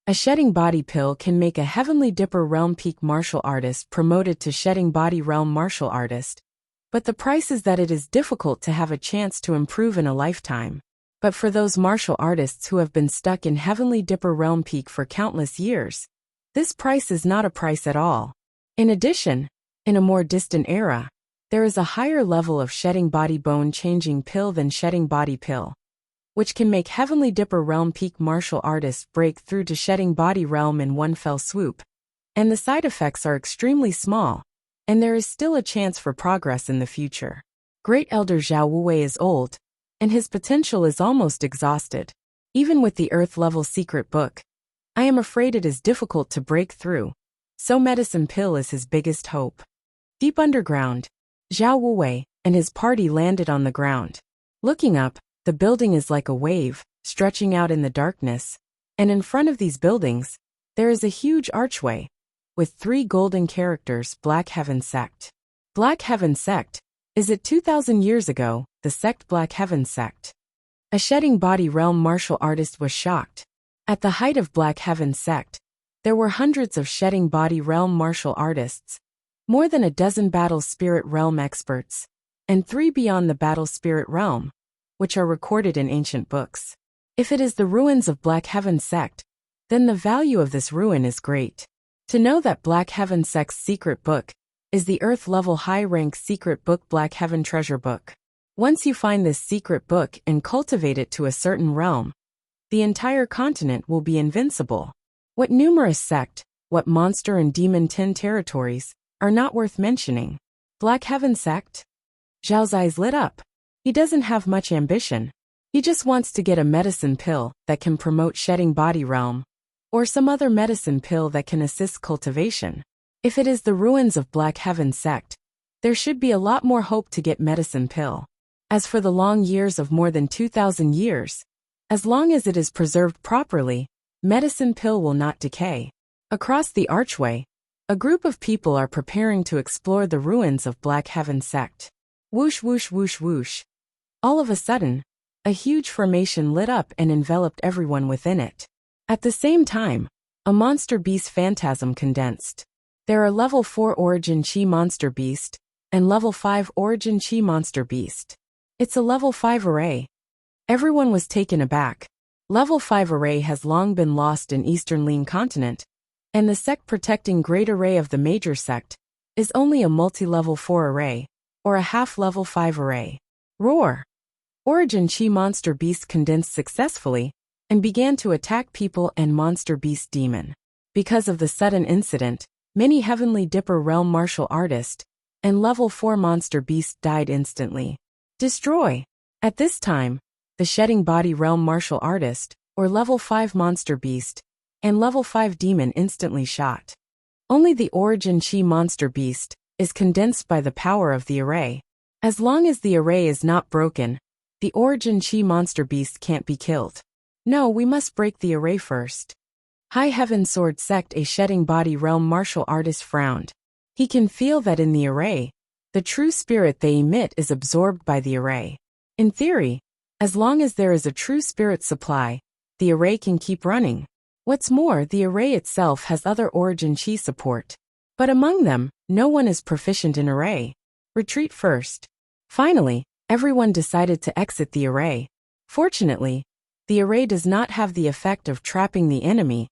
A shedding body pill can make a Heavenly Dipper realm peak martial artist promoted to shedding body realm martial artist, but the price is that it is difficult to have a chance to improve in a lifetime. But for those martial artists who have been stuck in Heavenly Dipper realm peak for countless years, this price is not a price at all. In addition, in a more distant era, there is a higher level of shedding body bone changing pill than shedding body pill, which can make Heavenly Dipper realm peak martial artists break through to shedding body realm in one fell swoop. And the side effects are extremely small, and there is still a chance for progress in the future. Great Elder Zhao Wuwei is old, and his potential is almost exhausted. Even with the Earth-level secret book, I am afraid it is difficult to break through, so medicine pill is his biggest hope. Deep underground, Zhao Wuwei and his party landed on the ground. Looking up, the building is like a wave, stretching out in the darkness, and in front of these buildings, there is a huge archway, with 3 golden characters: Black Heaven Sect. Black Heaven Sect, is it 2,000 years ago, the sect Black Heaven Sect? A shedding body realm martial artist was shocked. At the height of Black Heaven Sect, there were hundreds of shedding body realm martial artists, more than a dozen battle spirit realm experts, and 3 beyond the battle spirit realm, which are recorded in ancient books. If it is the ruins of Black Heaven Sect, then the value of this ruin is great. To know that Black Heaven Sect's secret book is the Earth-level high-rank secret book Black Heaven Treasure Book. Once you find this secret book and cultivate it to a certain realm, the entire continent will be invincible. What numerous sect, what monster and demon 10 territories, are not worth mentioning. Black Heaven Sect? Zhao's eyes lit up. He doesn't have much ambition. He just wants to get a medicine pill that can promote shedding body realm, or some other medicine pill that can assist cultivation. If it is the ruins of Black Heaven Sect, there should be a lot more hope to get medicine pill. As for the long years of more than 2,000 years, as long as it is preserved properly, medicine pill will not decay. Across the archway, a group of people are preparing to explore the ruins of Black Heaven Sect. Whoosh whoosh whoosh whoosh. All of a sudden, a huge formation lit up and enveloped everyone within it. At the same time, a monster beast phantasm condensed. There are level 4 Origin Chi Monster Beast, and level 5 Origin Chi Monster Beast. It's a level 5 array. Everyone was taken aback. Level 5 array has long been lost in Eastern Lean Continent, and the sect protecting Great Array of the Major Sect is only a multi-level 4 array, or a half-level 5 array. Roar! Origin Chi Monster Beast condensed successfully, and began to attack people and Monster Beast Demon. Because of the sudden incident, many Heavenly Dipper realm martial artists and level 4 Monster Beast died instantly. Destroy! At this time, the shedding body realm martial artist, or level 5 Monster Beast, and level 5 Demon instantly shot. Only the Origin Chi Monster Beast is condensed by the power of the array. As long as the array is not broken, the Origin Chi Monster Beast can't be killed. No, we must break the array first. High Heaven Sword Sect, a shedding body realm martial artist, frowned. He can feel that in the array, the true spirit they emit is absorbed by the array. In theory, as long as there is a true spirit supply, the array can keep running. What's more, the array itself has other Origin Chi support. But among them, no one is proficient in array. Retreat first. Finally, everyone decided to exit the array. Fortunately, the array does not have the effect of trapping the enemy,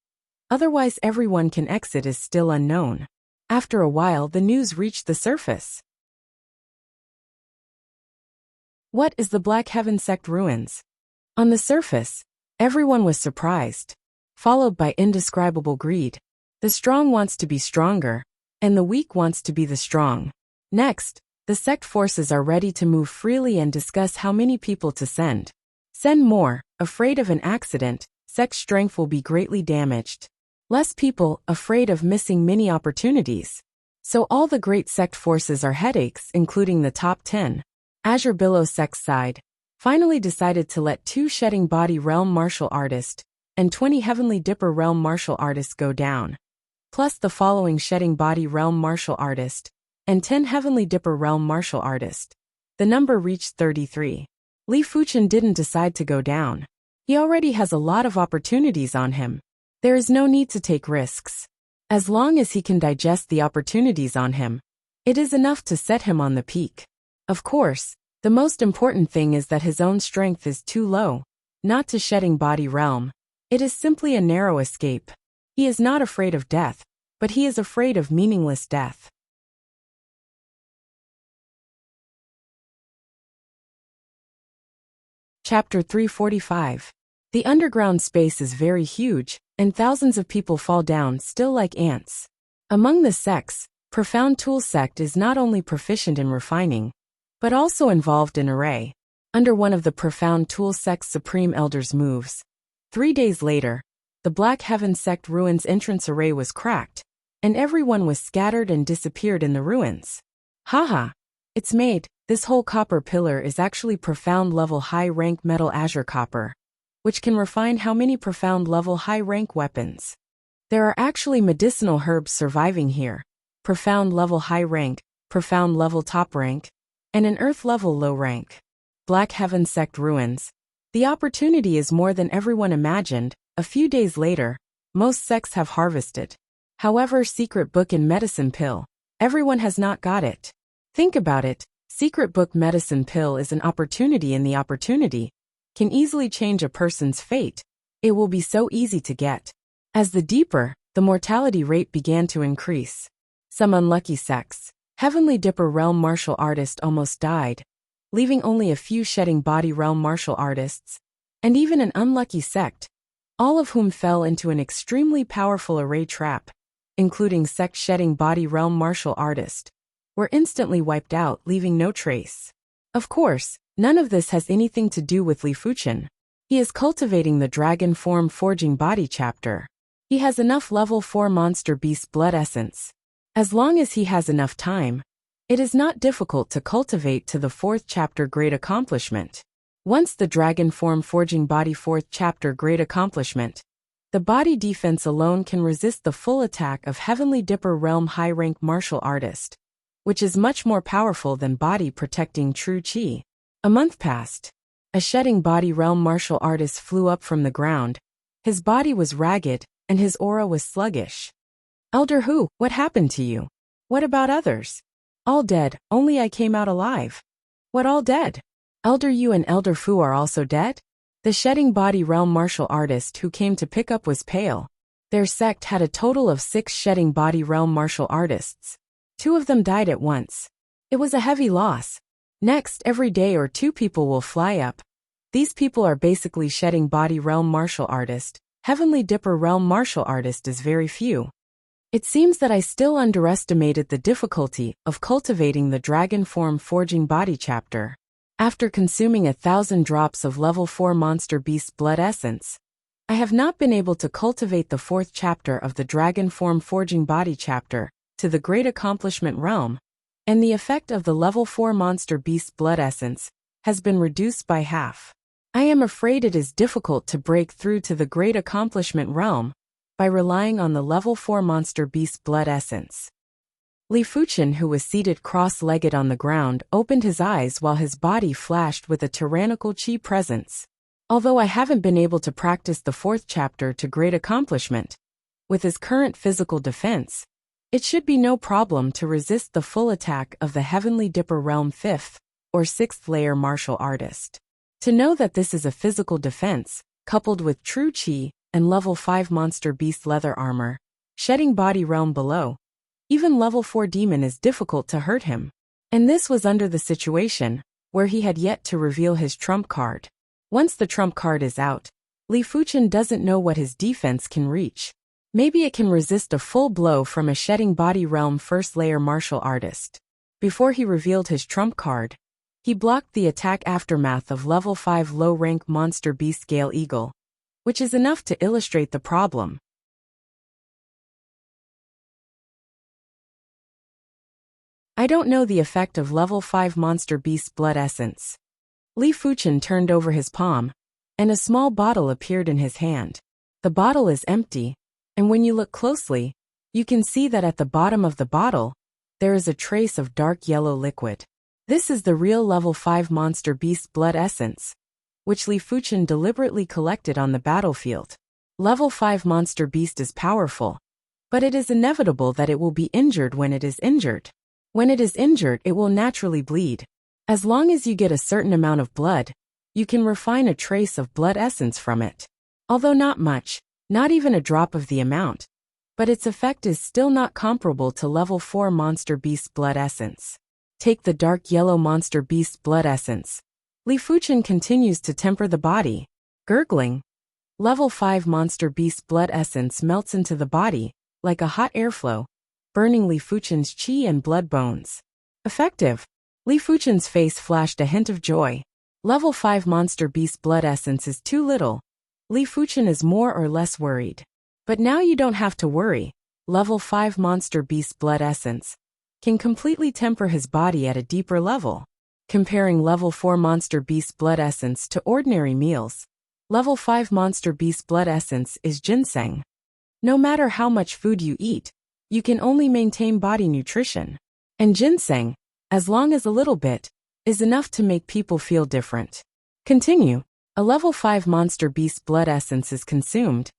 otherwise everyone can exit is still unknown. After a while, the news reached the surface. What is the Black Heaven Sect ruins? On the surface, everyone was surprised, followed by indescribable greed. The strong wants to be stronger, and the weak wants to be the strong. Next, the sect forces are ready to move freely and discuss how many people to send. Send more, afraid of an accident, sect strength will be greatly damaged. Less people, afraid of missing many opportunities. So all the great sect forces are headaches, including the top 10. Azure Billow Sect's side finally decided to let 2 shedding body realm martial artists and 20 Heavenly Dipper realm martial artists go down. plus the following Shedding Body Realm Martial Artist, and 10 Heavenly Dipper Realm Martial Artist. The number reached 33. Li Fuchen didn't decide to go down. He already has a lot of opportunities on him. There is no need to take risks. As long as he can digest the opportunities on him, it is enough to set him on the peak. Of course, the most important thing is that his own strength is too low, not to Shedding Body Realm. It is simply a narrow escape. He is not afraid of death, but he is afraid of meaningless death. Chapter 345. The underground space is very huge, and thousands of people fall down still like ants. Among the sects, Profound Tool Sect is not only proficient in refining, but also involved in array. Under one of the Profound Tool Sect's Supreme Elders' moves, 3 days later, the Black Heaven Sect ruins entrance array was cracked, and everyone was scattered and disappeared in the ruins. Haha! It's made. This whole copper pillar is actually profound level high rank metal azure copper, which can refine how many profound level high rank weapons. There are actually medicinal herbs surviving here, profound level high rank, profound level top rank, and an earth level low rank. Black Heaven Sect ruins. The opportunity is more than everyone imagined. A few days later, most sects have harvested. However, secret book and medicine pill, everyone has not got it. Think about it. Secret book medicine pill is an opportunity, and the opportunity can easily change a person's fate. It will be so easy to get. As the deeper, the mortality rate began to increase. Some unlucky sects, Heavenly Dipper Realm Martial Artist almost died, leaving only a few Shedding Body Realm Martial Artists, and even an unlucky sect, all of whom fell into an extremely powerful array trap, including sect Shedding Body Realm Martial Artist, were instantly wiped out, leaving no trace. Of course, none of this has anything to do with Li Fuchen. He is cultivating the Dragon Form Forging Body chapter. He has enough level 4 Monster Beast Blood Essence. As long as he has enough time, it is not difficult to cultivate to the 4th chapter Great Accomplishment. Once the Dragon Form Forging Body 4th chapter Great Accomplishment, the body defense alone can resist the full attack of Heavenly Dipper Realm High Rank Martial Artist, which is much more powerful than body protecting true chi. A month passed. A Shedding Body Realm Martial Artist flew up from the ground. His body was ragged, and his aura was sluggish. Elder Hu, what happened to you? What about others? All dead, only I came out alive. What, all dead? Elder Yu and Elder Fu are also dead? The Shedding Body Realm Martial Artist who came to pick up was pale. Their sect had a total of 6 Shedding Body Realm Martial Artists. 2 of them died at once. It was a heavy loss. Next, every day or 2 people will fly up. These people are basically Shedding Body Realm Martial Artist. Heavenly Dipper Realm Martial Artist is very few. It seems that I still underestimated the difficulty of cultivating the Dragon Form Forging Body chapter. After consuming 1,000 drops of level 4 Monster Beast Blood Essence, I have not been able to cultivate the 4th chapter of the Dragon Form Forging Body chapter to the Great Accomplishment realm, and the effect of the level 4 Monster Beast Blood Essence has been reduced by half. I am afraid it is difficult to break through to the Great Accomplishment realm by relying on the level 4 Monster Beast Blood Essence. Li Fuchen, who was seated cross-legged on the ground, opened his eyes while his body flashed with a tyrannical chi presence. Although I haven't been able to practice the 4th chapter to great accomplishment, with his current physical defense, it should be no problem to resist the full attack of the Heavenly Dipper Realm 5th or 6th layer martial artist. To know that this is a physical defense, coupled with true chi and level 5 Monster Beast leather armor, Shedding Body Realm below, even level 4 demon is difficult to hurt him. And this was under the situation where he had yet to reveal his trump card. Once the trump card is out, Li Fuchen doesn't know what his defense can reach. Maybe it can resist a full blow from a Shedding Body Realm 1st layer martial artist. Before he revealed his trump card, he blocked the attack aftermath of level 5 low rank Monster Beast Gale Eagle, which is enough to illustrate the problem. I don't know the effect of level 5 Monster Beast Blood Essence. Li Fuchen turned over his palm, and a small bottle appeared in his hand. The bottle is empty, and when you look closely, You can see that at the bottom of the bottle, there is a trace of dark yellow liquid. This is the real level 5 monster beast blood essence, which Li Fuchen deliberately collected on the battlefield. Level 5 monster beast is powerful, but it is inevitable that it will be injured when it is injured. When it is injured, it will naturally bleed. As long as you get a certain amount of blood, you can refine a trace of blood essence from it. Although not much, not even a drop of the amount, but its effect is still not comparable to level 4 monster beast blood essence. Take the dark yellow monster beast blood essence. Li Fuchen continues to temper the body. Gurgling. Level 5 monster beast blood essence melts into the body, like a hot airflow, burning Li Fuchen's qi and blood bones. Effective. Li Fuchen's face flashed a hint of joy. Level 5 monster beast blood essence is too little. Li Fuchen is more or less worried. But now you don't have to worry. Level 5 monster beast blood essence can completely temper his body at a deeper level. Comparing level 4 monster beast blood essence to ordinary meals, level 5 monster beast blood essence is ginseng. No matter how much food you eat, you can only maintain body nutrition. And ginseng, as long as a little bit, is enough to make people feel different. Continue. A level 5 monster beast blood essence is consumed,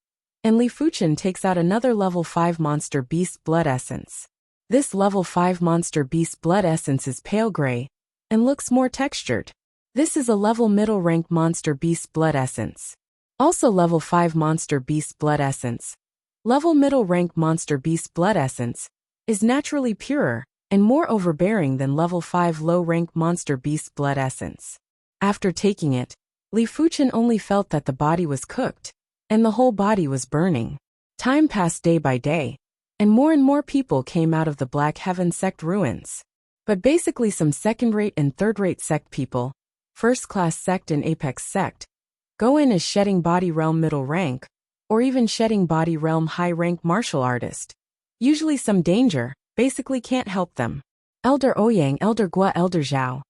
and Li Fuchen takes out another level 5 monster beast blood essence. This level 5 monster beast blood essence is pale gray and looks more textured. This is a level middle rank monster beast blood essence. Also level 5 monster beast blood essence. Level middle rank monster beast blood essence is naturally purer and more overbearing than level 5 low rank monster beast blood essence. After taking it, Li Fuchen only felt that the body was cooked, and the whole body was burning. Time passed day by day, and more people came out of the Black Heaven sect ruins. But basically some second-rate and third-rate sect people, first-class sect and apex sect, go in as shedding body realm middle rank, or even shedding body realm high rank martial artist. Usually some danger, basically can't help them. Elder Ouyang, Elder Gua, Elder Zhao.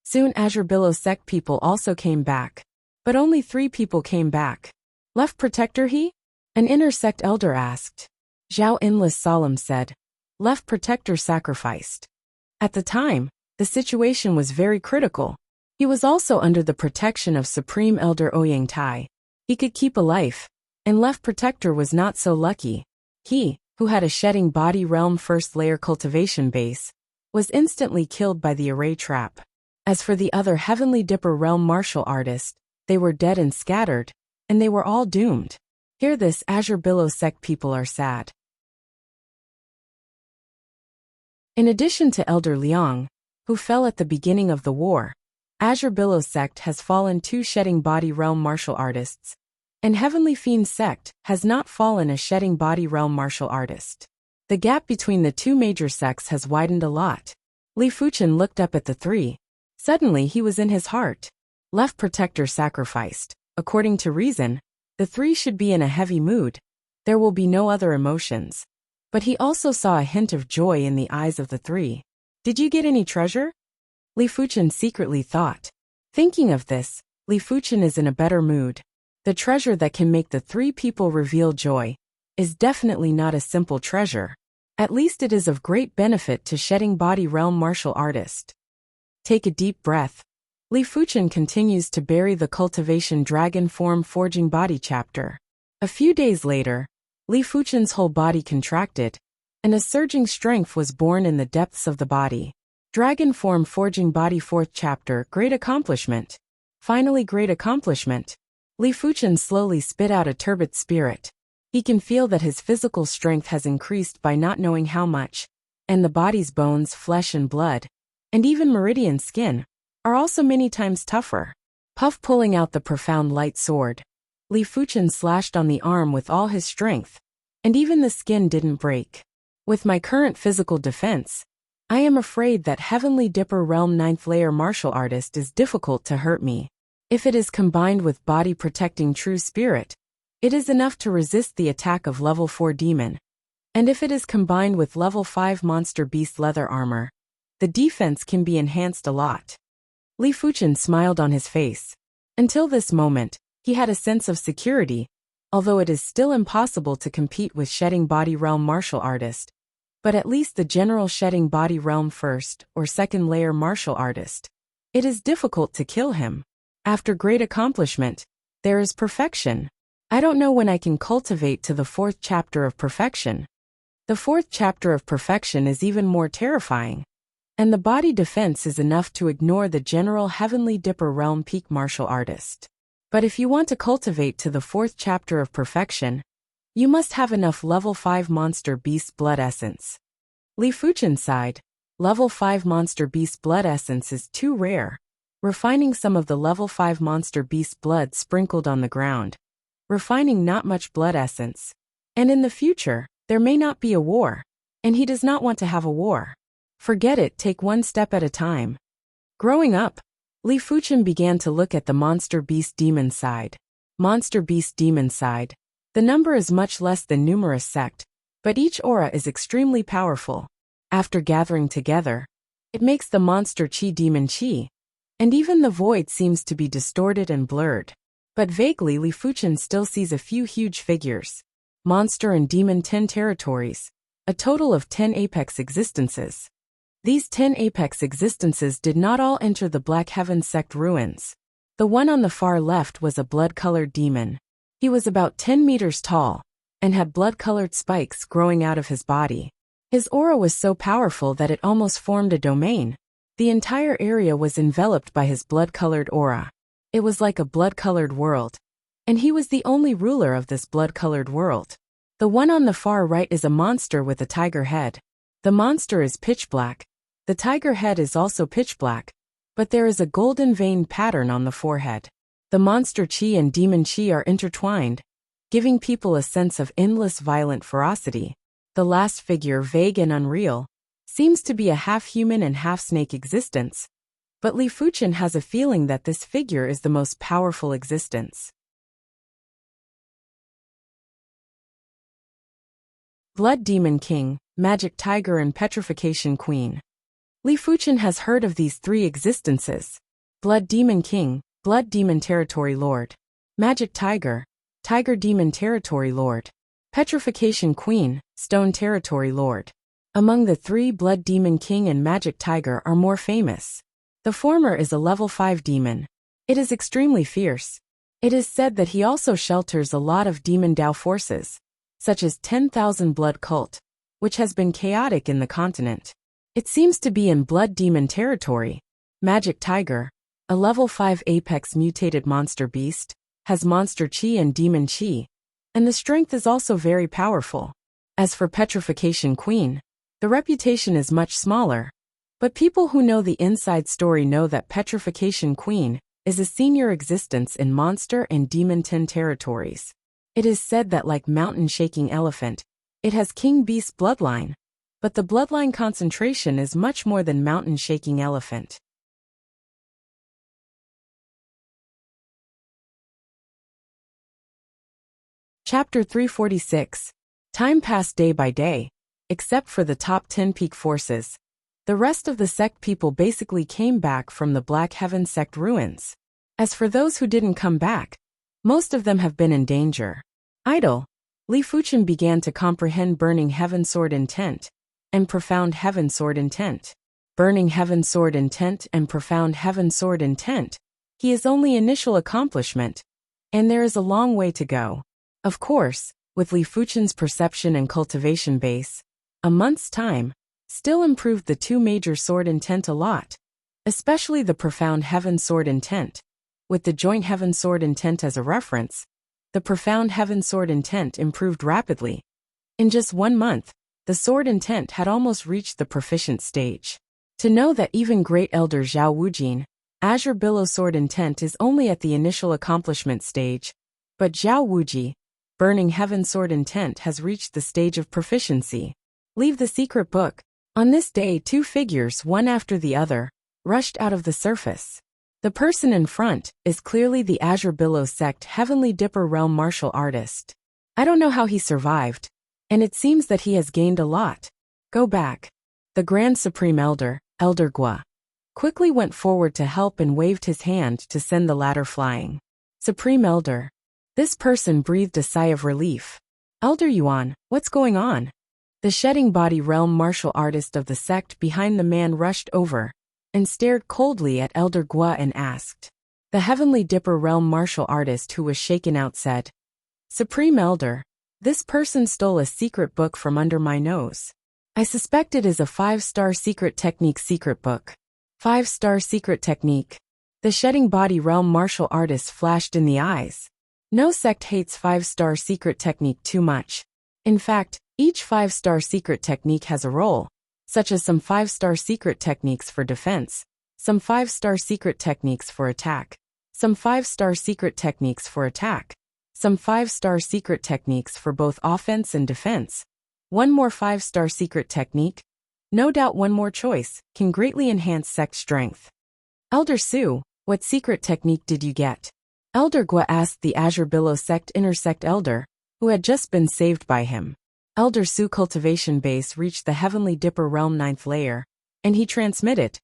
Soon Azure Billow sect people also came back. But only 3 people came back. Left Protector he? An inner sect elder asked. Zhao Inless Solemn said. Left Protector sacrificed. At the time, the situation was very critical. He was also under the protection of Supreme Elder Ouyang Tai. He could keep a life, and Left Protector was not so lucky. He, who had a shedding body realm first layer cultivation base, was instantly killed by the array trap. As for the other Heavenly Dipper realm martial artist, they were dead and scattered, and they were all doomed. Hear this, Azure Billow sect people are sad. In addition to Elder Liang, who fell at the beginning of the war, Azure Billow sect has fallen 2 shedding body realm martial artists, and Heavenly Fiend sect has not fallen a shedding body realm martial artist. The gap between the 2 major sects has widened a lot. Li Fuchen looked up at the 3. Suddenly he was in his heart. Left Protector sacrificed. According to reason, the 3 should be in a heavy mood. There will be no other emotions. But he also saw a hint of joy in the eyes of the 3. Did you get any treasure? Li Fuchen secretly thought. Thinking of this, Li Fuchen is in a better mood. The treasure that can make the 3 people reveal joy is definitely not a simple treasure. At least it is of great benefit to shedding body realm martial artist. Take a deep breath. Li Fuchen continues to bury the cultivation dragon form forging body chapter. A few days later, Li Fuchen's whole body contracted, and a surging strength was born in the depths of the body. Dragon form forging body 4th chapter, great accomplishment. Finally great accomplishment. Li Fuchen slowly spit out a turbid spirit. He can feel that his physical strength has increased by not knowing how much, and the body's bones, flesh and blood, and even meridian skin, are also many times tougher. Puff pulling out the profound light sword. Li Fuchen slashed on the arm with all his strength, and even the skin didn't break. With my current physical defense, I am afraid that Heavenly Dipper Realm 9th layer martial artist is difficult to hurt me. If it is combined with body protecting true spirit, it is enough to resist the attack of level 4 demon. And if it is combined with level 5 monster beast leather armor, the defense can be enhanced a lot. Li Fuchen smiled on his face. Until this moment, he had a sense of security, although it is still impossible to compete with Shedding Body Realm martial artist, but at least the general Shedding Body Realm first or second layer martial artist. It is difficult to kill him. After great accomplishment, there is perfection. I don't know when I can cultivate to the 4th chapter of perfection. The 4th chapter of perfection is even more terrifying. And the body defense is enough to ignore the general Heavenly Dipper Realm peak martial artist. But if you want to cultivate to the 4th chapter of perfection, you must have enough level 5 monster beast blood essence. Li Fuchen sighed. Level 5 monster beast blood essence is too rare. Refining some of the level 5 monster beast blood sprinkled on the ground. Refining not much blood essence. And in the future, there may not be a war. And he does not want to have a war. Forget it, take one step at a time. Growing up, Li Fuchen began to look at the monster beast demon side. Monster beast demon side. The number is much less than numerous sect, but each aura is extremely powerful. After gathering together, it makes the monster chi demon chi. And even the void seems to be distorted and blurred. But vaguely Li Fuchen still sees a few huge figures. Monster and demon 10 territories. A total of 10 apex existences. These 10 apex existences did not all enter the Black Heaven sect ruins. The one on the far left was a blood-colored demon. He was about 10 meters tall, and had blood-colored spikes growing out of his body. His aura was so powerful that it almost formed a domain. The entire area was enveloped by his blood-colored aura. It was like a blood-colored world. And he was the only ruler of this blood-colored world. The one on the far right is a monster with a tiger head. The monster is pitch black. The tiger head is also pitch black, but there is a golden veined pattern on the forehead. The monster chi and demon chi are intertwined, giving people a sense of endless violent ferocity. The last figure, vague and unreal, seems to be a half-human and half-snake existence, but Li Fuchen has a feeling that this figure is the most powerful existence. Blood Demon King, Magic Tiger and Petrification Queen. Li Fuchen has heard of these 3 existences. Blood Demon King, Blood Demon Territory Lord. Magic Tiger, Tiger Demon Territory Lord. Petrification Queen, Stone Territory Lord. Among the 3, Blood Demon King and Magic Tiger are more famous. The former is a level 5 demon. It is extremely fierce. It is said that he also shelters a lot of demon Dao forces, such as 10,000 Blood Cult, which has been chaotic in the continent. It seems to be in Blood Demon territory. Magic Tiger, a level 5 apex mutated monster beast, has monster chi and demon chi, and the strength is also very powerful. As for Petrification Queen, the reputation is much smaller, but people who know the inside story know that Petrification Queen is a senior existence in monster and demon 10 territories. It is said that like mountain shaking elephant, it has king beast bloodline. But the bloodline concentration is much more than mountain shaking elephant. Chapter 346. Time passed day by day, except for the top 10 peak forces. The rest of the sect people basically came back from the Black Heaven sect ruins. As for those who didn't come back, most of them have been in danger. Idle. Li Fuchen began to comprehend Burning Heaven Sword Intent and Profound Heaven Sword Intent. Burning Heaven Sword Intent and Profound Heaven Sword Intent. He is only initial accomplishment, and there is a long way to go. Of course, with Li Fuchen's perception and cultivation base, a month's time still improved the 2 major sword intent a lot, especially the Profound Heaven Sword Intent. With the Joint Heaven Sword Intent as a reference, the Profound Heaven Sword Intent improved rapidly. In just 1 month, the sword intent had almost reached the proficient stage. To know that even Great Elder Zhao Wujin, Azure Billow Sword Intent is only at the initial accomplishment stage, but Zhao Wuji, Burning Heaven Sword Intent has reached the stage of proficiency. Leave the secret book. On this day 2 figures, one after the other, rushed out of the surface. The person in front is clearly the Azure Billow sect Heavenly Dipper Realm martial artist. I don't know how he survived, and it seems that he has gained a lot. Go back. The Grand Supreme Elder, Elder Gua, quickly went forward to help and waved his hand to send the latter flying. Supreme Elder, This person breathed a sigh of relief. Elder Yuan, what's going on? The shedding body realm martial artist of the sect behind the man rushed over and stared coldly at Elder Gua and asked. The Heavenly Dipper realm martial artist who was shaken out said, Supreme Elder, this person stole a secret book from under my nose. I suspect it is a 5-star secret technique secret book. 5-star secret technique. The shedding body realm martial artist flashed in the eyes. No sect hates 5-star secret technique too much. In fact, each 5-star secret technique has a role, such as some 5-star secret techniques for defense, some 5-star secret techniques for attack, some 5-star secret techniques for attack, some 5-star secret techniques for both offense and defense. One more 5-star secret technique, no doubt one more choice, can greatly enhance sect strength. Elder Su, what secret technique did you get? Elder Gua asked the Azure Billow sect intersect elder, who had just been saved by him. Elder Su cultivation base reached the Heavenly Dipper realm 9th layer, and he transmitted.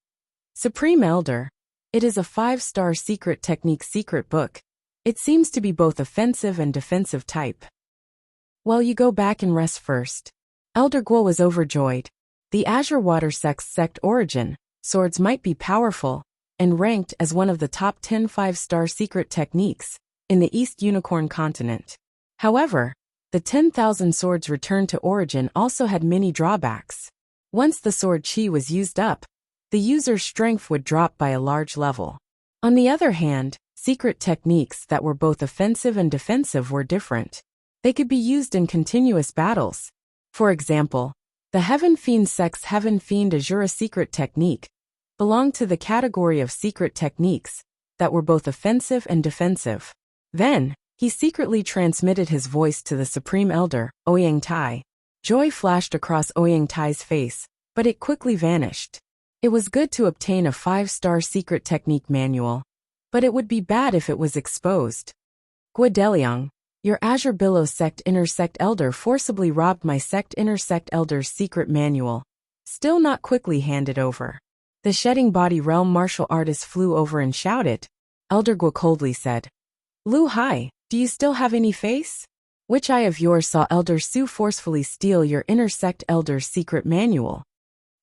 Supreme Elder, it is a 5-star secret technique secret book. It seems to be both offensive and defensive type. Well, you go back and rest first. Elder Guo was overjoyed. The Azure Water Sect's sect origin, swords might be powerful, and ranked as one of the top 10 5-star secret techniques in the East Unicorn continent. However, the 10,000 swords returned to origin also had many drawbacks. Once the sword chi was used up, the user's strength would drop by a large level. On the other hand, secret techniques that were both offensive and defensive were different. They could be used in continuous battles. For example, the Heaven Fiend sect's Heaven Fiend Azura secret technique belonged to the category of secret techniques that were both offensive and defensive. Then, he secretly transmitted his voice to the Supreme Elder, Ouyang Tai. Joy flashed across Ouyang Tai's face, but it quickly vanished. It was good to obtain a 5-star secret technique manual, but it would be bad if it was exposed. Gua Deliang, your Azure Billow sect intersect elder forcibly robbed my sect intersect elder's secret manual. Still not quickly handed over. The shedding body realm martial artist flew over and shouted. Elder Gua coldly said, Lu Hai, do you still have any face? Which eye of yours saw Elder Su forcefully steal your intersect elder's secret manual?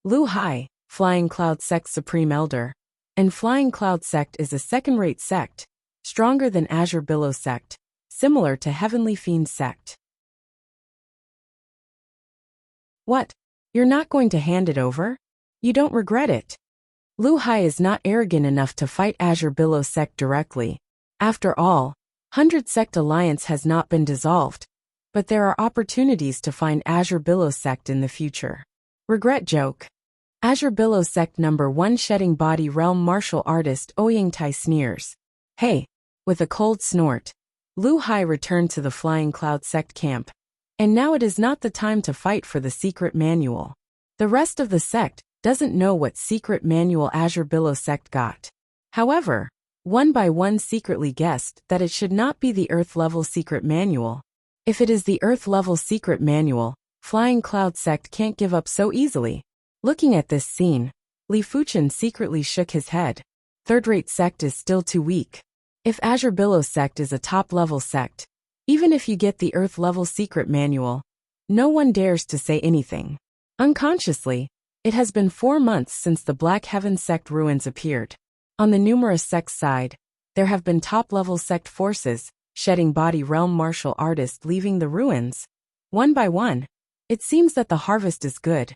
Lu Hai, Flying Cloud Sect Supreme Elder. And Flying Cloud Sect is a second-rate sect, stronger than Azure Billow Sect, similar to Heavenly Fiend Sect. What? You're not going to hand it over? You don't regret it? Lu Hai is not arrogant enough to fight Azure Billow Sect directly. After all, 100 Sect Alliance has not been dissolved, but there are opportunities to find Azure Billow Sect in the future. Regret joke. Azure Billow Sect number 1 shedding body realm martial artist Ouyang Tai sneers. Hey, with a cold snort, Lu Hai returned to the Flying Cloud Sect camp. And now it is not the time to fight for the secret manual. The rest of the sect doesn't know what secret manual Azure Billow Sect got. However, one by one secretly guessed that it should not be the Earth-level secret manual. If it is the Earth-level secret manual, Flying Cloud Sect can't give up so easily. Looking at this scene, Li Fuchen secretly shook his head. Third-rate sect is still too weak. If Azure Billow Sect is a top-level sect, even if you get the Earth-level secret manual, no one dares to say anything. Unconsciously, it has been 4 months since the Black Heaven Sect ruins appeared. On the numerous sects side, there have been top-level sect forces, shedding body realm martial artists leaving the ruins. One by one, it seems that the harvest is good.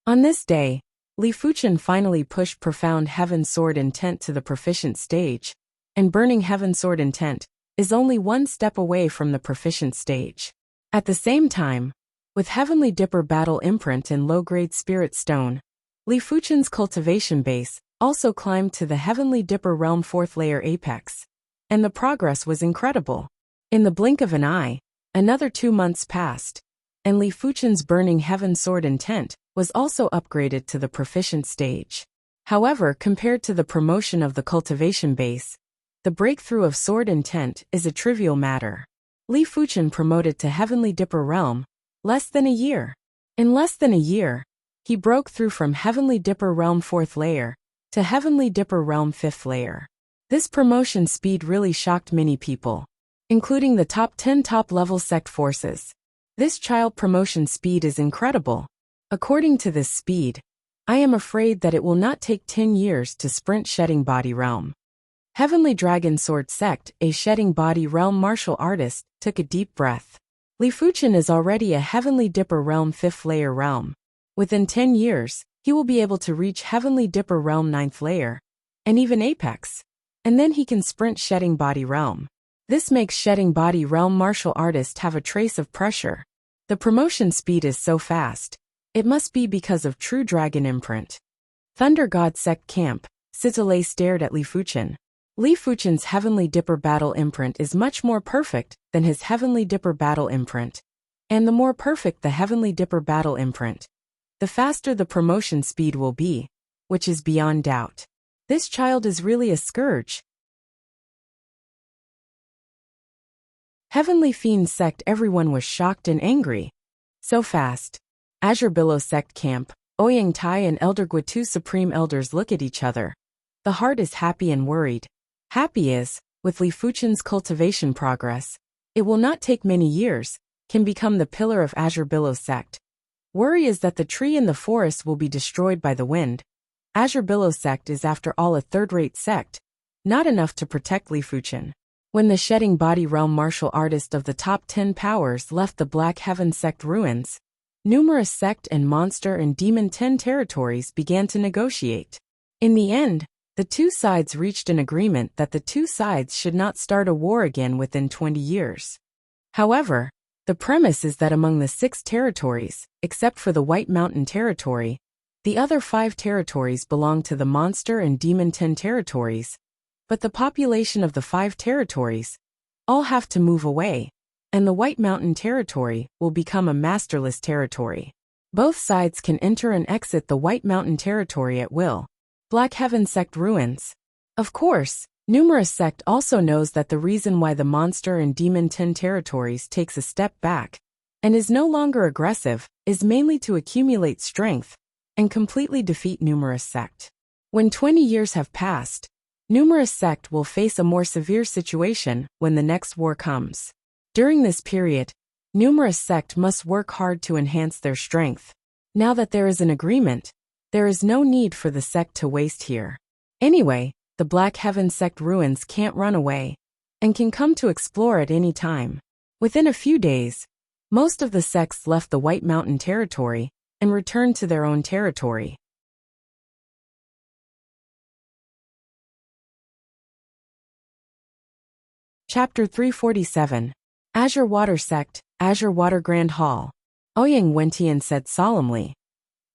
On this day, Li Fuchen finally pushed Profound Heaven Sword Intent to the proficient stage, and Burning Heaven Sword Intent is only one step away from the proficient stage. At the same time, with Heavenly Dipper Battle Imprint and low-grade Spirit Stone, Li Fuchen's cultivation base also climbed to the Heavenly Dipper Realm 4th layer apex, and the progress was incredible. In the blink of an eye, another 2 months passed, and Li Fuchen's Burning Heaven Sword Intent was also upgraded to the proficient stage. However, compared to the promotion of the cultivation base, the breakthrough of Sword Intent is a trivial matter. Li Fuchen promoted to Heavenly Dipper Realm less than a year. In less than a year, he broke through from Heavenly Dipper Realm 4th layer to Heavenly Dipper Realm 5th layer. This promotion speed really shocked many people. including the top 10 top-level sect forces. This child promotion speed is incredible. According to this speed, I am afraid that it will not take 10 years to sprint Shedding Body Realm. Heavenly Dragon Sword Sect, a Shedding Body Realm martial artist, took a deep breath. Li Fuchen is already a Heavenly Dipper Realm 5th layer realm. Within 10 years, he will be able to reach Heavenly Dipper Realm 9th layer, and even Apex. And then he can sprint Shedding Body Realm. This makes Shedding Body Realm martial artist have a trace of pressure. The promotion speed is so fast. It must be because of true dragon imprint. Thunder God Sect Camp, Citale stared at Li Fuchen. Li Fuchen's Heavenly Dipper battle imprint is much more perfect than his Heavenly Dipper battle imprint. And the more perfect the Heavenly Dipper battle imprint, the faster the promotion speed will be, which is beyond doubt. This child is really a scourge. Heavenly Fiend Sect, everyone was shocked and angry. So fast. Azure Billow Sect Camp, Ouyang Tai and Elder Gua, two supreme elders, look at each other. The heart is happy and worried. Happy is, with Li Fuchen's cultivation progress, it will not take many years, can become the pillar of Azure Billow Sect. Worry is that the tree in the forest will be destroyed by the wind. Azure Billow Sect is after all a third-rate sect, not enough to protect Li Fuchen. When the Shedding Body Realm martial artist of the top 10 powers left the Black Heaven Sect ruins, numerous sect and monster and demon 10 territories began to negotiate. In the end, the two sides reached an agreement that the two sides should not start a war again within 20 years. However, the premise is that among the 6 territories, except for the White Mountain territory, the other 5 territories belong to the monster and demon 10 territories, but the population of the 5 territories all have to move away, and the White Mountain territory will become a masterless territory. Both sides can enter and exit the White Mountain territory at will. Black Heaven Sect ruins. Of course, numerous sect also knows that the reason why the monster and demon 10 territories takes a step back and is no longer aggressive is mainly to accumulate strength and completely defeat numerous sect. When 20 years have passed, numerous sect will face a more severe situation when the next war comes. During this period, numerous sect must work hard to enhance their strength. Now that there is an agreement, there is no need for the sect to waste here. Anyway, the Black Heaven Sect ruins can't run away and can come to explore at any time. Within a few days, most of the sects left the White Mountain territory and returned to their own territory. Chapter 347. Azure Water Sect, Azure Water Grand Hall. Ouyang Wentian said solemnly,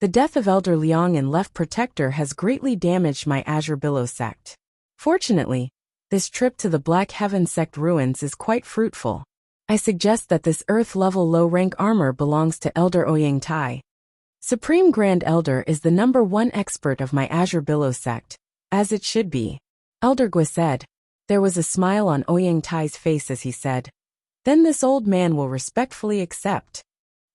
"The death of Elder Liang and Left Protector has greatly damaged my Azure Billow Sect. Fortunately, this trip to the Black Heaven Sect ruins is quite fruitful. I suggest that this Earth-level low-rank armor belongs to Elder Ouyang Tai. Supreme Grand Elder is the #1 expert of my Azure Billow Sect, as it should be." Elder Gua said. There was a smile on Ouyang Tai's face as he said, "Then this old man will respectfully accept."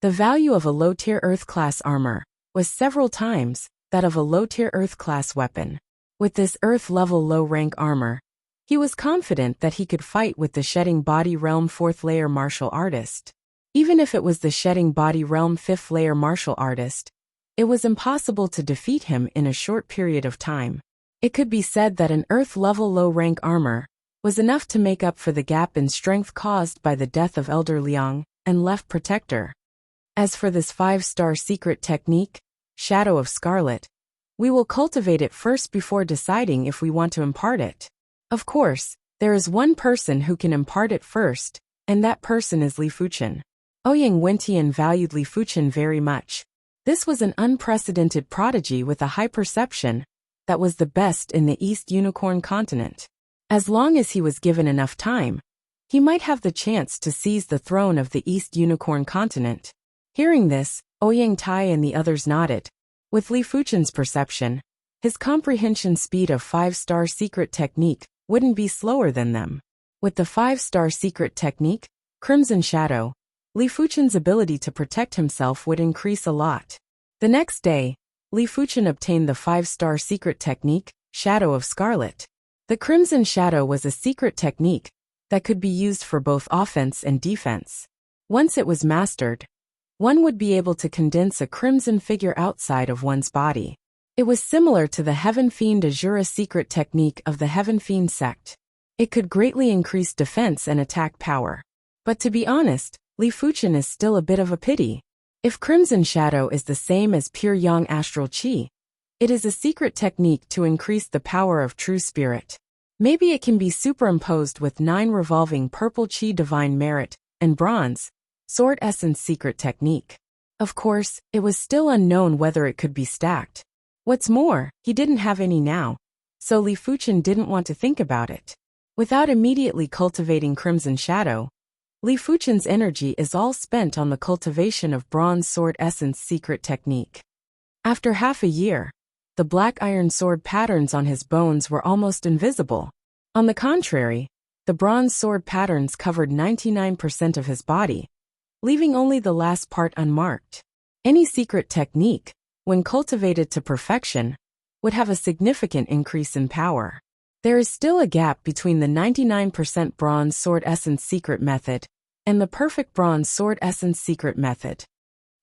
The value of a low-tier Earth-class armor was several times that of a low-tier Earth-class weapon. With this Earth-level low-rank armor, he was confident that he could fight with the Shedding Body Realm 4th layer martial artist. Even if it was the Shedding Body Realm 5th layer martial artist, it was impossible to defeat him in a short period of time. It could be said that an Earth-level low-rank armor was enough to make up for the gap in strength caused by the death of Elder Liang and Left Protector. As for this 5-star secret technique, Shadow of Scarlet, we will cultivate it first before deciding if we want to impart it. Of course, there is one person who can impart it first, and that person is Li Fuchen. Ouyang Wentian valued Li Fuchen very much. This was an unprecedented prodigy with a high perception that was the best in the East Unicorn continent. As long as he was given enough time, he might have the chance to seize the throne of the East Unicorn continent. Hearing this, Ouyang Tai and the others nodded. With Li Fuchen's perception, his comprehension speed of 5-star secret technique wouldn't be slower than them. With the 5-star secret technique, Crimson Shadow, Li Fuchen's ability to protect himself would increase a lot. The next day, Li Fuchen obtained the 5-star secret technique, Shadow of Scarlet. The Crimson Shadow was a secret technique that could be used for both offense and defense. Once it was mastered, one would be able to condense a crimson figure outside of one's body. It was similar to the Heaven Fiend Azura secret technique of the Heaven Fiend sect. It could greatly increase defense and attack power. But to be honest, Li Fuchen is still a bit of a pity. If Crimson Shadow is the same as pure Yang Astral Qi, it is a secret technique to increase the power of true spirit. Maybe it can be superimposed with 9 revolving purple Qi Divine Merit and Bronze Sword Essence secret technique. Of course, it was still unknown whether it could be stacked. What's more, he didn't have any now, so Li Fuchen didn't want to think about it. Without immediately cultivating Crimson Shadow, Li Fuchen's energy is all spent on the cultivation of Bronze Sword Essence secret technique. After half a year, the black iron sword patterns on his bones were almost invisible. On the contrary, the bronze sword patterns covered 99% of his body, leaving only the last part unmarked. Any secret technique, when cultivated to perfection, would have a significant increase in power. There is still a gap between the 99% Bronze Sword Essence secret method and the perfect Bronze Sword Essence secret method.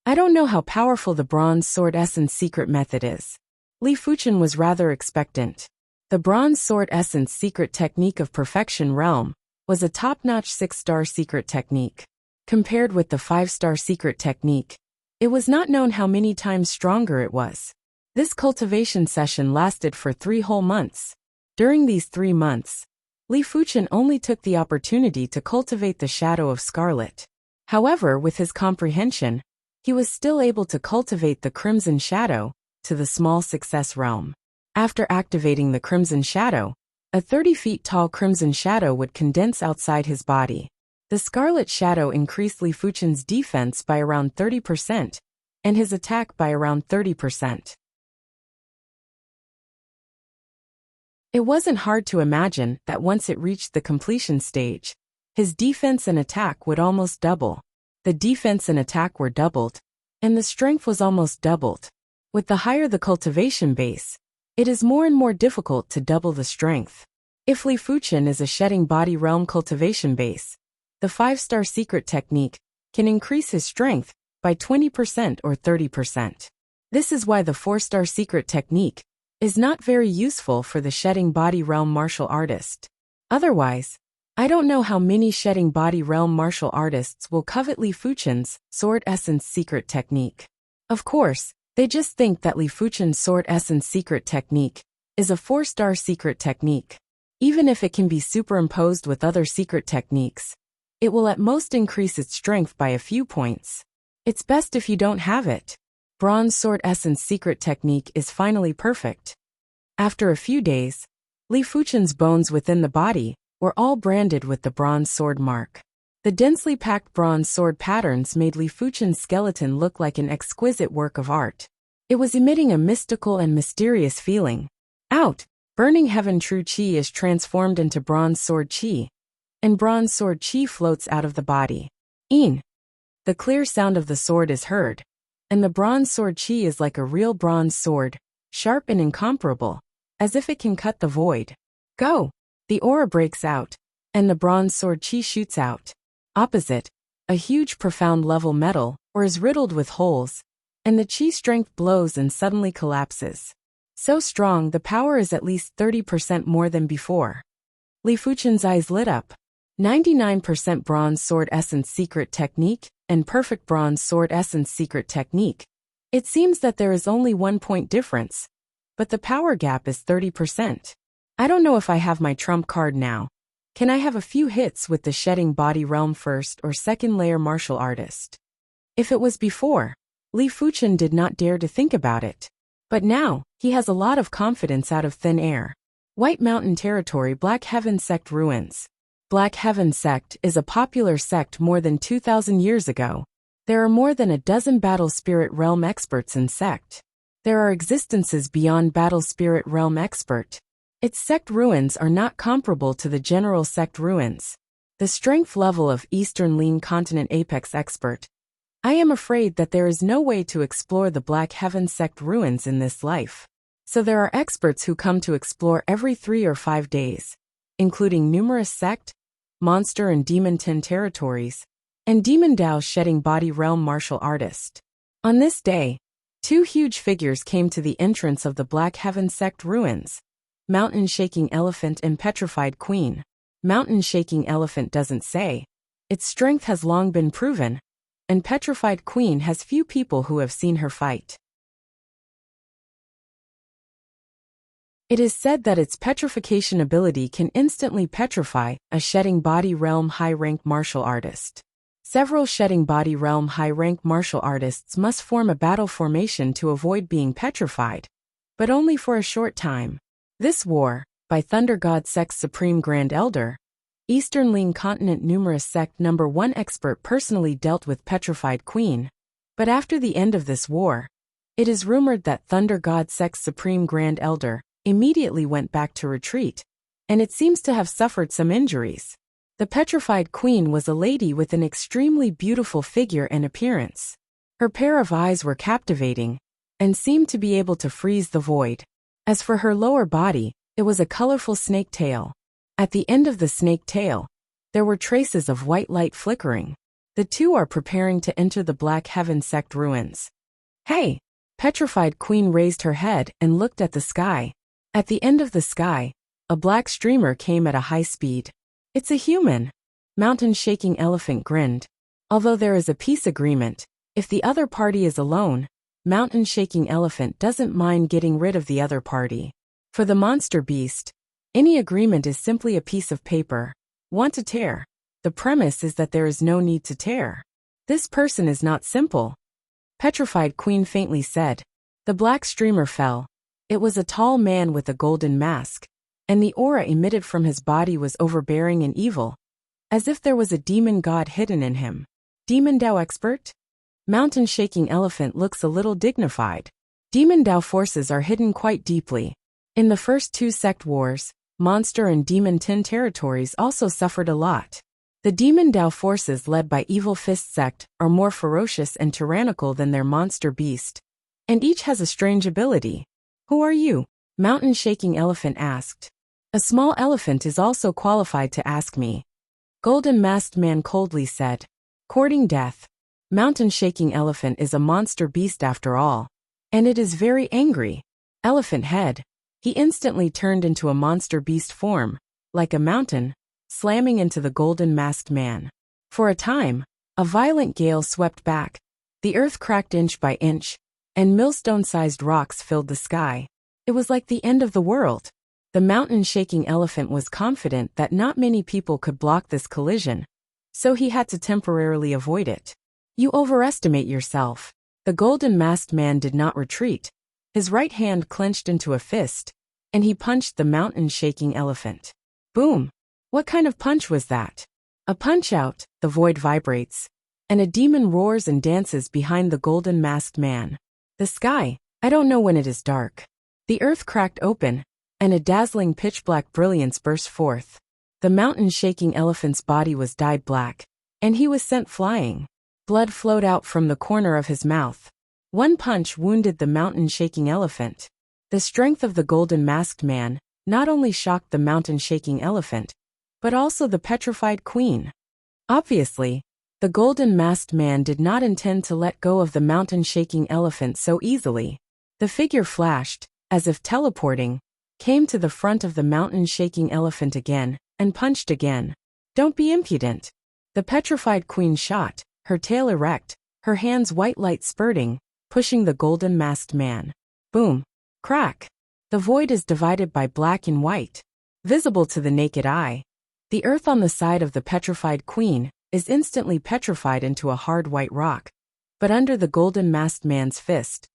I don't know how powerful the Bronze Sword Essence secret method is. Li Fuchen was rather expectant. The Bronze Sword Essence secret technique of Perfection Realm was a top-notch 6-star secret technique. Compared with the 5-star secret technique, it was not known how many times stronger it was. This cultivation session lasted for 3 whole months. During these 3 months, Li Fuchen only took the opportunity to cultivate the Shadow of Scarlet. However, with his comprehension, he was still able to cultivate the Crimson Shadow to the small success realm. After activating the Crimson Shadow, a 30 feet tall Crimson Shadow would condense outside his body. The Scarlet Shadow increased Li Fuchen's defense by around 30% and his attack by around 30%. It wasn't hard to imagine that once it reached the completion stage, his defense and attack would almost double. The defense and attack were doubled, and the strength was almost doubled. With the higher the cultivation base, it is more and more difficult to double the strength. If Li Fuchen is a shedding body realm cultivation base, the 5-star secret technique can increase his strength by 20% or 30%. This is why the 4-star secret technique is not very useful for the shedding body realm martial artist. Otherwise, I don't know how many shedding body realm martial artists will covet Li Fuchen's Sword Essence secret technique. Of course, they just think that Li Fuchen's Sword Essence secret technique is a 4-star secret technique. Even if it can be superimposed with other secret techniques, it will at most increase its strength by a few points. It's best if you don't have it. Bronze Sword Essence secret technique is finally perfect. After a few days, Li Fuchen's bones within the body were all branded with the bronze sword mark. The densely packed bronze sword patterns made Li Fuchen's skeleton look like an exquisite work of art. It was emitting a mystical and mysterious feeling. Out! Burning Heaven True Qi is transformed into Bronze Sword Qi, and Bronze Sword Qi floats out of the body. The clear sound of the sword is heard, and the Bronze Sword Qi is like a real bronze sword, sharp and incomparable, as if it can cut the void. Go! The aura breaks out, and the Bronze Sword Qi shoots out. Opposite, a huge profound level metal, or is riddled with holes, and the Qi strength blows and suddenly collapses. So strong the power is at least 30% more than before. Li Fuchen's eyes lit up. 99% Bronze Sword Essence secret technique and perfect Bronze Sword Essence secret technique. It seems that there is only 1 point difference, but the power gap is 30%. I don't know if I have my trump card now. Can I have a few hits with the shedding body realm first or second layer martial artist? If it was before, Li Fuchen did not dare to think about it. But now, he has a lot of confidence out of thin air. White Mountain Territory Black Heaven Sect Ruins. Black Heaven Sect is a popular sect more than 2,000 years ago. There are more than a dozen Battle Spirit Realm experts in sect. There are existences beyond Battle Spirit Realm expert. Its sect ruins are not comparable to the general sect ruins. The strength level of Eastern Lean Continent Apex expert. I am afraid that there is no way to explore the Black Heaven Sect ruins in this life. So there are experts who come to explore every 3 or 5 days, including numerous sect, Monster and Demon Tin Territories, and Demon Dao Shedding Body Realm Martial Artist. On this day, two huge figures came to the entrance of the Black Heaven Sect ruins: Mountain Shaking Elephant and Petrified Queen. Mountain Shaking Elephant doesn't say. Its strength has long been proven, and Petrified Queen has few people who have seen her fight. It is said that its petrification ability can instantly petrify a Shedding Body Realm high-rank martial artist. Several Shedding Body Realm high-rank martial artists must form a battle formation to avoid being petrified, but only for a short time. This war, by Thunder God Sect's Supreme Grand Elder, Eastern Ling Continent Numerous Sect No. 1 expert personally dealt with Petrified Queen, but after the end of this war, it is rumored that Thunder God Sect's Supreme Grand Elder immediately went back to retreat, and it seems to have suffered some injuries. The Petrified Queen was a lady with an extremely beautiful figure and appearance. Her pair of eyes were captivating, and seemed to be able to freeze the void. As for her lower body, it was a colorful snake tail. At the end of the snake tail, there were traces of white light flickering. The two are preparing to enter the Black Heaven Sect ruins. Hey! Petrified Queen raised her head and looked at the sky. At the end of the sky, a black streamer came at a high speed. It's a human. Mountain Shaking Elephant grinned. Although there is a peace agreement, if the other party is alone, Mountain Shaking Elephant doesn't mind getting rid of the other party. For the monster beast, any agreement is simply a piece of paper. Want to tear? The premise is that there is no need to tear. This person is not simple. Petrified Queen faintly said. The black streamer fell. It was a tall man with a golden mask, and the aura emitted from his body was overbearing and evil, as if there was a demon god hidden in him. Demon Dao expert? Mountain Shaking Elephant looks a little dignified. Demon Dao forces are hidden quite deeply. In the first two sect wars, Monster and Demon Tin Territories also suffered a lot. The Demon Dao forces led by Evil Fist Sect are more ferocious and tyrannical than their monster beast, and each has a strange ability. Who are you? Mountain Shaking Elephant asked. A small elephant is also qualified to ask me. Golden Masked Man coldly said. Courting death. Mountain Shaking Elephant is a monster beast after all, and it is very angry. Elephant head. He instantly turned into a monster beast form, like a mountain, slamming into the Golden Masked Man. For a time, a violent gale swept back. The earth cracked inch by inch, and millstone-sized rocks filled the sky. It was like the end of the world. The Mountain Shaking Elephant was confident that not many people could block this collision, so he had to temporarily avoid it. You overestimate yourself. The Golden Masked Man did not retreat. His right hand clenched into a fist, and he punched the Mountain Shaking Elephant. Boom! What kind of punch was that? A punch-out, the void vibrates, and a demon roars and dances behind the Golden Masked Man. The sky, I don't know when it is dark. The earth cracked open, and a dazzling pitch-black brilliance burst forth. The Mountain Shaking Elephant's body was dyed black, and he was sent flying. Blood flowed out from the corner of his mouth. One punch wounded the Mountain Shaking Elephant. The strength of the Golden Masked Man not only shocked the Mountain Shaking Elephant, but also the Petrified Queen. Obviously, the Golden Masked Man did not intend to let go of the Mountain Shaking Elephant so easily. The figure flashed, as if teleporting, came to the front of the Mountain Shaking Elephant again, and punched again. Don't be impudent. The Petrified Queen shot, her tail erect, her hands white light spurting, pushing the Golden Masked Man. Boom. Crack. The void is divided by black and white, visible to the naked eye. The earth on the side of the Petrified Queen is instantly petrified into a hard white rock, but under the Golden Masked Man's fist,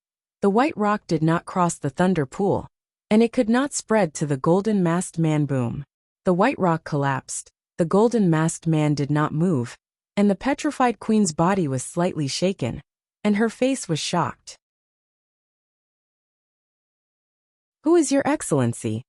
the white rock did not cross the thunder pool, and it could not spread to the Golden Masked Man. Boom. The white rock collapsed, the Golden Masked Man did not move, and the Petrified Queen's body was slightly shaken, and her face was shocked. Who is your excellency?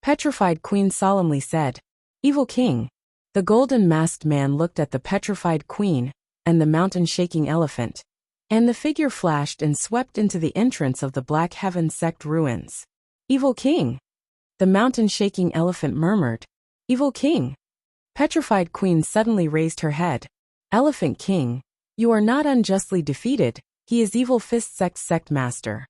Petrified Queen solemnly said. Evil King. The Golden Masked Man looked at the Petrified Queen and the Mountain Shaking Elephant, and the figure flashed and swept into the entrance of the Black Heaven Sect ruins. Evil King. The Mountain Shaking Elephant murmured. Evil King. Petrified Queen suddenly raised her head. Elephant King, you are not unjustly defeated, he is Evil Fist Sect Master.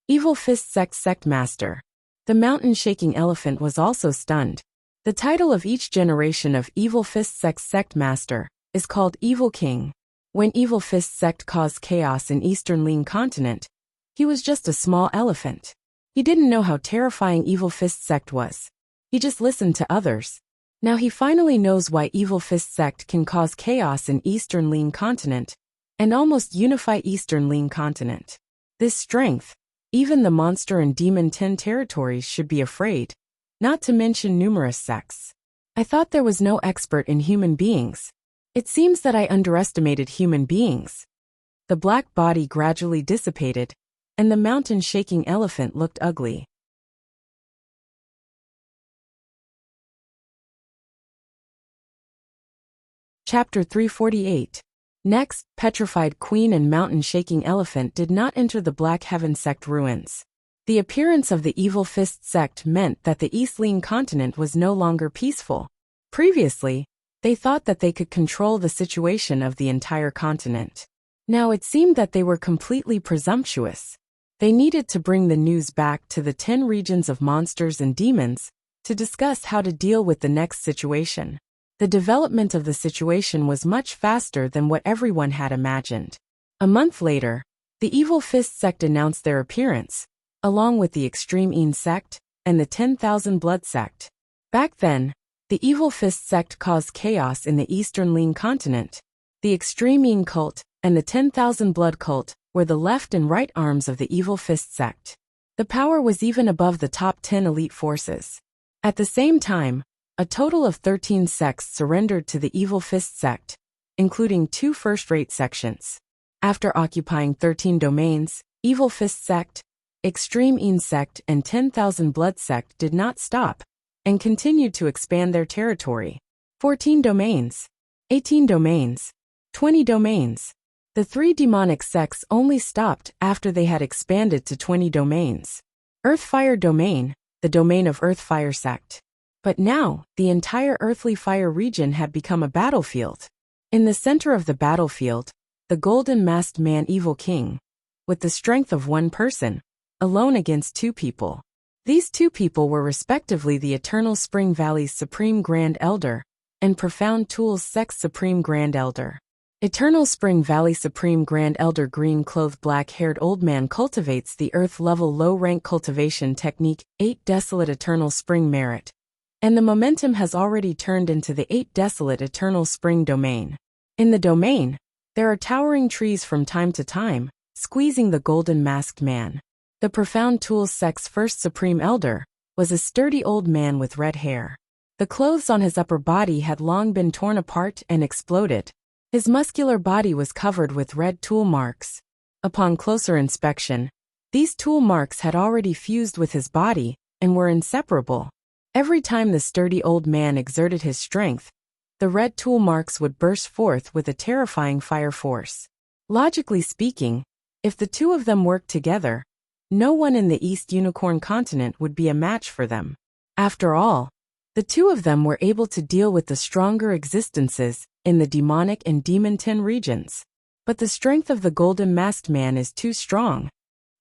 Evil Fist Sect Master. The mountain-shaking elephant was also stunned. The title of each generation of Evil Fist Sect Master is called Evil King. When Evil Fist Sect caused chaos in Eastern Lean Continent, he was just a small elephant. He didn't know how terrifying Evil Fist Sect was. He just listened to others. Now he finally knows why Evil Fist Sect can cause chaos in Eastern Lean Continent and almost unify Eastern Lean Continent. This strength, even the monster and demon 10 territories should be afraid, not to mention numerous sects. I thought there was no expert in human beings. It seems that I underestimated human beings. The black body gradually dissipated, and the mountain-shaking elephant looked ugly. Chapter 348. Next, Petrified Queen and Mountain-Shaking Elephant did not enter the Black Heaven Sect ruins. The appearance of the Evil Fist Sect meant that the East Lean Continent was no longer peaceful. Previously, they thought that they could control the situation of the entire continent. Now it seemed that they were completely presumptuous. They needed to bring the news back to the 10 regions of monsters and demons to discuss how to deal with the next situation. The development of the situation was much faster than what everyone had imagined. A month later, the Evil Fist Sect announced their appearance, along with the Extreme Een Sect and the 10,000 Blood Sect. Back then, the Evil Fist Sect caused chaos in the Eastern Lean Continent. The Extreme Een Cult and the 10,000 Blood Cult were the left and right arms of the Evil Fist Sect. The power was even above the top 10 elite forces. At the same time, a total of 13 sects surrendered to the Evil Fist Sect, including 2 first-rate sections. After occupying 13 domains, Evil Fist Sect, Extreme Een Sect and 10,000 Blood Sect did not stop, and continued to expand their territory. 14 domains, 18 domains, 20 domains. The 3 demonic sects only stopped after they had expanded to 20 domains. Earth-Fire Domain, the domain of Earth-Fire Sect. But now, the entire Earthly Fire region had become a battlefield. In the center of the battlefield, the golden masked man Evil King, with the strength of one person, alone against 2 people. These 2 people were respectively the Eternal Spring Valley's Supreme Grand Elder and Profound Tool's Sect's Supreme Grand Elder. Eternal Spring Valley Supreme Grand Elder green-clothed black-haired old man cultivates the Earth-level low-rank cultivation technique 8 Desolate Eternal Spring Merit, and the momentum has already turned into the 8 Desolate Eternal Spring Domain. In the domain, there are towering trees from time to time, squeezing the golden masked man. The Profound Tools Sect's first Supreme Elder was a sturdy old man with red hair. The clothes on his upper body had long been torn apart and exploded. His muscular body was covered with red tool marks. Upon closer inspection, these tool marks had already fused with his body and were inseparable. Every time the sturdy old man exerted his strength, the red tool marks would burst forth with a terrifying fire force. Logically speaking, if the 2 of them worked together, no one in the East Unicorn Continent would be a match for them. After all, the 2 of them were able to deal with the stronger existences in the demonic and demon 10 regions. But the strength of the golden masked man is too strong.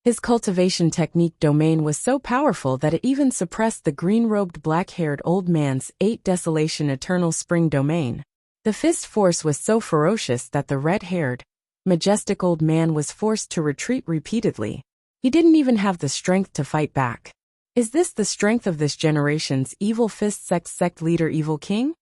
His cultivation technique domain was so powerful that it even suppressed the green-robed black-haired old man's 8 Desolation Eternal Spring Domain. The fist force was so ferocious that the red-haired, majestic old man was forced to retreat repeatedly. He didn't even have the strength to fight back. Is this the strength of this generation's Evil Fist Sect leader Evil King?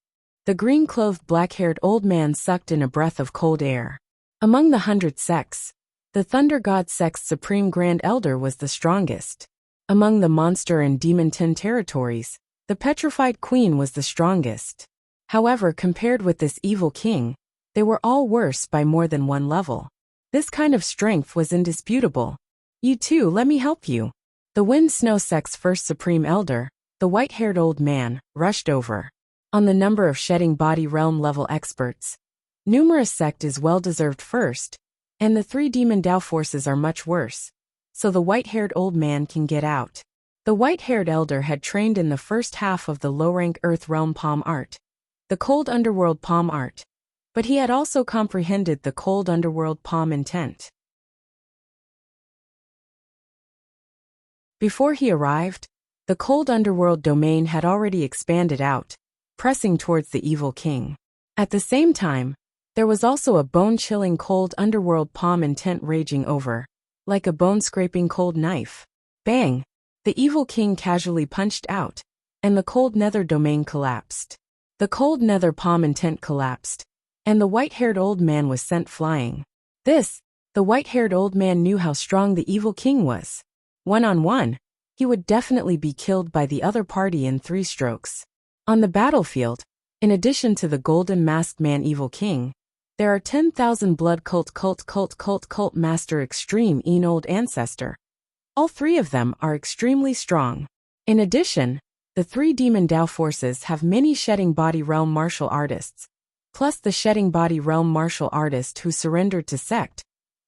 The green-clothed black-haired old man sucked in a breath of cold air. Among the 100 sects, the Thunder God Sect's Supreme Grand Elder was the strongest. Among the Monster and Demon 10 territories, the Petrified Queen was the strongest. However, compared with this Evil King, they were all worse by more than 1 level. This kind of strength was indisputable. You too, let me help you. The Wind Snow Sect's first Supreme Elder, the white-haired old man, rushed over. On the number of shedding body realm level experts, numerous sect is well-deserved first, and the 3 demon Tao forces are much worse, so the white-haired old man can get out. The white-haired elder had trained in the first half of the low-rank Earth Realm Palm Art, the cold underworld palm art. But he had also comprehended the cold underworld palm intent. Before he arrived, the cold underworld domain had already expanded out, pressing towards the evil king. At the same time, there was also a bone-chilling cold underworld palm intent raging over, like a bone-scraping cold knife. Bang! The evil king casually punched out, and the cold nether domain collapsed. The cold nether palm intent collapsed, and the white-haired old man was sent flying. The white-haired old man knew how strong the evil king was. One-on-one, he would definitely be killed by the other party in 3 strokes. On the battlefield, in addition to the golden masked man evil king, there are 10,000 blood cult master extreme old ancestor. All 3 of them are extremely strong. In addition, the 3 demon Dao forces have many shedding body realm martial artists, plus the shedding body realm martial artist who surrendered to sect.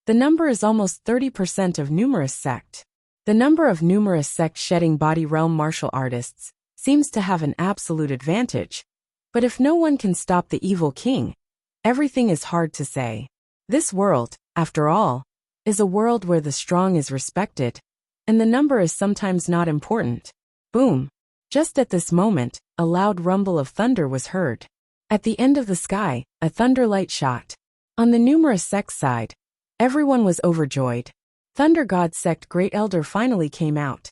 The number is almost 30% of numerous sect. The number of numerous sect shedding body realm martial artists seems to have an absolute advantage. But if no one can stop the evil king, everything is hard to say. This world, after all, is a world where the strong is respected, and the number is sometimes not important. Boom! Just at this moment, a loud rumble of thunder was heard. At the end of the sky, a thunder light shot. On the numerous sect side, everyone was overjoyed. Thunder God sect Great Elder finally came out.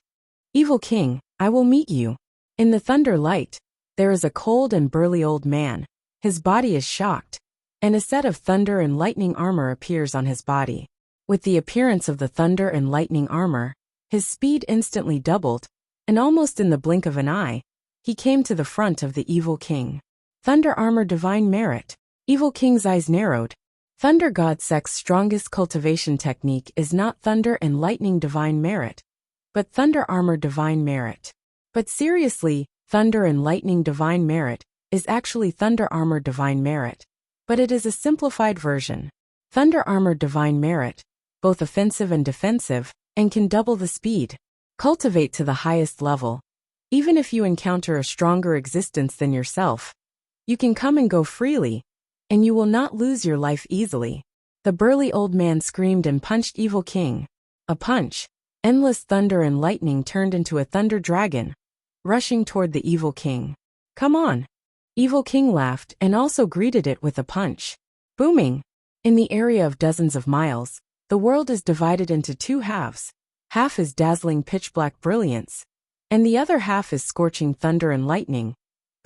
Evil king, I will meet you. In the thunder light, there is a cold and burly old man. His body is shocked, and a set of thunder and lightning armor appears on his body. With the appearance of the thunder and lightning armor, his speed instantly doubled, and almost in the blink of an eye, he came to the front of the evil king. Thunder armor divine merit. Evil king's eyes narrowed. Thunder God sect's strongest cultivation technique is not thunder and lightning divine merit, but thunder armor divine merit. But seriously, thunder and lightning divine merit is actually thunder armor divine merit, but it is a simplified version. Thunder armor divine merit, both offensive and defensive, and can double the speed. Cultivate to the highest level. Even if you encounter a stronger existence than yourself, you can come and go freely, and you will not lose your life easily. The burly old man screamed and punched evil king. A punch. Endless thunder and lightning turned into a thunder dragon, rushing toward the evil king. Come on. Evil king laughed and also greeted it with a punch. Booming. In the area of dozens of miles, the world is divided into 2 halves. Half is dazzling pitch-black brilliance, and the other half is scorching thunder and lightning.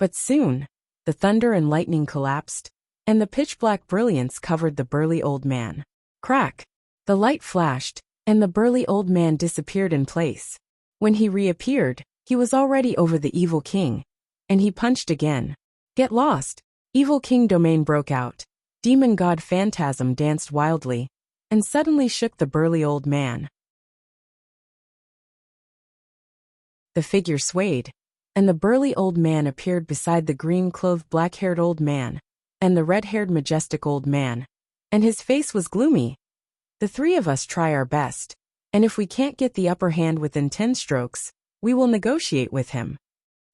But soon, the thunder and lightning collapsed, and the pitch-black brilliance covered the burly old man. Crack! The light flashed, and the burly old man disappeared in place. When he reappeared, he was already over the evil king, and he punched again. Get lost! Evil king domain broke out. Demon god phantasm danced wildly, and suddenly shook the burly old man. The figure swayed, and the burly old man appeared beside the green-clothed black-haired old man, and the red-haired majestic old man, and his face was gloomy. The 3 of us try our best, and if we can't get the upper hand within 10 strokes, we will negotiate with him.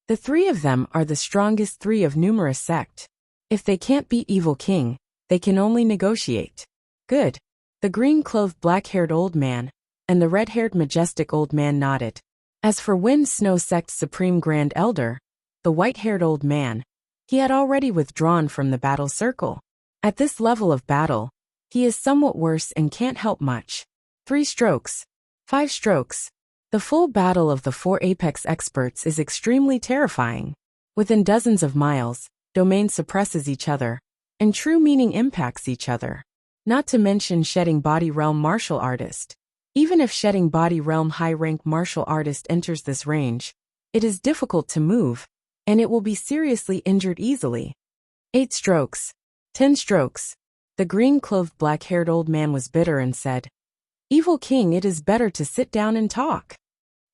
The 3 of them are the strongest 3 of numerous sect. If they can't beat evil king, they can only negotiate. Good. The green-clothed black-haired old man, and the red-haired majestic old man nodded. As for Wind Snow Sect's Supreme Grand Elder, the white-haired old man, he had already withdrawn from the battle circle. At this level of battle, he is somewhat worse and can't help much. 3 strokes. 5 strokes. The full battle of the 4 apex experts is extremely terrifying. Within dozens of miles, domains suppresses each other, and true meaning impacts each other. Not to mention shedding body realm martial artist. Even if shedding body realm high-rank martial artist enters this range, it is difficult to move, and it will be seriously injured easily. 8 strokes. 10 strokes. The green-clothed black-haired old man was bitter and said, Evil king, it is better to sit down and talk.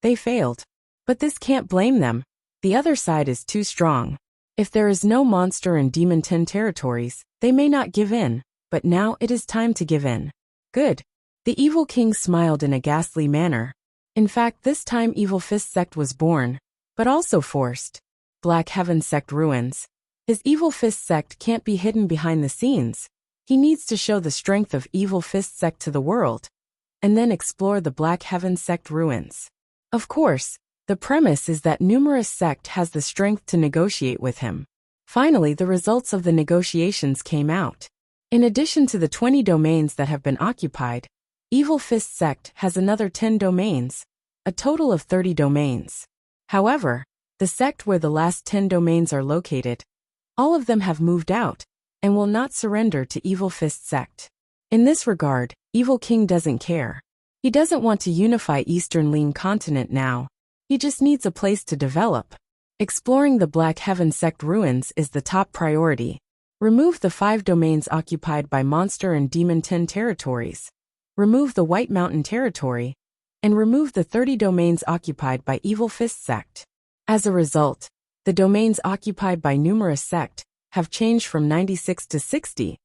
They failed. But this can't blame them. The other side is too strong. If there is no monster in Demon 10 territories, they may not give in, but now it is time to give in. Good. The evil king smiled in a ghastly manner. In fact, this time Evil Fist sect was born, but also forced. Black Heaven sect ruins. His Evil Fist sect can't be hidden behind the scenes. He needs to show the strength of Evil Fist sect to the world, and then explore the Black Heaven sect ruins. Of course, the premise is that numerous sect has the strength to negotiate with him. Finally, the results of the negotiations came out. In addition to the 20 domains that have been occupied, Evil Fist sect has another 10 domains, a total of 30 domains. However, the sect where the last 10 domains are located, all of them have moved out and will not surrender to Evil Fist sect. In this regard, Evil King doesn't care. He doesn't want to unify Eastern Lean continent now. He just needs a place to develop. Exploring the Black Heaven sect ruins is the top priority. Remove the 5 domains occupied by Monster and Demon 10 territories. Remove the White Mountain territory, and remove the 30 domains occupied by Evil Fist sect. As a result, the domains occupied by numerous sect have changed from 96 to 60,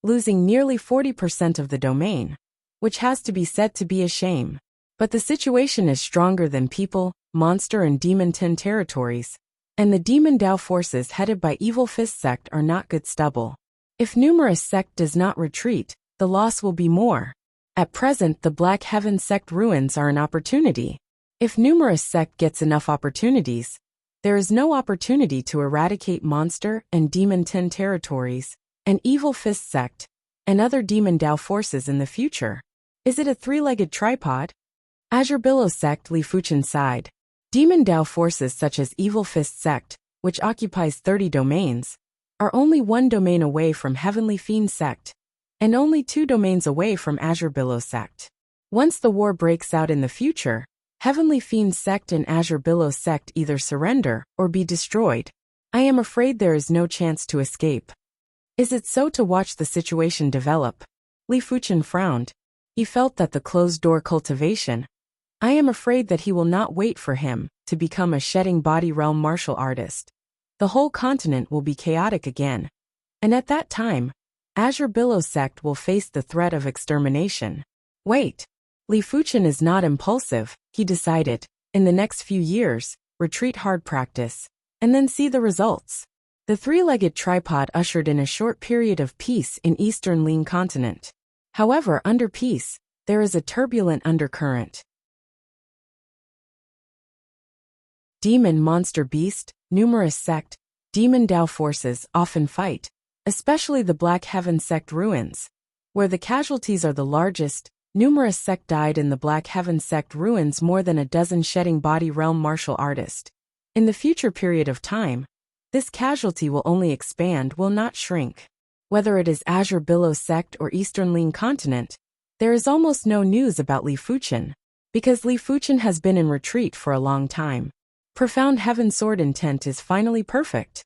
losing nearly 40% of the domain, which has to be said to be a shame. But the situation is stronger than People, Monster and Demon 10 territories, and the Demon Dao forces headed by Evil Fist sect are not good stubble. If numerous sect does not retreat, the loss will be more. At present, the Black Heaven sect ruins are an opportunity. If numerous sect gets enough opportunities, there is no opportunity to eradicate Monster and Demon 10 territories, and Evil Fist sect, and other Demon Dao forces in the future. Is it a 3-legged tripod? Azure Billow sect. Li Fuchen sighed. Demon Dao forces such as Evil Fist sect, which occupies 30 domains, are only 1 domain away from Heavenly Fiend sect, and only 2 domains away from Azure Billow sect. Once the war breaks out in the future, Heavenly Fiend sect and Azure Billow sect either surrender or be destroyed. I am afraid there is no chance to escape. Is it so to watch the situation develop? Li Fuchen frowned. He felt that the closed-door cultivation. I am afraid that he will not wait for him to become a shedding body realm martial artist. The whole continent will be chaotic again. And at that time, Azure Billow sect will face the threat of extermination. Wait. Li Fuchen is not impulsive, he decided. In the next few years, retreat hard practice, and then see the results. The 3-legged tripod ushered in a short period of peace in Eastern Lean continent. However, under peace, there is a turbulent undercurrent. Demon, Monster, Beast, numerous sect, Demon Dao forces often fight, especially the Black Heaven sect ruins, where the casualties are the largest. Numerous sect died in the Black Heaven sect ruins, more than a dozen shedding body realm martial artists. In the future period of time, this casualty will only expand, will not shrink. Whether it is Azure Billow sect or Eastern Lean continent, there is almost no news about Li Fuchen, because Li Fuchen has been in retreat for a long time. Profound Heaven sword intent is finally perfect.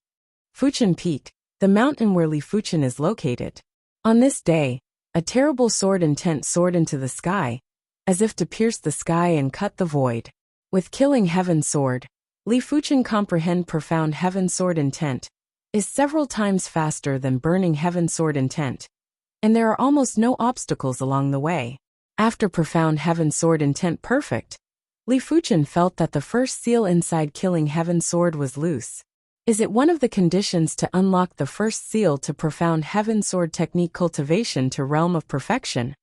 Fuchen Peak, the mountain where Li Fuchen is located. On this day, a terrible sword intent soared into the sky, as if to pierce the sky and cut the void. With Killing Heaven sword, Li Fuchen comprehend Profound Heaven sword intent is several times faster than Burning Heaven sword intent, and there are almost no obstacles along the way. After Profound Heaven sword intent perfect, Li Fuchen felt that the first seal inside Killing Heaven sword was loose. Is it one of the conditions to unlock the first seal to Profound Heaven sword technique cultivation to Realm of Perfection?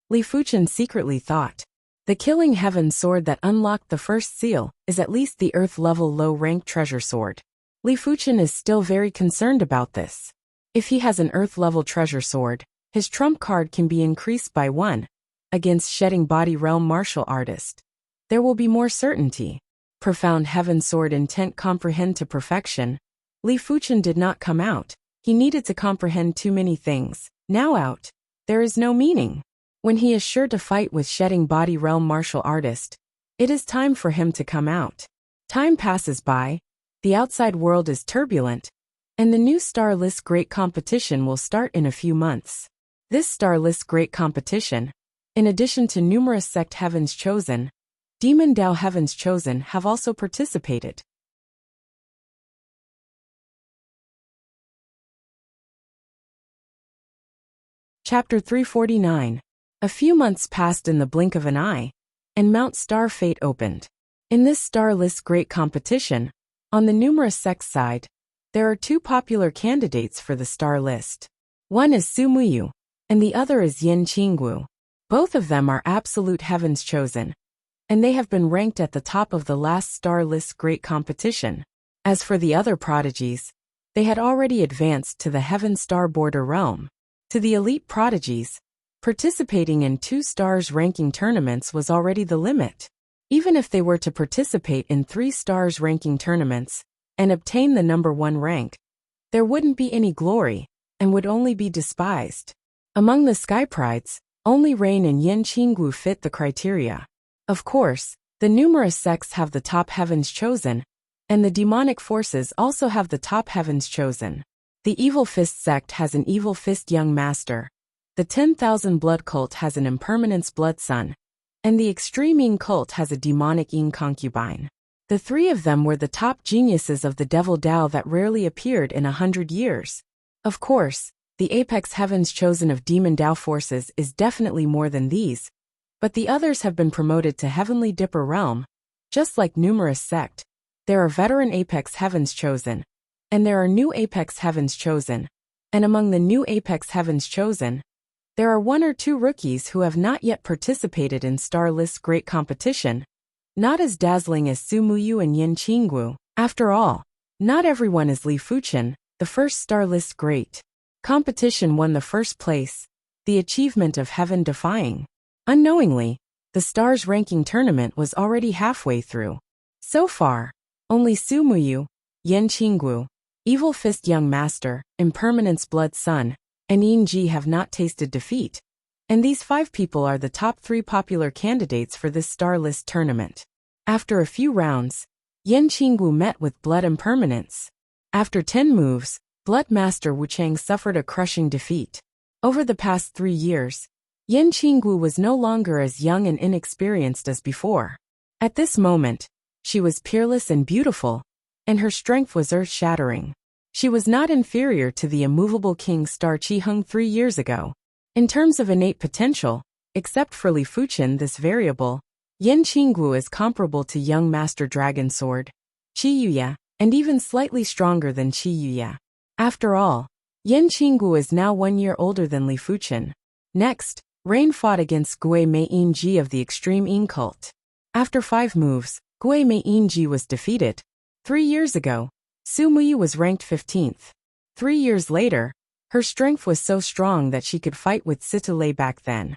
Li Fuchen secretly thought. The Killing Heaven sword that unlocked the first seal is at least the Earth-level low-rank treasure sword. Li Fuchen is still very concerned about this. If he has an Earth-level treasure sword, his trump card can be increased by 1 against Shedding Body Realm martial artist. There will be more certainty. Profound Heaven sword intent comprehend to perfection. Li Fuchen did not come out. He needed to comprehend too many things. Now out, there is no meaning. When he is sure to fight with Shedding Body Realm martial artist, it is time for him to come out. Time passes by, the outside world is turbulent, and the new Starless Great Competition will start in a few months. This Starless Great Competition, in addition to numerous sect heavens chosen, Demon Dao Heavens Chosen have also participated. Chapter 349. A few months passed in the blink of an eye, and Mount Star Fate opened. In this Starless Great Competition, on the numerous sect side, There are two popular candidates for the star list. One is Su Muyu, and the other is Yin Qingwu. Both of them are absolute heavens chosen, and they have been ranked at the top of the last star list great competition. As for the other prodigies, they had already advanced to the heaven star border realm. To the elite prodigies, participating in 2 stars ranking tournaments was already the limit. Even if they were to participate in 3 stars ranking tournaments and obtain the number 1 rank, there wouldn't be any glory and would only be despised. Among the Sky Prides, only Rain and Yin Qingwu fit the criteria. Of course, the numerous sects have the top heavens chosen, and the demonic forces also have the top heavens chosen. The Evil Fist sect has an Evil Fist young master. The 10,000 blood cult has an impermanence blood son, and the Extreme Yin cult has a demonic Yin concubine. The 3 of them were the top geniuses of the Devil Dao that rarely appeared in 100 years. Of course, the apex heavens chosen of Demon Dao forces is definitely more than these, but the others have been promoted to Heavenly Dipper realm. Just like numerous sect, there are veteran apex heavens chosen, and there are new apex heavens chosen, and among the new apex heavens chosen, there are 1 or 2 rookies who have not yet participated in Star List Great Competition, not as dazzling as Su Muyu and Yin Qingwu. After all, not everyone is Li Fuchen, the first Star List Great Competition won the first place, the achievement of heaven defying. Unknowingly, the Stars ranking tournament was already halfway through. So far, only Su Muyu, Yin Qingwu, Evil Fist Young Master, Impermanence Blood Son, and Yin Ji have not tasted defeat, and these 5 people are the top 3 popular candidates for this Star List tournament. After a few rounds, Yin Qingwu met with Blood Impermanence. After 10 moves, Blood Master Wuchang suffered a crushing defeat. Over the past 3 years, Yin Qingwu was no longer as young and inexperienced as before. At this moment, she was peerless and beautiful, and her strength was earth-shattering. She was not inferior to the immovable King Star Qiheng 3 years ago. In terms of innate potential, except for Li Fuchen this variable, Yin Qingwu is comparable to young Master Dragon Sword, Qi Yuya, and even slightly stronger than Qi Yuya. After all, Yin Qingwu is now 1 year older than Li Fuchen. Next, Rain fought against Gui Mei Yinji of the Extreme Yin cult. After 5 moves, Gui Mei Yinji was defeated. 3 years ago, Su Muyu was ranked 15th. 3 years later, her strength was so strong that she could fight with Sita Lei back then.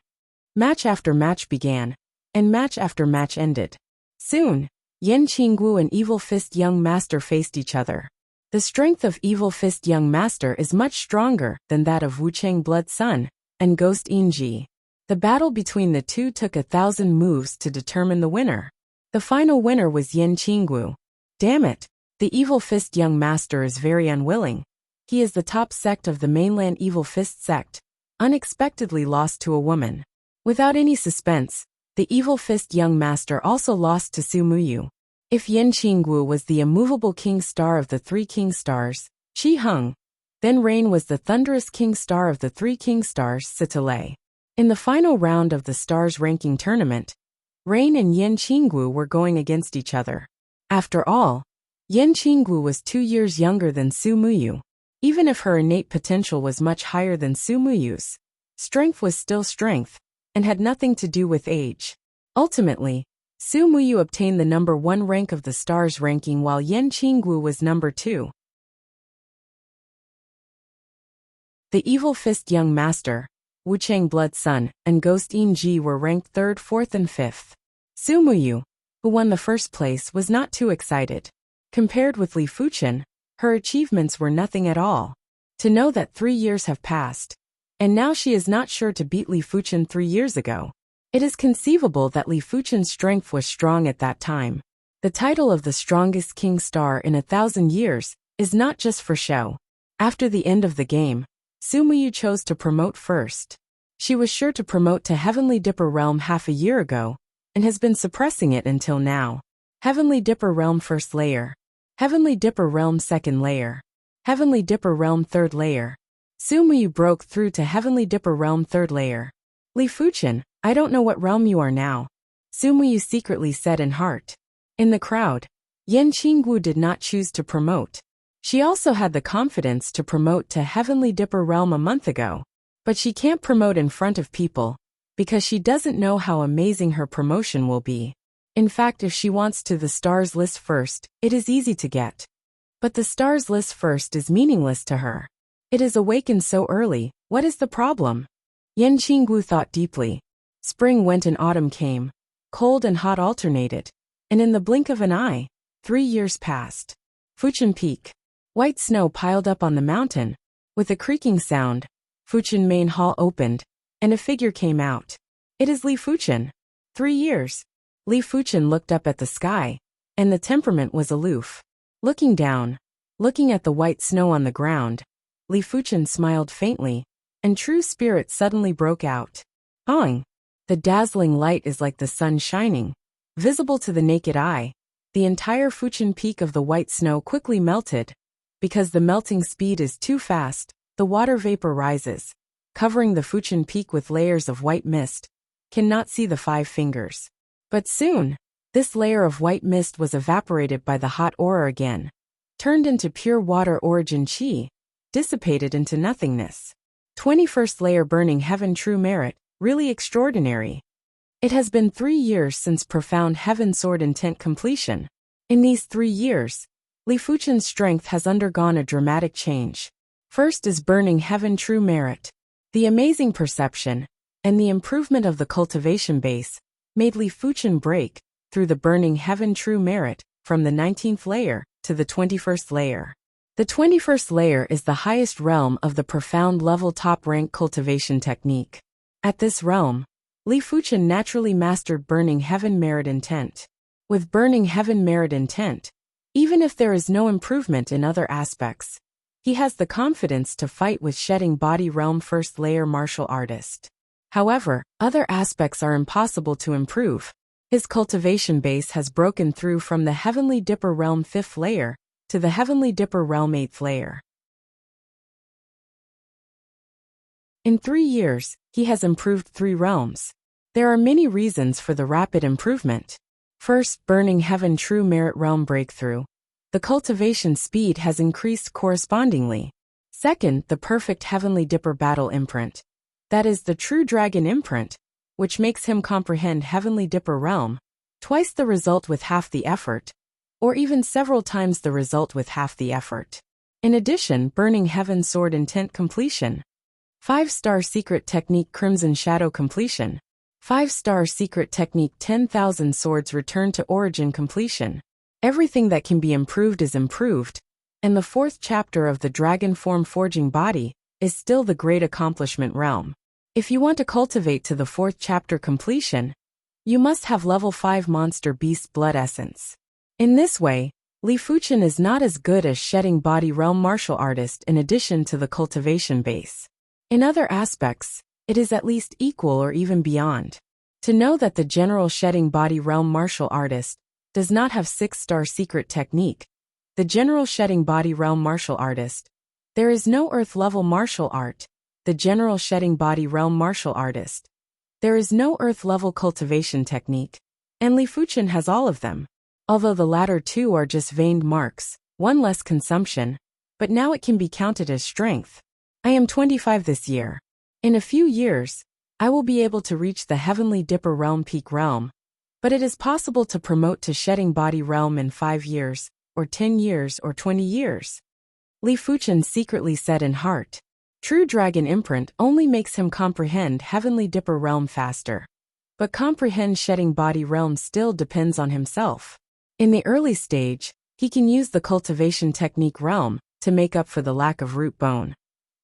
Match after match began, and match after match ended. Soon, Yin Qingwu and Evil Fist Young Master faced each other. The strength of Evil Fist Young Master is much stronger than that of Wuchang Blood Sun and Ghost Yinji. The battle between the two took 1,000 moves to determine the winner. The final winner was Yin Qingwu. Damn it, the Evil Fist Young Master is very unwilling. He is the top sect of the mainland Evil Fist sect, unexpectedly lost to a woman. Without any suspense, the Evil Fist Young Master also lost to Su Muyu. If Yin Qingwu was the immovable King Star of the 3 King Stars, Qiheng, then Rain was the thunderous King Star of the 3 King Stars, Sita Lei. In the final round of the Stars ranking tournament, Rain and Yin Qingwu were going against each other. After all, Yin Qingwu was 2 years younger than Su Muyu. Even if her innate potential was much higher than Su Muyu's, strength was still strength, and had nothing to do with age. Ultimately, Su Muyu obtained the number 1 rank of the Stars ranking while Yin Qingwu was number 2. The Evil Fist Young Master, Wuchang Blood Sun, and Ghost Yinji were ranked 3rd, 4th, and 5th. Su Muyu, who won the first place, was not too excited. Compared with Li Fuchen, her achievements were nothing at all. To know that 3 years have passed, and now she is not sure to beat Li Fuchen 3 years ago. It is conceivable that Li Fuchen's strength was strong at that time. The title of the strongest King Star in 1,000 years is not just for show. After the end of the game, Su Muyu chose to promote first. She was sure to promote to Heavenly Dipper Realm half a year ago, and has been suppressing it until now. Heavenly Dipper Realm First Layer. Heavenly Dipper Realm Second Layer. Heavenly Dipper Realm Third Layer. Su Muyu broke through to Heavenly Dipper Realm Third Layer. Li Fuchen, I don't know what realm you are now, Su Muyu secretly said in heart. In the crowd, Yin Qingwu did not choose to promote. She also had the confidence to promote to Heavenly Dipper realm a month ago. But she can't promote in front of people, because she doesn't know how amazing her promotion will be. In fact, if she wants to the stars list first, it is easy to get. But the stars list first is meaningless to her. It is awakened so early, what is the problem? Yan Qinggu thought deeply. Spring went and autumn came. Cold and hot alternated. And in the blink of an eye, 3 years passed. Fuchen Peak. White snow piled up on the mountain. With a creaking sound, Fuchen main hall opened, and a figure came out. It is Li Fuchen. 3 years. Li Fuchen looked up at the sky, and the temperament was aloof. Looking down, looking at the white snow on the ground, Li Fuchen smiled faintly, and true spirit suddenly broke out. Hong! The dazzling light is like the sun shining, visible to the naked eye. The entire Fuchen peak of the white snow quickly melted. Because the melting speed is too fast, the water vapor rises, covering the Fuchen peak with layers of white mist. Cannot see the 5 fingers. But soon, this layer of white mist was evaporated by the hot aura again, turned into pure water origin chi, dissipated into nothingness. 21st layer burning heaven true merit, really extraordinary. It has been 3 years since profound heaven sword intent completion. In these 3 years, Li Fuchen's strength has undergone a dramatic change. First is burning heaven true merit. The amazing perception, and the improvement of the cultivation base, made Li Fuchen break through the burning heaven true merit from the 19th layer to the 21st layer. The 21st layer is the highest realm of the profound level top rank cultivation technique. At this realm, Li Fuchen naturally mastered burning heaven merit intent. With burning heaven merit intent, even if there is no improvement in other aspects, he has the confidence to fight with shedding body realm first layer martial artist. However, other aspects are impossible to improve. His cultivation base has broken through from the Heavenly Dipper realm 5th layer to the Heavenly Dipper realm 8th layer. In 3 years, he has improved 3 realms. There are many reasons for the rapid improvement. First, burning heaven true merit realm breakthrough. The cultivation speed has increased correspondingly. Second, the perfect Heavenly Dipper battle imprint. That is the true dragon imprint, which makes him comprehend Heavenly Dipper realm, twice the result with half the effort, or even several times the result with half the effort. In addition, burning heaven sword intent completion. 5-star secret technique Crimson Shadow completion. 5-star secret technique 10,000 swords return to origin completion. Everything that can be improved is improved, and the 4th chapter of the dragon form forging body is still the great accomplishment realm. If you want to cultivate to the 4th chapter completion, you must have level 5 monster beast blood essence. In this way, Li Fuchen is not as good as shedding body realm martial artist in addition to the cultivation base. In other aspects, it is at least equal or even beyond. To know that the general shedding body realm martial artist does not have 6-star secret technique, the general shedding body realm martial artist, there is no earth level martial art, the general shedding body realm martial artist, there is no earth level cultivation technique, and Li Fuchen has all of them. Although the latter 2 are just veined marks, 1 less consumption, but now it can be counted as strength. I am 25 this year. In a few years, I will be able to reach the Heavenly Dipper realm peak realm, but it is possible to promote to shedding body realm in 5 years, or 10 years, or 20 years. Li Fuchen secretly said in heart. True dragon imprint only makes him comprehend Heavenly Dipper realm faster. But comprehend shedding body realm still depends on himself. In the early stage, he can use the cultivation technique realm to make up for the lack of root bone.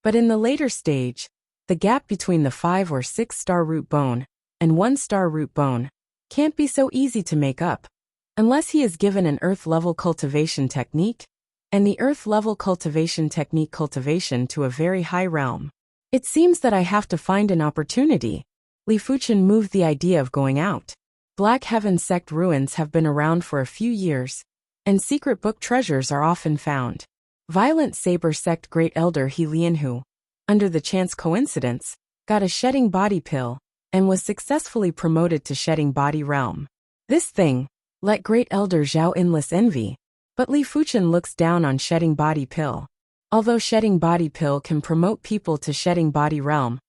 But in the later stage, the gap between the 5 or 6-star root bone and 1-star root bone can't be so easy to make up, unless he is given an earth-level cultivation technique, and the earth-level cultivation technique cultivation to a very high realm. It seems that I have to find an opportunity. Li Fuchen moved the idea of going out. Black Heaven sect ruins have been around for a few years, and secret book treasures are often found. Violent Saber sect Great Elder He Lianhu, under the chance coincidence, got a shedding body pill, and was successfully promoted to shedding body realm. This thing, let Great Elder Zhao Endless envy, But Li Fuchen looks down on shedding body pill. Although shedding body pill can promote people to shedding body realm,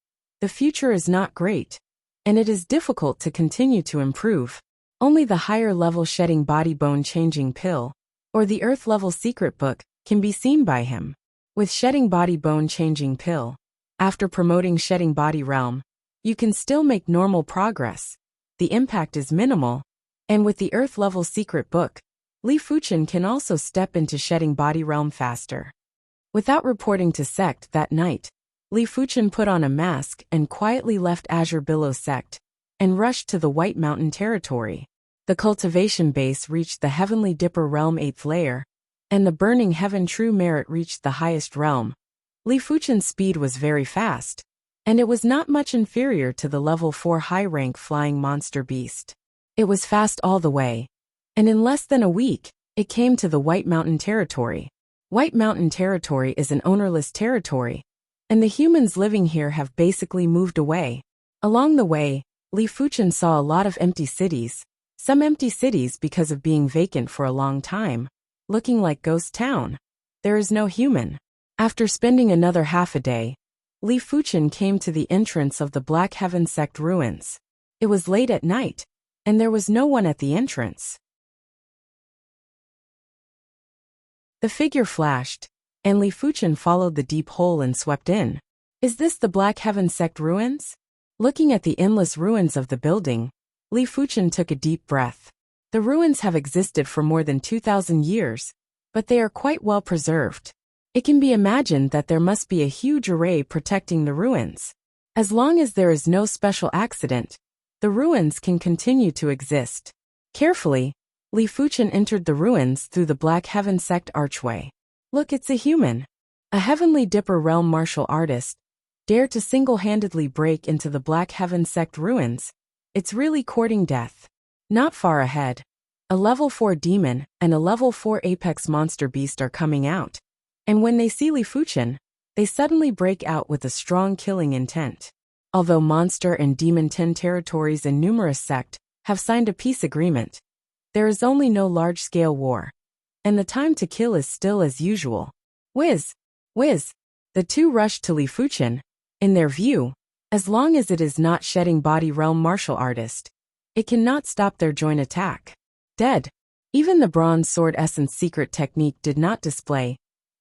the future is not great, and it is difficult to continue to improve. Only the higher level shedding body bone changing pill, or the earth level secret book, can be seen by him. With shedding body bone changing pill, after promoting shedding body realm, you can still make normal progress. The impact is minimal, and with the earth level secret book, Li Fuchen can also step into shedding body realm faster. Without reporting to sect that night, Li Fuchen put on a mask and quietly left Azure Billow sect, and rushed to the White Mountain territory. The cultivation base reached the Heavenly Dipper realm 8th layer, and the Burning Heaven True Merit reached the highest realm. Li Fuchen's speed was very fast, and it was not much inferior to the level 4 high-rank flying monster beast. It was fast all the way, and in less than a week, it came to the White Mountain territory. White Mountain territory is an ownerless territory, and the humans living here have basically moved away. Along the way, Li Fuchen saw a lot of empty cities, some empty cities because of being vacant for a long time, looking like ghost town. There is no human. After spending another half a day, Li Fuchen came to the entrance of the Black Heaven sect ruins. It was late at night, and there was no one at the entrance. The figure flashed, and Li Fuchen followed the deep hole and swept in. Is this the Black Heaven sect ruins? Looking at the endless ruins of the building, Li Fuchen took a deep breath. The ruins have existed for more than 2,000 years, but they are quite well preserved. It can be imagined that there must be a huge array protecting the ruins. As long as there is no special accident, the ruins can continue to exist. Carefully, Li Fuchen entered the ruins through the Black Heaven sect archway. Look, it's a human. A Heavenly Dipper realm martial artist, dare to single-handedly break into the Black Heaven sect ruins. It's really courting death. Not far ahead, a level 4 demon and a level 4 apex monster beast are coming out. And when they see Li Fuchen, they suddenly break out with a strong killing intent. Although monster and demon 10 territories and numerous sect have signed a peace agreement, there is only no large-scale war, and the time to kill is still as usual. Whiz! Whiz! The two rush to Li Fuchen. In their view, as long as it is not shedding body realm martial artist, it cannot stop their joint attack. Dead. Even the bronze sword essence secret technique did not display.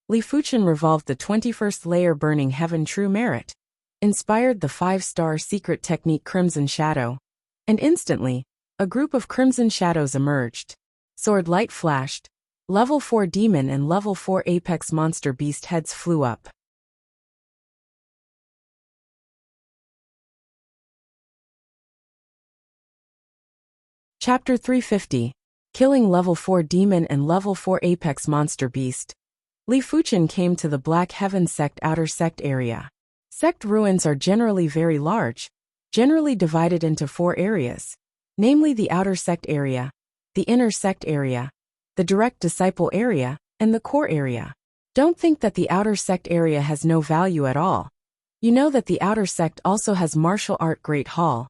Li Fuchen revolved the 21st layer Burning Heaven True Merit, inspired the 5-star secret technique Crimson Shadow, and instantly, a group of crimson shadows emerged. Sword light flashed. Level 4 demon and level 4 apex monster beast heads flew up. Chapter 350. Killing level 4 demon and level 4 apex monster beast. Li Fuchen came to the Black Heaven sect outer sect area. Sect ruins are generally very large, generally divided into 4 areas, namely the outer sect area, the inner sect area, the direct disciple area, and the core area. Don't think that the outer sect area has no value at all. You know that the outer sect also has martial art Great Hall.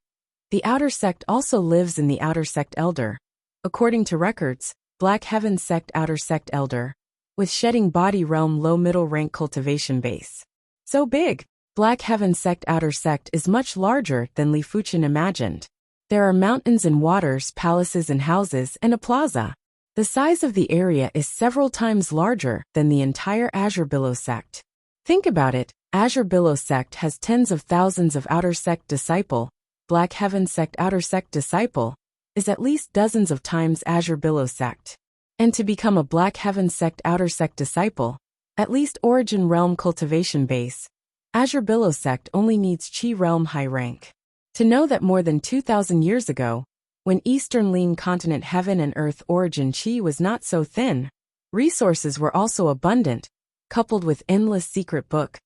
The outer sect also lives in the outer sect elder. According to records, Black Heaven sect outer sect elder, with shedding body realm low middle rank cultivation base. So big, Black Heaven sect outer sect is much larger than Li Fuchen imagined. There are mountains and waters, palaces and houses, and a plaza. The size of the area is several times larger than the entire Azure Billow sect. Think about it, Azure Billow sect has tens of thousands of outer sect disciple. Black Heaven sect outer sect disciple is at least dozens of times Azure Billow sect. And to become a Black Heaven sect outer sect disciple, at least origin realm cultivation base, Azure Billow sect only needs Chi realm high rank. To know that more than 2,000 years ago, when Eastern Lean Continent Heaven and Earth origin Chi was not so thin, resources were also abundant, coupled with endless secret book,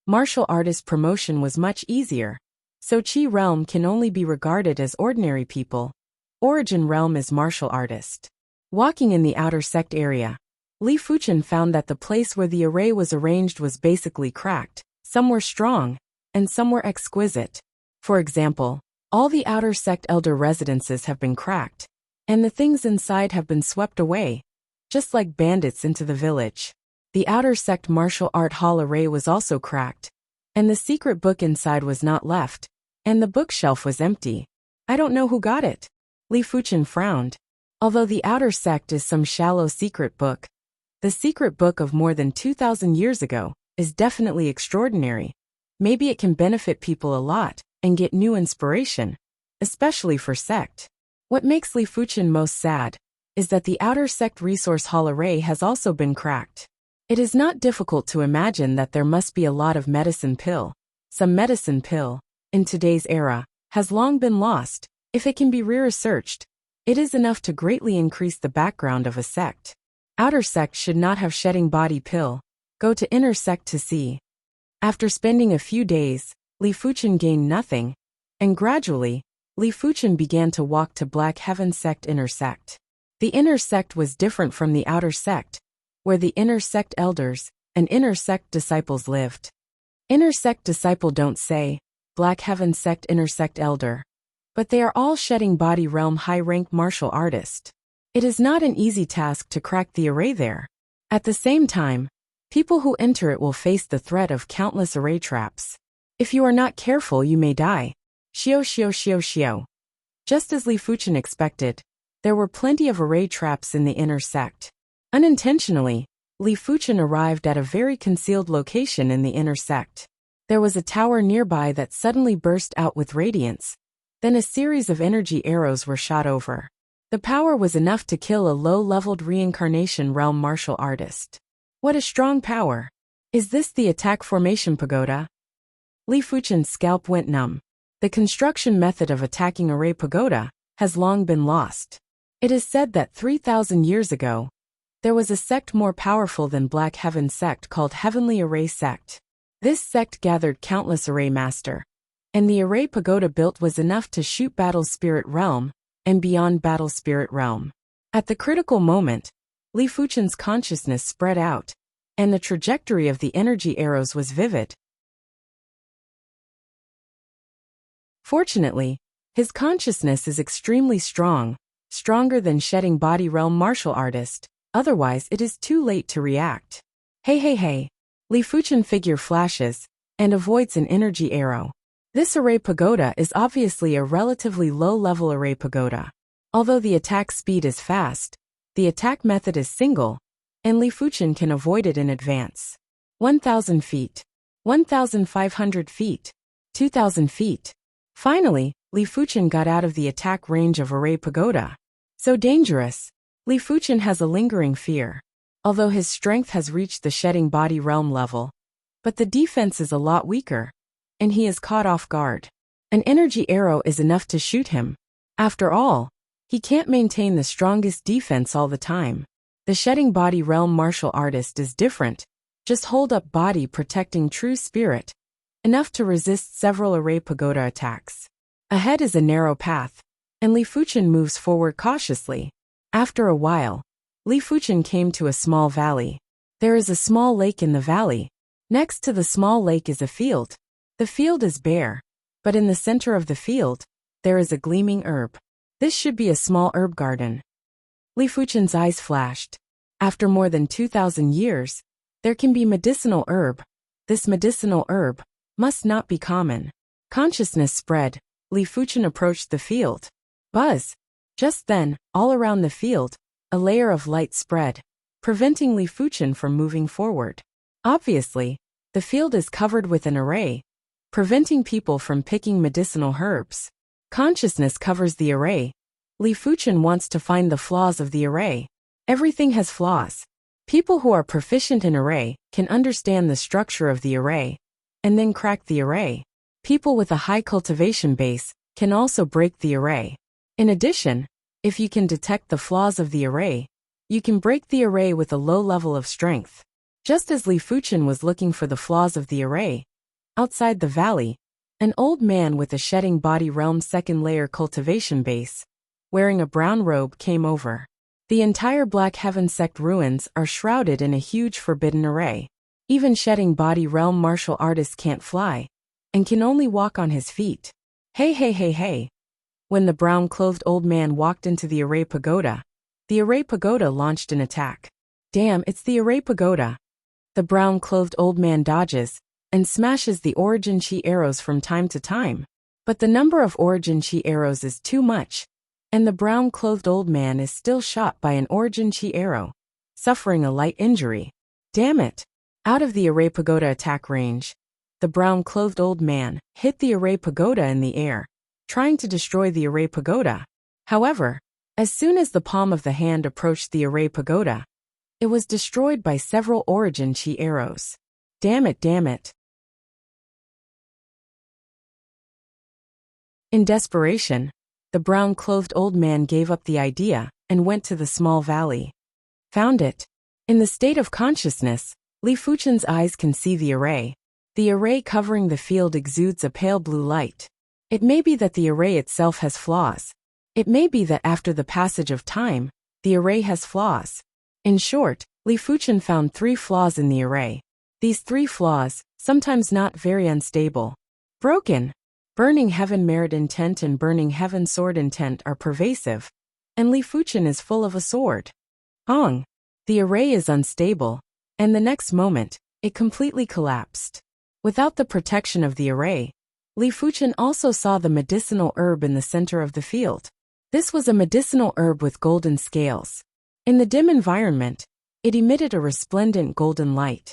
martial artist promotion was much easier. So Chi realm can only be regarded as ordinary people. Origin realm is martial artist. Walking in the outer sect area, Li Fuchen found that the place where the array was arranged was basically cracked. Some were strong, and some were exquisite. For example, all the outer sect elder residences have been cracked, and the things inside have been swept away. just like bandits into the village. The outer sect martial art hall array was also cracked, and the secret book inside was not left, and the bookshelf was empty. I don't know who got it. Li Fuchen frowned. Although the outer sect is some shallow secret book, the secret book of more than 2,000 years ago is definitely extraordinary. Maybe it can benefit people a lot and get new inspiration, especially for sect. What makes Li Fuchen most sad is that the outer sect resource hall array has also been cracked. It is not difficult to imagine that there must be a lot of medicine pill. Some medicine pill, in today's era, has long been lost. If it can be re-researched, it is enough to greatly increase the background of a sect. Outer sect should not have shedding body pill. Go to inner sect to see. After spending a few days, Li Fuchen gained nothing, and gradually, Li Fuchen began to walk to Black Heaven sect inner sect. The inner sect was different from the outer sect, where the inner sect elders and inner sect disciples lived. Inner sect disciple don't say, Black Heaven sect inner sect elder, but they are all shedding body realm high-rank martial artist. It is not an easy task to crack the array there. At the same time, people who enter it will face the threat of countless array traps. If you are not careful, you may die. Xiao xiao xiao xiao. Just as Li Fuchen expected, there were plenty of array traps in the inner sect. Unintentionally, Li Fuchen arrived at a very concealed location in the inner sect. There was a tower nearby that suddenly burst out with radiance. Then a series of energy arrows were shot over. The power was enough to kill a low-leveled reincarnation realm martial artist. What a strong power! Is this the attack formation pagoda? Li Fuchen's scalp went numb. The construction method of attacking array pagoda has long been lost. It is said that 3,000 years ago, there was a sect more powerful than Black Heaven sect called Heavenly Array Sect. This sect gathered countless array master, and the array pagoda built was enough to shoot Battle Spirit Realm and beyond Battle Spirit Realm. At the critical moment, Li Fuchen's consciousness spread out, and the trajectory of the energy arrows was vivid. Fortunately, his consciousness is extremely strong, stronger than shedding body realm martial artist, otherwise it is too late to react. Hey hey hey! Li Fuchen figure flashes, and avoids an energy arrow. This array pagoda is obviously a relatively low-level array pagoda. Although the attack speed is fast, the attack method is single, and Li Fuchen can avoid it in advance. 1,000 feet. 1,500 feet. 2,000 feet. Finally, Li Fuchen got out of the attack range of array pagoda. So dangerous. Li Fuchen has a lingering fear. Although his strength has reached the shedding body realm level, but the defense is a lot weaker, and he is caught off guard. An energy arrow is enough to shoot him. After all, he can't maintain the strongest defense all the time. The shedding body realm martial artist is different. Just hold up body protecting true spirit, enough to resist several array pagoda attacks. Ahead is a narrow path, and Li Fuchen moves forward cautiously. After a while, Li Fuchen came to a small valley. There is a small lake in the valley. Next to the small lake is a field. The field is bare, but in the center of the field, there is a gleaming herb. This should be a small herb garden. Li Fuchen's eyes flashed. After more than 2,000 years, there can be medicinal herb. This medicinal herb must not be common. Consciousness spread. Li Fuchen approached the field. Buzz! Just then, all around the field, a layer of light spread, preventing Li Fuchen from moving forward. Obviously, the field is covered with an array, preventing people from picking medicinal herbs. Consciousness covers the array. Li Fuchen wants to find the flaws of the array. Everything has flaws. People who are proficient in array can understand the structure of the array, and then crack the array. People with a high cultivation base can also break the array. In addition, if you can detect the flaws of the array, you can break the array with a low level of strength. Just as Li Fuchen was looking for the flaws of the array, outside the valley, an old man with a shedding body realm second layer cultivation base, wearing a brown robe, came over. The entire Black Heaven sect ruins are shrouded in a huge forbidden array. Even shedding body realm martial artists can't fly, and can only walk on his feet. Hey hey hey hey! When the brown-clothed old man walked into the array pagoda, the Array Pagoda launched an attack. Damn, it's the Array Pagoda. The brown-clothed old man dodges and smashes the Origin Chi arrows from time to time. But the number of Origin Chi arrows is too much, and the brown-clothed old man is still shot by an Origin Chi arrow, suffering a light injury. Damn it! Out of the Array Pagoda attack range, the brown-clothed old man hit the Array Pagoda in the air, trying to destroy the Array Pagoda. However, as soon as the palm of the hand approached the Array Pagoda, it was destroyed by several Origin Chi arrows. Damn it, damn it. In desperation, the brown-clothed old man gave up the idea and went to the small valley. Found it. In the state of consciousness, Li Fuchen's eyes can see the array. The array covering the field exudes a pale blue light. It may be that the array itself has flaws. It may be that after the passage of time, the array has flaws. In short, Li Fuchen found 3 flaws in the array. These 3 flaws, sometimes not very unstable. Broken. Burning Heaven merit intent and Burning Heaven sword intent are pervasive, and Li Fuchen is full of a sword. Ong. The array is unstable, and the next moment, it completely collapsed. Without the protection of the array, Li Fuchen also saw the medicinal herb in the center of the field. This was a medicinal herb with golden scales. In the dim environment, it emitted a resplendent golden light.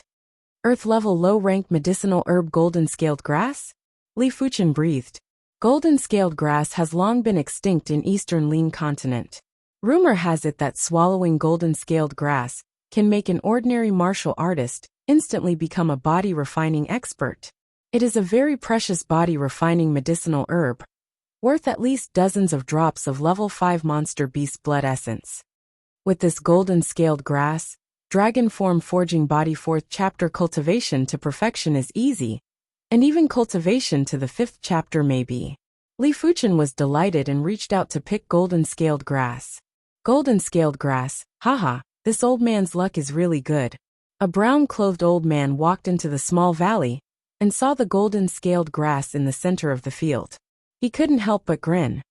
Earth-level low-ranked medicinal herb golden-scaled grass? Li Fuchen breathed. Golden-scaled grass has long been extinct in eastern Lin continent. Rumor has it that swallowing golden-scaled grass can make an ordinary martial artist instantly become a body-refining expert. It is a very precious body-refining medicinal herb, worth at least dozens of drops of level 5 monster beast blood essence. With this golden-scaled grass, dragon form forging body 4th chapter cultivation to perfection is easy, and even cultivation to the 5th chapter may be. Li Fuchen was delighted and reached out to pick golden-scaled grass. Golden-scaled grass, haha, this old man's luck is really good. A brown-clothed old man walked into the small valley and saw the golden-scaled grass in the center of the field. He couldn't help but grin.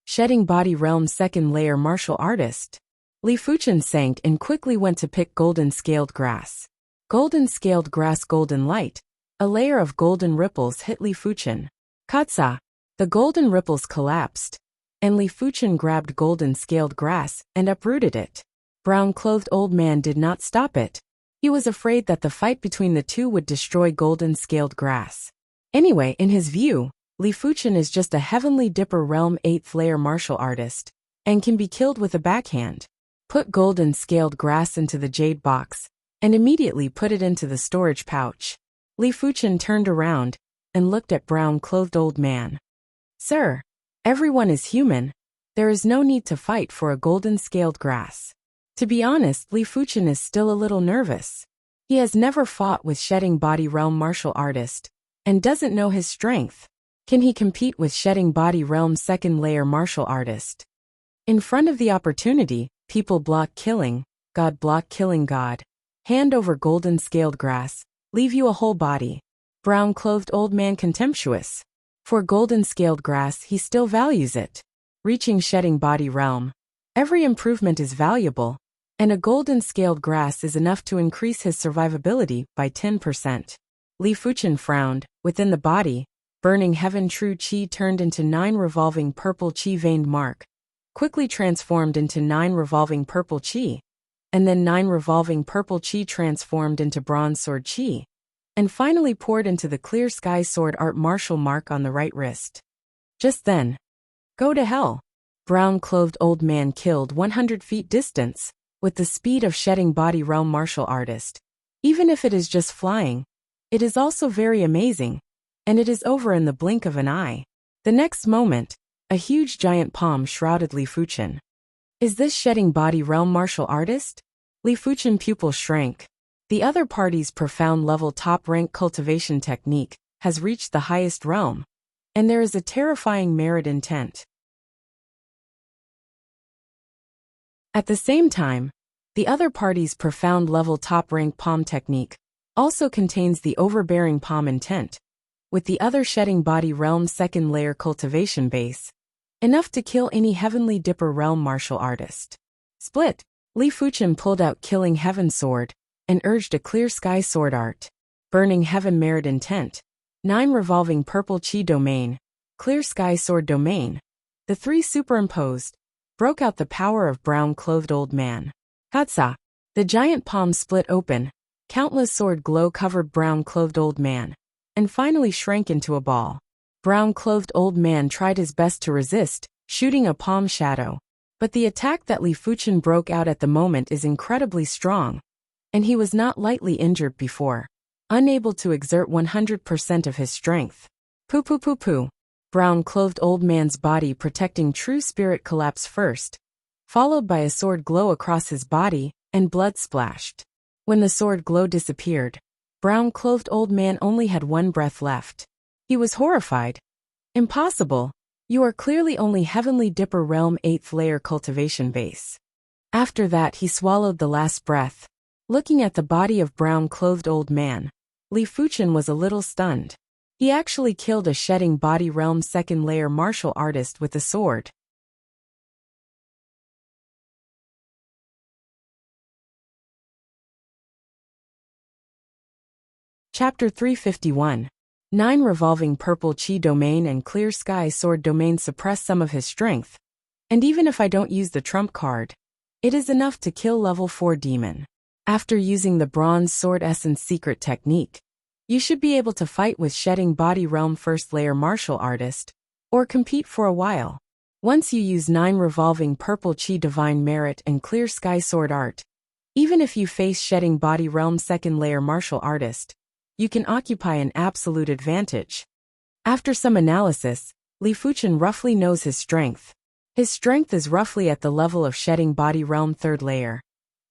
Shedding Body Realm 2nd layer martial artist. Li Fuchen sank and quickly went to pick golden-scaled grass. Golden-scaled grass golden light. A layer of golden ripples hit Li Fuchen. Katsa. The golden ripples collapsed, and Li Fuchen grabbed golden-scaled grass and uprooted it. Brown-clothed old man did not stop it. He was afraid that the fight between the two would destroy golden-scaled grass. Anyway, in his view, Li Fuchen is just a Heavenly Dipper Realm 8th layer martial artist, and can be killed with a backhand. Put golden-scaled grass into the jade box, and immediately put it into the storage pouch. Li Fuchen turned around and looked at brown-clothed old man. Sir, everyone is human. There is no need to fight for a golden-scaled grass. To be honest, Li Fuchen is still a little nervous. He has never fought with Shedding Body Realm martial artist, and doesn't know his strength. Can he compete with Shedding Body Realm 2nd layer martial artist? In front of the opportunity, people block killing, God block killing God. Hand over golden-scaled grass, leave you a whole body. Brown-clothed old man contemptuous. For golden-scaled grass he still values it. Reaching Shedding Body Realm. Every improvement is valuable, and a golden-scaled grass is enough to increase his survivability by 10%. Li Fuchen frowned. Within the body, Burning Heaven true Qi turned into 9 revolving purple Qi veined mark, quickly transformed into 9 revolving purple Qi, and then 9 revolving purple Qi transformed into bronze sword Qi, and finally poured into the clear sky sword art martial mark on the right wrist. Just then, go to hell. Brown-clothed old man killed 100 feet distance, with the speed of Shedding Body Realm martial artist. Even if it is just flying, it is also very amazing, and it is over in the blink of an eye. The next moment, a huge giant palm shrouded Li Fuchen. Is this Shedding Body Realm martial artist? Li Fuchen pupil shrank. The other party's profound level top rank cultivation technique has reached the highest realm, and there is a terrifying merit intent. At the same time, the other party's profound level top rank palm technique also contains the overbearing palm intent, with the other Shedding Body Realm 2nd layer cultivation base, enough to kill any Heavenly Dipper Realm martial artist. Split. Li Fuchen pulled out Killing Heaven Sword and urged a Clear Sky Sword art. Burning Heaven Merit Intent. 9 Revolving Purple Chi Domain. Clear Sky Sword Domain. The 3 superimposed. Broke out the power of brown-clothed old man. Hatsa. The giant palm split open. Countless sword glow covered brown-clothed old man. And finally shrank into a ball. Brown-clothed old man tried his best to resist, shooting a palm shadow. But the attack that Li Fuchen broke out at the moment is incredibly strong. And he was not lightly injured before. Unable to exert 100% of his strength. Poo poo poo poo. Brown-clothed old man's body protecting true spirit collapse first. Followed by a sword glow across his body, and blood splashed. When the sword glow disappeared, brown-clothed old man only had 1 breath left. He was horrified. Impossible. You are clearly only Heavenly Dipper Realm 8th layer cultivation base. After that he swallowed the last breath. Looking at the body of brown-clothed old man, Li Fuchen was a little stunned. He actually killed a shedding body realm 2nd layer martial artist with a sword. Chapter 351. 9 Revolving Purple Chi Domain and Clear Sky Sword Domain suppress some of his strength. And even if I don't use the trump card, it is enough to kill level 4 demon. After using the Bronze Sword Essence secret technique, you should be able to fight with Shedding Body Realm 1st layer martial artist, or compete for a while. Once you use 9 Revolving Purple Chi Divine Merit and Clear Sky Sword art, even if you face Shedding Body Realm 2nd layer martial artist, you can occupy an absolute advantage. After some analysis, Li Fuchen roughly knows his strength. His strength is roughly at the level of Shedding Body Realm 3rd layer,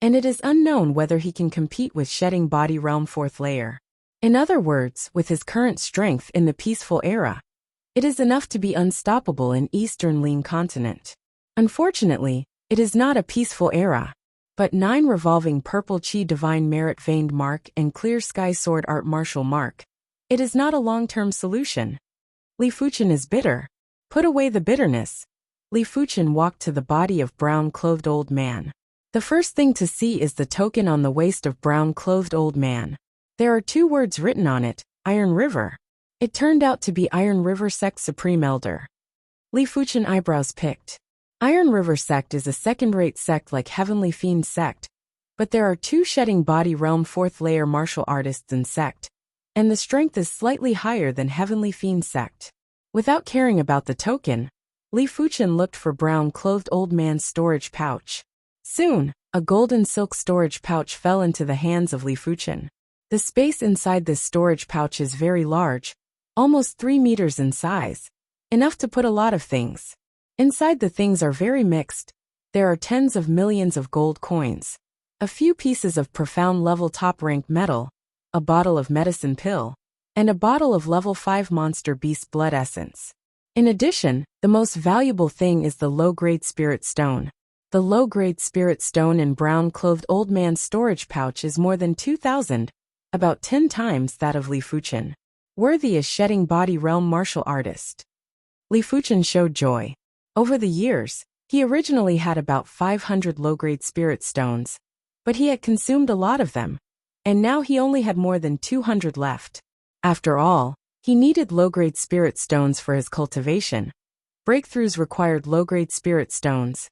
and it is unknown whether he can compete with Shedding Body Realm 4th layer. In other words, with his current strength in the peaceful era, it is enough to be unstoppable in Eastern Lean Continent. Unfortunately, it is not a peaceful era. But 9 Revolving Purple Chi Divine Merit Veined Mark and Clear Sky Sword Art Martial Mark. It is not a long-term solution. Li Fuchen is bitter. Put away the bitterness. Li Fuchen walked to the body of brown-clothed old man. The first thing to see is the token on the waist of brown-clothed old man. There are 2 words written on it, Iron River. It turned out to be Iron River Sect Supreme Elder. Li Fuchen eyebrows picked. Iron River Sect is a second-rate sect like Heavenly Fiend Sect, but there are 2 Shedding Body Realm 4th layer martial artists in sect, and the strength is slightly higher than Heavenly Fiend Sect. Without caring about the token, Li Fuchen looked for brown-clothed old man's storage pouch. Soon, a golden silk storage pouch fell into the hands of Li Fuchen. The space inside this storage pouch is very large, almost 3 meters in size, enough to put a lot of things. Inside the things are very mixed. There are tens of millions of gold coins, a few pieces of profound level top-ranked metal, a bottle of medicine pill, and a bottle of level 5 monster beast blood essence. In addition, the most valuable thing is the low-grade spirit stone. The low-grade spirit stone in brown-clothed old man's storage pouch is more than 2,000, about 10 times that of Li Fuchen. Worthy as Shedding Body Realm martial artist. Li Fuchen showed joy. Over the years, he originally had about 500 low-grade spirit stones, but he had consumed a lot of them, and now he only had more than 200 left. After all, he needed low-grade spirit stones for his cultivation. Breakthroughs required low-grade spirit stones,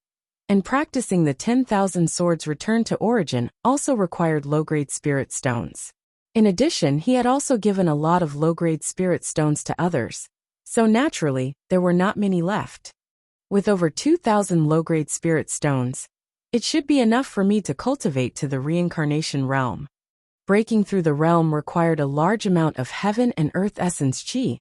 and practicing the 10,000 swords return to origin also required low-grade spirit stones. In addition, he had also given a lot of low-grade spirit stones to others, so naturally, there were not many left. With over 2,000 low-grade spirit stones, it should be enough for me to cultivate to the reincarnation realm. Breaking through the realm required a large amount of heaven and earth essence chi,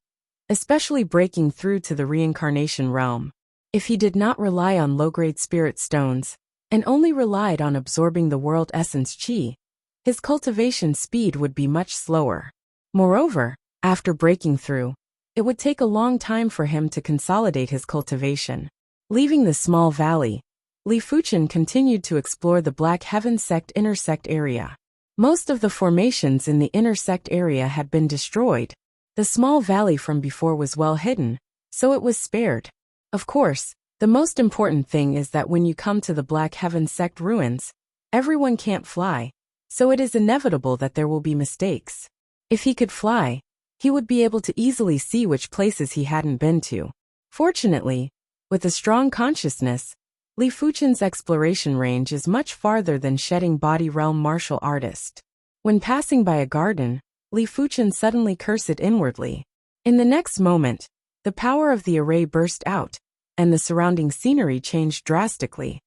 especially breaking through to the reincarnation realm. If he did not rely on low-grade spirit stones, and only relied on absorbing the world essence chi, his cultivation speed would be much slower. Moreover, after breaking through, it would take a long time for him to consolidate his cultivation. Leaving the small valley, Li Fuchen continued to explore the Black Heaven Sect intersect area. Most of the formations in the intersect area had been destroyed. The small valley from before was well hidden, so it was spared. Of course, The most important thing is that when you come to the Black Heaven sect ruins, everyone can't fly, so it is inevitable that there will be mistakes. If he could fly, he would be able to easily see which places he hadn't been to. Fortunately, with a strong consciousness, Li Fuchen's exploration range is much farther than shedding body realm martial artist. When passing by a garden, Li Fuchen suddenly cursed inwardly. In the next moment, the power of the array burst out, and the surrounding scenery changed drastically.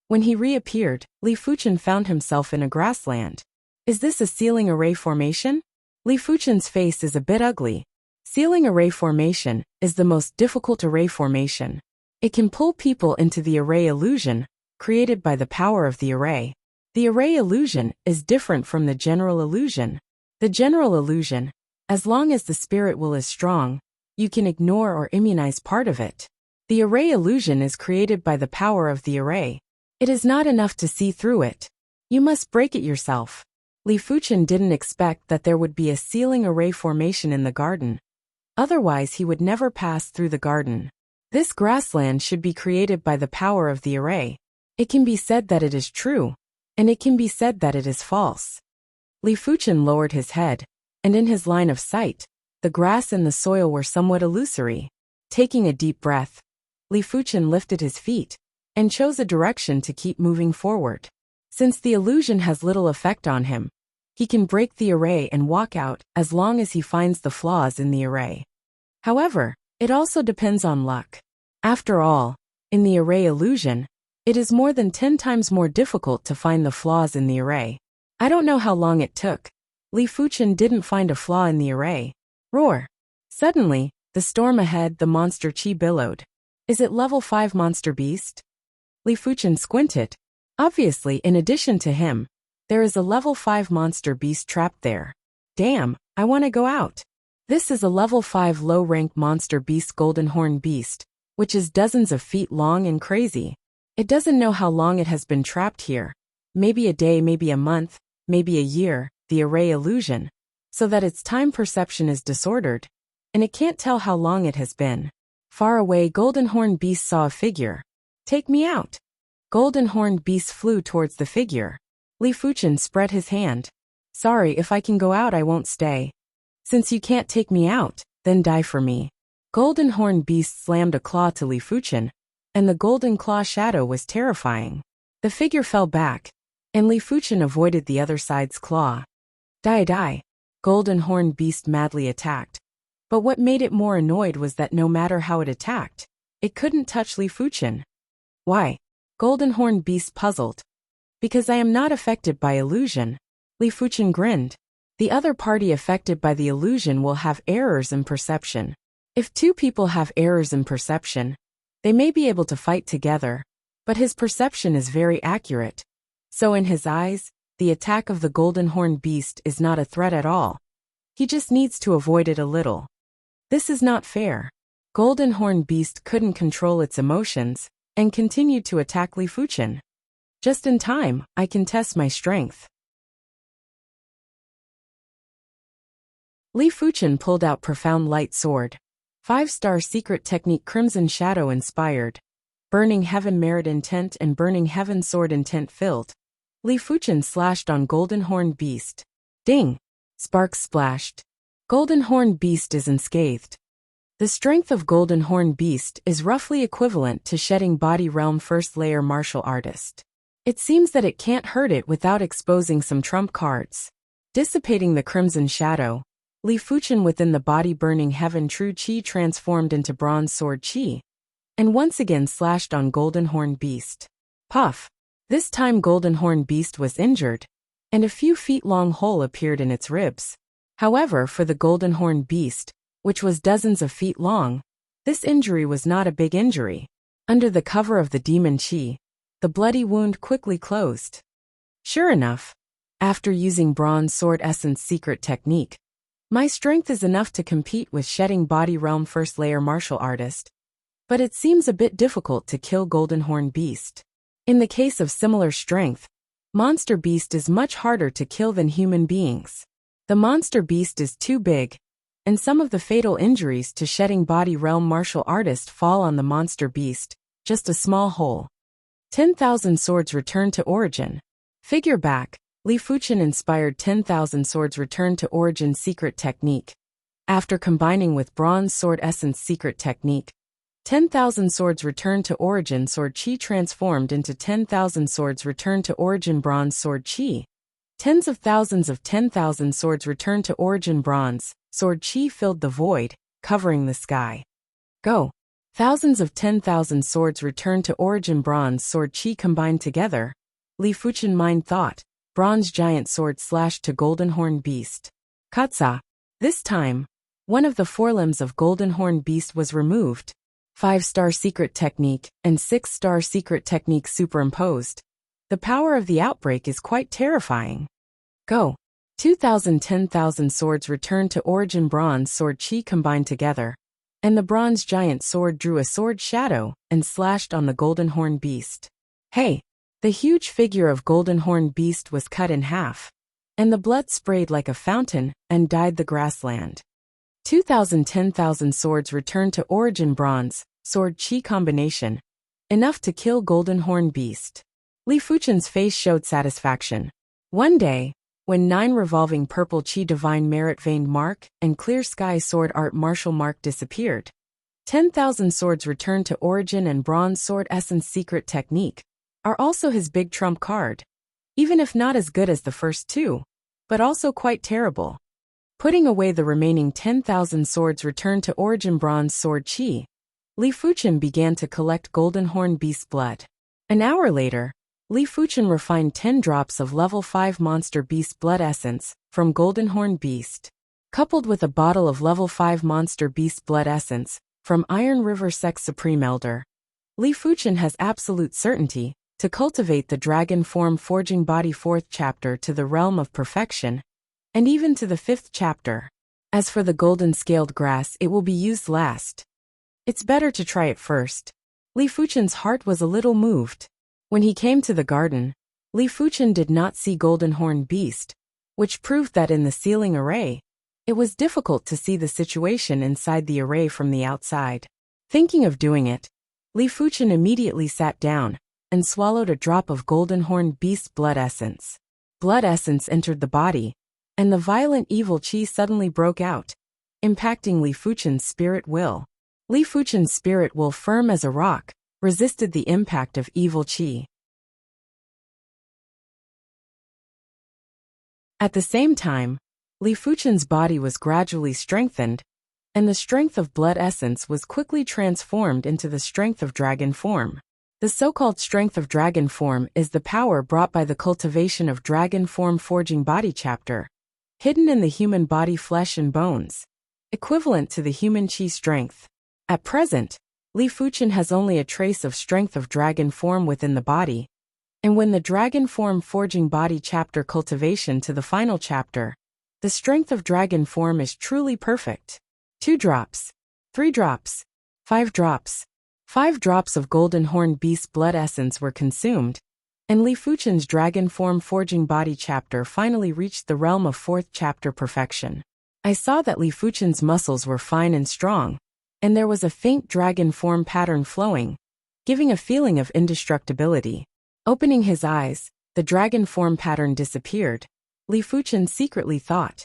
When he reappeared, Li Fuchen found himself in a grassland. Is this a ceiling array formation? Li Fuchen's face is a bit ugly. Ceiling array formation is the most difficult array formation. It can pull people into the array illusion, created by the power of the array. The array illusion is different from the general illusion. The general illusion, as long as the spirit will is strong, you can ignore or immunize part of it. The array illusion is created by the power of the array. It is not enough to see through it. You must break it yourself. Li Fuchen didn't expect that there would be a ceiling array formation in the garden. Otherwise he would never pass through the garden. This grassland should be created by the power of the array. It can be said that it is true, and it can be said that it is false. Li Fuchen lowered his head, and in his line of sight, the grass and the soil were somewhat illusory. Taking a deep breath, Li Fuchen lifted his feet, and chose a direction to keep moving forward. Since the illusion has little effect on him, he can break the array and walk out as long as he finds the flaws in the array. However, it also depends on luck. After all, in the array illusion, it is more than 10 times more difficult to find the flaws in the array. I don't know how long it took. Li Fuchen didn't find a flaw in the array. Roar! Suddenly, the storm ahead, the monster Chi billowed. Is it level 5 monster beast? Li Fuchen squinted. Obviously, in addition to him, there is a level 5 monster beast trapped there. Damn, I want to go out. This is a level 5 low-rank monster beast, golden horn beast, which is dozens of feet long and crazy. It doesn't know how long it has been trapped here. Maybe a day, maybe a month, maybe a year, the array illusion, so that its time perception is disordered, and it can't tell how long it has been. Far away, golden horn beast saw a figure. Take me out. Golden horned beast flew towards the figure. Li Fuchen spread his hand. Sorry, if I can go out I won't stay. Since you can't take me out, then die for me. Golden horned beast slammed a claw to Li Fuchen, and the golden claw shadow was terrifying. The figure fell back, and Li Fuchen avoided the other side's claw. Die, die. Golden horned beast madly attacked. But what made it more annoyed was that no matter how it attacked, it couldn't touch Li Fuchen. Why? Golden horned beast puzzled. Because I am not affected by illusion. Li Fuchen grinned. The other party affected by the illusion will have errors in perception. If two people have errors in perception, they may be able to fight together, but his perception is very accurate. So in his eyes, the attack of the golden horned beast is not a threat at all. He just needs to avoid it a little. This is not fair. Golden horned beast couldn't control its emotions, and continued to attack Li Fuchen. Just in time, I can test my strength. Li Fuchen pulled out Profound Light Sword. 5-star secret technique, Crimson Shadow inspired. Burning Heaven Merit Intent and Burning Heaven Sword Intent filled. Li Fuchen slashed on Golden Horned Beast. Ding! Sparks splashed. Golden Horned Beast is unscathed. The strength of Golden Horned Beast is roughly equivalent to shedding Body Realm First Layer Martial Artist. It seems that it can't hurt it without exposing some trump cards. Dissipating the Crimson Shadow, Li Fuchen within the body Burning Heaven True Chi transformed into Bronze Sword Chi, and once again slashed on Golden Horned Beast. Puff! This time Golden Horned Beast was injured, and a few feet long hole appeared in its ribs. However, for the Golden Horned Beast, which was dozens of feet long, this injury was not a big injury. Under the cover of the demon chi, the bloody wound quickly closed. Sure enough, after using Bronze Sword Essence secret technique, my strength is enough to compete with shedding Body Realm First Layer Martial Artist, but it seems a bit difficult to kill Golden Horned Beast. In the case of similar strength, Monster Beast is much harder to kill than human beings. The Monster Beast is too big, and some of the fatal injuries to shedding body realm martial artist fall on the monster beast, just a small hole. 10,000 Swords Return to Origin. Figure back, Li Fuchen inspired 10,000 Swords Return to Origin secret technique. After combining with Bronze Sword Essence secret technique, 10,000 Swords Return to Origin Sword Chi transformed into 10,000 Swords Return to Origin Bronze Sword Chi. Tens of thousands of 10,000 Swords Return to Origin Bronze Sword Chi filled the void, covering the sky. Go! Thousands of 10,000 Swords Return to Origin Bronze Sword Chi combined together. Li Fuchen mind thought, Bronze Giant Sword slashed to Golden Horn Beast. Katsa! This time, one of the forelimbs of Golden Horn Beast was removed. 5-star secret technique and 6-star secret technique superimposed. The power of the outbreak is quite terrifying. Go! 2,000 10,000 Swords Return to Origin Bronze Sword Chi combined together, and the Bronze Giant Sword drew a sword shadow and slashed on the Golden Horn Beast. Hey! The huge figure of Golden Horn Beast was cut in half, and the blood sprayed like a fountain and dyed the grassland. 2,000 10,000 Swords Return to Origin Bronze Sword Chi combination. Enough to kill Golden Horn Beast. Li Fuchen's face showed satisfaction. One day, when 9 revolving purple Chi Divine Merit Veined Mark and Clear Sky Sword Art Martial Mark disappeared, 10,000 Swords Return to Origin and Bronze Sword Essence secret technique are also his big trump card. Even if not as good as the first two, but also quite terrible. Putting away the remaining 10,000 Swords Return to Origin Bronze Sword Chi, Li Fuchen began to collect Golden Horn Beast blood. An hour later, Li Fuchen refined 10 drops of level 5 Monster Beast blood essence from Golden Horn Beast, coupled with a bottle of level 5 Monster Beast blood essence from Iron River Sex Supreme Elder. Li Fuchen has absolute certainty to cultivate the dragon form forging body 4th chapter to the realm of perfection, and even to the 5th chapter. As for the golden scaled grass, it will be used last. It's better to try it first. Li Fuchen's heart was a little moved. When he came to the garden, Li Fuchen did not see Golden Horn Beast, which proved that in the ceiling array, it was difficult to see the situation inside the array from the outside. Thinking of doing it, Li Fuchen immediately sat down and swallowed a drop of Golden Horn Beast blood essence. Blood essence entered the body, and the violent evil chi suddenly broke out, impacting Li Fuchen's spirit will. Li Fuchen's spirit will, firm as a rock, resisted the impact of evil chi. At the same time, Li Fuchen's body was gradually strengthened, and the strength of blood essence was quickly transformed into the strength of dragon form. The so-called strength of dragon form is the power brought by the cultivation of dragon form forging body chapter, hidden in the human body flesh and bones, equivalent to the human chi strength. At present, Li Fuchen has only a trace of strength of dragon form within the body, and when the dragon form forging body chapter cultivation to the final chapter, the strength of dragon form is truly perfect. 2 drops, 3 drops, 5 drops. 5 drops of Golden Horn Beast blood essence were consumed, and Li Fuchen's dragon form forging body chapter finally reached the realm of 4th chapter perfection. I saw that Li Fuchen's muscles were fine and strong, and there was a faint dragon form pattern flowing, giving a feeling of indestructibility. Opening his eyes, the dragon form pattern disappeared. Li Fuchen secretly thought,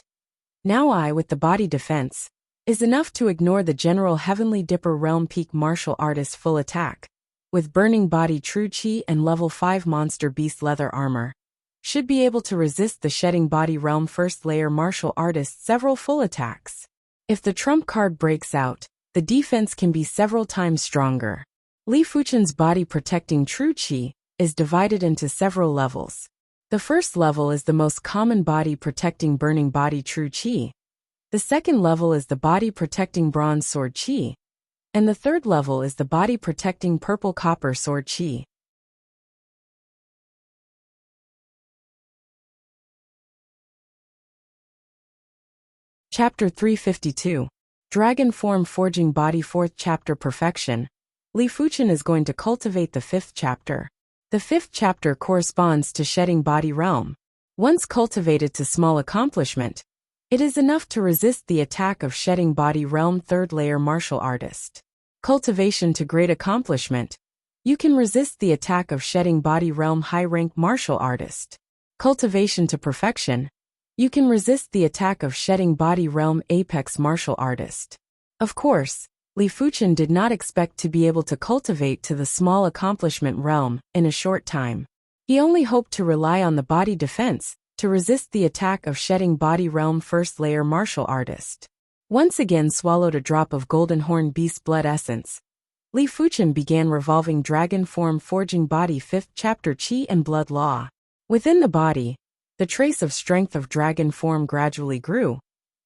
now I, with the body defense, is enough to ignore the general Heavenly Dipper Realm Peak martial artist full attack, with burning body true chi and level 5 monster beast leather armor. Should be able to resist the shedding body realm first layer martial artist several full attacks. If the trump card breaks out, the defense can be several times stronger. Li Fuchen's body protecting true chi is divided into several levels. The first level is the most common body protecting burning body true chi. The second level is the body protecting bronze sword chi, and the third level is the body protecting purple copper sword chi. Chapter 352. Dragon Form Forging Body 4th Chapter Perfection. Li Fuchen is going to cultivate the 5th chapter. The 5th chapter corresponds to shedding body realm. Once cultivated to small accomplishment, It is enough to resist the attack of Shedding Body Realm 3rd Layer Martial Artist. Cultivation to Great Accomplishment. You can resist the attack of Shedding Body Realm High Rank Martial Artist. Cultivation to Perfection. You can resist the attack of Shedding Body Realm Apex Martial Artist. Of course, Li Fuchen did not expect to be able to cultivate to the small accomplishment realm in a short time. He only hoped to rely on the body defense to resist the attack of Shedding Body Realm 1st Layer Martial Artist. Once again swallowed a drop of Golden Horn Beast Blood Essence, Li Fuchen began revolving Dragon Form Forging Body 5th Chapter Qi and Blood Law. Within the body, the trace of strength of dragon form gradually grew,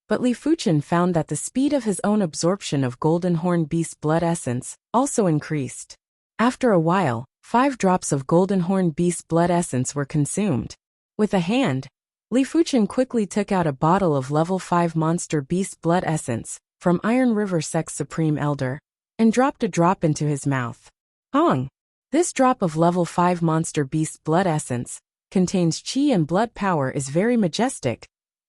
but Li Fuchen found that the speed of his own absorption of Golden Horn Beast Blood Essence also increased. After a while, 5 drops of Golden Horn Beast Blood Essence were consumed. With a hand, Li Fuchen quickly took out a bottle of level 5 Monster Beast Blood Essence from Iron River Sect's Supreme Elder and dropped a drop into his mouth. Hong! This drop of level 5 Monster Beast Blood Essence contains Qi and blood power is very majestic,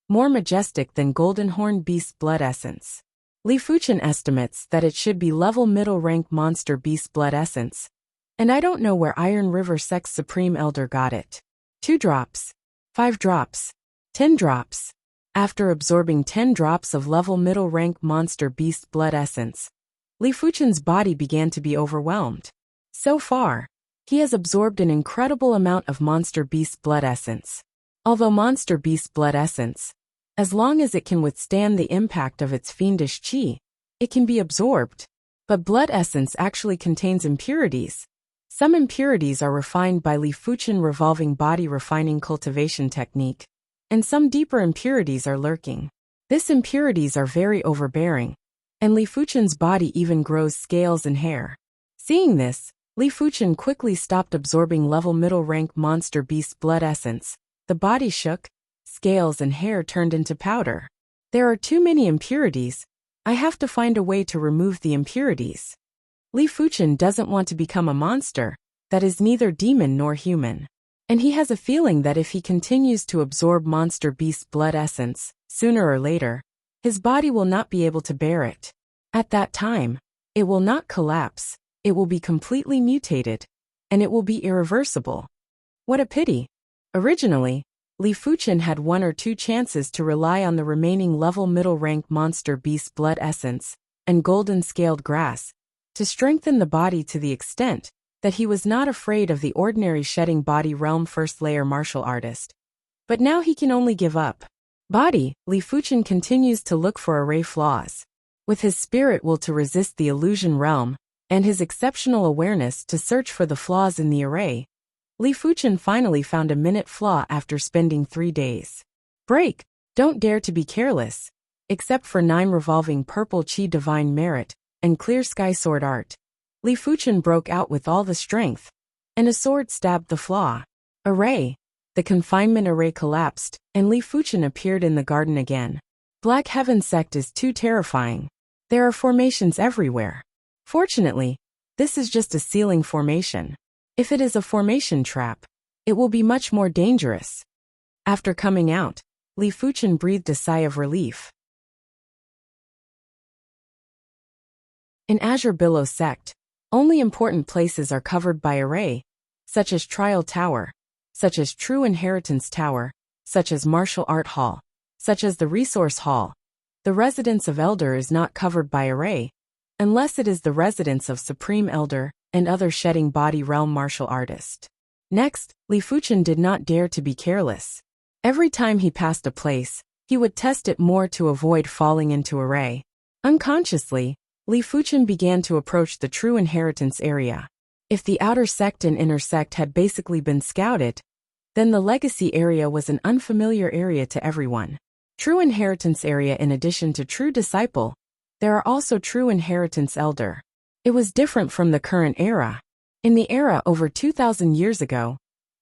more majestic than Golden Horn Beast Blood Essence. Li Fuchen estimates that it should be level middle rank Monster Beast Blood Essence, and I don't know where Iron River Sect's Supreme Elder got it. 2 drops, 5 drops, 10 drops. After absorbing 10 drops of level middle rank Monster Beast Blood Essence, Li Fuchen's body began to be overwhelmed. So far, he has absorbed an incredible amount of Monster Beast Blood Essence. Although Monster Beast Blood Essence, as long as it can withstand the impact of its fiendish qi, it can be absorbed. But Blood Essence actually contains impurities. Some impurities are refined by Li Fuchen revolving body refining cultivation technique, and some deeper impurities are lurking. These impurities are very overbearing, and Li Fuchen's body even grows scales and hair. Seeing this, Li Fuchen quickly stopped absorbing level middle rank Monster Beast Blood Essence. The body shook, scales and hair turned into powder. There are too many impurities. I have to find a way to remove the impurities. Li Fuchen doesn't want to become a monster that is neither demon nor human. And he has a feeling that if he continues to absorb Monster Beast Blood Essence, sooner or later, his body will not be able to bear it. At that time, it will not collapse. It will be completely mutated, and it will be irreversible. What a pity. Originally, Li Fuchen had 1 or 2 chances to rely on the remaining level middle rank Monster Beast Blood Essence and Golden Scaled Grass to strengthen the body to the extent that he was not afraid of the ordinary Shedding Body Realm 1st Layer Martial Artist. But now he can only give up. Body, Li Fuchen continues to look for array flaws. With his spirit will to resist the illusion realm, and his exceptional awareness to search for the flaws in the array, Li Fuchen finally found a minute flaw after spending 3 days. Break! Don't dare to be careless. Except for 9 revolving purple Qi Divine Merit and clear sky sword art, Li Fuchen broke out with all the strength, and a sword stabbed the flaw. Array! The confinement array collapsed, and Li Fuchen appeared in the garden again. Black Heaven Sect is too terrifying. There are formations everywhere. Fortunately, this is just a ceiling formation. If it is a formation trap, it will be much more dangerous. After coming out, Li Fuchen breathed a sigh of relief. In Azure Billow Sect, only important places are covered by array, such as Trial Tower, such as True Inheritance Tower, such as Martial Art Hall, such as the Resource Hall. The residence of Elder is not covered by array, unless it is the residence of Supreme Elder and other Shedding Body Realm Martial Artist. Next, Li Fuchen did not dare to be careless. Every time he passed a place, he would test it more to avoid falling into array. Unconsciously, Li Fuchen began to approach the True Inheritance area. If the outer sect and inner sect had basically been scouted, then the legacy area was an unfamiliar area to everyone. True Inheritance area. In addition to True Disciple, there are also True Inheritance Elder. It was different from the current era. In the era over 2,000 years ago,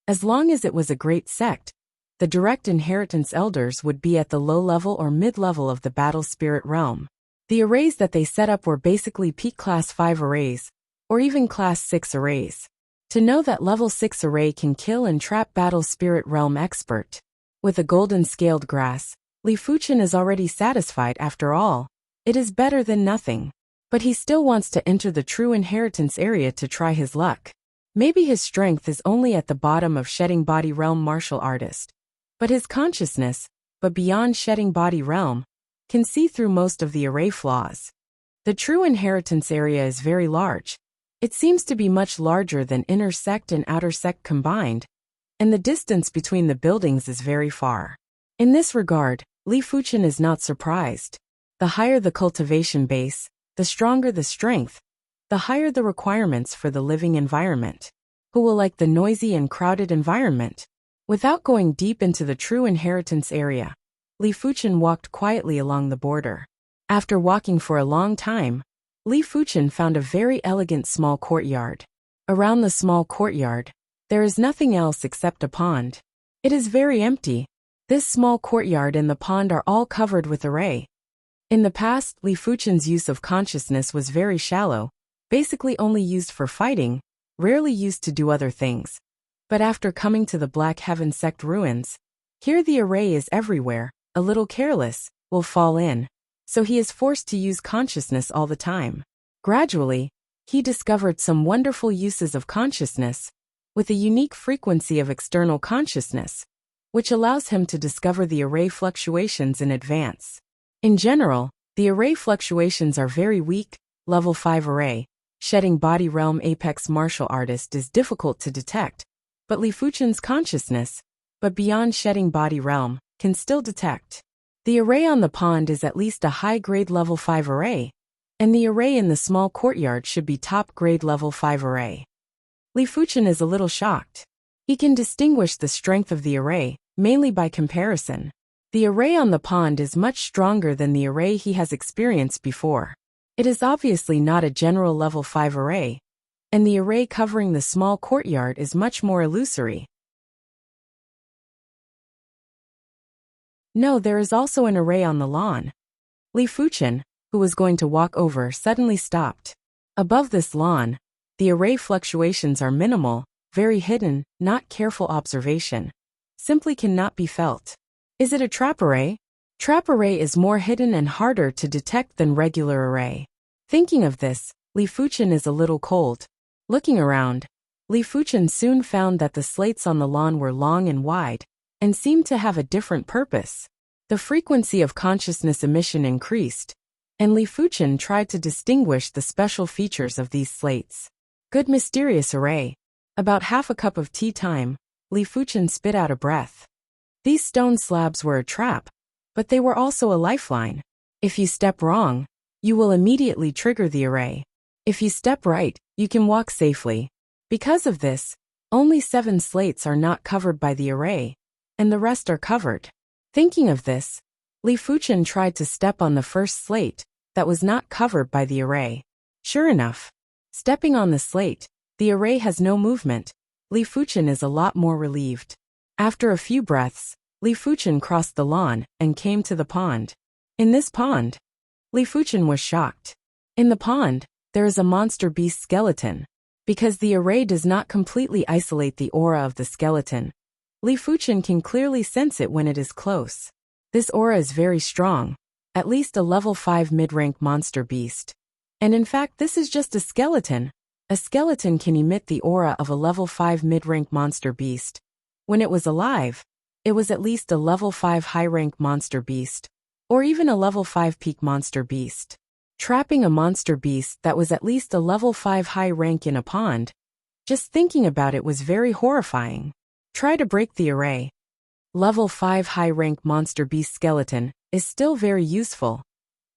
as long as it was a great sect, the direct inheritance elders would be at the low level or mid-level of the battle spirit realm. The arrays that they set up were basically peak class 5 arrays, or even class 6 arrays. To know that level 6 array can kill and trap battle spirit realm expert. With a golden scaled grass, Li Fuchen is already satisfied after all. It is better than nothing. But he still wants to enter the true inheritance area to try his luck. Maybe his strength is only at the bottom of shedding body realm martial artist. But his consciousness, but beyond shedding body realm, can see through most of the array flaws. The true inheritance area is very large. It seems to be much larger than inner sect and outer sect combined, and the distance between the buildings is very far. In this regard, Li Fuchen is not surprised. The higher the cultivation base, the stronger the strength, the higher the requirements for the living environment. Who will like the noisy and crowded environment? Without going deep into the true inheritance area, Li Fuchen walked quietly along the border. After walking for a long time, Li Fuchen found a very elegant small courtyard. Around the small courtyard, there is nothing else except a pond. It is very empty. This small courtyard and the pond are all covered with array. In the past, Li Fuchen's use of consciousness was very shallow, basically only used for fighting, rarely used to do other things. But after coming to the Black Heaven sect ruins, here the array is everywhere, a little careless, will fall in. So he is forced to use consciousness all the time. Gradually, he discovered some wonderful uses of consciousness, with a unique frequency of external consciousness, which allows him to discover the array fluctuations in advance. In general, the array fluctuations are very weak. Level 5 array, shedding body realm apex martial artist is difficult to detect, but Li Fuchen's consciousness, but beyond shedding body realm, can still detect. The array on the pond is at least a high-grade level 5 array, and the array in the small courtyard should be top-grade level 5 array. Li Fuchen is a little shocked. He can distinguish the strength of the array, mainly by comparison. The array on the pond is much stronger than the array he has experienced before. It is obviously not a general level 5 array, and the array covering the small courtyard is much more illusory. No, there is also an array on the lawn. Li Fuchen, who was going to walk over, suddenly stopped. Above this lawn, the array fluctuations are minimal, very hidden, not careful observation. Simply cannot be felt. Is it a trap array? Trap array is more hidden and harder to detect than regular array. Thinking of this, Li Fuchen is a little cold. Looking around, Li Fuchen soon found that the slates on the lawn were long and wide, and seemed to have a different purpose. The frequency of consciousness emission increased, and Li Fuchen tried to distinguish the special features of these slates. Good mysterious array. About half a cup of tea time, Li Fuchen spit out a breath. These stone slabs were a trap, but they were also a lifeline. If you step wrong, you will immediately trigger the array. If you step right, you can walk safely. Because of this, only 7 slates are not covered by the array, and the rest are covered. Thinking of this, Li Fuchen tried to step on the first slate that was not covered by the array. Sure enough, stepping on the slate, the array has no movement. Li Fuchen is a lot more relieved. After a few breaths, Li Fuchen crossed the lawn and came to the pond. In this pond, Li Fuchen was shocked. In the pond, there is a monster beast skeleton. Because the array does not completely isolate the aura of the skeleton, Li Fuchen can clearly sense it when it is close. This aura is very strong, at least a level 5 mid-rank monster beast. And in fact, this is just a skeleton. A skeleton can emit the aura of a level 5 mid-rank monster beast. When it was alive, it was at least a level 5 high-rank monster beast, or even a level 5 peak monster beast. Trapping a monster beast that was at least a level 5 high rank in a pond, just thinking about it was very horrifying. Try to break the array. Level 5 high rank monster beast skeleton is still very useful,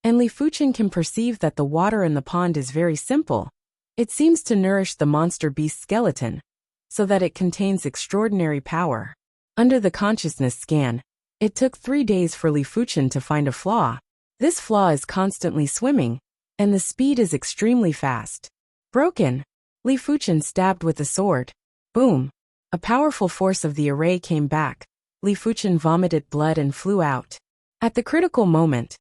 and Li Fuchen can perceive that the water in the pond is very simple. It seems to nourish the monster beast skeleton, so that it contains extraordinary power. Under the consciousness scan, it took 3 days for Li Fuchen to find a flaw. This flaw is constantly swimming, and the speed is extremely fast. Broken. Li Fuchen stabbed with a sword. Boom. A powerful force of the array came back. Li Fuchen vomited blood and flew out. At the critical moment,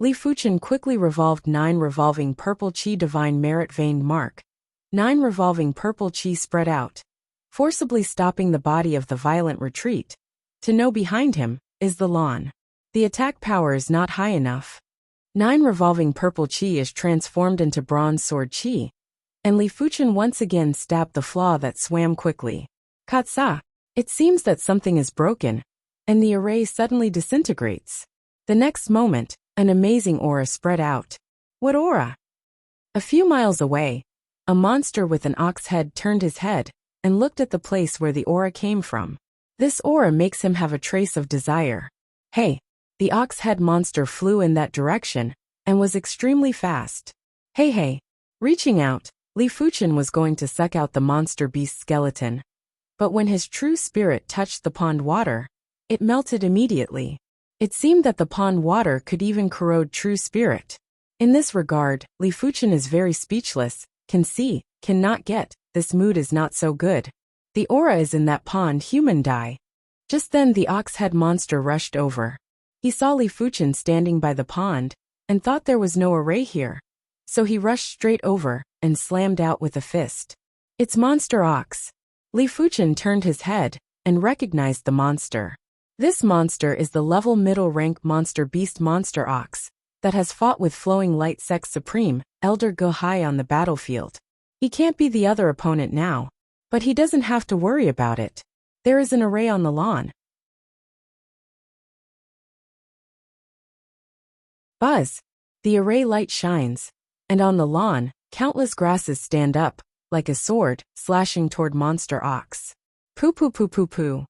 Li Fuchen quickly revolved 9 revolving purple chi divine merit veined mark. 9 revolving purple chi spread out, forcibly stopping the body of the violent retreat. To know behind him is the lawn. The attack power is not high enough. 9 revolving purple chi is transformed into bronze sword chi, and Li Fuchen once again stabbed the flaw that swam quickly. Katsa! It seems that something is broken, and the array suddenly disintegrates. The next moment, an amazing aura spread out. What aura? A few miles away, a monster with an ox head turned his head and looked at the place where the aura came from. This aura makes him have a trace of desire. Hey! The ox head monster flew in that direction and was extremely fast. Hey! Reaching out, Li Fuchen was going to suck out the monster beast skeleton. But when his true spirit touched the pond water, it melted immediately. It seemed that the pond water could even corrode true spirit. In this regard, Li Fuchen is very speechless, can see, cannot get, this mood is not so good. The aura is in that pond human die. Just then the ox head monster rushed over. He saw Li Fuchen standing by the pond, and thought there was no array here. So he rushed straight over, and slammed out with a fist. It's Monster Ox. Li Fuchen turned his head, and recognized the monster. This monster is the level middle rank monster beast Monster Ox, that has fought with Flowing Light Sex Supreme, Elder Go High on the battlefield. He can't be the other opponent now, but he doesn't have to worry about it. There is an array on the lawn. Buzz! The array light shines, and on the lawn, countless grasses stand up, like a sword, slashing toward Monster Ox. Poo.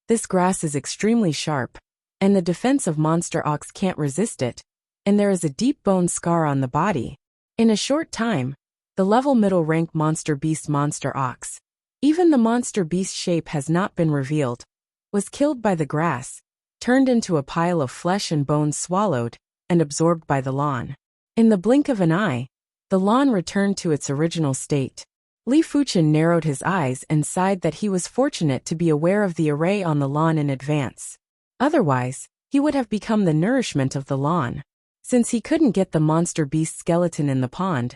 This grass is extremely sharp, and the defense of Monster Ox can't resist it, and there is a deep bone scar on the body. In a short time, the level middle rank monster beast Monster Ox, even the monster beast shape has not been revealed, was killed by the grass, turned into a pile of flesh and bones swallowed, and absorbed by the lawn. In the blink of an eye, the lawn returned to its original state. Li Fuchen narrowed his eyes and sighed that he was fortunate to be aware of the array on the lawn in advance. Otherwise, he would have become the nourishment of the lawn. Since he couldn't get the monster beast skeleton in the pond,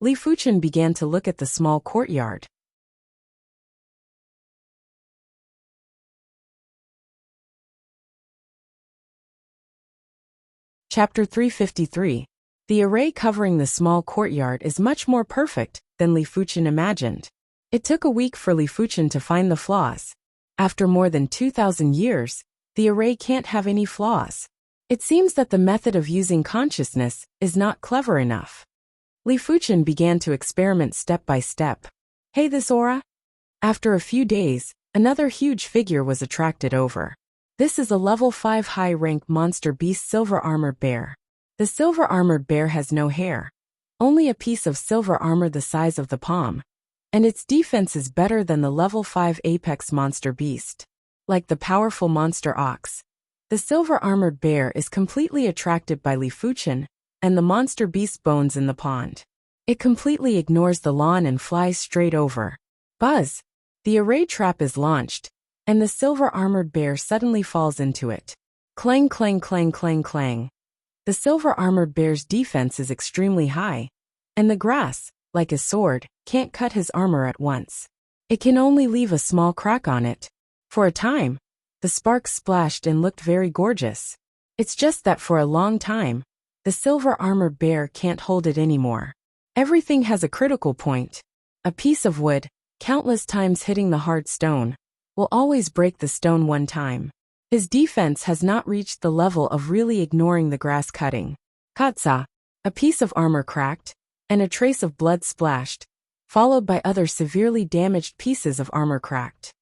Li Fuchen began to look at the small courtyard. Chapter 353. The array covering the small courtyard is much more perfect than Li Fuchen imagined. It took a week for Li Fuchen to find the flaws. After more than 2,000 years, the array can't have any flaws. It seems that the method of using consciousness is not clever enough. Li Fuchen began to experiment step by step. Hey, this aura? After a few days, another huge figure was attracted over. This is a level 5 high-rank monster beast silver armored bear. The silver armored bear has no hair, only a piece of silver armor the size of the palm, and its defense is better than the level 5 apex monster beast. Like the powerful Monster Ox, the silver armored bear is completely attracted by Li Fuchen and the monster beast bones in the pond. It completely ignores the lawn and flies straight over. Buzz! The array trap is launched, and the silver armored bear suddenly falls into it. Clang, clang, clang, clang, clang. The silver armored bear's defense is extremely high, and the grass, like a sword, can't cut his armor at once. It can only leave a small crack on it. For a time, the sparks splashed and looked very gorgeous. It's just that for a long time, the silver armored bear can't hold it anymore. Everything has a critical point. A piece of wood, countless times hitting the hard stone, will always break the stone one time. His defense has not reached the level of really ignoring the grass cutting. Katsa! A piece of armor cracked, and a trace of blood splashed, followed by other severely damaged pieces of armor cracked.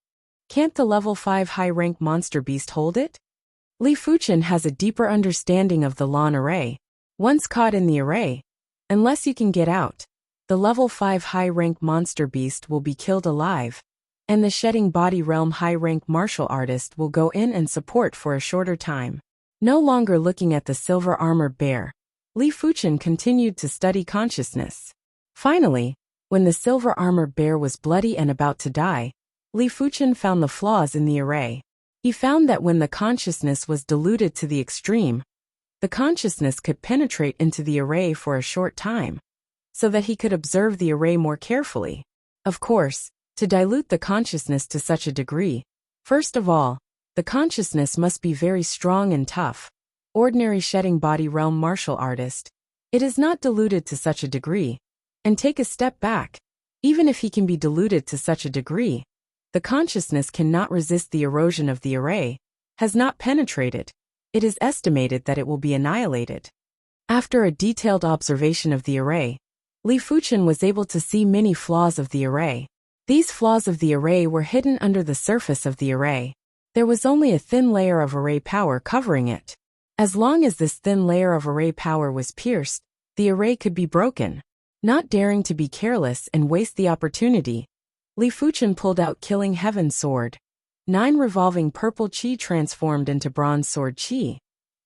Can't the level 5 high-rank monster beast hold it? Li Fuchen has a deeper understanding of the lawn array. Once caught in the array, unless you can get out, the level 5 high-rank monster beast will be killed alive, and the shedding body realm high-rank martial artist will go in and support for a shorter time. No longer looking at the silver armored bear, Li Fuchen continued to study consciousness. Finally, when the silver armored bear was bloody and about to die, Li Fuchen found the flaws in the array. He found that when the consciousness was diluted to the extreme, the consciousness could penetrate into the array for a short time, so that he could observe the array more carefully. Of course, to dilute the consciousness to such a degree, first of all, the consciousness must be very strong and tough. ordinary shedding body realm martial artist, it is not diluted to such a degree. And take a step back. Even if he can be diluted to such a degree, the consciousness cannot resist the erosion of the array, has not penetrated. It is estimated that it will be annihilated. After a detailed observation of the array, Li Fuchen was able to see many flaws of the array. These flaws of the array were hidden under the surface of the array. There was only a thin layer of array power covering it. As long as this thin layer of array power was pierced, the array could be broken. Not daring to be careless and waste the opportunity, Li Fuchen pulled out Killing Heaven Sword. 9 revolving purple chi transformed into bronze sword chi,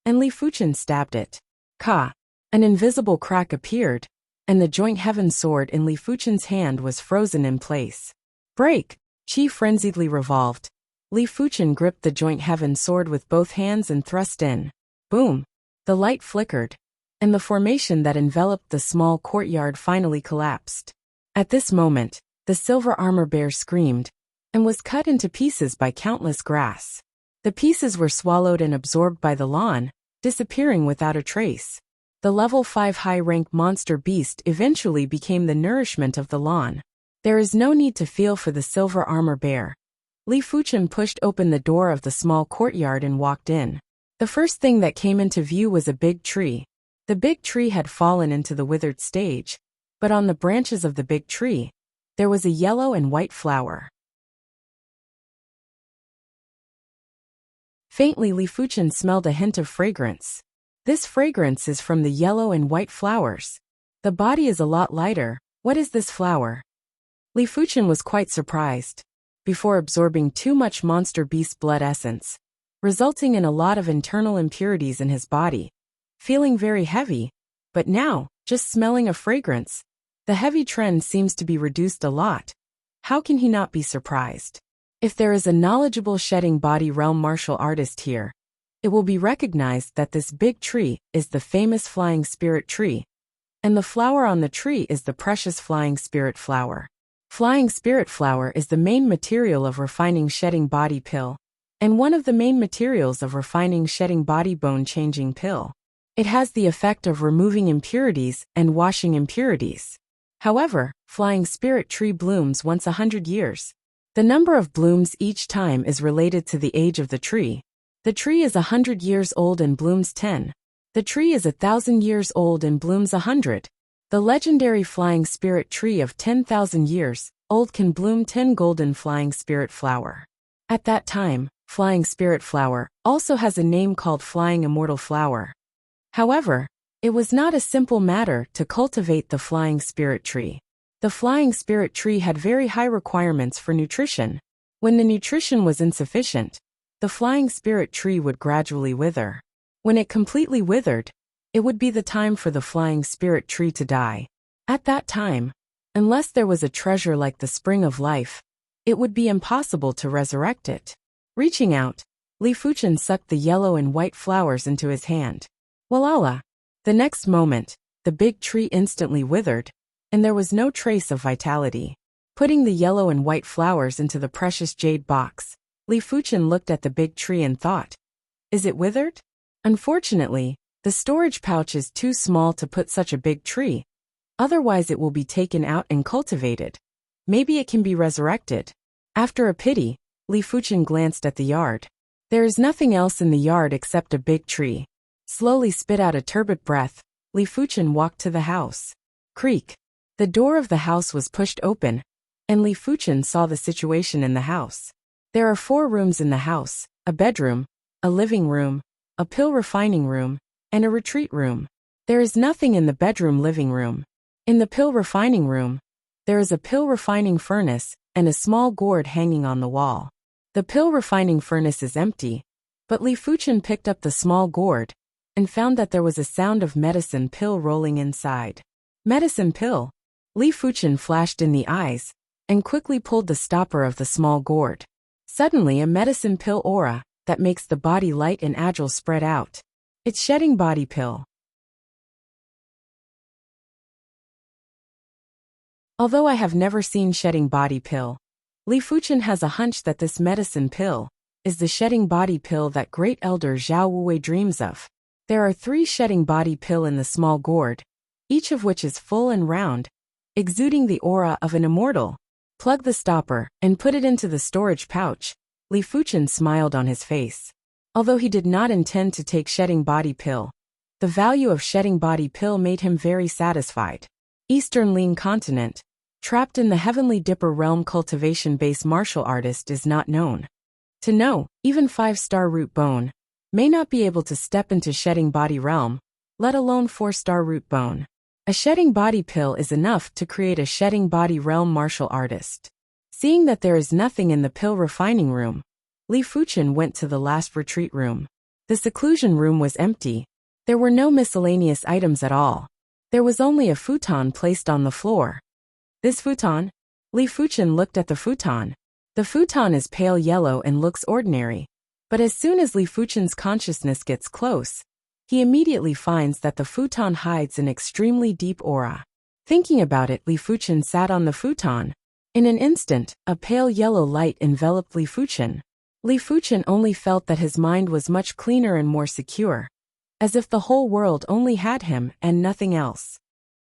and Li Fuchen stabbed it. Ka! An invisible crack appeared, and the joint heaven sword in Li Fuchen's hand was frozen in place. Break! Chi frenziedly revolved. Li Fuchen gripped the joint heaven sword with both hands and thrust in. Boom! The light flickered, and the formation that enveloped the small courtyard finally collapsed. At this moment, the silver armor bear screamed, and was cut into pieces by countless grass. The pieces were swallowed and absorbed by the lawn, disappearing without a trace. The level 5 high-rank monster beast eventually became the nourishment of the lawn. There is no need to feel for the silver armor bear. Li Fuchen pushed open the door of the small courtyard and walked in. The first thing that came into view was a big tree. The big tree had fallen into the withered stage, but on the branches of the big tree, there was a yellow and white flower. Faintly, Li Fuchen smelled a hint of fragrance. This fragrance is from the yellow and white flowers. The body is a lot lighter. What is this flower? Li Fuchen was quite surprised. Before absorbing too much monster beast blood essence, resulting in a lot of internal impurities in his body, feeling very heavy, but now, just smelling a fragrance, the heavy trend seems to be reduced a lot. How can he not be surprised? If there is a knowledgeable shedding body realm martial artist here, it will be recognized that this big tree is the famous flying spirit tree, and the flower on the tree is the precious flying spirit flower. Flying spirit flower is the main material of refining shedding body pill, and one of the main materials of refining shedding body bone changing pill. It has the effect of removing impurities and washing impurities. However, flying spirit tree blooms once 100 years. The number of blooms each time is related to the age of the tree. The tree is 100 years old and blooms 10. The tree is 1,000 years old and blooms 100. The legendary flying spirit tree of 10,000 years old can bloom 10 golden flying spirit flower. At that time, flying spirit flower also has a name called flying immortal flower. However, it was not a simple matter to cultivate the flying spirit tree. The flying spirit tree had very high requirements for nutrition. When the nutrition was insufficient, the flying spirit tree would gradually wither. When it completely withered, it would be the time for the flying spirit tree to die. At that time, unless there was a treasure like the spring of life, it would be impossible to resurrect it. Reaching out, Li Fuchen sucked the yellow and white flowers into his hand. Walala! The next moment, the big tree instantly withered, and there was no trace of vitality. Putting the yellow and white flowers into the precious jade box, Li Fuchen looked at the big tree and thought, is it withered? Unfortunately, the storage pouch is too small to put such a big tree. Otherwise it will be taken out and cultivated. Maybe it can be resurrected. After a pity, Li Fuchen glanced at the yard. There is nothing else in the yard except a big tree. Slowly spit out a turbid breath, Li Fuchen walked to the house. Creak. The door of the house was pushed open, and Li Fuchen saw the situation in the house. There are 4 rooms in the house, a bedroom, a living room, a pill refining room, and a retreat room. There is nothing in the bedroom living room. In the pill refining room, there is a pill refining furnace and a small gourd hanging on the wall. The pill refining furnace is empty, but Li Fuchen picked up the small gourd and found that there was a sound of medicine pill rolling inside. Medicine pill? Li Fuchen flashed in the eyes and quickly pulled the stopper of the small gourd. Suddenly a medicine pill aura that makes the body light and agile spread out. It's shedding body pill. Although I have never seen shedding body pill, Li Fuchen has a hunch that this medicine pill is the shedding body pill that great elder Zhao Wuwei dreams of. There are 3 shedding body pill in the small gourd, each of which is full and round, exuding the aura of an immortal. Plug the stopper and put it into the storage pouch. Li Fuchen smiled on his face. Although he did not intend to take shedding body pill, the value of shedding body pill made him very satisfied. Eastern Lean Continent. Trapped in the Heavenly Dipper realm, cultivation-based martial artist is not known. To know, even 5-star root bone may not be able to step into shedding body realm, let alone 4-star root bone. A shedding body pill is enough to create a shedding body realm martial artist. Seeing that there is nothing in the pill refining room, Li Fuchen went to the last retreat room. The seclusion room was empty. There were no miscellaneous items at all. There was only a futon placed on the floor. This futon? Li Fuchen looked at the futon. The futon is pale yellow and looks ordinary. But as soon as Li Fuchen's consciousness gets close, he immediately finds that the futon hides an extremely deep aura. Thinking about it, Li Fuchen sat on the futon. In an instant, a pale yellow light enveloped Li Fuchen. Li Fuchen only felt that his mind was much cleaner and more secure, as if the whole world only had him and nothing else.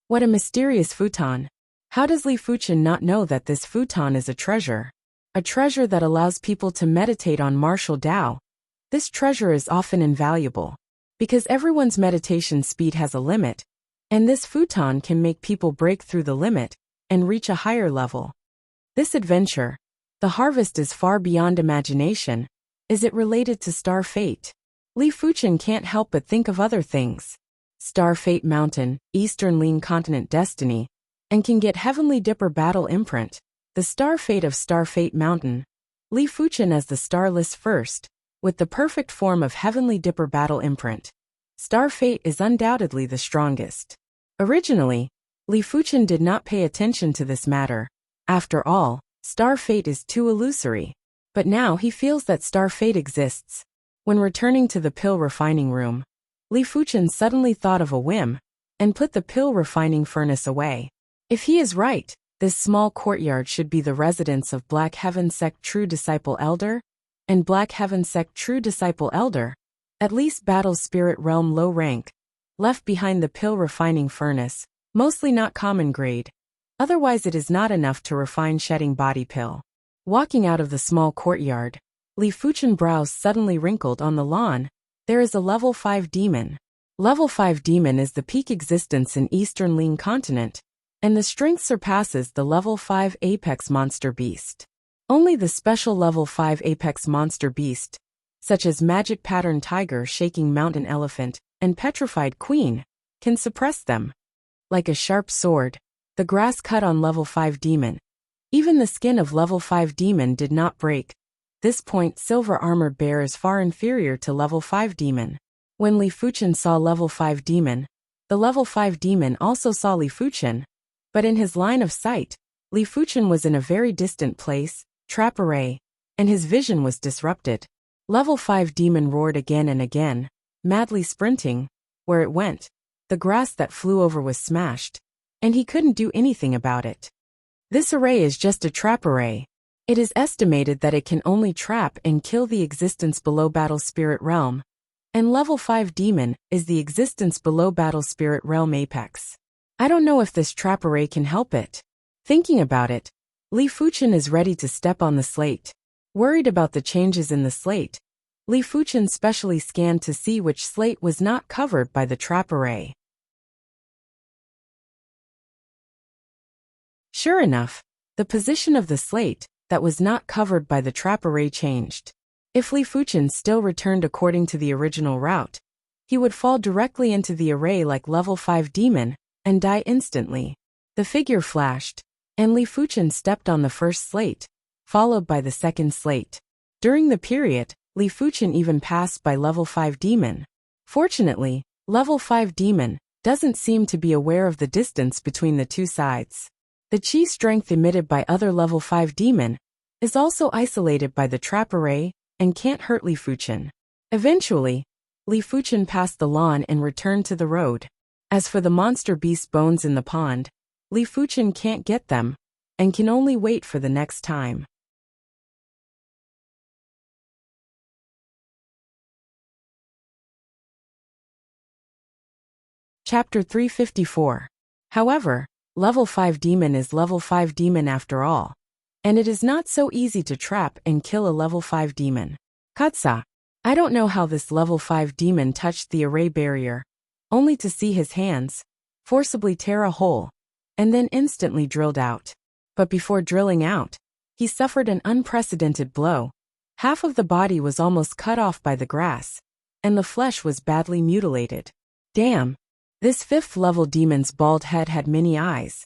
What a mysterious futon. How does Li Fuchen not know that this futon is a treasure? A treasure that allows people to meditate on martial Tao. This treasure is often invaluable, because everyone's meditation speed has a limit, and this futon can make people break through the limit and reach a higher level. This adventure, the harvest, is far beyond imagination. Is it related to star fate? Li Fuchen can't help but think of other things. Star Fate Mountain, Eastern Lean Continent Destiny, and can get Heavenly Dipper Battle Imprint. The Star Fate of Star Fate Mountain. Li Fuchen as the Starless First, with the perfect form of Heavenly Dipper Battle Imprint. Star Fate is undoubtedly the strongest. Originally, Li Fuchen did not pay attention to this matter. After all, Star Fate is too illusory. But now he feels that Star Fate exists. When returning to the pill refining room, Li Fuchen suddenly thought of a whim, and put the pill refining furnace away. If he is right, this small courtyard should be the residence of Black Heaven Sect True Disciple Elder, and Black Heaven Sect True Disciple Elder, at least Battle Spirit Realm low rank, left behind the pill refining furnace, mostly not common grade. Otherwise it is not enough to refine shedding body pill. Walking out of the small courtyard, Li Fuchen brows suddenly wrinkled. On the lawn, there is a level 5 demon. Level 5 demon is the peak existence in Eastern Lean Continent, and the strength surpasses the level 5 apex monster beast. Only the special level 5 apex monster beast, such as Magic Pattern Tiger, Shaking Mountain Elephant, and Petrified Queen, can suppress them. Like a sharp sword, the grass cut on level 5 demon. Even the skin of level 5 demon did not break. This point silver armor bear is far inferior to level 5 demon. When Li Fuchen saw level 5 demon, the level 5 demon also saw Li Fuchen. But in his line of sight, Li Fuchen was in a very distant place, trap array, and his vision was disrupted. Level 5 demon roared again and again, madly sprinting. Where it went, the grass that flew over was smashed, and he couldn't do anything about it. This array is just a trap array. It is estimated that it can only trap and kill the existence below Battle Spirit Realm, and level 5 demon is the existence below Battle Spirit Realm apex. I don't know if this trap array can help it. Thinking about it, Li Fuchen is ready to step on the slate. Worried about the changes in the slate, Li Fuchen specially scanned to see which slate was not covered by the trap array. Sure enough, the position of the slate that was not covered by the trap array changed. If Li Fuchen still returned according to the original route, he would fall directly into the array like level 5 demon, and die instantly. The figure flashed, and Li Fuchen stepped on the first slate, followed by the second slate. During the period, Li Fuchen even passed by level 5 demon. Fortunately, level 5 demon doesn't seem to be aware of the distance between the two sides. The chi strength emitted by other level 5 demon is also isolated by the trap array and can't hurt Li Fuchen. Eventually, Li Fuchen passed the lawn and returned to the road. As for the monster beast bones in the pond, Li Fuchen can't get them, and can only wait for the next time. Chapter 354. However, level 5 demon is level 5 demon after all. And it is not so easy to trap and kill a level 5 demon. Katsa. I don't know how this level 5 demon touched the array barrier, only to see his hands forcibly tear a hole, and then instantly drilled out. But before drilling out, he suffered an unprecedented blow. Half of the body was almost cut off by the grass, and the flesh was badly mutilated. Damn! This 5th level demon's bald head had many eyes,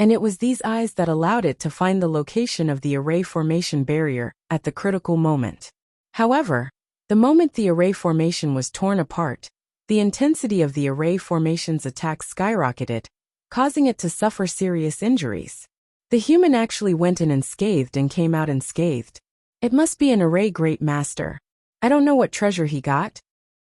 and it was these eyes that allowed it to find the location of the array formation barrier at the critical moment. However, the moment the array formation was torn apart, the intensity of the array formation's attack skyrocketed, causing it to suffer serious injuries. The human actually went in unscathed and came out unscathed. It must be an array great master. I don't know what treasure he got.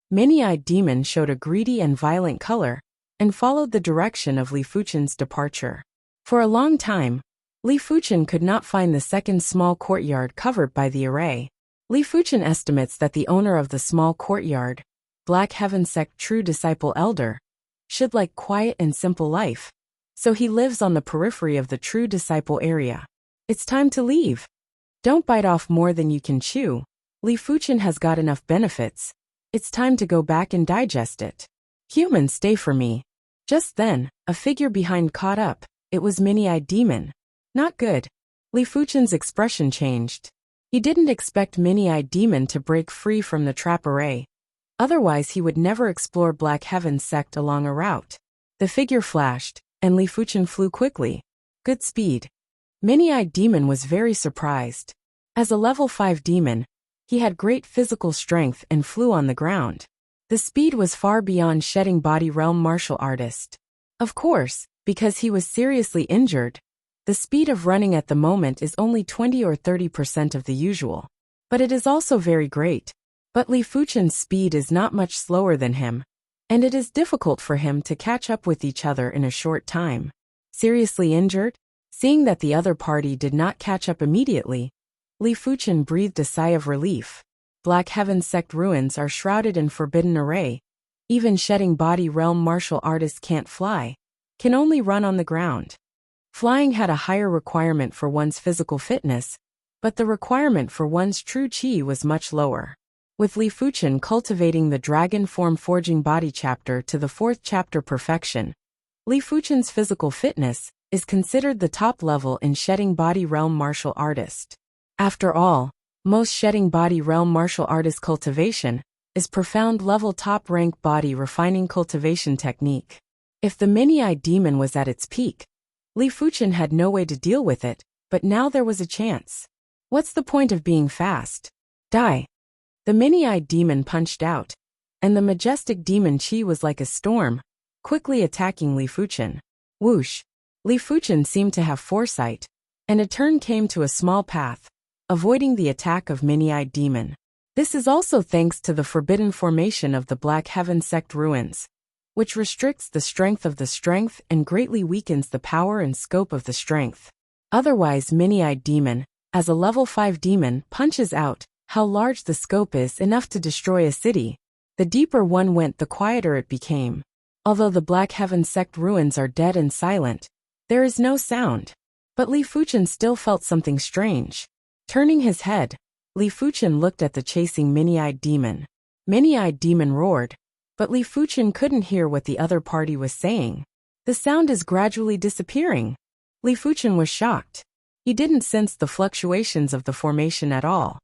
Many-eyed demon showed a greedy and violent color, and followed the direction of Li Fuchen's departure. For a long time, Li Fuchen could not find the second small courtyard covered by the array. Li Fuchen estimates that the owner of the small courtyard, Black Heaven Sect True Disciple Elder, should like quiet and simple life, so he lives on the periphery of the True Disciple area. It's time to leave. Don't bite off more than you can chew. Li Fuchen has got enough benefits. It's time to go back and digest it. Humans, stay for me. Just then, a figure behind caught up. It was Many-Eyed Demon. Not good. Li Fuchen's expression changed. He didn't expect Many-Eyed Demon to break free from the trap array. Otherwise he would never explore Black Heaven Sect along a route. The figure flashed, and Li Fuchen flew quickly. Good speed. Many-Eyed Demon was very surprised. As a level 5 demon, he had great physical strength and flew on the ground. The speed was far beyond Shedding Body Realm martial artist. Of course, because he was seriously injured, the speed of running at the moment is only 20 or 30% of the usual. But it is also very great. But Li Fuchen's speed is not much slower than him, and it is difficult for him to catch up with each other in a short time. Seriously injured? Seeing that the other party did not catch up immediately, Li Fuchen breathed a sigh of relief. Black Heaven Sect ruins are shrouded in forbidden array. Even Shedding Body Realm martial artists can't fly, can only run on the ground. Flying had a higher requirement for one's physical fitness, but the requirement for one's true chi was much lower. With Li Fuchen cultivating the Dragon Form Forging Body chapter to the 4th chapter perfection, Li Fuchen's physical fitness is considered the top level in Shedding Body Realm martial artist. After all, most Shedding Body Realm martial artist cultivation is profound level top rank body refining cultivation technique. If the Many-Eyed Demon was at its peak, Li Fuchen had no way to deal with it, but now there was a chance. What's the point of being fast? Die. The Many-Eyed Demon punched out, and the majestic demon chi was like a storm, quickly attacking Li Fuchen. Whoosh! Li Fuchen seemed to have foresight, and a turn came to a small path, avoiding the attack of Many-Eyed Demon. This is also thanks to the forbidden formation of the Black Heaven Sect ruins, which restricts the strength of the strength and greatly weakens the power and scope of the strength. Otherwise Many-Eyed Demon, as a level 5 demon, punches out. How large the scope is enough to destroy a city. The deeper one went, the quieter it became. Although the Black Heaven Sect ruins are dead and silent, there is no sound. But Li Fuchen still felt something strange. Turning his head, Li Fuchen looked at the chasing Many-Eyed Demon. Many-Eyed Demon roared, but Li Fuchen couldn't hear what the other party was saying. The sound is gradually disappearing. Li Fuchen was shocked. He didn't sense the fluctuations of the formation at all.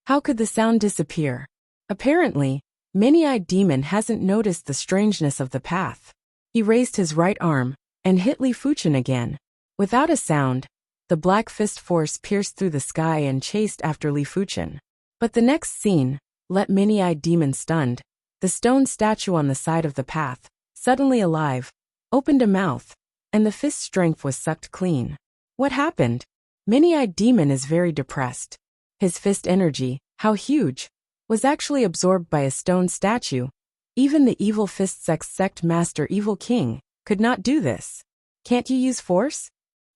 How could the sound disappear? Apparently, Many-Eyed Demon hasn't noticed the strangeness of the path. He raised his right arm and hit Li Fuchen again. Without a sound, the black fist force pierced through the sky and chased after Li Fuchen. But the next scene left Many-Eyed Demon stunned. The stone statue on the side of the path, suddenly alive, opened a mouth, and the fist's strength was sucked clean. What happened? Many-Eyed Demon is very depressed. His fist energy, how huge, was actually absorbed by a stone statue. Even the Evil Fist Sect Master Evil King could not do this. Can't you use force?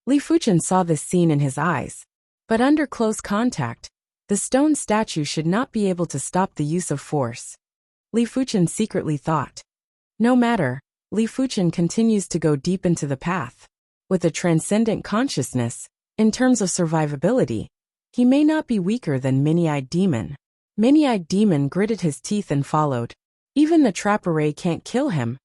Li Fuchen saw this scene in his eyes. But under close contact, the stone statue should not be able to stop the use of force. Li Fuchen secretly thought. No matter, Li Fuchen continues to go deep into the path. With a transcendent consciousness, in terms of survivability, he may not be weaker than Many-Eyed Demon. Many-Eyed Demon gritted his teeth and followed. Even the trap array can't kill him.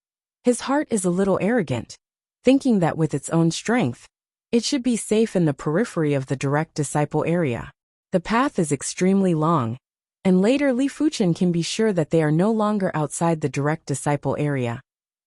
His heart is a little arrogant, thinking that with its own strength, it should be safe in the periphery of the direct disciple area. The path is extremely long, and later Li Fuchen can be sure that they are no longer outside the direct disciple area,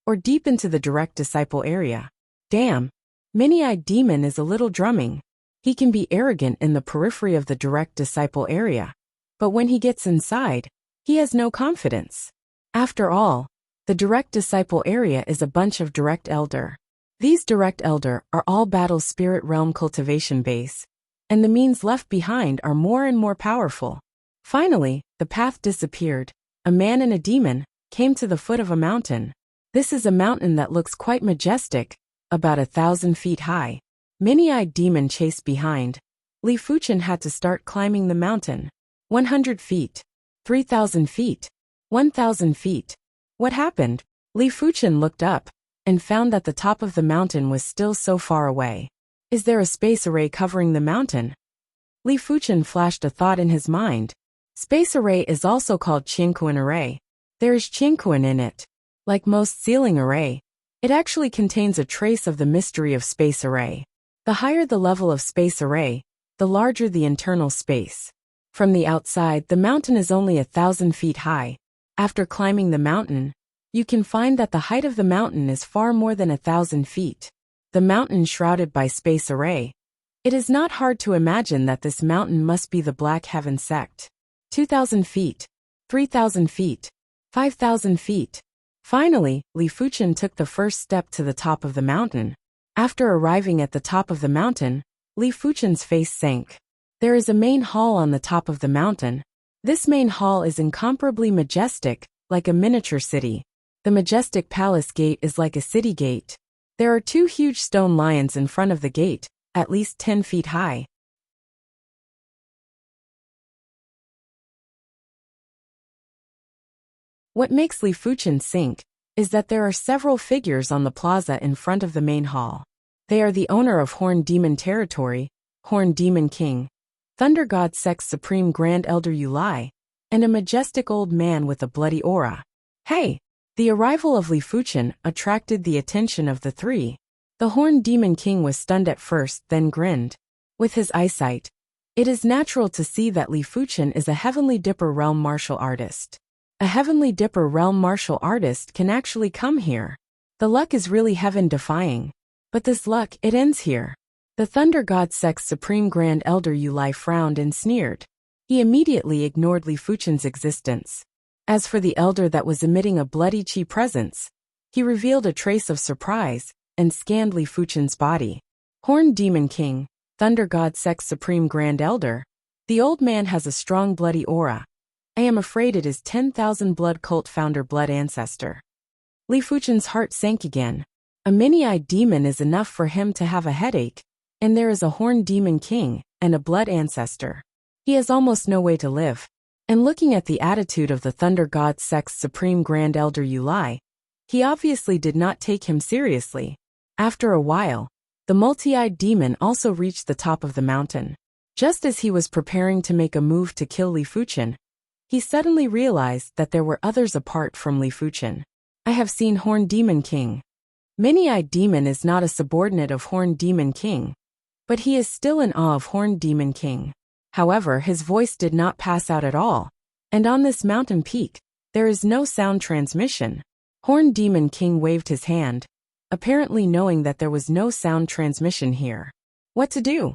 or deep into the direct disciple area. Damn, Many-Eyed Demon is a little drumming. He can be arrogant in the periphery of the direct disciple area, but when he gets inside, he has no confidence. After all, the direct disciple area is a bunch of direct elder. These direct elder are all battle spirit realm cultivation base, and the means left behind are more and more powerful. Finally, the path disappeared. A man and a demon came to the foot of a mountain. This is a mountain that looks quite majestic, about 1,000 feet high. Many-Eyed Demon chased behind. Li Fuchen had to start climbing the mountain. 100 feet. 3,000 feet. 1,000 feet. What happened? Li Fuchen looked up and found that the top of the mountain was still so far away. Is there a space array covering the mountain? Li Fuchen flashed a thought in his mind. Space array is also called Qianquan array. There is Qianquan in it. Like most ceiling array, it actually contains a trace of the mystery of space array. The higher the level of space array, the larger the internal space. From the outside, the mountain is only 1,000 feet high. After climbing the mountain, you can find that the height of the mountain is far more than 1,000 feet. The mountain shrouded by space array. It is not hard to imagine that this mountain must be the Black Heaven sect. 2,000 feet. 3,000 feet. 5,000 feet. Finally, Li Fuchen took the first step to the top of the mountain. After arriving at the top of the mountain, Li Fuchen's face sank. There is a main hall on the top of the mountain. This main hall is incomparably majestic, like a miniature city. The majestic palace gate is like a city gate. There are 2 huge stone lions in front of the gate, at least 10 feet high. What makes Li Fuchen sink is that there are several figures on the plaza in front of the main hall. They are the owner of Horn Demon Territory, Horn Demon King, Thunder God Sect's Supreme Grand Elder Yulai, and a majestic old man with a bloody aura. Hey! The arrival of Li Fuchen attracted the attention of the 3. The Horn Demon King was stunned at first, then grinned. With his eyesight, it is natural to see that Li Fuchen is a Heavenly Dipper realm martial artist. A Heavenly Dipper realm martial artist can actually come here. The luck is really heaven-defying. But this luck, it ends here. The Thunder God Sect's Supreme Grand Elder Yulai frowned and sneered. He immediately ignored Li Fuchen's existence. As for the elder that was emitting a bloody chi presence, he revealed a trace of surprise and scanned Li Fuchen's body. Horn Demon King, Thunder God Sect's Supreme Grand Elder. The old man has a strong bloody aura. I am afraid it is 10,000 blood cult founder blood ancestor. Li Fuchen's heart sank again. A Many-Eyed Demon is enough for him to have a headache, and there is a Horn Demon King and a blood ancestor. He has almost no way to live. And looking at the attitude of the Thunder God Sect's Supreme Grand Elder Yulai, he obviously did not take him seriously. After a while, the multi-eyed demon also reached the top of the mountain. Just as he was preparing to make a move to kill Li Fuchen, he suddenly realized that there were others apart from Li Fuchen. I have seen Horn Demon King. Many-Eyed Demon is not a subordinate of Horn Demon King, but he is still in awe of Horn Demon King. However, his voice did not pass out at all, and on this mountain peak, there is no sound transmission. Horn Demon King waved his hand, apparently knowing that there was no sound transmission here. What to do?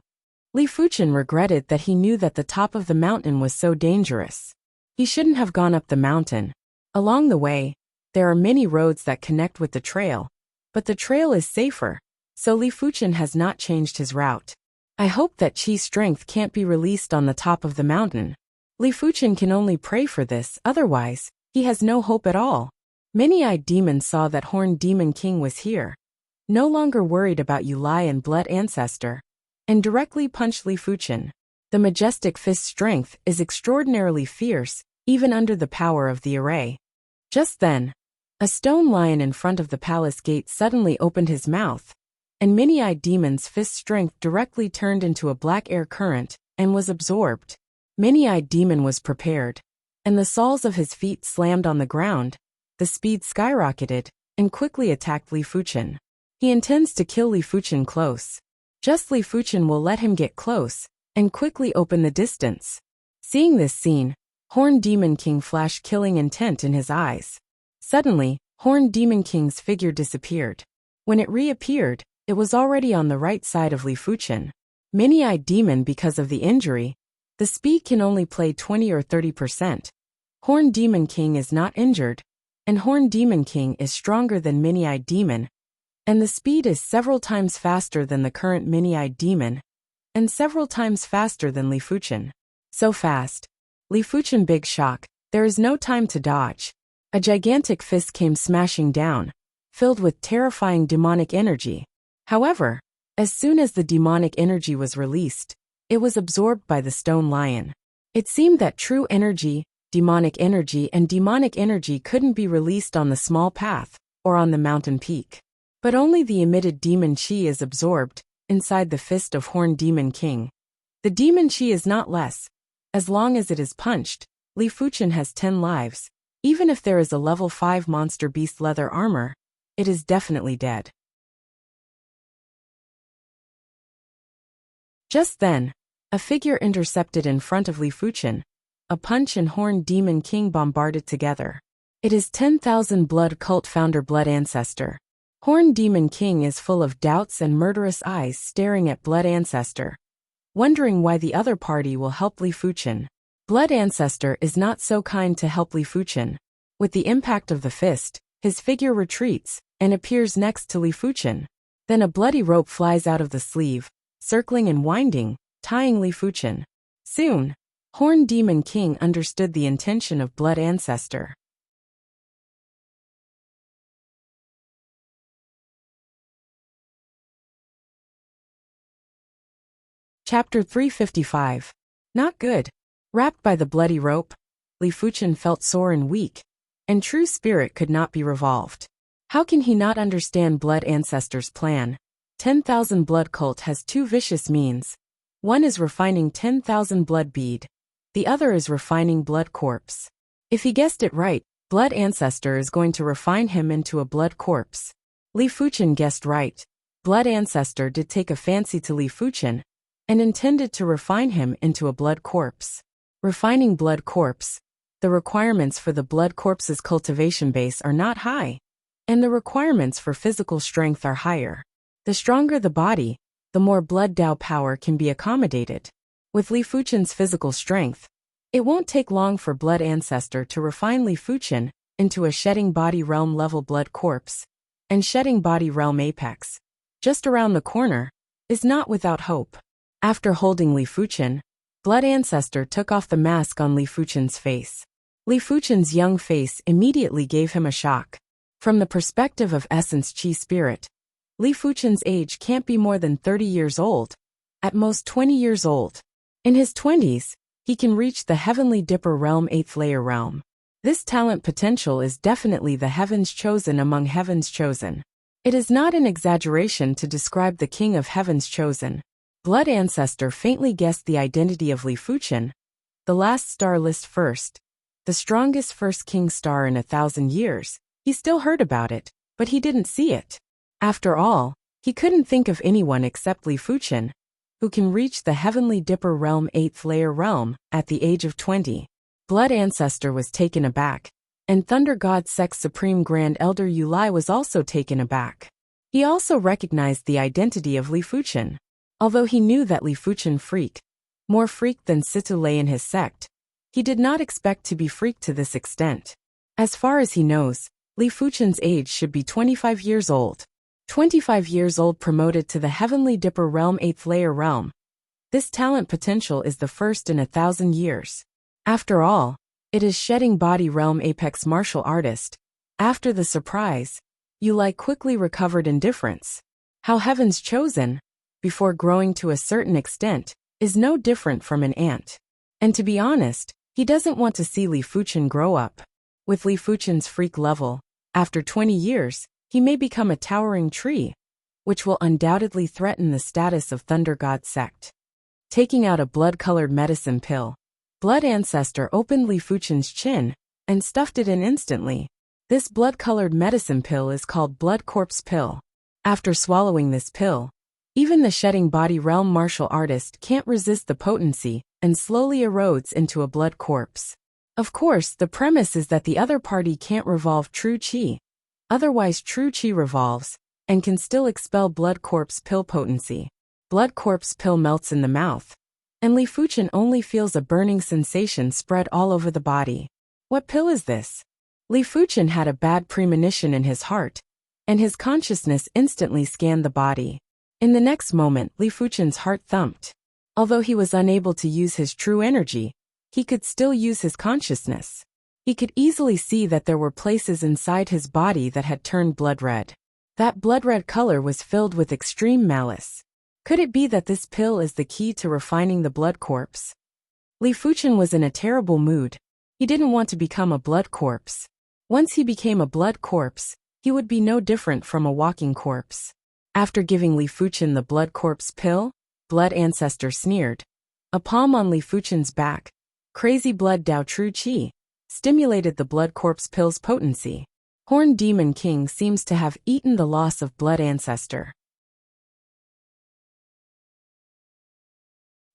Li Fuchen regretted that he knew that the top of the mountain was so dangerous. He shouldn't have gone up the mountain. Along the way, there are many roads that connect with the trail, but the trail is safer, so Li Fuchen has not changed his route. I hope that Chi's strength can't be released on the top of the mountain. Li Fuchen can only pray for this, otherwise, he has no hope at all. Many-Eyed Demon saw that Horn Demon King was here, no longer worried about Yulai and Blood Ancestor, and directly punched Li Fuchen. The majestic fist's strength is extraordinarily fierce, even under the power of the array. Just then, a stone lion in front of the palace gate suddenly opened his mouth, and many-eyed demon's fist strength directly turned into a black air current and was absorbed. Many-eyed demon was prepared, and the soles of his feet slammed on the ground. The speed skyrocketed and quickly attacked Li Fuchen. He intends to kill Li Fuchen close. Just Li Fuchen will let him get close and quickly open the distance. Seeing this scene, Horned Demon King flashed killing intent in his eyes. Suddenly, Horned Demon King's figure disappeared. When it reappeared, it was already on the right side of Li Fuchen. Many-eyed demon because of the injury, the speed can only play 20 or 30%. Horned Demon King is not injured, and Horned Demon King is stronger than Many-eyed Demon, and the speed is several times faster than the current Many-eyed Demon, and several times faster than Li Fuchen. So fast. Li Fuchen big shock, there is no time to dodge. A gigantic fist came smashing down, filled with terrifying demonic energy. However, as soon as the demonic energy was released, it was absorbed by the stone lion. It seemed that true energy, demonic energy and demonic energy couldn't be released on the small path or on the mountain peak. But only the emitted demon chi is absorbed inside the fist of Horned Demon King. The demon chi is not less. As long as it is punched, Li Fuchen has 10 lives. Even if there is a level 5 monster beast leather armor, it is definitely dead. Just then, a figure intercepted in front of Li Fuchen. A punch and Horned Demon King bombarded together. It is 10,000 Blood Cult founder Blood Ancestor. Horned Demon King is full of doubts and murderous eyes staring at Blood Ancestor, wondering why the other party will help Li Fuchen. Blood Ancestor is not so kind to help Li Fuchen. With the impact of the fist, his figure retreats and appears next to Li Fuchen. Then a bloody rope flies out of the sleeve, circling and winding, tying Li Fuchen. Soon, Horned Demon King understood the intention of Blood Ancestor. Chapter 355. Not good. Wrapped by the bloody rope, Li Fuchen felt sore and weak, and true spirit could not be revolved. How can he not understand Blood Ancestor's plan? 10,000 Blood Cult has two vicious means. One is refining 10,000 blood bead. The other is refining blood corpse. If he guessed it right, Blood Ancestor is going to refine him into a blood corpse. Li Fuchen guessed right. Blood Ancestor did take a fancy to Li Fuchen, and intended to refine him into a blood corpse. Refining blood corpse. The requirements for the blood corpse's cultivation base are not high, and the requirements for physical strength are higher. The stronger the body, the more blood Dao power can be accommodated. With Li Fuchen's physical strength, it won't take long for Blood Ancestor to refine Li Fuchen into a shedding body realm level blood corpse, and shedding body realm apex, just around the corner, is not without hope. After holding Li Fuchen, Blood Ancestor took off the mask on Li Fuchen's face. Li Fuchen's young face immediately gave him a shock. From the perspective of Essence Chi Spirit, Li Fuchen's age can't be more than 30 years old, at most 20 years old. In his 20s, he can reach the Heavenly Dipper Realm 8th Layer Realm. This talent potential is definitely the Heavens Chosen among Heavens Chosen. It is not an exaggeration to describe the King of Heavens Chosen. Blood Ancestor faintly guessed the identity of Li Fuchen, the last star list first, the strongest first king star in 1,000 years. He still heard about it, but he didn't see it. After all, he couldn't think of anyone except Li Fuchen, who can reach the Heavenly Dipper Realm 8th Layer Realm at the age of 20. Blood Ancestor was taken aback, and Thunder God Sect's Supreme Grand Elder Yulai was also taken aback. He also recognized the identity of Li Fuchen. Although he knew that Li Fuchen freak, more freak than Situlei in his sect, he did not expect to be freaked to this extent. As far as he knows, Li Fuchen's age should be 25 years old. 25 years old promoted to the Heavenly Dipper Realm 8th Layer Realm. This talent potential is the first in 1,000 years. After all, it is shedding body realm apex martial artist. After the surprise, Yulai quickly recovered indifference. How Heavens Chosen, before growing to a certain extent, is no different from an ant. And to be honest, he doesn't want to see Li Fuchen grow up. With Li Fuchen's freak level, after 20 years, he may become a towering tree, which will undoubtedly threaten the status of Thunder God sect. Taking out a blood-colored medicine pill, Blood Ancestor opened Li Fuchen's chin and stuffed it in instantly. This blood-colored medicine pill is called Blood Corpse Pill. After swallowing this pill, even the shedding body realm martial artist can't resist the potency and slowly erodes into a blood corpse. Of course, the premise is that the other party can't revolve true chi. Otherwise, true chi revolves and can still expel blood corpse pill potency. Blood corpse pill melts in the mouth, and Li Fuchen only feels a burning sensation spread all over the body. What pill is this? Li Fuchen had a bad premonition in his heart, and his consciousness instantly scanned the body. In the next moment, Li Fuchen's heart thumped. Although he was unable to use his true energy, he could still use his consciousness. He could easily see that there were places inside his body that had turned blood red. That blood red color was filled with extreme malice. Could it be that this pill is the key to refining the blood corpse? Li Fuchen was in a terrible mood. He didn't want to become a blood corpse. Once he became a blood corpse, he would be no different from a walking corpse. After giving Li Fuchen the blood corpse pill, Blood Ancestor sneered. A palm on Li Fuchen's back, Crazy Blood Dao True Chi, stimulated the blood corpse pill's potency. Horned Demon King seems to have eaten the loss of Blood Ancestor.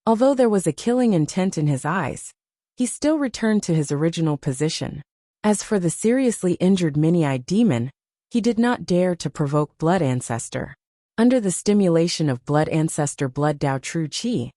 Although there was a killing intent in his eyes, he still returned to his original position. As for the seriously injured mini-eyed demon, he did not dare to provoke Blood Ancestor. Under the stimulation of Blood Ancestor Blood Dao True Chi,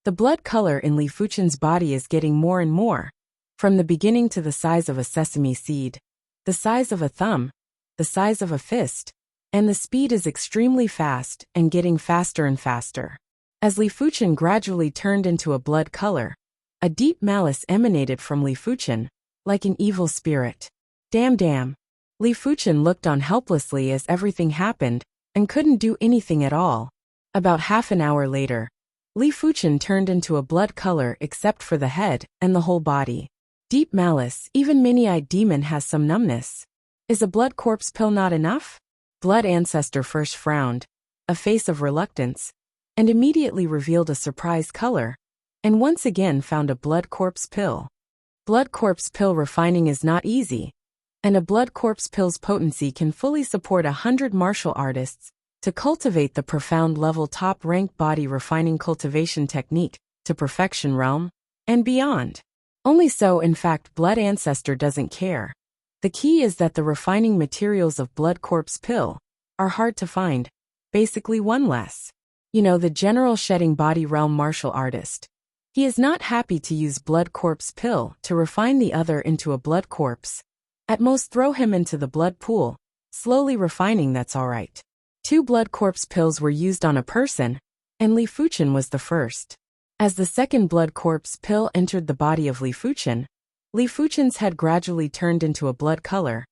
the blood color in Li Fuchen's body is getting more and more, from the beginning to the size of a sesame seed, the size of a thumb, the size of a fist, and the speed is extremely fast and getting faster and faster. As Li Fuchen gradually turned into a blood color, a deep malice emanated from Li Fuchen, like an evil spirit. Damn. Li Fuchen looked on helplessly as everything happened, and couldn't do anything at all. About half an hour later, Li Fuchen turned into a blood color except for the head and the whole body. Deep malice, even mini-eyed demon has some numbness. Is a blood corpse pill not enough? Blood Ancestor first frowned, a face of reluctance, and immediately revealed a surprise color, and once again found a blood corpse pill. Blood corpse pill refining is not easy, and a blood corpse pill's potency can fully support 100 martial artists to cultivate the profound level top-ranked body refining cultivation technique to perfection realm and beyond. Only so, in fact, Blood Ancestor doesn't care. The key is that the refining materials of blood corpse pill are hard to find, basically one less. The general shedding body realm martial artist. He is not happy to use blood corpse pill to refine the other into a blood corpse. At most throw him into the blood pool, slowly refining, that's alright. 2 blood corpse pills were used on a person, and Li Fuchen was the first. As the second blood corpse pill entered the body of Li Fuchen's head gradually turned into a blood color,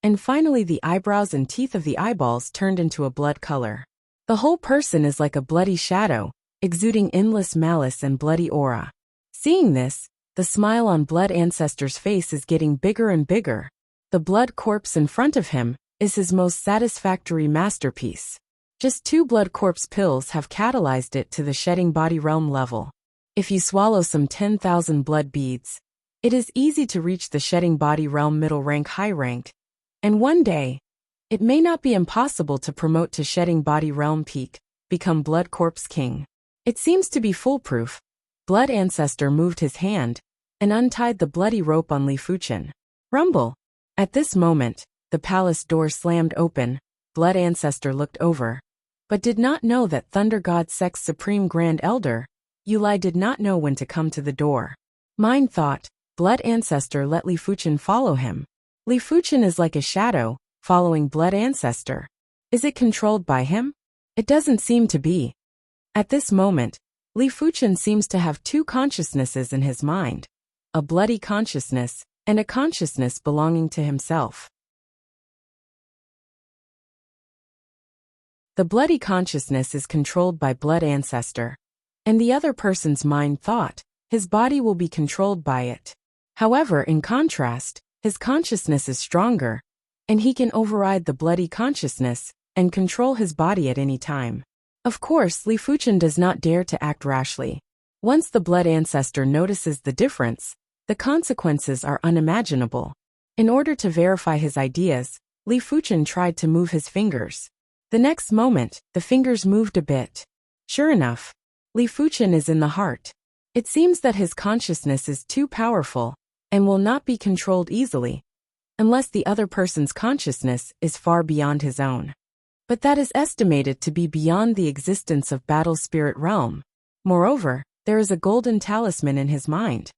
and finally the eyebrows and teeth of the eyeballs turned into a blood color. The whole person is like a bloody shadow, exuding endless malice and bloody aura. Seeing this, the smile on Blood Ancestor's face is getting bigger and bigger. The blood corpse in front of him is his most satisfactory masterpiece. Just 2 blood corpse pills have catalyzed it to the shedding body realm level. If you swallow some 10,000 blood beads, it is easy to reach the shedding body realm middle rank high rank, and one day, it may not be impossible to promote to shedding body realm peak, become blood corpse king. It seems to be foolproof. Blood Ancestor moved his hand and untied the bloody rope on Li Fuchen. Rumble. At this moment, the palace door slammed open. Blood Ancestor looked over, but did not know that Thunder God Sect's Supreme Grand Elder, Yulai, did not know when to come to the door. Mind thought, Blood Ancestor let Li Fuchen follow him. Li Fuchen is like a shadow, following Blood Ancestor. Is it controlled by him? It doesn't seem to be. At this moment, Li Fuchen seems to have 2 consciousnesses in his mind, a bloody consciousness and a consciousness belonging to himself. The bloody consciousness is controlled by Blood Ancestor, and the other person's mind thought his body will be controlled by it. However, in contrast, his consciousness is stronger, and he can override the bloody consciousness and control his body at any time. Of course, Li Fuchen does not dare to act rashly. Once the blood ancestor notices the difference, the consequences are unimaginable. In order to verify his ideas, Li Fuchen tried to move his fingers. The next moment, the fingers moved a bit. Sure enough, Li Fuchen is in the heart. It seems that his consciousness is too powerful and will not be controlled easily, unless the other person's consciousness is far beyond his own. But that is estimated to be beyond the existence of battle spirit realm. Moreover, there is a golden talisman in his mind.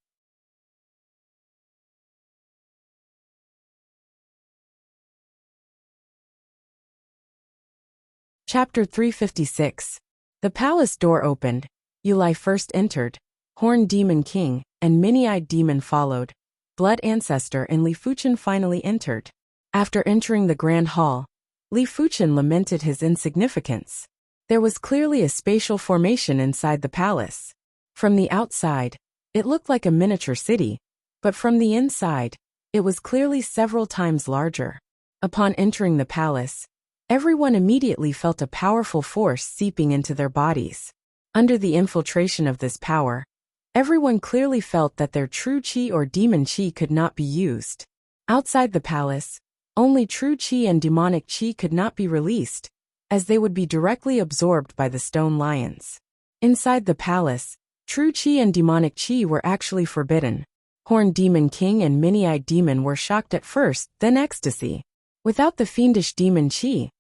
Chapter 356. The palace door opened. Yulai first entered. Horned Demon King and Many-Eyed Demon followed. Blood Ancestor and Li Fuchen finally entered. After entering the grand hall, Li Fuchen lamented his insignificance. There was clearly a spatial formation inside the palace. From the outside, it looked like a miniature city, but from the inside, it was clearly several times larger. Upon entering the palace, everyone immediately felt a powerful force seeping into their bodies. Under the infiltration of this power, everyone clearly felt that their true chi or demon chi could not be used. Outside the palace, only true chi and demonic chi could not be released, as they would be directly absorbed by the stone lions. Inside the palace, true chi and demonic chi were actually forbidden. Horned Demon King and Many-Eyed Demon were shocked at first, then ecstasy. Without the fiendish demon chi,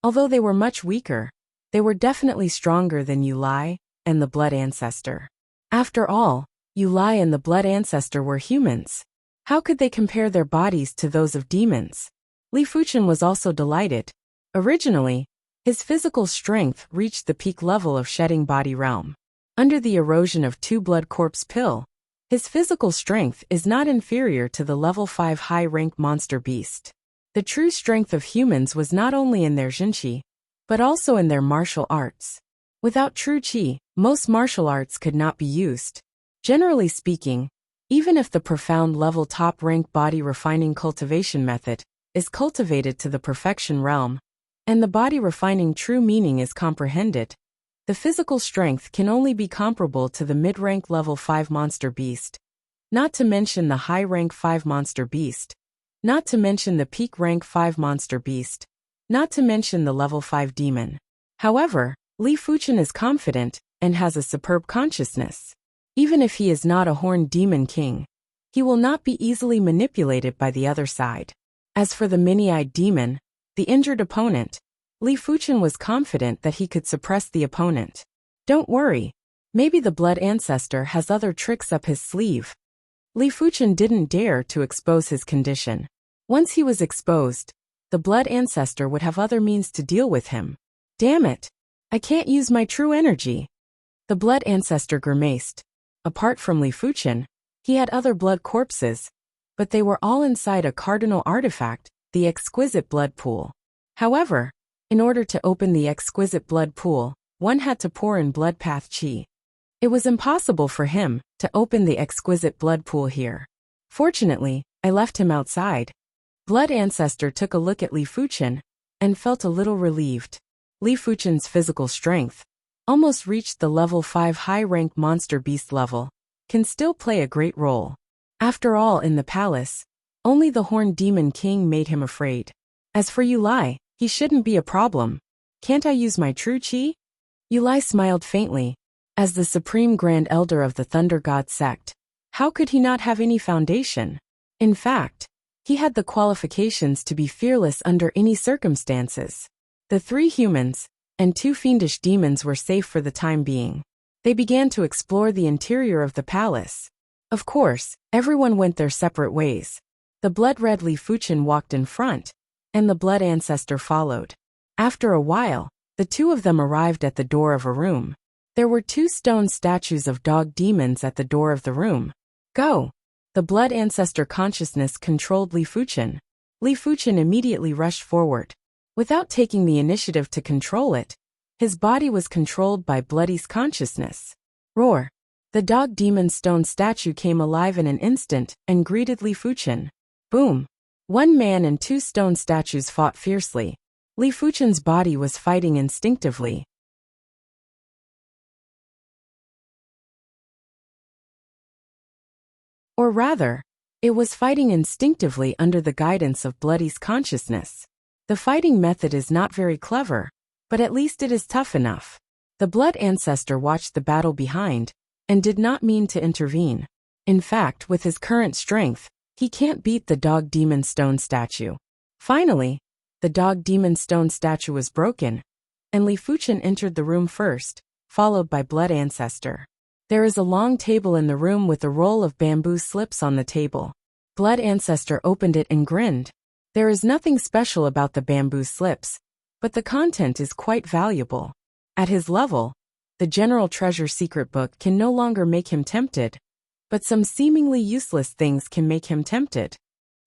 although they were much weaker, they were definitely stronger than Yulai and the Blood Ancestor. After all, Yulai and the Blood Ancestor were humans. How could they compare their bodies to those of demons? Li Fuchen was also delighted. Originally, his physical strength reached the peak level of shedding body realm. Under the erosion of 2 blood corpse pill, his physical strength is not inferior to the level 5 high-rank monster beast. The true strength of humans was not only in their jinqi, but also in their martial arts. Without true chi, most martial arts could not be used. Generally speaking, even if the profound level top-rank body refining cultivation method is cultivated to the perfection realm, and the body refining true meaning is comprehended, the physical strength can only be comparable to the mid-rank level 5 monster beast, not to mention the high-rank 5 monster beast, not to mention the peak rank 5 monster beast, not to mention the level 5 demon. However, Li Fuchen is confident and has a superb consciousness. Even if he is not a Horned Demon King, he will not be easily manipulated by the other side. As for the Many-Eyed Demon, the injured opponent, Li Fuchen was confident that he could suppress the opponent. Don't worry, maybe the Blood Ancestor has other tricks up his sleeve. Li Fuchen didn't dare to expose his condition. Once he was exposed, the Blood Ancestor would have other means to deal with him. Damn it! I can't use my true energy. The Blood Ancestor grimaced. Apart from Li Fuchen, he had other blood corpses, but they were all inside a cardinal artifact, the exquisite blood pool. However, in order to open the exquisite blood pool, one had to pour in blood path chi. It was impossible for him to open the exquisite blood pool here. Fortunately, I left him outside. Blood Ancestor took a look at Li Fuchen and felt a little relieved. Li Fuchen's physical strength, almost reached the level 5 high-rank monster beast level, can still play a great role. After all, in the palace, only the Horned Demon King made him afraid. As for Yulai, he shouldn't be a problem. Can't I use my true chi? Yulai smiled faintly. As the Supreme Grand Elder of the Thunder God sect, how could he not have any foundation? In fact, he had the qualifications to be fearless under any circumstances. The 3 humans and 2 fiendish demons were safe for the time being. They began to explore the interior of the palace. Of course, everyone went their separate ways. The blood-red Li Fuchen walked in front, and the Blood Ancestor followed. After a while, the 2 of them arrived at the door of a room. There were 2 stone statues of dog demons at the door of the room. Go! The Blood Ancestor consciousness controlled Li Fuchen. Li Fuchen immediately rushed forward. Without taking the initiative to control it, his body was controlled by Bloody's consciousness. Roar! The dog demon stone statue came alive in an instant and greeted Li Fuchen. Boom! One man and two stone statues fought fiercely. Li Fuchen's body was fighting instinctively. Or rather, it was fighting instinctively under the guidance of Bloody's consciousness. The fighting method is not very clever, but at least it is tough enough. The Blood Ancestor watched the battle behind, and did not mean to intervene. In fact, with his current strength, he can't beat the Dog Demon Stone statue. Finally, the Dog Demon Stone statue was broken, and Li Fuchen entered the room first, followed by Blood Ancestor. There is a long table in the room with a roll of bamboo slips on the table. Blood Ancestor opened it and grinned. There is nothing special about the bamboo slips, but the content is quite valuable. At his level, the General Treasure Secret Book can no longer make him tempted, but some seemingly useless things can make him tempted.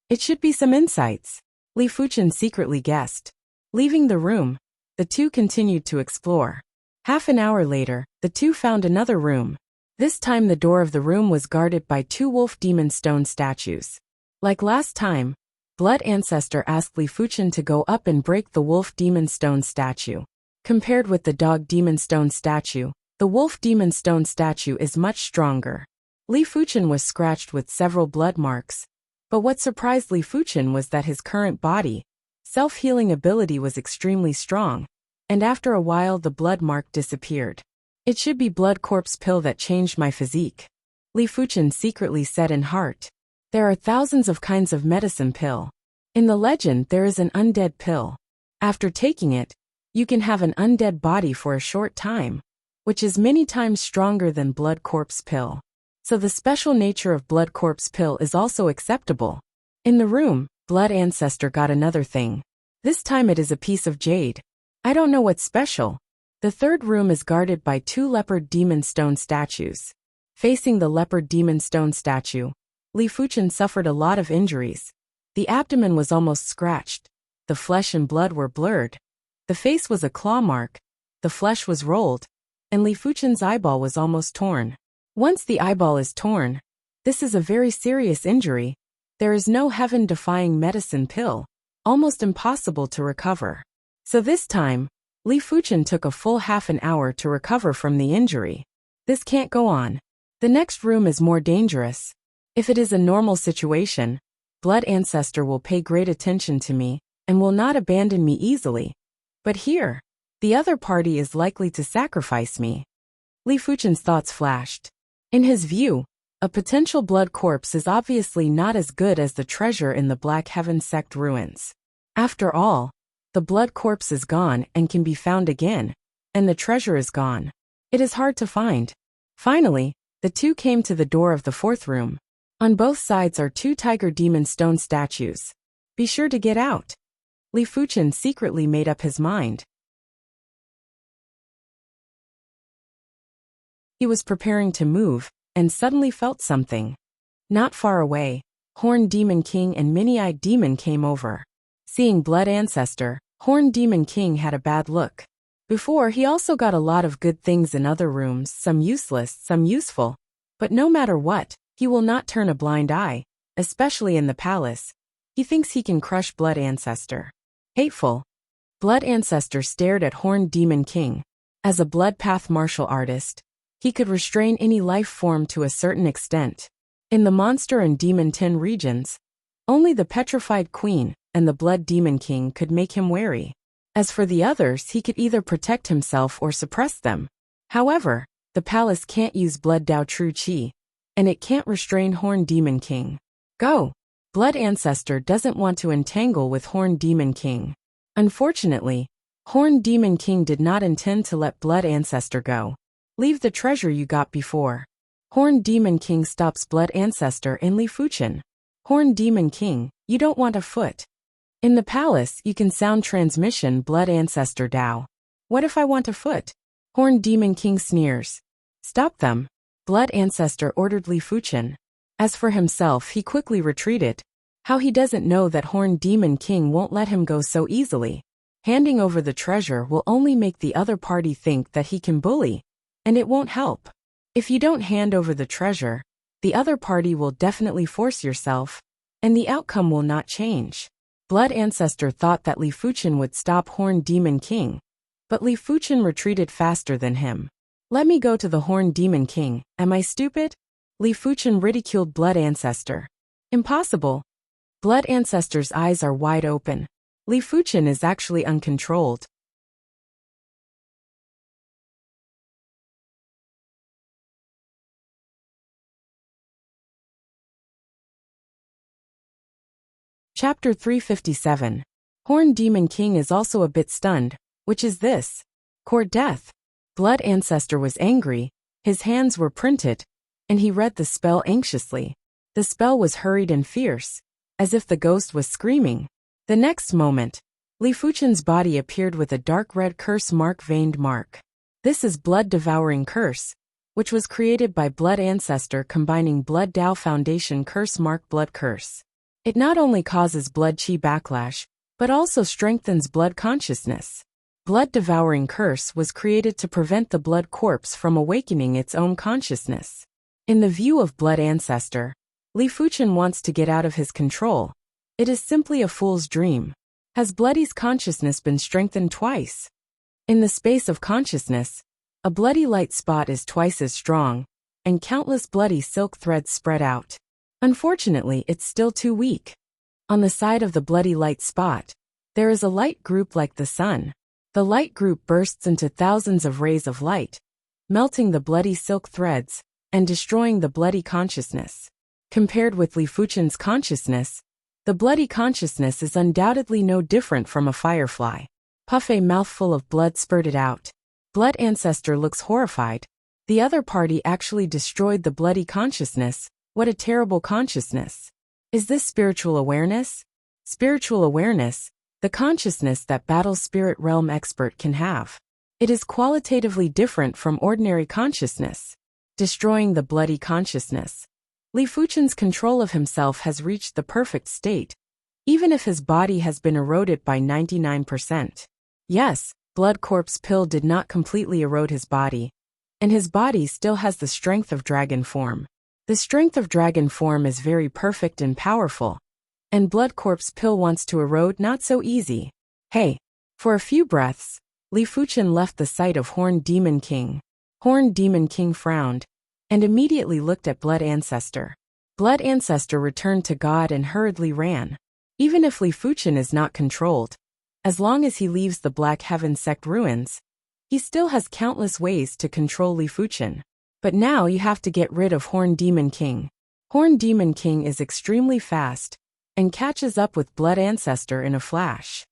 It should be some insights, Li Fuchen secretly guessed. Leaving the room, the two continued to explore. Half an hour later, the two found another room. This time the door of the room was guarded by two wolf demon stone statues. Like last time, Blood Ancestor asked Li Fuchen to go up and break the wolf demon stone statue. Compared with the dog demon stone statue, the wolf demon stone statue is much stronger. Li Fuchen was scratched with several blood marks, but what surprised Li Fuchen was that his current body, self-healing ability was extremely strong, and after a while the blood mark disappeared. It should be blood corpse pill that changed my physique, Li Fuchen secretly said in heart. There are thousands of kinds of medicine pill. In the legend there is an undead pill. After taking it, you can have an undead body for a short time, which is many times stronger than blood corpse pill. So the special nature of blood corpse pill is also acceptable. In the room, Blood Ancestor got another thing. This time it is a piece of jade. I don't know what's special. The third room is guarded by two leopard demon stone statues. Facing the leopard demon stone statue, Li Fuchen suffered a lot of injuries. The abdomen was almost scratched. The flesh and blood were blurred. The face was a claw mark. The flesh was rolled. And Li Fuchen's eyeball was almost torn. Once the eyeball is torn, this is a very serious injury. There is no heaven-defying medicine pill, almost impossible to recover. So this time, Li Fuchen took a full half an hour to recover from the injury. This can't go on. The next room is more dangerous. If it is a normal situation, Blood Ancestor will pay great attention to me, and will not abandon me easily. But here, the other party is likely to sacrifice me. Li Fuchen's thoughts flashed. In his view, a potential blood corpse is obviously not as good as the treasure in the Black Heaven sect ruins. After all, the blood corpse is gone and can be found again, and the treasure is gone. It is hard to find. Finally, the two came to the door of the fourth room. On both sides are two tiger demon stone statues. Be sure to get out. Li Fuchen secretly made up his mind. He was preparing to move, and suddenly felt something. Not far away, Horned Demon King and Mini-Eyed Demon came over. Seeing Blood Ancestor, Horned Demon King had a bad look. Before, he also got a lot of good things in other rooms, some useless, some useful. But no matter what, he will not turn a blind eye, especially in the palace. He thinks he can crush Blood Ancestor. Hateful. Blood Ancestor stared at Horned Demon King. As a blood path martial artist, he could restrain any life form to a certain extent. In the Monster and Demon 10 regions, only the Petrified Queen and the Blood Demon King could make him wary. As for the others, he could either protect himself or suppress them. However, the palace can't use Blood Dao True Qi, and it can't restrain Horned Demon King. Go! Blood Ancestor doesn't want to entangle with Horned Demon King. Unfortunately, Horned Demon King did not intend to let Blood Ancestor go. Leave the treasure you got before. Horned Demon King stops Blood Ancestor and Li Fuchen. Horned Demon King, you don't want a foot. In the palace, you can sound transmission Blood Ancestor Dao. What if I want a foot? Horned Demon King sneers. Stop them. Blood Ancestor ordered Li Fuchen. As for himself, he quickly retreated. How he doesn't know that Horned Demon King won't let him go so easily. Handing over the treasure will only make the other party think that he can bully, and it won't help. If you don't hand over the treasure, the other party will definitely force yourself, and the outcome will not change. Blood Ancestor thought that Li Fuchen would stop Horned Demon King, but Li Fuchen retreated faster than him. Let me go to the Horned Demon King, am I stupid? Li Fuchen ridiculed Blood Ancestor. Impossible. Blood Ancestor's eyes are wide open. Li Fuchen is actually uncontrolled. Chapter 357. Horned Demon King is also a bit stunned. Which is this? Court death. Blood Ancestor was angry, his hands were printed, and he read the spell anxiously. The spell was hurried and fierce, as if the ghost was screaming. The next moment, Li Fuchen's body appeared with a dark red curse mark veined mark. This is Blood Devouring Curse, which was created by Blood Ancestor combining Blood Dao Foundation Curse Mark Blood Curse. It not only causes blood chi backlash, but also strengthens blood consciousness. Blood Devouring Curse was created to prevent the blood corpse from awakening its own consciousness. In the view of Blood Ancestor, Li Fuchen wants to get out of his control. It is simply a fool's dream. Has Bloody's consciousness been strengthened twice? In the space of consciousness, a bloody light spot is twice as strong, and countless bloody silk threads spread out. Unfortunately, it's still too weak. On the side of the bloody light spot, there is a light group like the sun. The light group bursts into thousands of rays of light, melting the bloody silk threads and destroying the bloody consciousness. Compared with Li Fuchen's consciousness, the bloody consciousness is undoubtedly no different from a firefly. Puff, a mouthful of blood spurted out. Blood Ancestor looks horrified. The other party actually destroyed the bloody consciousness. What a terrible consciousness. Is this spiritual awareness? Spiritual awareness, the consciousness that Battle Spirit Realm expert can have. It is qualitatively different from ordinary consciousness. Destroying the bloody consciousness. Li Fuchen's control of himself has reached the perfect state, even if his body has been eroded by 99%. Yes, Blood Corpse Pill did not completely erode his body, and his body still has the strength of dragon form. The strength of dragon form is very perfect and powerful, and Blood Corpse Pill wants to erode not so easy. Hey! For a few breaths, Li Fuchen left the sight of Horned Demon King. Horned Demon King frowned, and immediately looked at Blood Ancestor. Blood Ancestor returned to God and hurriedly ran. Even if Li Fuchen is not controlled, as long as he leaves the Black Heaven Sect ruins, he still has countless ways to control Li Fuchen. But now you have to get rid of Horned Demon King. Horned Demon King is extremely fast, and catches up with Blood Ancestor in a flash.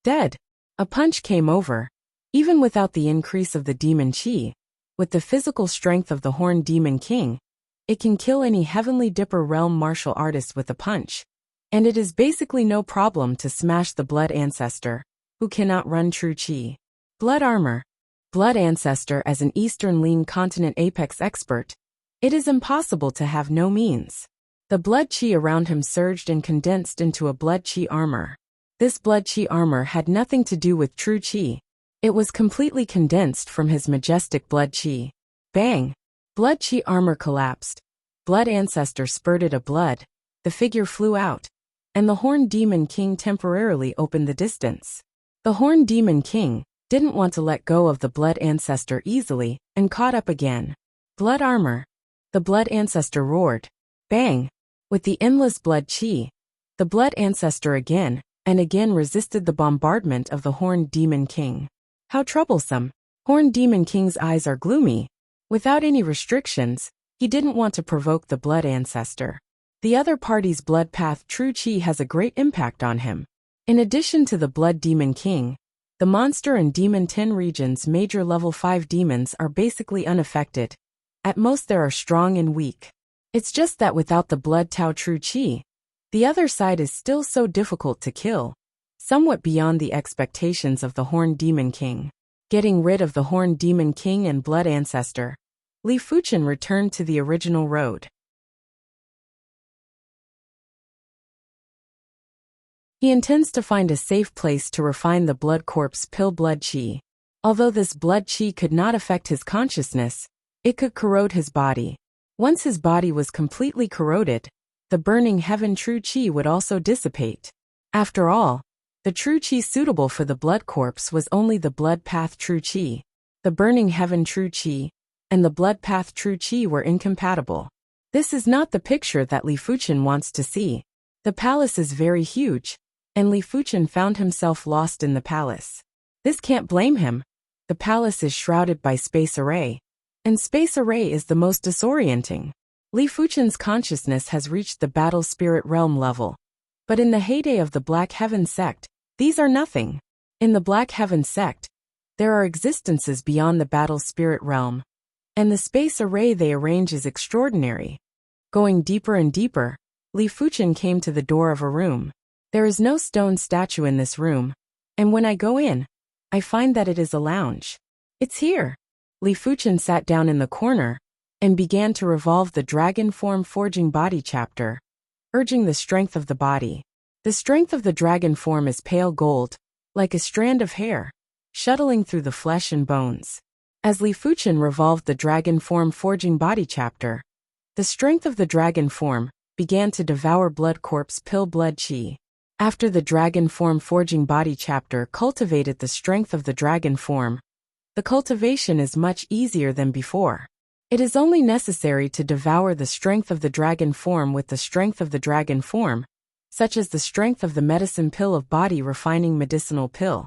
Dead. A punch came over. Even without the increase of the demon chi, with the physical strength of the Horned Demon King, it can kill any Heavenly Dipper realm martial artist with a punch. And it is basically no problem to smash the Blood Ancestor, who cannot run true chi. Blood Armor. Blood Ancestor as an Eastern Lean Continent Apex expert, it is impossible to have no means. The blood chi around him surged and condensed into a blood chi armor. This blood chi armor had nothing to do with true chi. It was completely condensed from his majestic blood chi. Bang! Blood chi armor collapsed. Blood Ancestor spurted a blood, the figure flew out, and the Horned Demon King temporarily opened the distance. The Horned Demon King didn't want to let go of the Blood Ancestor easily, and caught up again. Blood Armor. The Blood Ancestor roared. Bang! With the endless blood chi, the Blood Ancestor again and again resisted the bombardment of the Horned Demon King. How troublesome. Horned Demon King's eyes are gloomy. Without any restrictions, he didn't want to provoke the Blood Ancestor. The other party's blood path true chi has a great impact on him. In addition to the Blood Demon King, the Monster and Demon 10 region's major level 5 demons are basically unaffected. At most they are strong and weak. It's just that without the Blood Tao true chi, the other side is still so difficult to kill, somewhat beyond the expectations of the Horned Demon King. Getting rid of the Horned Demon King and Blood Ancestor, Li Fuchen returned to the original road. He intends to find a safe place to refine the Blood Corpse Pill blood chi. Although this blood chi could not affect his consciousness, it could corrode his body. Once his body was completely corroded, the burning heaven true qi would also dissipate. After all, the true qi suitable for the blood corpse was only the blood path true qi. The burning heaven true qi and the blood path true qi were incompatible. This is not the picture that Li Fuchen wants to see. The palace is very huge, and Li Fuchen found himself lost in the palace. This can't blame him. The palace is shrouded by space array, and space array is the most disorienting. Li Fuchen's consciousness has reached the battle spirit realm level. But in the heyday of the Black Heaven sect, these are nothing. In the Black Heaven sect, there are existences beyond the battle spirit realm, and the space array they arrange is extraordinary. Going deeper and deeper, Li Fuchen came to the door of a room. There is no stone statue in this room, and when I go in, I find that it is a lounge. It's here. Li Fuchen sat down in the corner and began to revolve the Dragon Form Forging Body chapter, urging the strength of the body. The strength of the dragon form is pale gold, like a strand of hair, shuttling through the flesh and bones. As Li Fuchen revolved the Dragon Form Forging Body chapter, the strength of the dragon form began to devour blood corpse pill blood qi. After the Dragon Form Forging Body chapter cultivated the strength of the dragon form, the cultivation is much easier than before. It is only necessary to devour the strength of the dragon form with the strength of the dragon form, such as the strength of the medicine pill of body refining medicinal pill,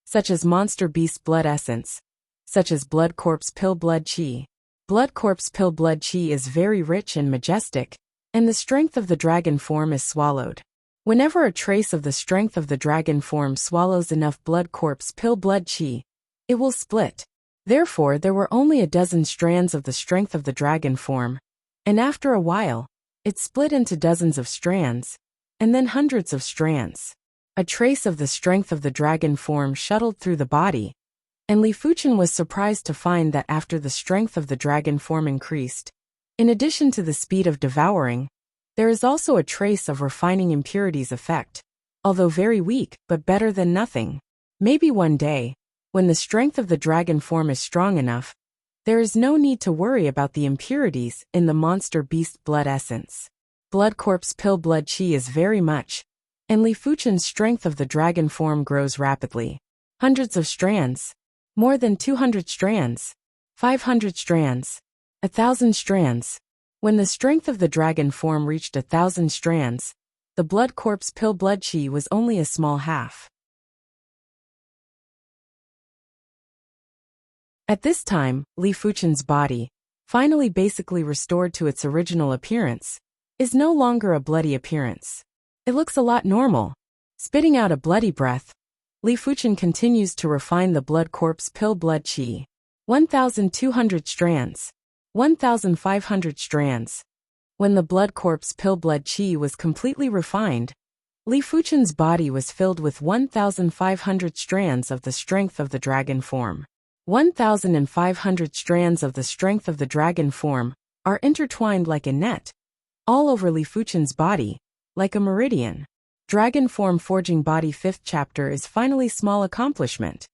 such as monster beast blood essence, such as blood corpse pill blood qi. Blood corpse pill blood qi is very rich and majestic, and the strength of the dragon form is swallowed. Whenever a trace of the strength of the dragon form swallows enough blood corpse pill blood qi, it will split. Therefore there were only a dozen strands of the strength of the dragon form, and after a while, it split into dozens of strands, and then hundreds of strands. A trace of the strength of the dragon form shuttled through the body, and Li Fuchen was surprised to find that after the strength of the dragon form increased, in addition to the speed of devouring, there is also a trace of refining impurities effect, although very weak, but better than nothing. Maybe one day, when the strength of the dragon form is strong enough, there is no need to worry about the impurities in the monster beast blood essence. Blood corpse pill blood qi is very much, and Li Fuchen's strength of the dragon form grows rapidly. Hundreds of strands, more than 200 strands, 500 strands, 1,000 strands. When the strength of the dragon form reached 1,000 strands, the blood corpse pill blood qi was only a small half. At this time, Li Fuchen's body, finally basically restored to its original appearance, is no longer a bloody appearance. It looks a lot normal. Spitting out a bloody breath, Li Fuchen continues to refine the blood corpse pill blood qi. 1,200 strands. 1,500 strands. When the blood corpse pill blood qi was completely refined, Li Fuchen's body was filled with 1,500 strands of the strength of the dragon form. 1,500 strands of the strength of the dragon form are intertwined like a net, all over Li Fuchen's body, like a meridian. Dragon Form Forging Body 5th chapter is finally small accomplishment.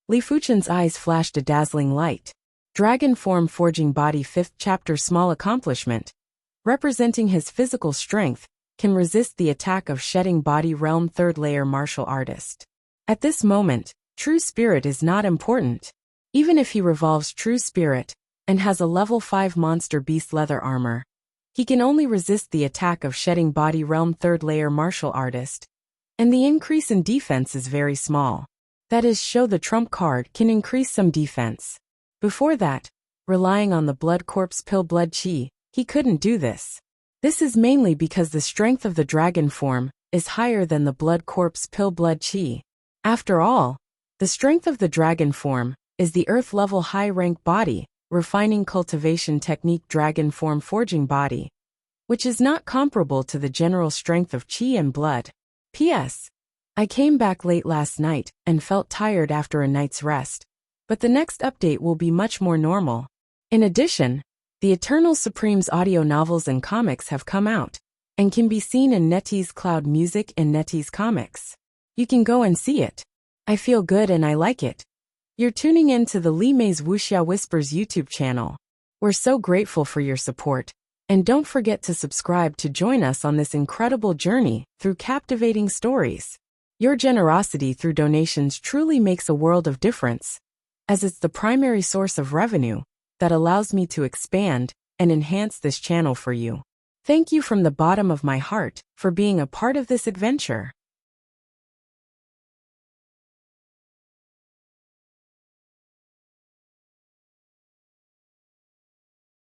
Li Fuchen's eyes flashed a dazzling light. Dragon Form Forging Body 5th chapter small accomplishment, representing his physical strength, can resist the attack of shedding body realm 3rd layer martial artist. At this moment, true spirit is not important. Even if he revolves true spirit and has a level 5 monster beast leather armor, he can only resist the attack of shedding body realm 3rd layer martial artist, and the increase in defense is very small. That is, show the trump card can increase some defense. Before that, relying on the blood corpse pill blood qi, he couldn't do this. This is mainly because the strength of the dragon form is higher than the blood corpse pill blood qi. After all, the strength of the dragon form is the earth level high rank body, refining cultivation technique dragon form forging body, which is not comparable to the general strength of qi and blood. P.S. I came back late last night and felt tired after a night's rest, but the next update will be much more normal. In addition, the Eternal Supreme's audio novels and comics have come out, and can be seen in NetEase Cloud Music and NetEase Comics. You can go and see it. I feel good and I like it. You're tuning in to the Li Mei's Wuxia Whispers YouTube channel. We're so grateful for your support. And don't forget to subscribe to join us on this incredible journey through captivating stories. Your generosity through donations truly makes a world of difference, as it's the primary source of revenue that allows me to expand and enhance this channel for you. Thank you from the bottom of my heart for being a part of this adventure.